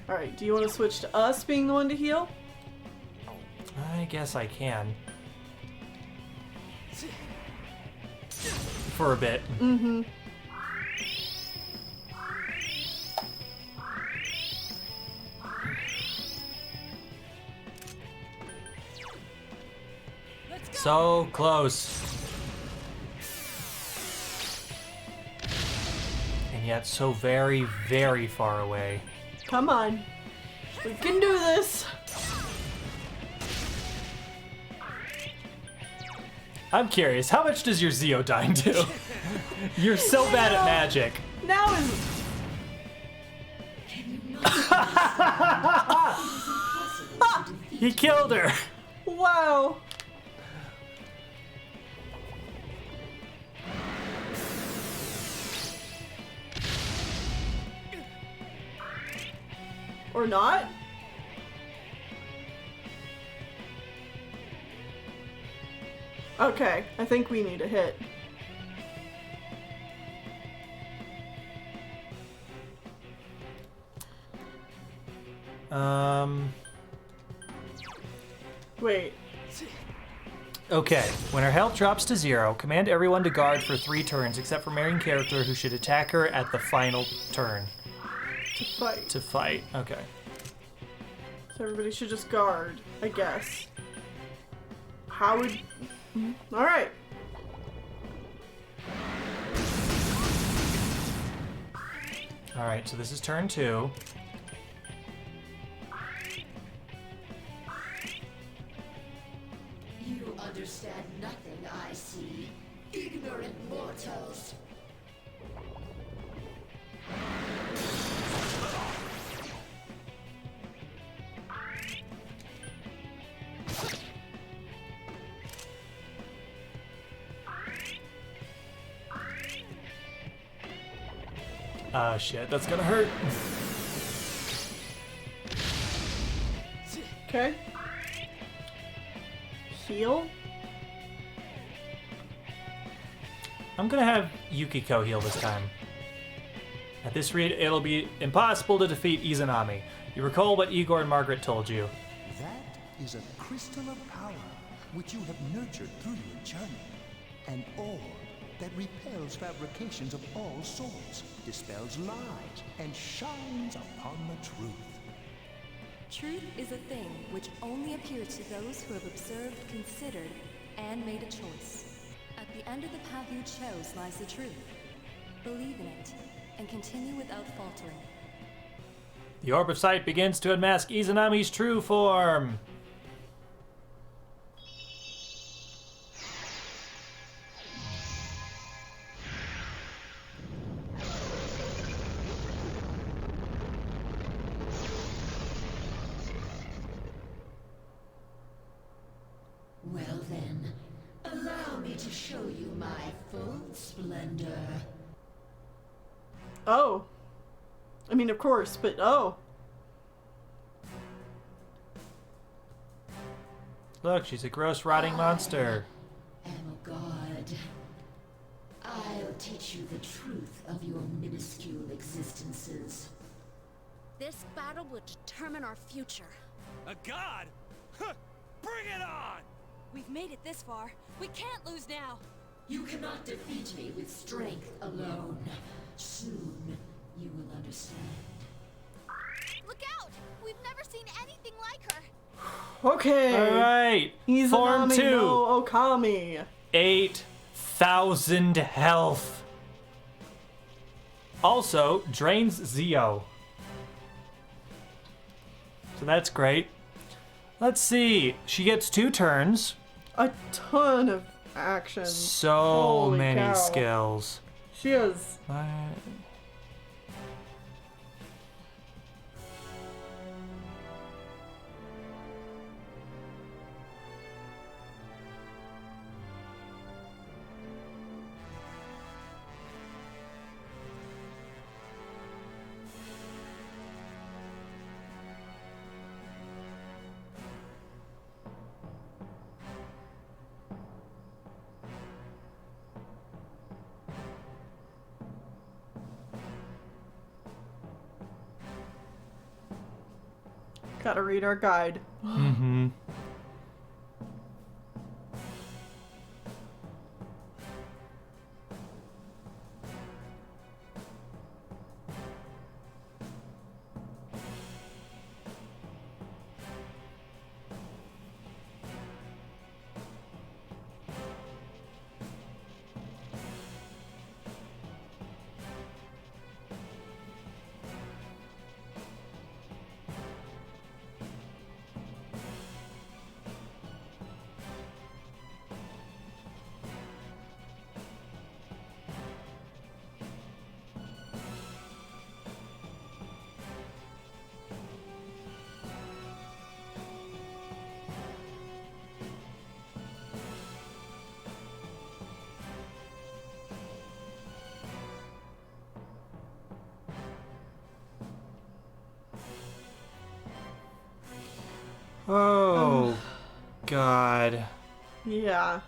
Alright, do you want to switch to us being the one to heal? I guess I can. For a bit. Mm-hmm. So close. And yet so very, very far away. Come on. We can do this. I'm curious, how much does your Zeodyne do? You're so bad at magic. Now is... He killed her. Wow. Or not? Okay, I think we need a hit. Wait. Okay, when her health drops to 0, command everyone to guard for 3 turns except for main character who should attack her at the final turn. To fight. To fight, okay. So everybody should just guard, I guess. How would... Alright. Alright, so this is turn 2. understand nothing I see. Ignorant mortals. Shit, that's gonna hurt. Okay. Heal? I'm gonna have Yukiko heal this time. At this rate, it'll be impossible to defeat Izanami. You recall what Igor and Margaret told you. That is a crystal of power which you have nurtured through your journey. An orb that repels fabrications of all sorts, dispels lies, and shines upon the truth. Truth is a thing which only appears to those who have observed, considered, and made a choice. At the end of the path you chose lies the truth. Believe in it, and continue without faltering. The Orb of Sight begins to unmask Izanami's true form. Well then, allow me to show you my full splendor. Oh. I mean, of course, but oh. Look, she's a gross, rotting monster. I am a god. I'll teach you the truth of your minuscule existences. This battle will determine our future. A god? Huh. Bring it on! We've made it this far. We can't lose now. You cannot defeat me with strength alone. Soon, you will understand. Look out! We've never seen anything like her. Okay. Alright. Form Izanami 2. no Okami. 8,000 health. Also, drains Zio. So that's great. Let's see. She gets 2 turns. A ton of action. So Holy many cow. skills. She is. Gotta read our guide. Mm-hmm. Oh, God. Yeah.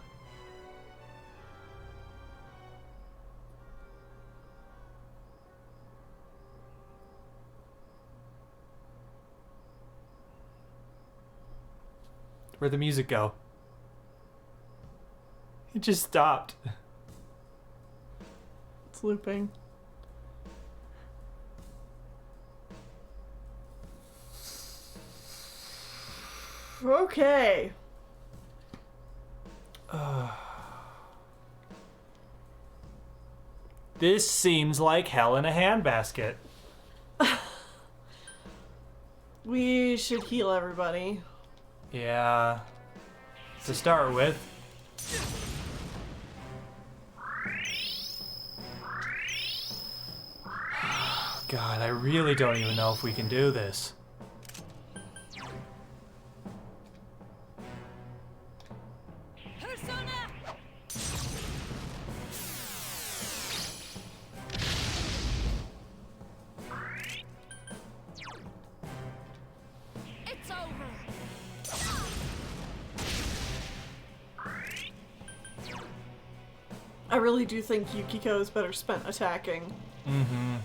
Where'd the music go? It just stopped. It's looping. Okay. This seems like hell in a handbasket. We should heal everybody. Yeah. To start with. God, I really don't even know if we can do this. It's over. I really do think Yukiko is better spent attacking. Mm-hmm.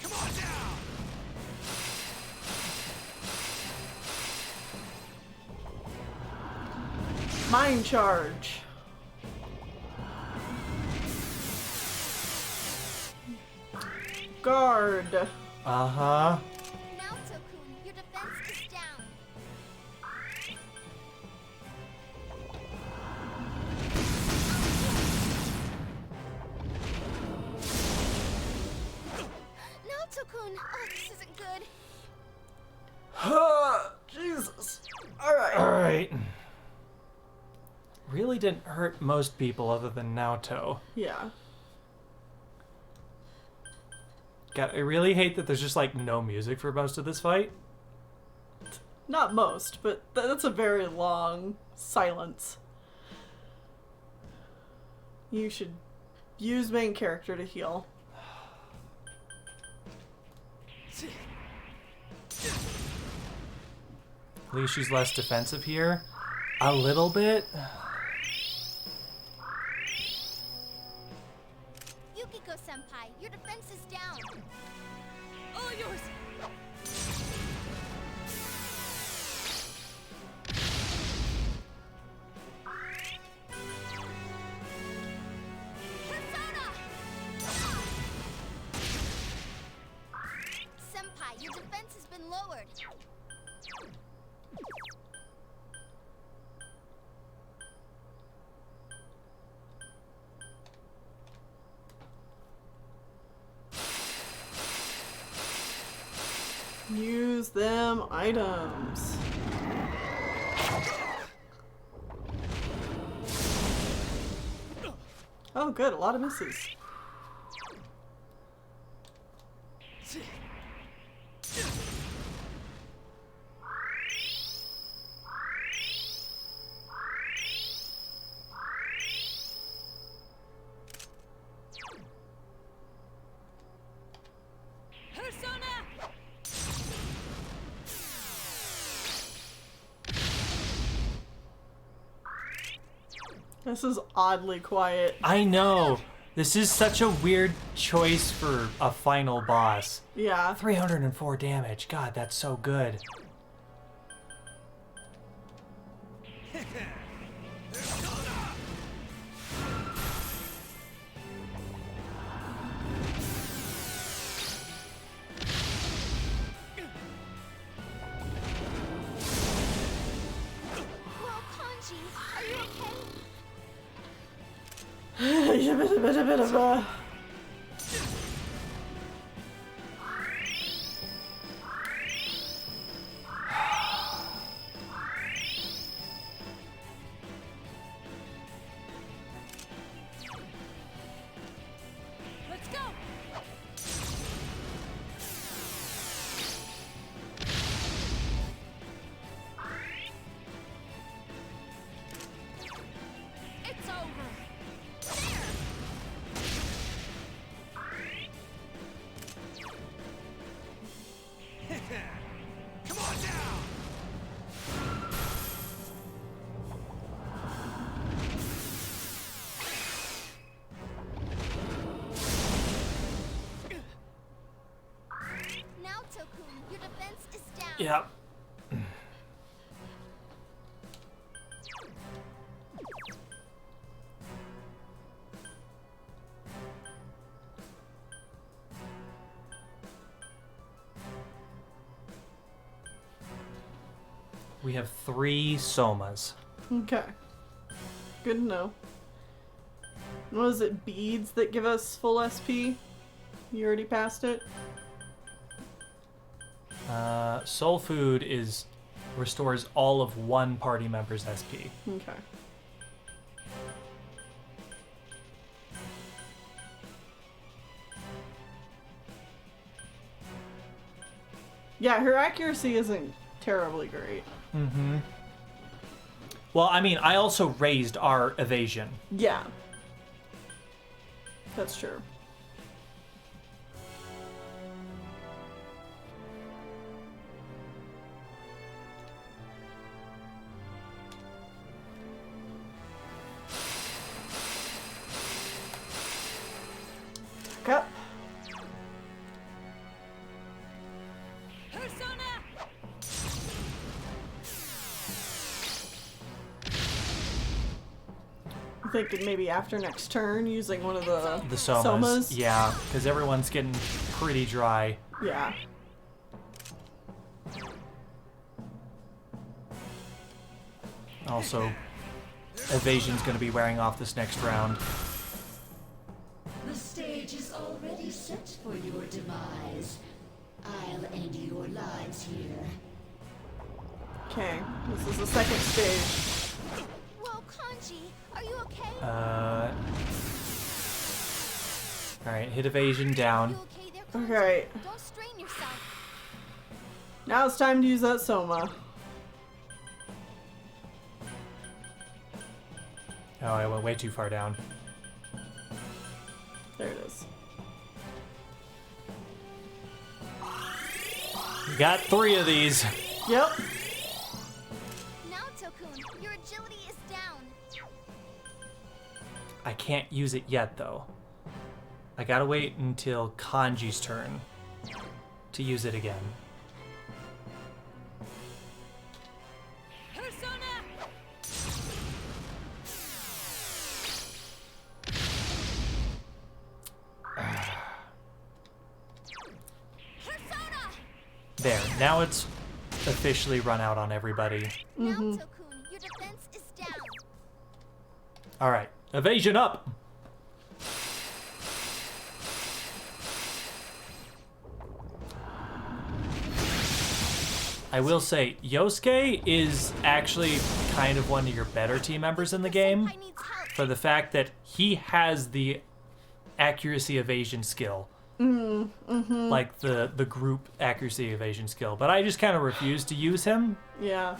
Come on down! Mind charge. Guard. Uh-huh. Naoto-kun, your defense is down. Naoto-kun, oh, this isn't good. Jesus. Alright. Alright. Really didn't hurt most people other than Naoto. Yeah. God, I really hate that there's just like no music for most of this fight. Not most, but that's a very long silence. You should use main character to heal. At least she's less defensive here. A little bit. Yukiko-senpai, your defense is down. All yours. Persona! Senpai, your defense has been lowered. Use them items. Oh, good. A lot of misses. This is oddly quiet. I know. This is such a weird choice for a final boss. Yeah. 304 damage. God, that's so good. Well, Kanji, are you okay? Let's go. It's over. Come on down! Naoto-kun, your defense is down. Yep. We have 3 somas. Okay. Good to know. What is it, beads that give us full SP? You already passed it? Soul Food restores all of one party member's SP. Okay. Yeah, her accuracy isn't terribly great. Mm-hmm. Well, I mean, I also raised our evasion. Yeah. That's true. Back up. I'm thinking maybe after next turn using one of the somas. Yeah, because everyone's getting pretty dry. Yeah. Also, evasion's going to be wearing off this next round. The stage is already set for your demise. I'll end your lives here. Okay, this is the second stage. Whoa, Kanji, are you okay? Alright, hit evasion down. Okay. Don't strain yourself. Now it's time to use that soma. Oh, I went way too far down. There it is. We got 3 of these. Yep. Now, Tokun, your agility is down. I can't use it yet, though. I gotta wait until Kanji's turn to use it again. There, now it's officially run out on everybody. Now, Tokun, your defense is down. Alright, evasion up! I will say, Yosuke is actually kind of one of your better team members in the game for the fact that he has the accuracy evasion skill. Like the group accuracy evasion skill, but I just kind of refuse to use him. Yeah.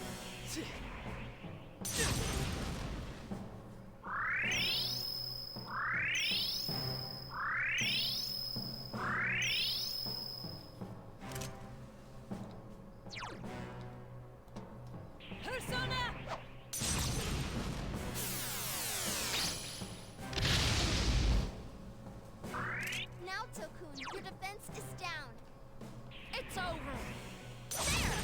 Now, Tokun, your defense is down. It's over. There!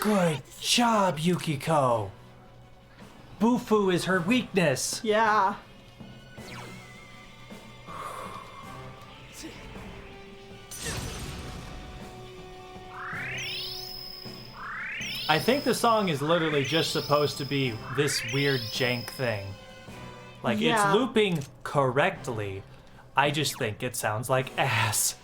Good job, Yukiko! Bufu is her weakness! Yeah. I think the song is literally just supposed to be this weird jank thing. Like, Yeah. it's looping correctly. I just think it sounds like ass.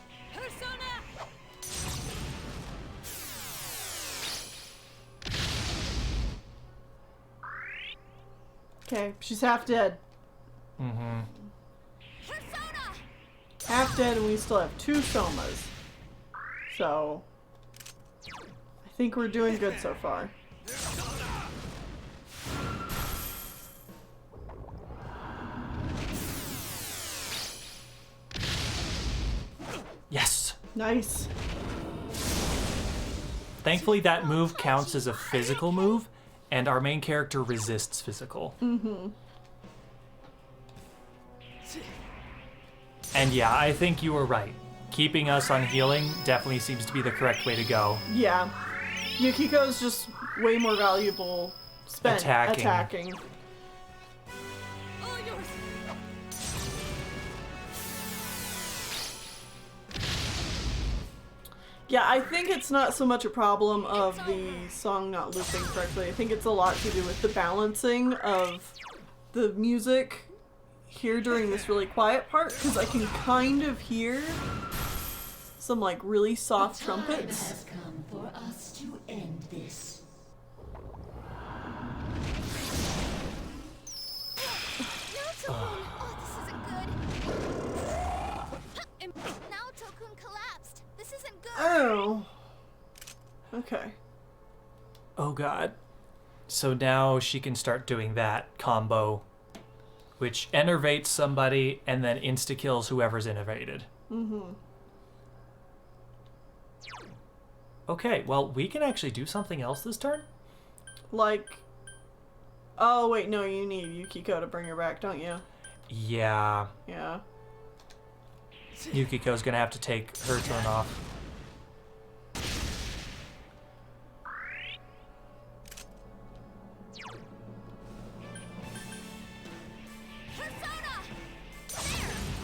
Okay, she's half dead. Mm-hmm. Half dead, and we still have 2 somas. So, I think we're doing good so far. Yes! Nice. Thankfully, that move counts as a physical move, and our main character resists physical. Mm-hmm. And yeah, I think you were right. Keeping us on healing definitely seems to be the correct way to go. Yeah. Yukiko's just way more valuable spent attacking. Yeah, I think it's not so much a problem of the song not looping correctly. I think it's a lot to do with the balancing of the music here during this really quiet part, because I can kind of hear some like really soft trumpets. The time has come for us to end this. Oh, this isn't good. Naoto-kun collapsed. This isn't good. Oh. Okay. Oh god. So now she can start doing that combo, which enervates somebody and then insta-kills whoever's innervated. Mm-hmm. Okay, well, we can actually do something else this turn? Like... Oh, wait, no, you need Yukiko to bring her back, don't you? Yeah. Yeah. Yukiko's gonna have to take her turn off.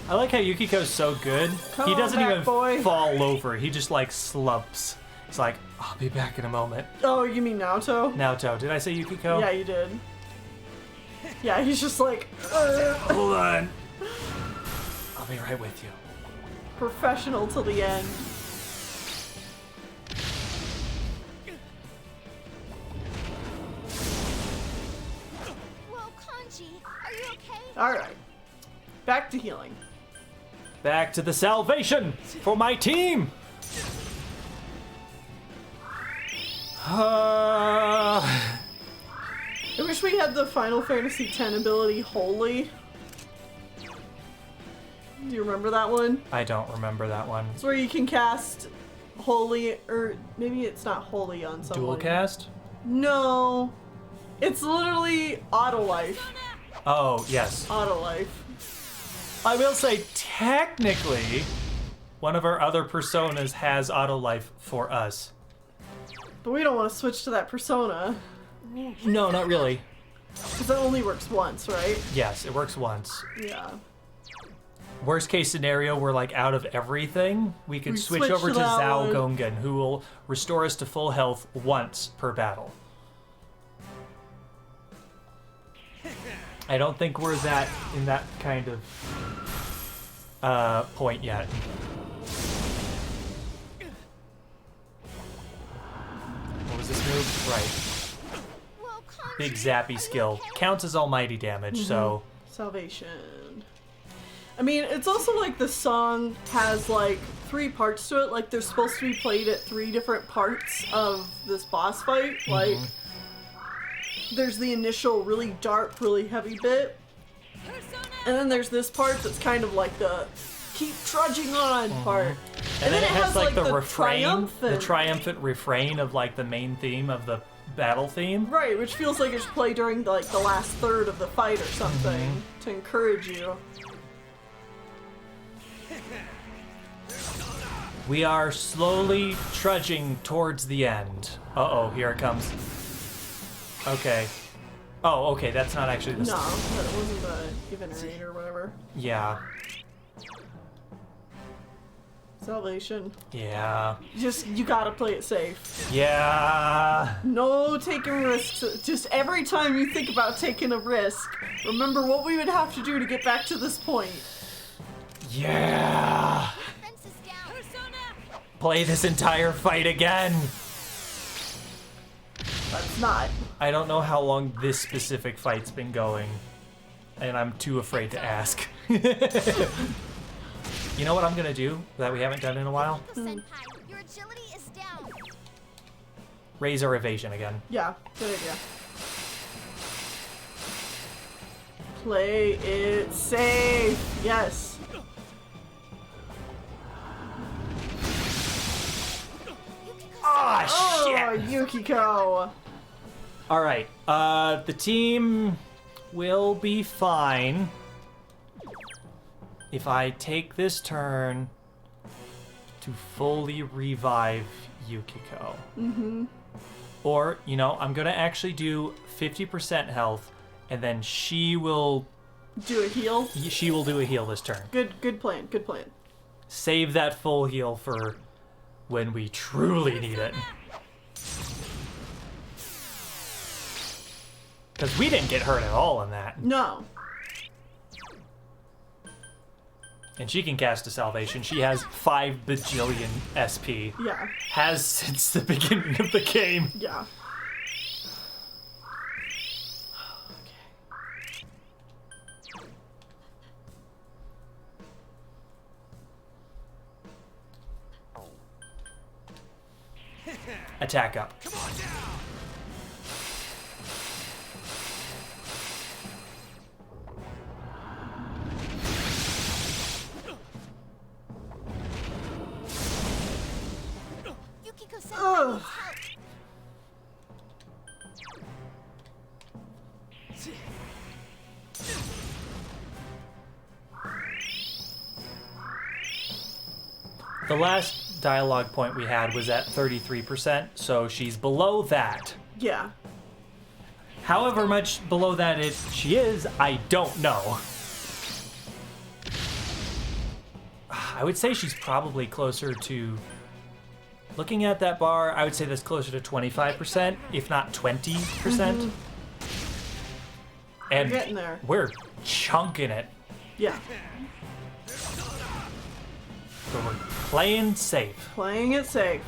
I like how Yukiko's so good. He doesn't even fall over. He just like slumps. He's like, I'll be back in a moment. Oh, you mean Naoto? Naoto. Did I say Yukiko? Yeah, you did. Yeah, he's just like, hold on. I'll be right with you. Professional till the end. Whoa, Kanji, are you okay? Alright. Back to healing. Back to the salvation for my team. I wish we had the Final Fantasy X ability Holy. Do you remember that one? I don't remember that one. It's where you can cast Holy, or maybe it's not Holy on someone. Dual cast? No. It's literally Auto Life. Oh, yes. Auto Life. I will say, technically, one of our other personas has auto life for us. But we don't want to switch to that persona. No, not really. Because it only works once, right? Yes, it works once. Yeah. Worst case scenario, we're like out of everything. We could switch over to Zhao Gongan, who will restore us to full health once per battle. I don't think we're in that kind of point yet. What was this move? Right. Big zappy skill. Counts as almighty damage, so... Salvation. I mean, it's also like the song has like 3 parts to it. Like they're supposed to be played at 3 different parts of this boss fight. Like, there's the initial really dark, really heavy bit. And then there's this part that's kind of like the keep trudging on part. And then it has like the refrain, the triumphant refrain of like the main theme of the battle theme. Right, which feels like it's played during like the last third of the fight or something to encourage you. We are slowly trudging towards the end. Uh-oh, here it comes. Okay. Oh, okay, that's not actually the... No, that wasn't the even rate or whatever. Yeah. Salvation. Yeah. You gotta play it safe. Yeah. No taking risks. Just every time you think about taking a risk, remember what we would have to do to get back to this point. Yeah. Play this entire fight again. That's not. I don't know how long this specific fight's been going, and I'm too afraid to ask. You know what I'm gonna do that we haven't done in a while? Senpai, your agility is down. Raise our evasion again. Yeah, good idea. Play it safe. Yes. Ah, shit! Oh, Yukiko. All right. The team will be fine if I take this turn to fully revive Yukiko. Mm-hmm. Or, you know, I'm gonna actually do 50% health, and then she will do a heal. She will do a heal this turn. Good plan. Good plan. Save that full heal for when we truly need it. Because we didn't get hurt at all in that. No. And she can cast a salvation. She has 5 bajillion SP. Yeah. Has since the beginning of the game. Yeah. Attack up. Come on down. Ugh. The last dialogue point we had was at 33%, so she's below that. Yeah. However much below that she is, I don't know. I would say she's probably closer to... Looking at that bar, I would say that's closer to 25%, if not 20%. Mm-hmm. And we're getting there. We're chunking it. Yeah. So we're playing safe. Playing it safe.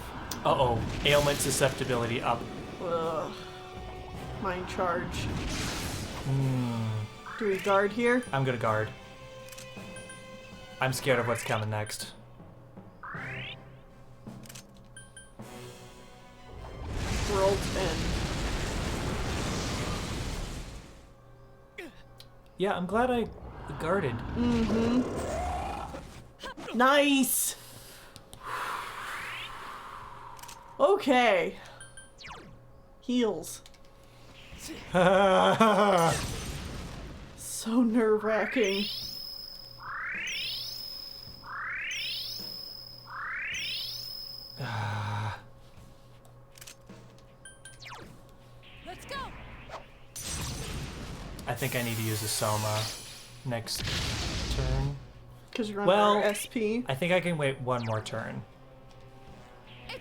Uh-oh. Ailment susceptibility up. Ugh. Mind charge. Do we guard here? I'm gonna guard. I'm scared of what's coming next. World's End. Yeah, I'm glad I guarded. Mm-hmm. Nice! Okay. Heals. So nerve-wracking. Let's go. I think I need to use a Soma next turn. Because you're under SP. I think I can wait one more turn.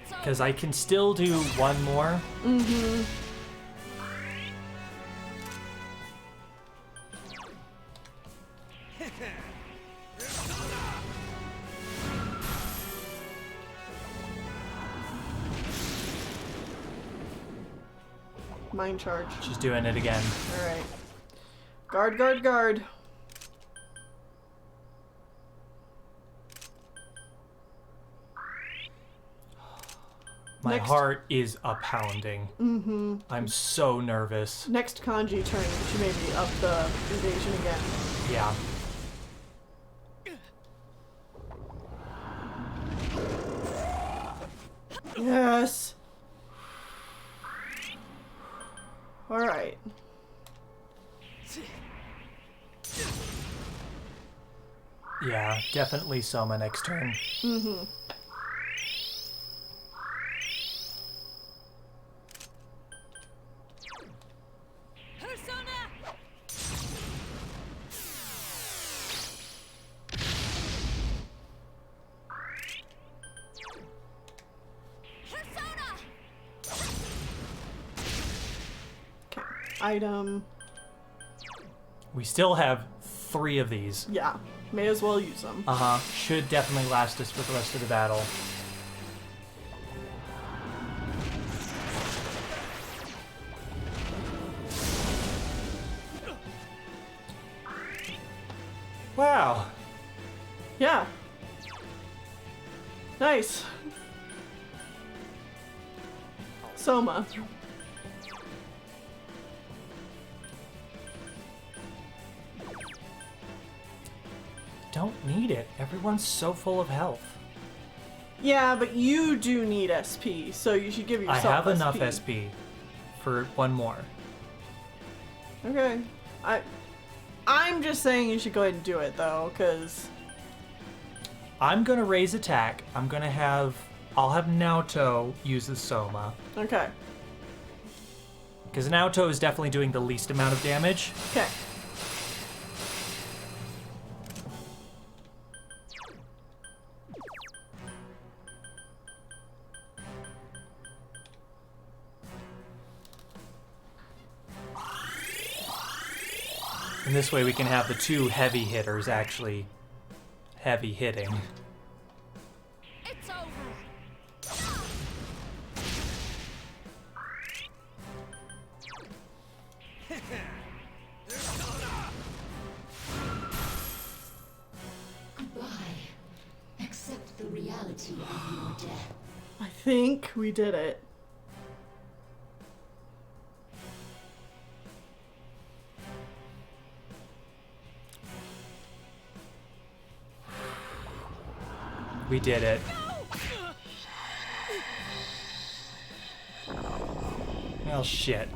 Because I can still do one more. Mm-hmm. Mind charge. She's doing it again. Alright. Guard, guard, guard. My heart is a pounding. Mm-hmm. I'm so nervous. Next kanji turn, she maybe up the invasion again. Yeah. Yes. Alright. Yeah, definitely Soma next turn. Mm-hmm. Item. We still have 3 of these. Yeah, may as well use them. Uh-huh. Should definitely last us for the rest of the battle. Wow. Yeah. Nice. Soma. Don't need it. Everyone's so full of health. Yeah, but you do need SP, so you should give yourself I have SP. enough SP for one more. Okay. I'm just saying you should go ahead and do it though, because I'm gonna raise attack. I'll have Naoto use the Soma. Okay. Because Naoto is definitely doing the least amount of damage. Okay. And this way we can have the two heavy hitters actually heavy hitting. It's over. Goodbye. Accept the reality of your death. I think we did it. We did it. Well, shit.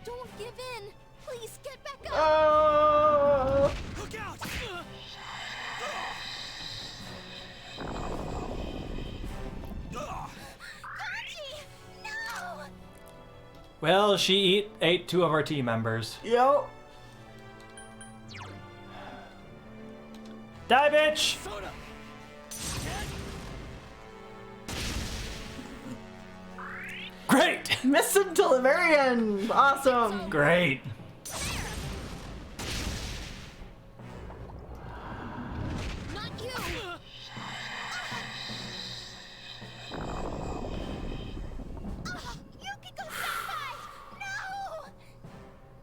Don't give in. Please get back up. Oh! Look out! Kanji! No! Well, she ate two of our team members. Yo. Die, bitch! Great! Missed him till the very end. Awesome. Great. Not you! Yukiko-senpai! No!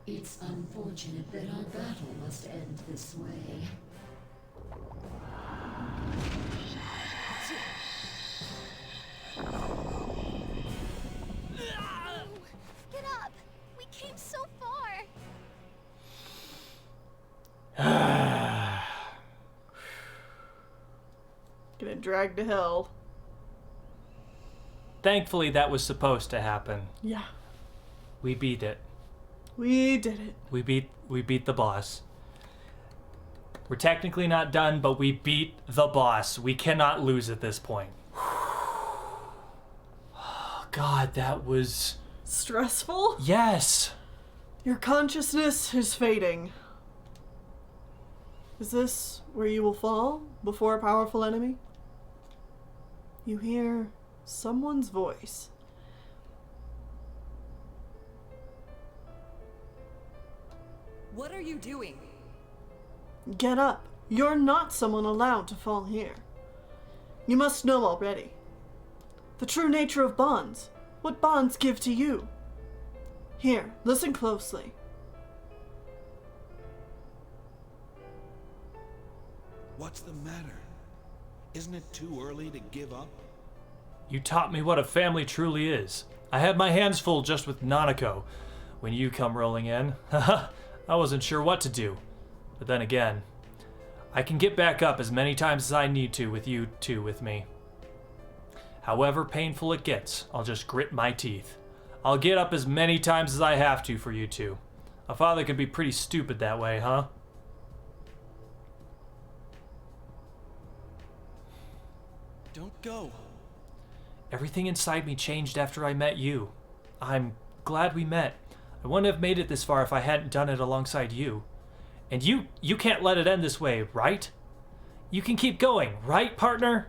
It's unfortunate that our battle must end this way. Get up! We came so far! Gonna drag to hell. Thankfully, that was supposed to happen. Yeah. We beat it. We did it. We beat the boss. We're technically not done, but we beat the boss. We cannot lose at this point. Oh, God, that was stressful? Yes. Your consciousness is fading. Is this where you will fall before a powerful enemy? You hear someone's voice. What are you doing? Get up. You're not someone allowed to fall here. You must know already. The true nature of bonds. What bonds give to you. Here, listen closely. What's the matter? Isn't it too early to give up? You taught me what a family truly is. I had my hands full just with Nanako. When you come rolling in, I wasn't sure what to do. But then again, I can get back up as many times as I need to with you two with me. However painful it gets, I'll just grit my teeth. I'll get up as many times as I have to for you two. A father can be pretty stupid that way, huh? Don't go. Everything inside me changed after I met you. I'm glad we met. I wouldn't have made it this far if I hadn't done it alongside you. And you can't let it end this way, right? You can keep going, right, partner?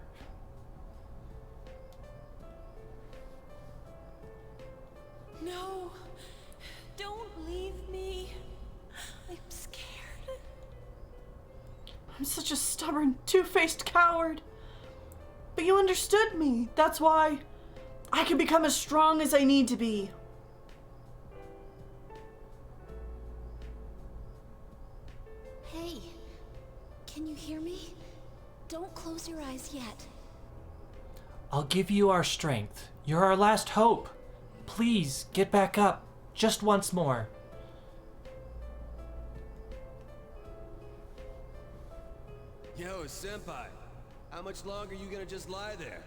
No, don't leave me. I'm scared. I'm such a stubborn, two-faced coward. But you understood me. That's why I can become as strong as I need to be. Hey, can you hear me? Don't close your eyes yet. I'll give you our strength. You're our last hope. Please, get back up. Just once more. Yo, senpai. How much longer you gonna just lie there?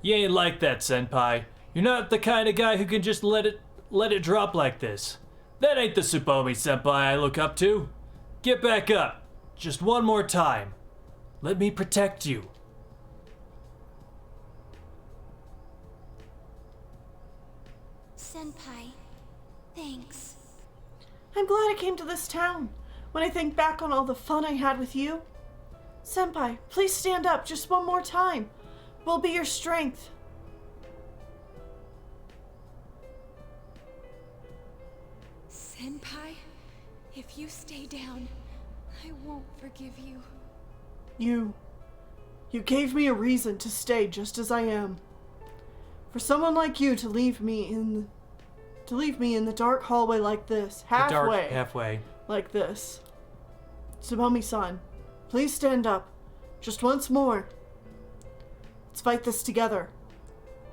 You ain't like that, senpai. You're not the kind of guy who can just let it drop like this. That ain't the Tsubomi senpai I look up to. Get back up. Just one more time. Let me protect you. Senpai, thanks. I'm glad I came to this town. When I think back on all the fun I had with you. Senpai, please stand up just one more time. We'll be your strength. Senpai, If you stay down, I won't forgive you. You gave me a reason to stay just as I am. For someone like you to leave me in the dark hallway like this, halfway. Like this. Subomi-san, please stand up. Just once more. Let's fight this together.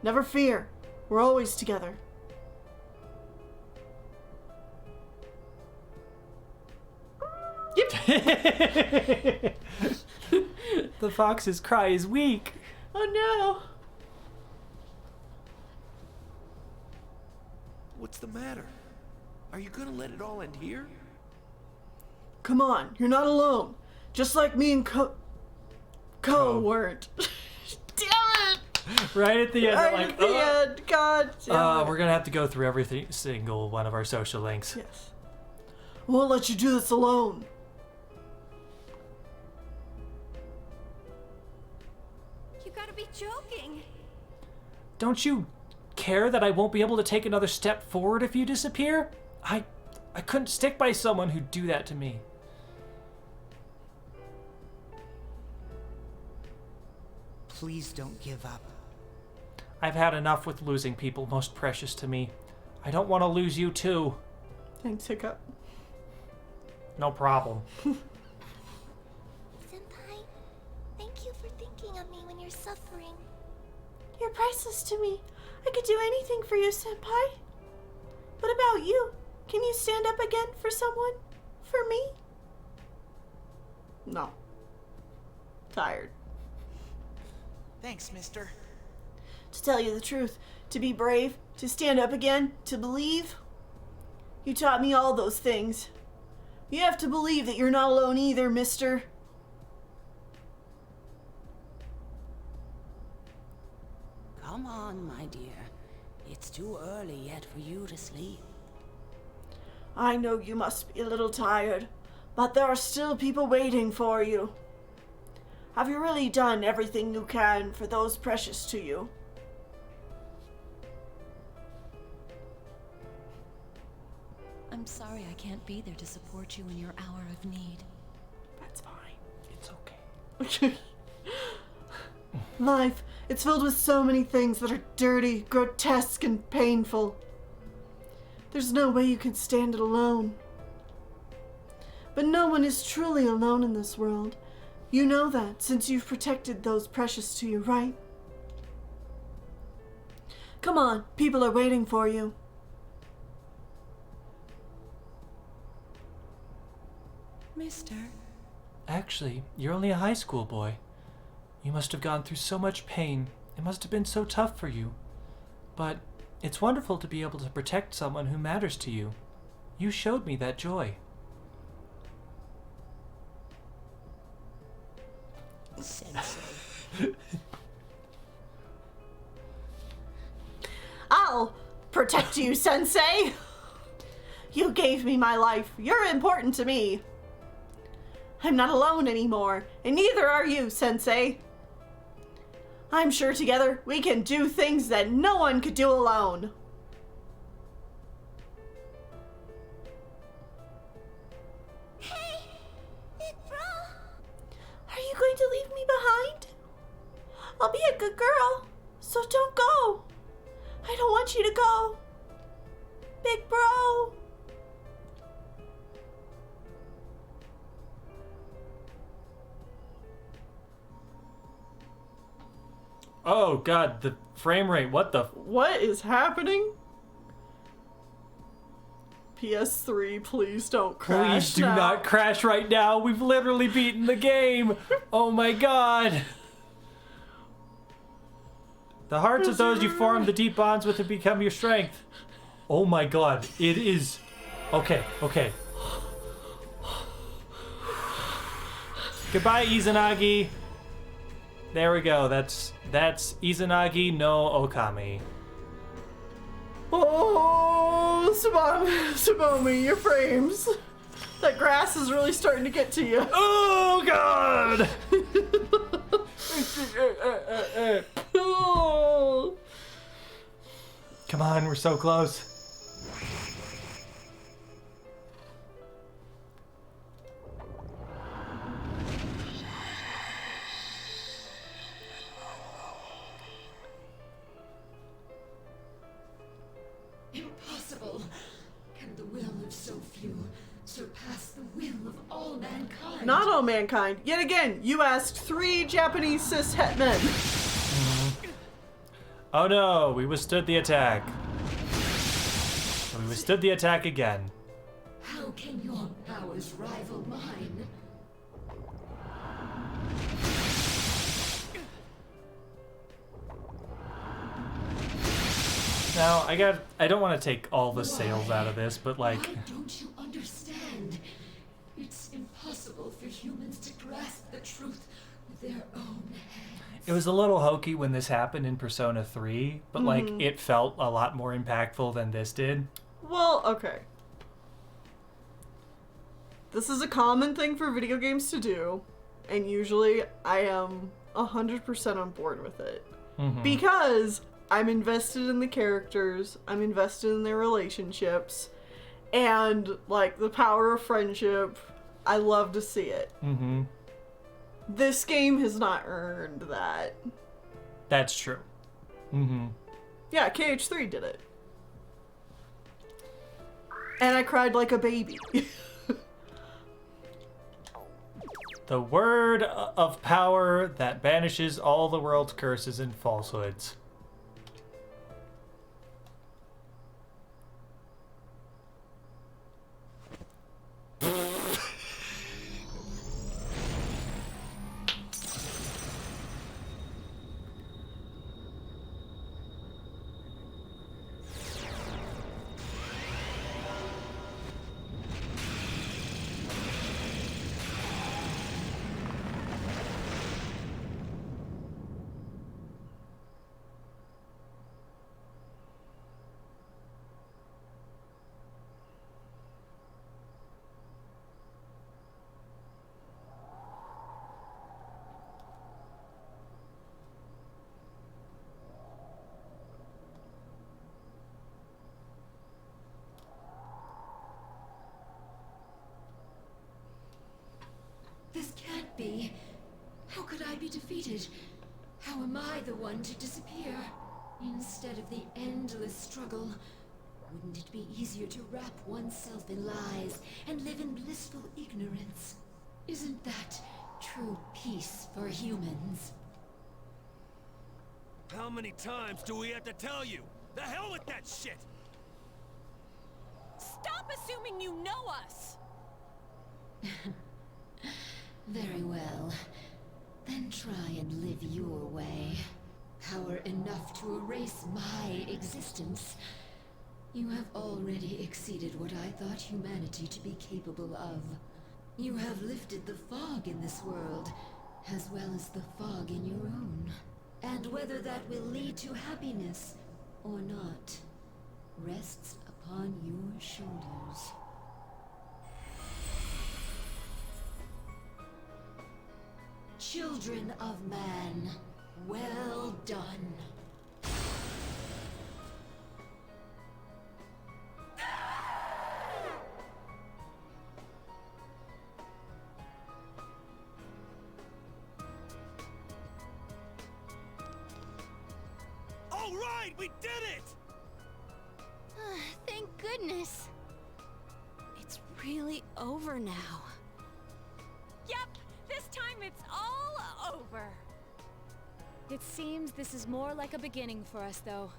Never fear. We're always together. Yep. The fox's cry is weak. Oh no. What's the matter? Are you gonna let it all end here? Come on, you're not alone. Just like me and Ko weren't. Damn it! Right at the end, right like, at the end. God damn it. We're gonna have to go through every single one of our social links. Yes. I won't let you do this alone. You gotta be joking. Don't you care that I won't be able to take another step forward if you disappear? I couldn't stick by someone who'd do that to me. Please don't give up. I've had enough with losing people most precious to me. I don't want to lose you too. Thanks, Hiccup. No problem. Senpai, thank you for thinking of me when you're suffering. You're priceless to me. I could do anything for you, Senpai. What about you? Can you stand up again for someone? For me? No. Tired. Thanks, mister. To tell you the truth, to be brave, to stand up again, to believe. You taught me all those things. You have to believe that you're not alone either, mister. Come on, my dear. It's too early yet for you to sleep. I know you must be a little tired, but there are still people waiting for you. Have you really done everything you can for those precious to you? I'm sorry I can't be there to support you in your hour of need. That's fine. It's okay. Life, it's filled with so many things that are dirty, grotesque, and painful. There's no way you can stand it alone. But no one is truly alone in this world. You know that since you've protected those precious to you, right? Come on, people are waiting for you. Mister. Actually, you're only a high school boy. You must have gone through so much pain. It must have been so tough for you. But it's wonderful to be able to protect someone who matters to you. You showed me that joy. Sensei. I'll protect you, Sensei! You gave me my life. You're important to me. I'm not alone anymore, and neither are you, Sensei. I'm sure together we can do things that no one could do alone. Hey, big bro. Are you going to leave me behind? I'll be a good girl, so don't go. I don't want you to go. Big bro. Oh god, the frame rate, what the... What is happening? PS3, please don't crash. Please do not crash right now. We've literally beaten the game. Oh my god. The hearts of those you form the deep bonds with have become your strength. Oh my god, it is... Okay. Goodbye, Izanagi. There we go. That's Izanagi no Okami. Oh, Subomi, your frames. That grass is really starting to get to you. Oh god! Come on, we're so close. of all mankind. Not all mankind. Yet again, you asked 3 Japanese cis-het men. Oh no, we withstood the attack. We withstood the attack again. How can your powers rival mine? Now, I don't want to take all the sales out of this, but like... Why don't you understand? It's impossible for humans to grasp the truth with their own hands. It was a little hokey when this happened in Persona 3, but like, it felt a lot more impactful than this did. Well, okay. This is a common thing for video games to do, and usually I am 100% on board with it. Because I'm invested in the characters, I'm invested in their relationships, and like the power of friendship, I love to see it. This game has not earned that. That's true. Yeah, KH3 did it. And I cried like a baby. The word of power that banishes all the world's curses and falsehoods. This can't be. How could I be defeated? How am I the one to disappear? Instead of the endless struggle, wouldn't it be easier to wrap oneself in lies and live in blissful ignorance? Isn't that true peace for humans? How many times do we have to tell you? The hell with that shit! Stop assuming you know us! Very well. Then try and live your way. Power enough to erase my existence. You have already exceeded what I thought humanity to be capable of. You have lifted the fog in this world, as well as the fog in your own. And whether that will lead to happiness or not, rests upon your shoulders. Children of man, well done. All right, we did it! Thank goodness. It's really over now. Yep, this time it's all over. It seems this is more like a beginning for us, though.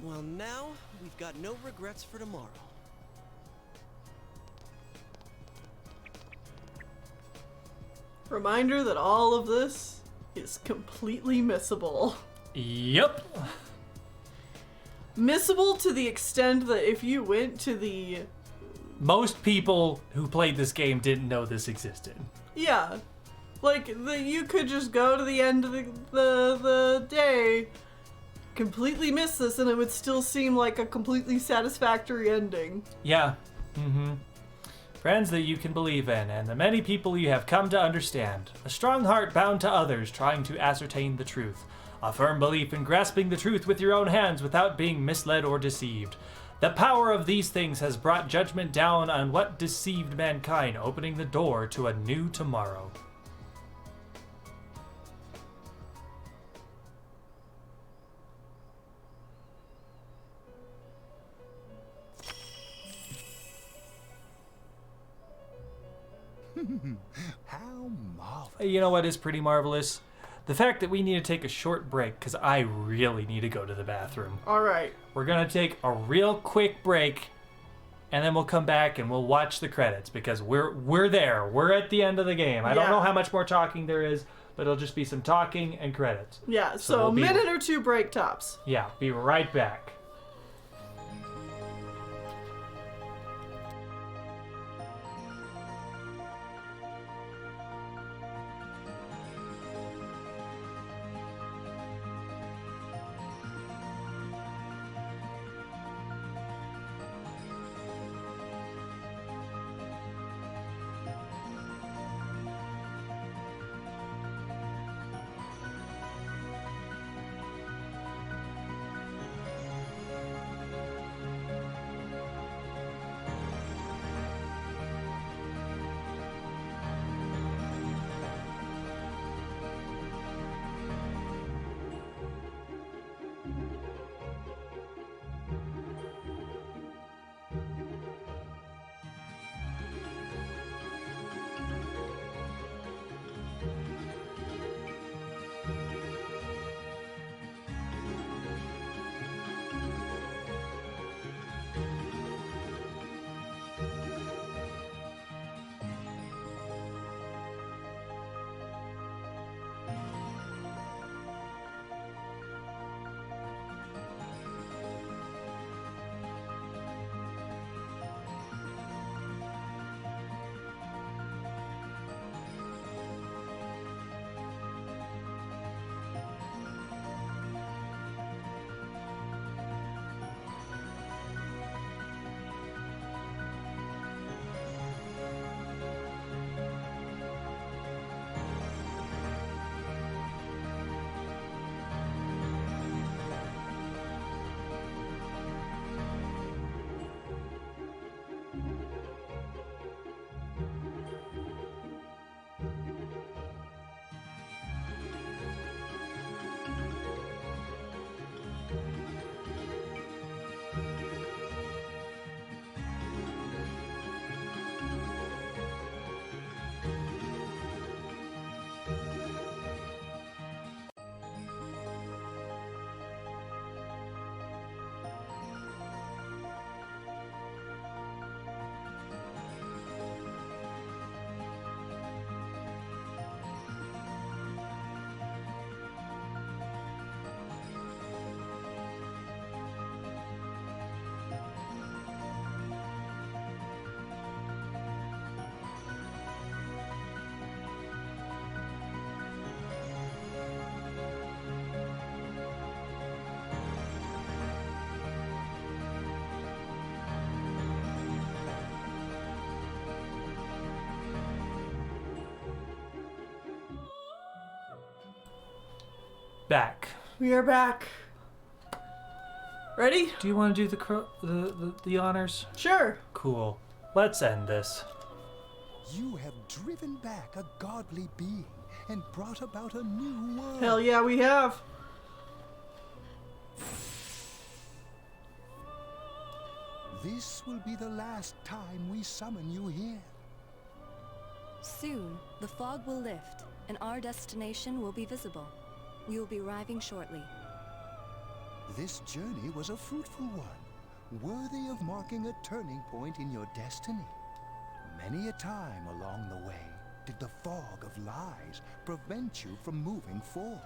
Well, now we've got no regrets for tomorrow. Reminder that all of this is completely missable. Yep. Missable to the extent that if you went to the... Most people who played this game didn't know this existed. Yeah. Like, you could just go to the end of the day, completely miss this, and it would still seem like a completely satisfactory ending. Yeah. Friends that you can believe in, and the many people you have come to understand. A strong heart bound to others, trying to ascertain the truth. A firm belief in grasping the truth with your own hands without being misled or deceived. The power of these things has brought judgment down on what deceived mankind, opening the door to a new tomorrow. How marvelous. You know what is pretty marvelous? The fact that we need to take a short break, because I really need to go to the bathroom. All right. We're going to take a real quick break, and then we'll come back and we'll watch the credits, because we're there. We're at the end of the game. I don't know how much more talking there is, but it'll just be some talking and credits. Yeah, so a minute or two break tops. Yeah, be right back. Back. We are back. Ready? Do you want to do the honors? Sure. Cool. Let's end this. You have driven back a godly being and brought about a new world. Hell yeah, we have. This will be the last time we summon you here. Soon, the fog will lift, and our destination will be visible. We will be arriving shortly. This journey was a fruitful one, worthy of marking a turning point in your destiny. Many a time along the way did the fog of lies prevent you from moving forth.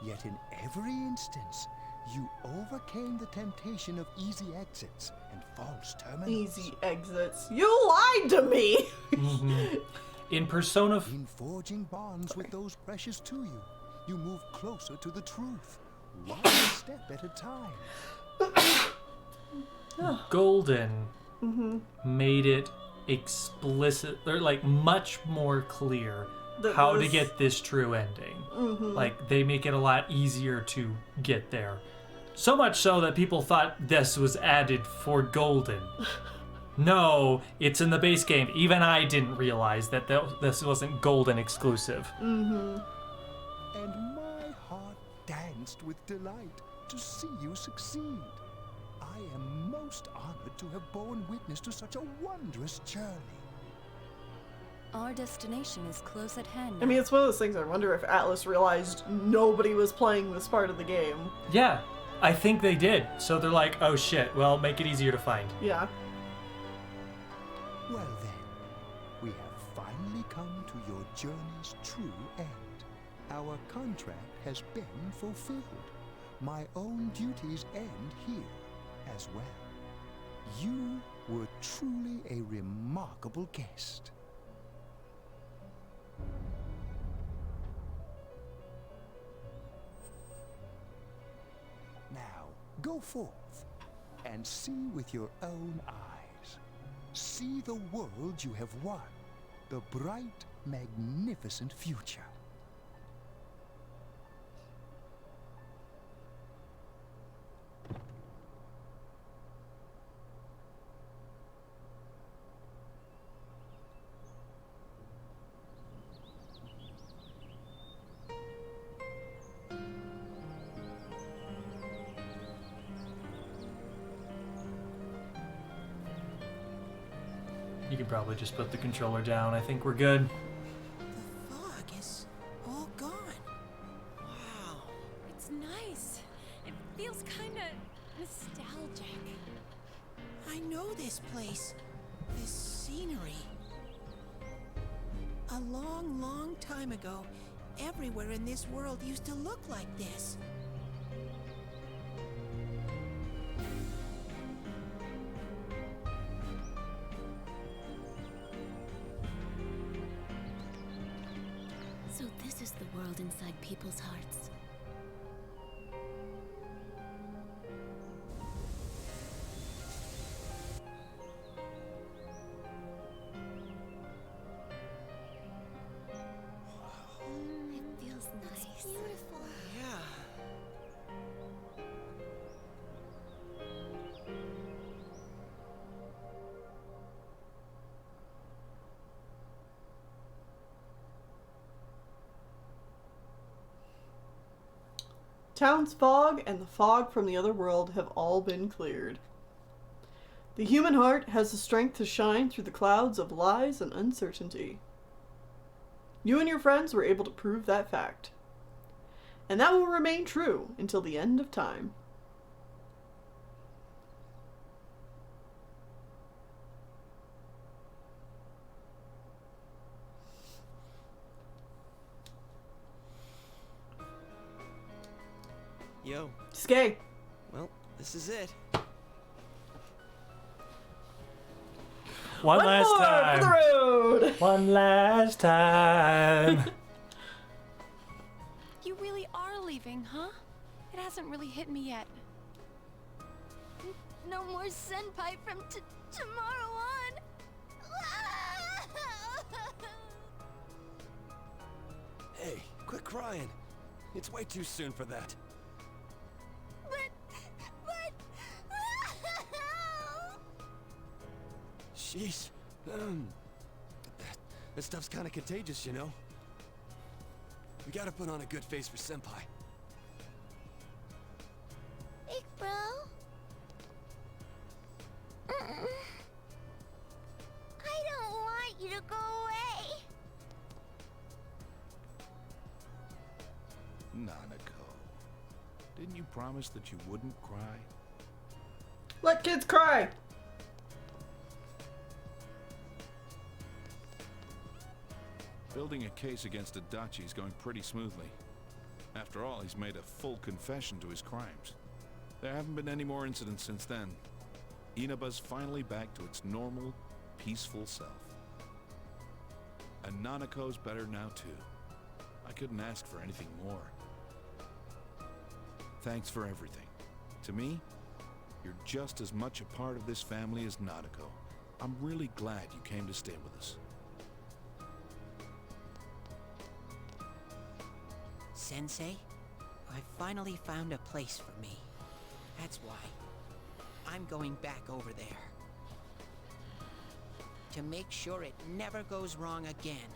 Yet in every instance, you overcame the temptation of easy exits and false terminals. Easy exits. You lied to me! In Persona... In forging bonds with those precious to you, you move closer to the truth, one step at a time. Golden made it explicit, or like much more clear how to get this true ending. Like, they make it a lot easier to get there. So much so that people thought this was added for Golden. No, it's in the base game. Even I didn't realize that this wasn't Golden exclusive. And my heart danced with delight to see you succeed. I am most honored to have borne witness to such a wondrous journey. Our destination is close at hand. I mean, it's one of those things I wonder if Atlas realized nobody was playing this part of the game. Yeah, I think they did. So they're like, oh shit, well, make it easier to find. Yeah. Well then, we have finally come to your journey's true end. Our contract has been fulfilled. My own duties end here as well. You were truly a remarkable guest. Now, go forth and see with your own eyes. See the world you have won, the bright, magnificent future. You could probably just put the controller down. I think we're good. The fog is all gone. Wow. It's nice. It feels kind of nostalgic. I know this place. This scenery. A long, long time ago, everywhere in this world used to look like this. So this is the world inside people's hearts. It feels nice. It's beautiful. Yeah. Town's fog and the fog from the other world have all been cleared. The human heart has the strength to shine through the clouds of lies and uncertainty. You and your friends were able to prove that fact. And that will remain true until the end of time. Yo. Skay. Well, this is it. One last more time. for the road. One last time. You really are leaving, huh? It hasn't really hit me yet. No more senpai from tomorrow on. Hey, quit crying. It's way too soon for that. Sheesh. That stuff's kind of contagious, you know? We gotta put on a good face for Senpai. Big bro. I don't want you to go away. Nanako, didn't you promise that you wouldn't cry? Let kids cry. Building a case against Adachi is going pretty smoothly. After all, he's made a full confession to his crimes. There haven't been any more incidents since then. Inaba's finally back to its normal, peaceful self. And Nanako's better now too. I couldn't ask for anything more. Thanks for everything. To me, you're just as much a part of this family as Nanako. I'm really glad you came to stay with us. Sensei, I finally found a place for me. That's why I'm going back over there. To make sure it never goes wrong again.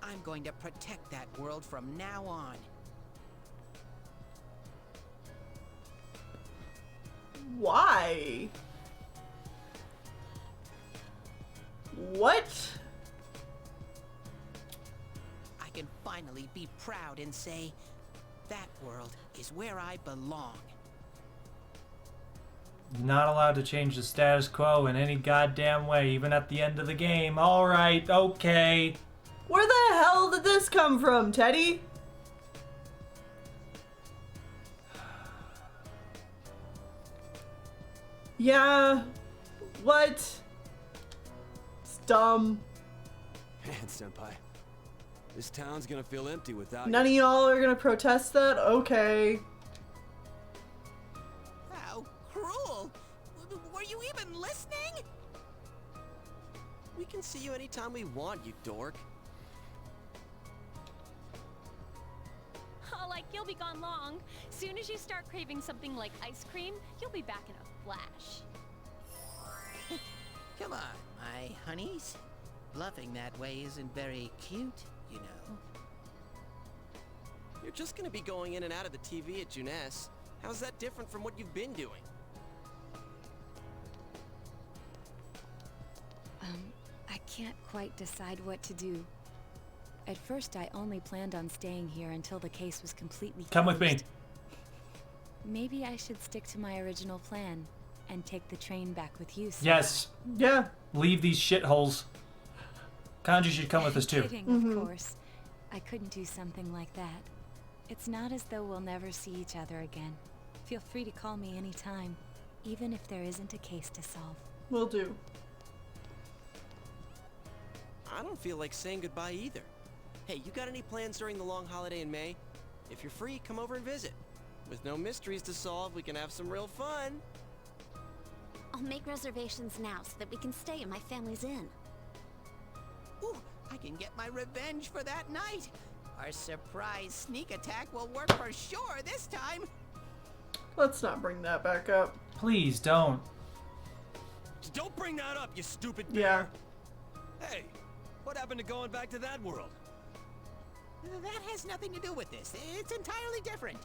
I'm going to protect that world from now on. Why? What? can finally be proud and say, that world is where I belong. Not allowed to change the status quo in any goddamn way, even at the end of the game. Alright, okay. Where the hell did this come from, Teddy? Yeah. What? It's dumb. Man, Senpai. This town's gonna feel empty without None of you. y'all are gonna protest that? Okay. How cruel! Were you even listening? We can see you anytime we want, you dork. Oh, like you'll be gone long. Soon as you start craving something like ice cream, you'll be back in a flash. Come on, my honeys. Bluffing that way isn't very cute, you know. You're just gonna be going in and out of the TV at Juness. How's that different from what you've been doing? I can't quite decide what to do. At first, I only planned on staying here until the case was completely Come with me. closed. Maybe I should stick to my original plan and take the train back with you. Yes. Yeah. Leave these shitholes. Kanji should come with us too. Kidding, of course. I couldn't do something like that. It's not as though we'll never see each other again. Feel free to call me anytime, even if there isn't a case to solve. Will do. I don't feel like saying goodbye either. Hey, you got any plans during the long holiday in May? If you're free, come over and visit. With no mysteries to solve, we can have some real fun. I'll make reservations now so that we can stay in my family's inn. Ooh, I can get my revenge for that night. Our surprise sneak attack will work for sure this time. Let's not bring that back up. Please don't. Don't bring that up, you stupid Yeah. bear. Hey, what happened to going back to that world? That has nothing to do with this. It's entirely different.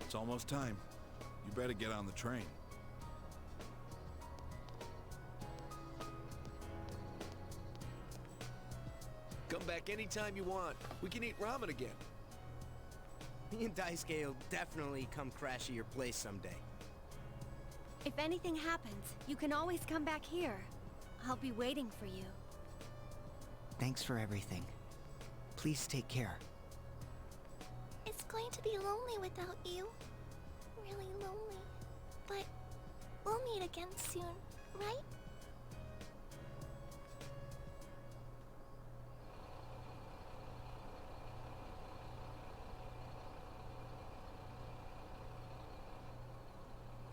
It's almost time. You better get on the train. Come back anytime you want. We can eat ramen again. Me and Daisuke will definitely come crash at your place someday. If anything happens, you can always come back here. I'll be waiting for you. Thanks for everything. Please take care. It's going to be lonely without you. Really lonely. But we'll meet again soon, right?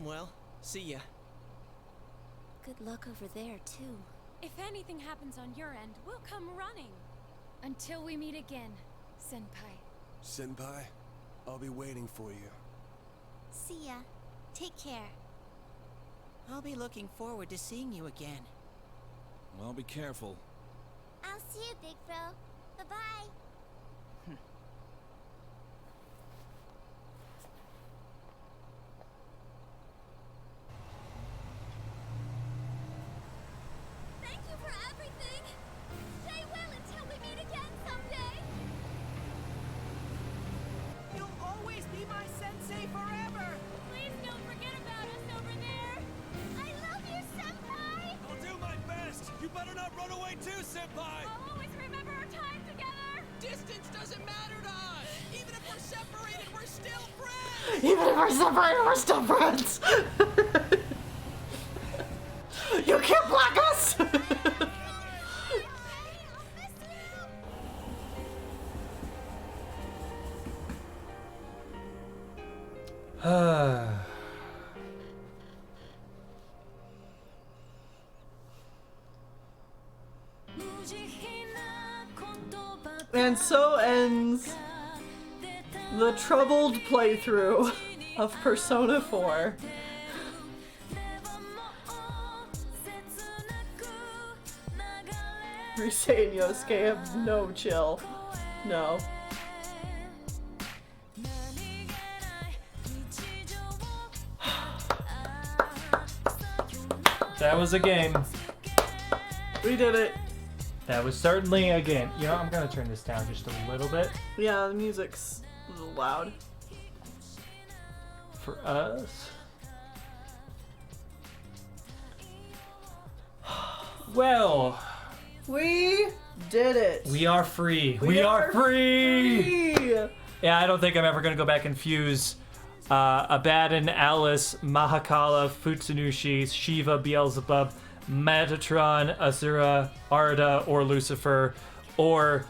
Well, see ya. Good luck over there, too. If anything happens on your end, we'll come running. Until we meet again, Senpai. Senpai, I'll be waiting for you. See ya. Take care. I'll be looking forward to seeing you again. Well, be careful. I'll see you, Big Bro. Bye-bye. Thank you for everything. Stay well until we meet again someday. You'll always be my sensei forever. Please don't forget about us over there. I love you, Senpai. I'll do my best. You better not run away too, Senpai. I'll always remember our time together. Distance doesn't matter to us. Even if we're separated, we're still friends. Even if we're separated, we're still friends. You can't block us. And so ends the troubled playthrough of Persona 4. Rise and Yosuke have no chill. No. That was a game. We did it. That was certainly, again, you know, I'm going to turn this down just a little bit. Yeah, the music's a little loud. For us. Well. We did it. We are free. We are free. Yeah, I don't think I'm ever going to go back and fuse Abaddon, Alice, Mahakala, Futsunushi, Shiva, Beelzebub, Metatron, Asura, Arda, or Lucifer, or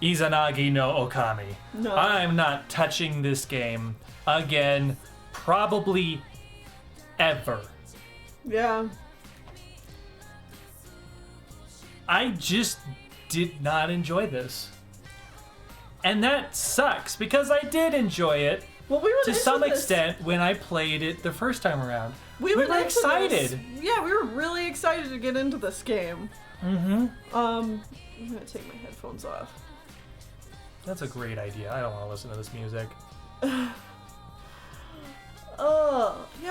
Izanagi no Okami. No. I'm not touching this game again, probably ever. Yeah. I just did not enjoy this. And that sucks, because I did enjoy it to some extent when I played it the first time around. We were excited. Yeah, we were really excited to get into this game. Mm-hmm. I'm gonna take my headphones off. That's a great idea. I don't want to listen to this music. Yeah,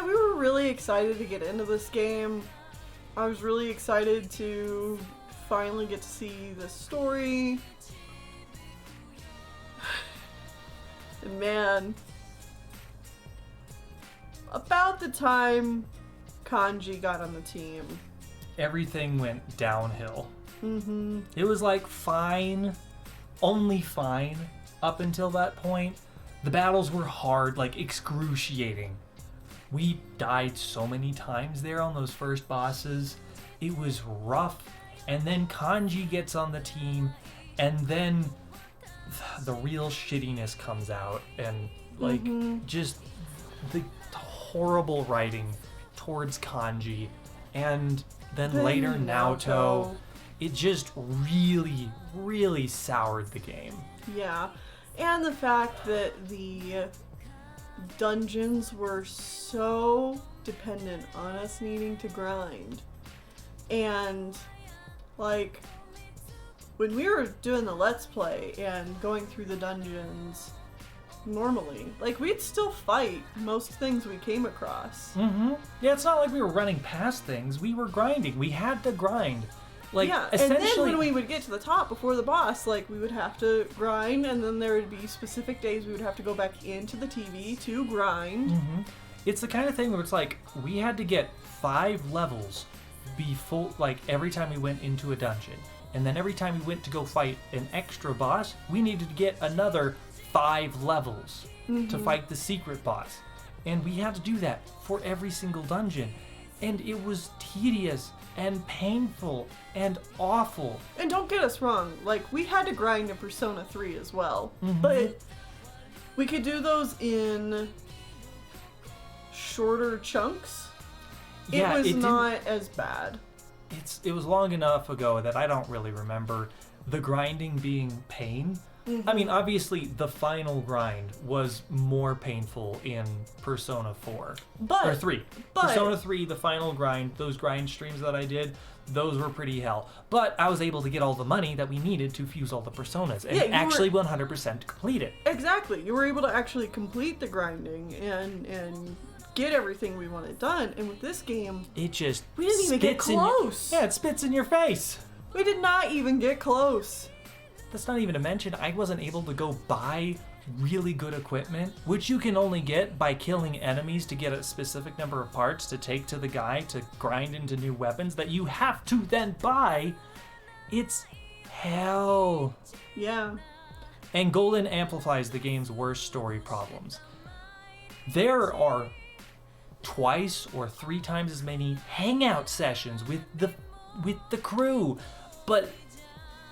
we were really excited to get into this game. I was really excited to finally get to see the story. And man, about the time Kanji got on the team, everything went downhill. Mm-hmm. It was like fine, only fine up until that point. The battles were hard, like excruciating. We died so many times there on those first bosses. It was rough. And then Kanji gets on the team, and then the real shittiness comes out, and like just the horrible writing towards Kanji, and then later Naoto. It just really, really soured the game. Yeah, and the fact that the dungeons were so dependent on us needing to grind. And like when we were doing the Let's Play and going through the dungeons normally, like we'd still fight most things we came across. Mm-hmm. Yeah, it's not like we were running past things. We were grinding. We had to grind. Like, yeah, essentially, and then when we would get to the top before the boss, like we would have to grind, and then there would be specific days we would have to go back into the TV to grind. Mm-hmm. It's the kind of thing where it's like we had to get 5 levels before, like every time we went into a dungeon, and then every time we went to go fight an extra boss, we needed to get another 5 levels to fight the secret boss, and we had to do that for every single dungeon, and it was tedious and painful and awful. And don't get us wrong, like we had to grind in Persona 3 as well, Mm-hmm. but we could do those in shorter chunks. Yeah, it was it not as bad. It was long enough ago that I don't really remember the grinding being pain. I mean, obviously, the final grind was more painful in Persona 4. Or 3. Persona 3, the final grind, those grind streams that I did, those were pretty hell. But I was able to get all the money that we needed to fuse all the Personas and actually 100% complete it. Exactly. You were able to actually complete the grinding and get everything we wanted done. And with this game, it just we didn't even get close. Yeah, it spits in your face. We did not even get close. That's not even to mention, I wasn't able to go buy really good equipment, which you can only get by killing enemies to get a specific number of parts to take to the guy to grind into new weapons that you have to then buy. It's hell. Yeah. And Golden amplifies the game's worst story problems. There are 2 or 3 times as many hangout sessions with the crew, but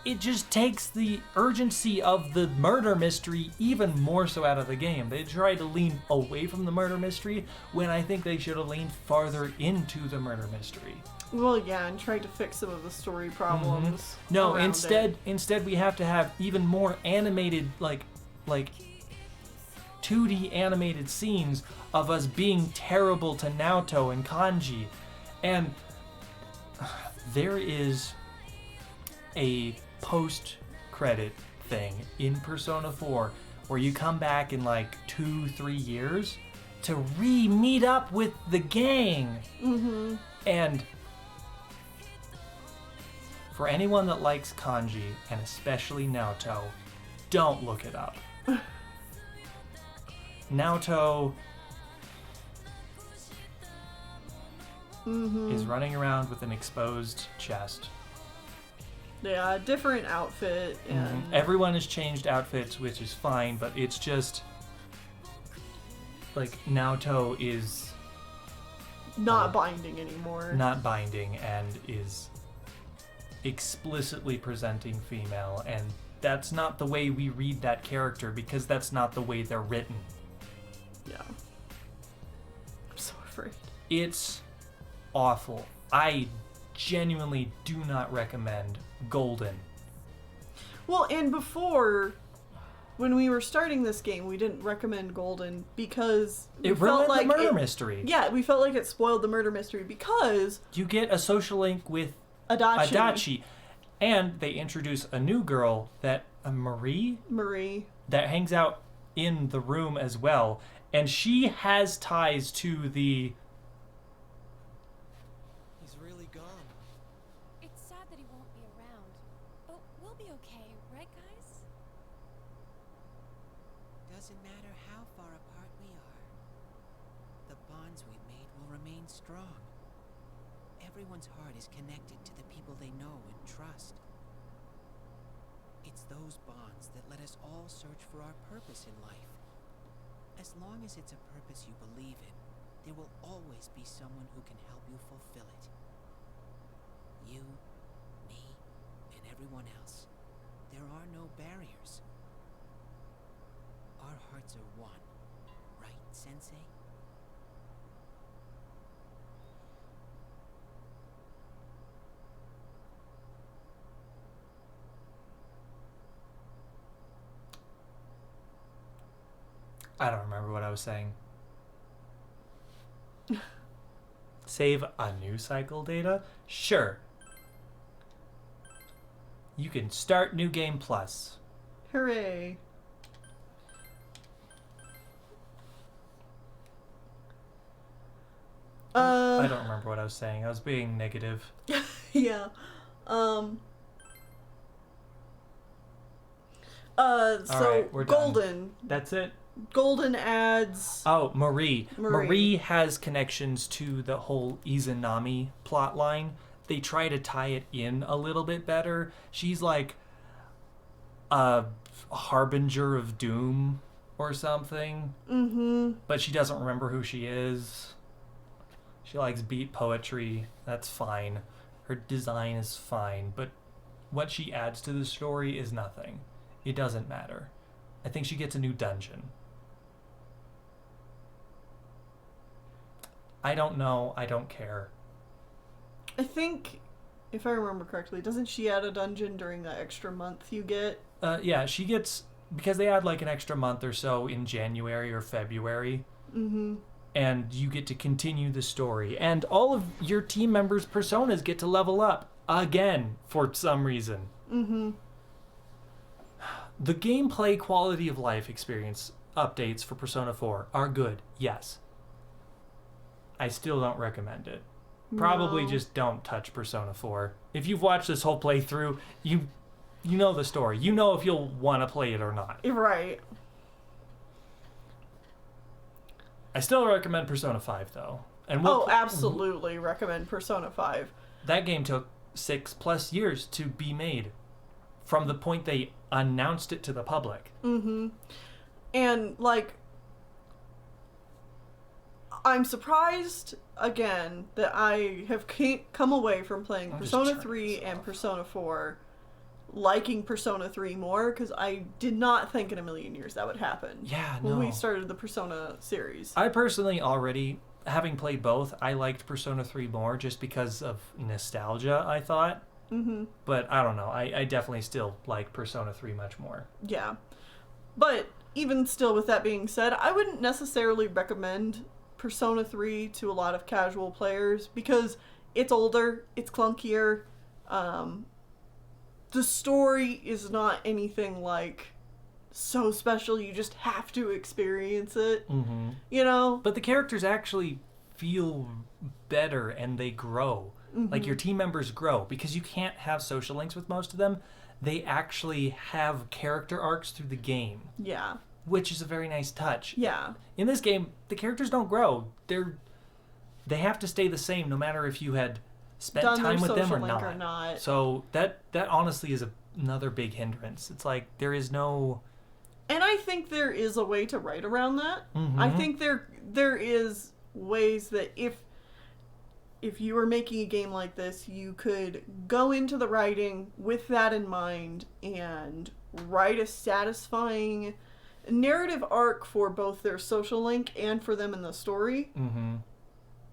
it just takes the urgency of the murder mystery even more so out of the game. They try to lean away from the murder mystery when I think they should have leaned farther into the murder mystery. Well, yeah, and tried to fix some of the story problems. No, instead we have to have even more animated, like 2D animated scenes of us being terrible to Naoto and Kanji. And there is a post-credit thing in Persona 4 where you come back in like 2-3 years to re-meet up with the gang. And For anyone that likes kanji, and especially Naoto, don't look it up. Naoto is running around with an exposed chest. Yeah, different outfit. And Everyone has changed outfits, which is fine, but it's just like Naoto is not binding anymore. Not binding and is explicitly presenting female, and that's not the way we read that character because that's not the way they're written. Yeah. I'm so afraid. It's awful. I genuinely do not recommend Golden. Well, and before, when we were starting this game, we didn't recommend Golden because it ruined the murder mystery. Yeah, we felt like it spoiled the murder mystery because you get a social link with Adachi, and they introduce a new girl that Marie that hangs out in the room as well, and she has ties to the. He's really gone. It's sad that he won't be around, but we'll be okay, right, guys? Doesn't matter how far apart we are. The bonds we made will remain strong. Everyone's heart is connected to the people they know and trust. It's those bonds that let us all search for our purpose in life. As long as it's a purpose you believe in, there will always be someone who can help you fulfill it. You, me, and everyone else. There are no barriers. Our hearts are one, right, Sensei? I don't remember what I was saying. Save a new cycle data? Sure. You can start New Game Plus. Hooray. I don't remember what I was saying. I was being negative. Yeah. So right, we're Golden. Done. That's it. Golden adds. Oh, Marie. Marie has connections to the whole Izanami plot line. They try to tie it in a little bit better. She's like a harbinger of doom or something. But she doesn't remember who she is. She likes beat poetry. That's fine. Her design is fine. But what she adds to the story is nothing. It doesn't matter. I think she gets a new dungeon. I don't know. I don't care. I think, if I remember correctly, doesn't she add a dungeon during that extra month you get? Yeah, she gets, because they add like an extra month or so in January or February. And you get to continue the story. And all of your team members' personas get to level up again for some reason. The gameplay quality of life experience updates for Persona 4 are good, yes. I still don't recommend it. Probably just don't touch Persona 4. If you've watched this whole playthrough, you know the story. You know if you'll want to play it or not. Right. I still recommend Persona 5 though. And absolutely recommend Persona 5. That game took 6+ years to be made from the point they announced it to the public. And like, I'm surprised again that I have come away from playing Persona 3 and Persona 4 liking Persona 3 more, because I did not think in a million years that would happen. Yeah, when we started the Persona series. I personally already, having played both, I liked Persona 3 more just because of nostalgia, I thought. But I don't know. I definitely still like Persona 3 much more. Yeah. But even still, with that being said, I wouldn't necessarily recommend Persona 3 to a lot of casual players because it's older, it's clunkier. The story is not anything like so special you just have to experience it. You know? But the characters actually feel better and they grow. Like, your team members grow because you can't have social links with most of them. They actually have character arcs through the game. Yeah. Which is a very nice touch. Yeah. In this game, the characters don't grow. They have to stay the same no matter if you had spent time with them or not. So that honestly is another big hindrance. It's like there is no... And I think there is a way to write around that. I think there is ways that if you were making a game like this, you could go into the writing with that in mind and write a satisfying narrative arc for both their social link and for them in the story.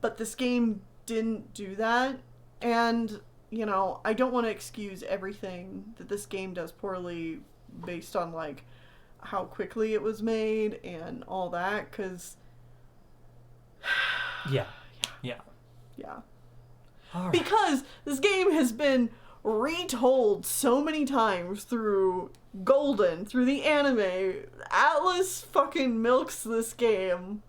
But this game didn't do that. And, you know, I don't want to excuse everything that this game does poorly based on, like, how quickly it was made and all that, because... Yeah. Right. Because this game has been retold so many times through Golden, through the anime. Atlas fucking milks this game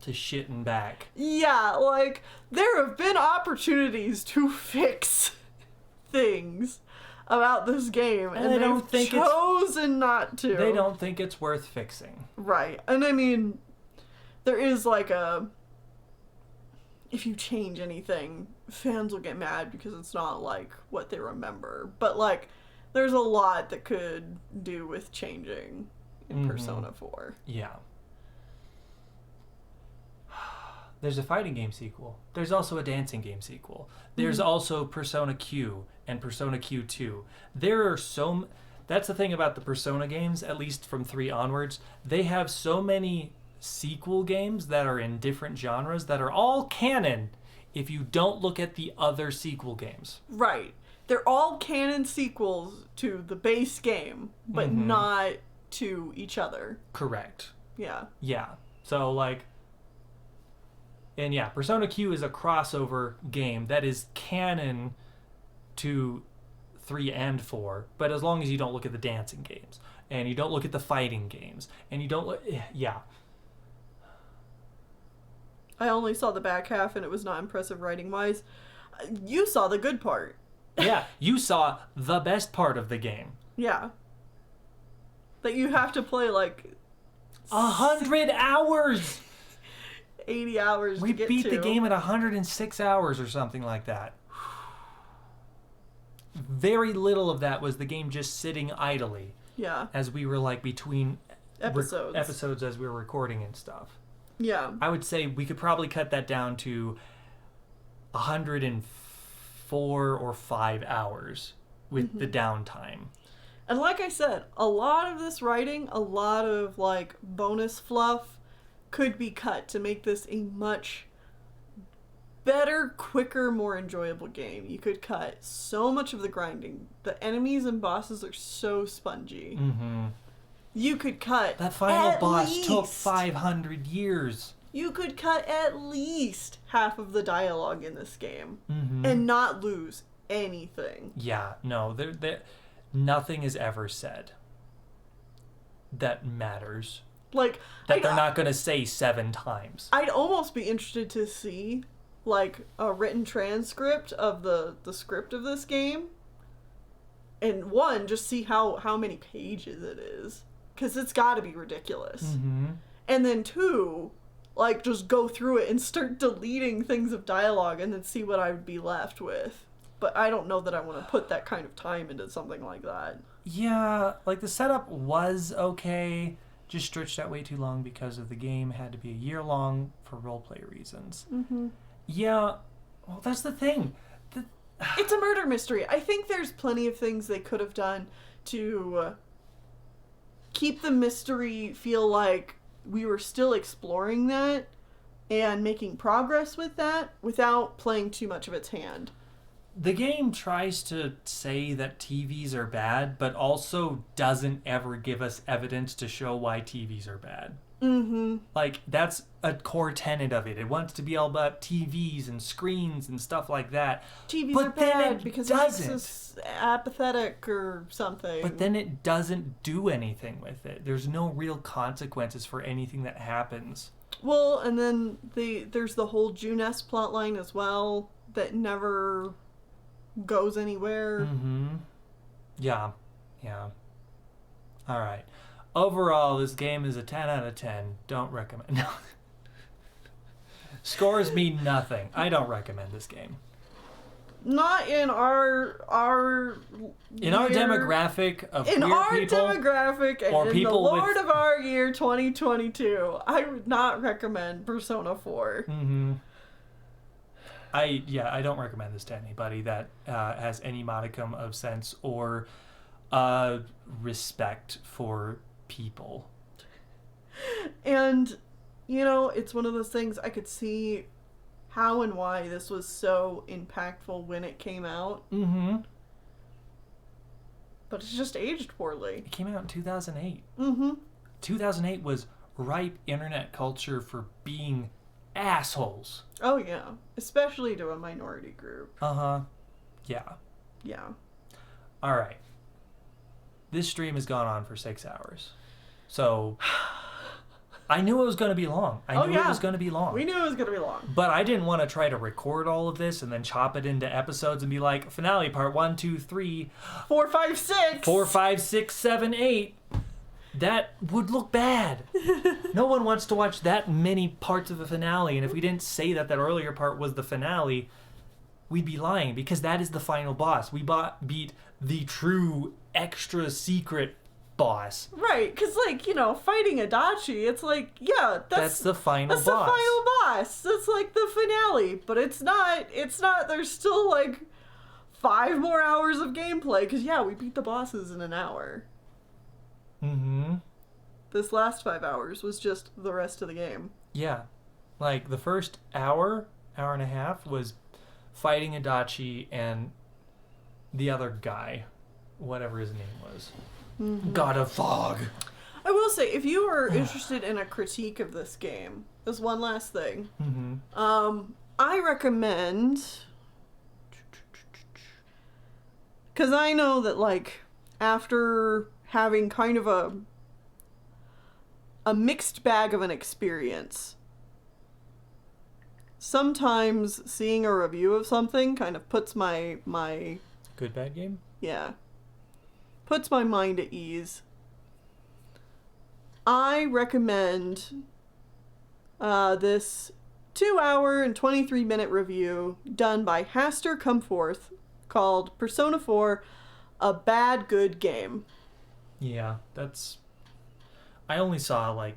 to shit and back. Yeah, like, there have been opportunities to fix things about this game, and they don't think chosen not to. They don't think it's worth fixing. Right. And I mean, there is like if you change anything, fans will get mad because it's not like what they remember. But like, there's a lot that could do with changing in Persona 4. Yeah. There's a fighting game sequel. There's also a dancing game sequel. There's also Persona Q and Persona Q2. There are that's the thing about the Persona games, at least from 3 onwards. They have so many sequel games that are in different genres that are all canon if you don't look at the other sequel games. Right. They're all canon sequels to the base game, but not to each other. Correct. Yeah. Yeah. So, like... And yeah, Persona Q is a crossover game that is canon to 3 and 4, but as long as you don't look at the dancing games, and you don't look at the fighting games, and you don't look... Yeah. I only saw the back half, and it was not impressive writing-wise. You saw the good part. Yeah, you saw the best part of the game. Yeah. That you have to play, like... 100 hours! 80 hours we to get beat to. The game at 106 hours or something like that. Very little of that was the game just sitting idly. Yeah. As we were like between episodes as we were recording and stuff. Yeah. I would say we could probably cut that down to 104 or 5 hours with the downtime. And like I said, a lot of this writing, a lot of like bonus fluff could be cut to make this a much better, quicker, more enjoyable game. You could cut so much of the grinding. The enemies and bosses are so spongy. You could cut that final boss took 500 years. You could cut at least half of the dialogue in this game and not lose anything. Yeah, no, nothing is ever said that matters. Like that they're not going to say 7 times. I'd almost be interested to see like a written transcript of the script of this game, and just see how many pages it is, because it's got to be ridiculous. And then 2, like just go through it and start deleting things of dialogue and then see what I would be left with. But I don't know that I want to put that kind of time into something like that. Yeah, like the setup was okay. Just stretched out way too long because of the game had to be a year long for roleplay reasons. Yeah, well, that's the thing. It's a murder mystery. I think there's plenty of things they could have done to keep the mystery feel like we were still exploring that and making progress with that without playing too much of its hand. The game tries to say that TVs are bad, but also doesn't ever give us evidence to show why TVs are bad. Like, that's a core tenet of it. It wants to be all about TVs and screens and stuff like that. TVs are bad because it makes us apathetic or something. But then it doesn't do anything with it. There's no real consequences for anything that happens. Well, and then there's the whole Junes plotline as well that never goes anywhere. Mm-hmm. Yeah. All right. Overall, this game is a 10 out of 10. Don't recommend. No. Scores mean nothing. I don't recommend this game. Not in our demographic of queer people, demographic and or in people the Lord with, of our year 2022, I would not recommend Persona 4. Mm-hmm. I don't recommend this to anybody that has any modicum of sense or respect for people. And it's one of those things I could see how and why this was so impactful when it came out. Mm-hmm. But it's just aged poorly. It came out in 2008. Mm-hmm. 2008 was ripe internet culture for being assholes. Oh, yeah. Especially to a minority group. Uh-huh. Yeah. Yeah. All right. This stream has gone on for 6 hours. So I knew it was going to be long. I knew it was going to be long. We knew it was going to be long. But I didn't want to try to record all of this and then chop it into episodes and be like, finale part 1, 2, 3, 4, 5, 6. 4, 5, 6, 7, 8. That would look bad. No one wants to watch that many parts of a finale. And if we didn't say that earlier part was the finale, we'd be lying, because that is the final boss. We beat the true extra secret boss. Right, because, fighting Adachi, it's like, yeah, that's the final boss. That's the final boss. That's, like, the finale. But it's not. There's still, 5 more hours of gameplay, because, we beat the bosses in an hour. Mm-hmm. This last 5 hours was just the rest of the game. Yeah. The first hour and a half was fighting Adachi and the other guy, whatever his name was. Mm-hmm. God of Fog. I will say, if you are interested in a critique of this game, there's one last thing. Mm-hmm. I recommend, because I know that after having kind of a mixed bag of an experience, sometimes seeing a review of something kind of puts my good bad game? Yeah. Puts my mind at ease. I recommend this 2-hour and 23-minute review done by Haster Comforth called Persona 4, A Bad Good Game. Yeah, I only saw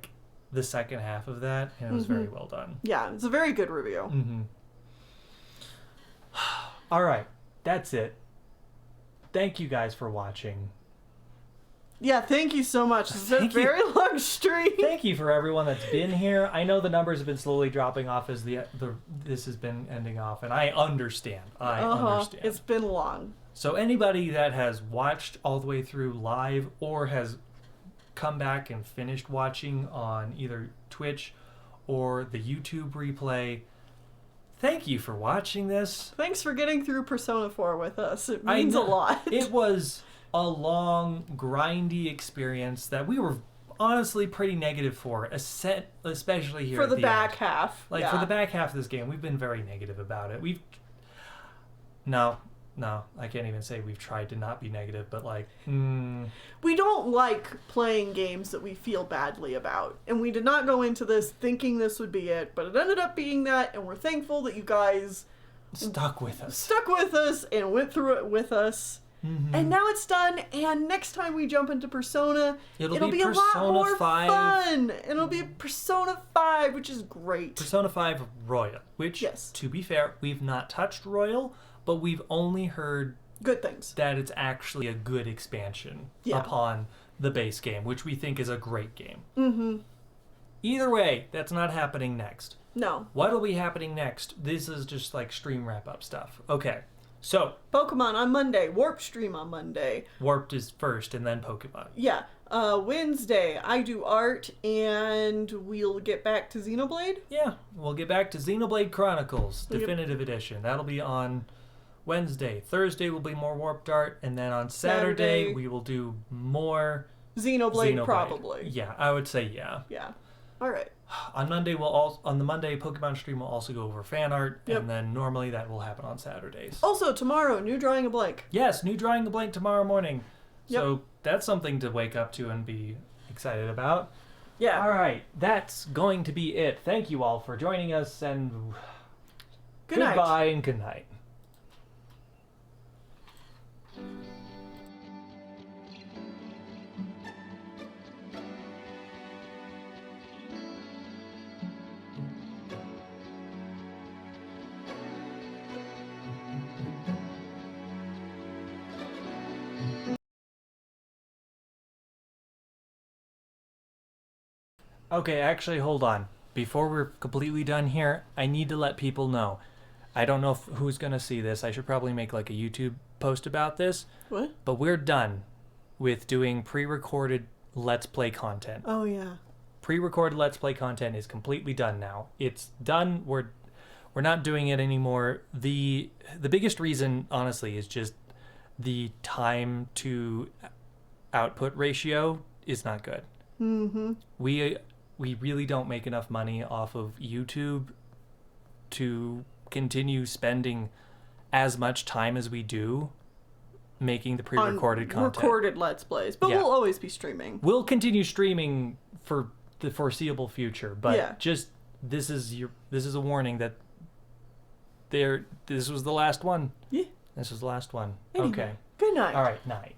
the second half of that, and it was very well done. Yeah, it's a very good review. Mm-hmm. All right, that's it. Thank you guys for watching. Yeah, thank you so much. It's been a very long stream. Thank you for everyone that's been here. I know the numbers have been slowly dropping off as this has been ending off, and I understand. I understand. It's been long. So anybody that has watched all the way through live or has come back and finished watching on either Twitch or the YouTube replay, thank you for watching this. Thanks for getting through Persona 4 with us. It means a lot. It was a long, grindy experience that we were honestly pretty negative for, especially here for at the back half. For the back half of this game, we've been very negative about it. No, I can't even say we've tried to not be negative, but we don't like playing games that we feel badly about. And we did not go into this thinking this would be it, but it ended up being that, and we're thankful that you guys stuck with us and went through it with us. Mm-hmm. And now it's done, and next time we jump into Persona, it'll be a lot more fun. It'll be Persona 5, which is great. Persona 5 Royal, which, to be fair, we've not touched Royal, but we've only heard good things. That it's actually a good expansion upon the base game, which we think is a great game. Mm-hmm. Either way, that's not happening next. No. What'll be happening next? This is just stream wrap-up stuff. Okay. So, Pokemon on Monday, Warp stream on Monday. Warped is first and then Pokemon. Yeah. Wednesday, I do art, and we'll get back to Xenoblade. Yeah, we'll get back to Xenoblade Chronicles, Definitive Edition. That'll be on Wednesday. Thursday will be more Warped art, and then on Saturday we will do more Xenoblade, probably. Yeah, I would say yeah. Yeah. All right. On Monday, on the Monday Pokemon stream, we'll also go over fan art, and then normally that will happen on Saturdays. Also, tomorrow, new Drawing a Blank. Yes, new Drawing a Blank tomorrow morning. So that's something to wake up to and be excited about. Yeah. All right, that's going to be it. Thank you all for joining us, and goodbye and good night. Okay, actually, hold on. Before we're completely done here, I need to let people know. I don't know who's going to see this. I should probably make like a YouTube post about this. What? But we're done with doing pre-recorded Let's Play content. Oh, yeah. Pre-recorded Let's Play content is completely done now. It's done. We're not doing it anymore. The biggest reason, honestly, is just the time to output ratio is not good. Mm-hmm. We really don't make enough money off of YouTube to continue spending as much time as we do making the pre-recorded content. Recorded Let's Plays, but we'll always be streaming. We'll continue streaming for the foreseeable future, but just this is a warning that this was the last one. Yeah. This was the last one. Anyway, okay. Good night. All right, night.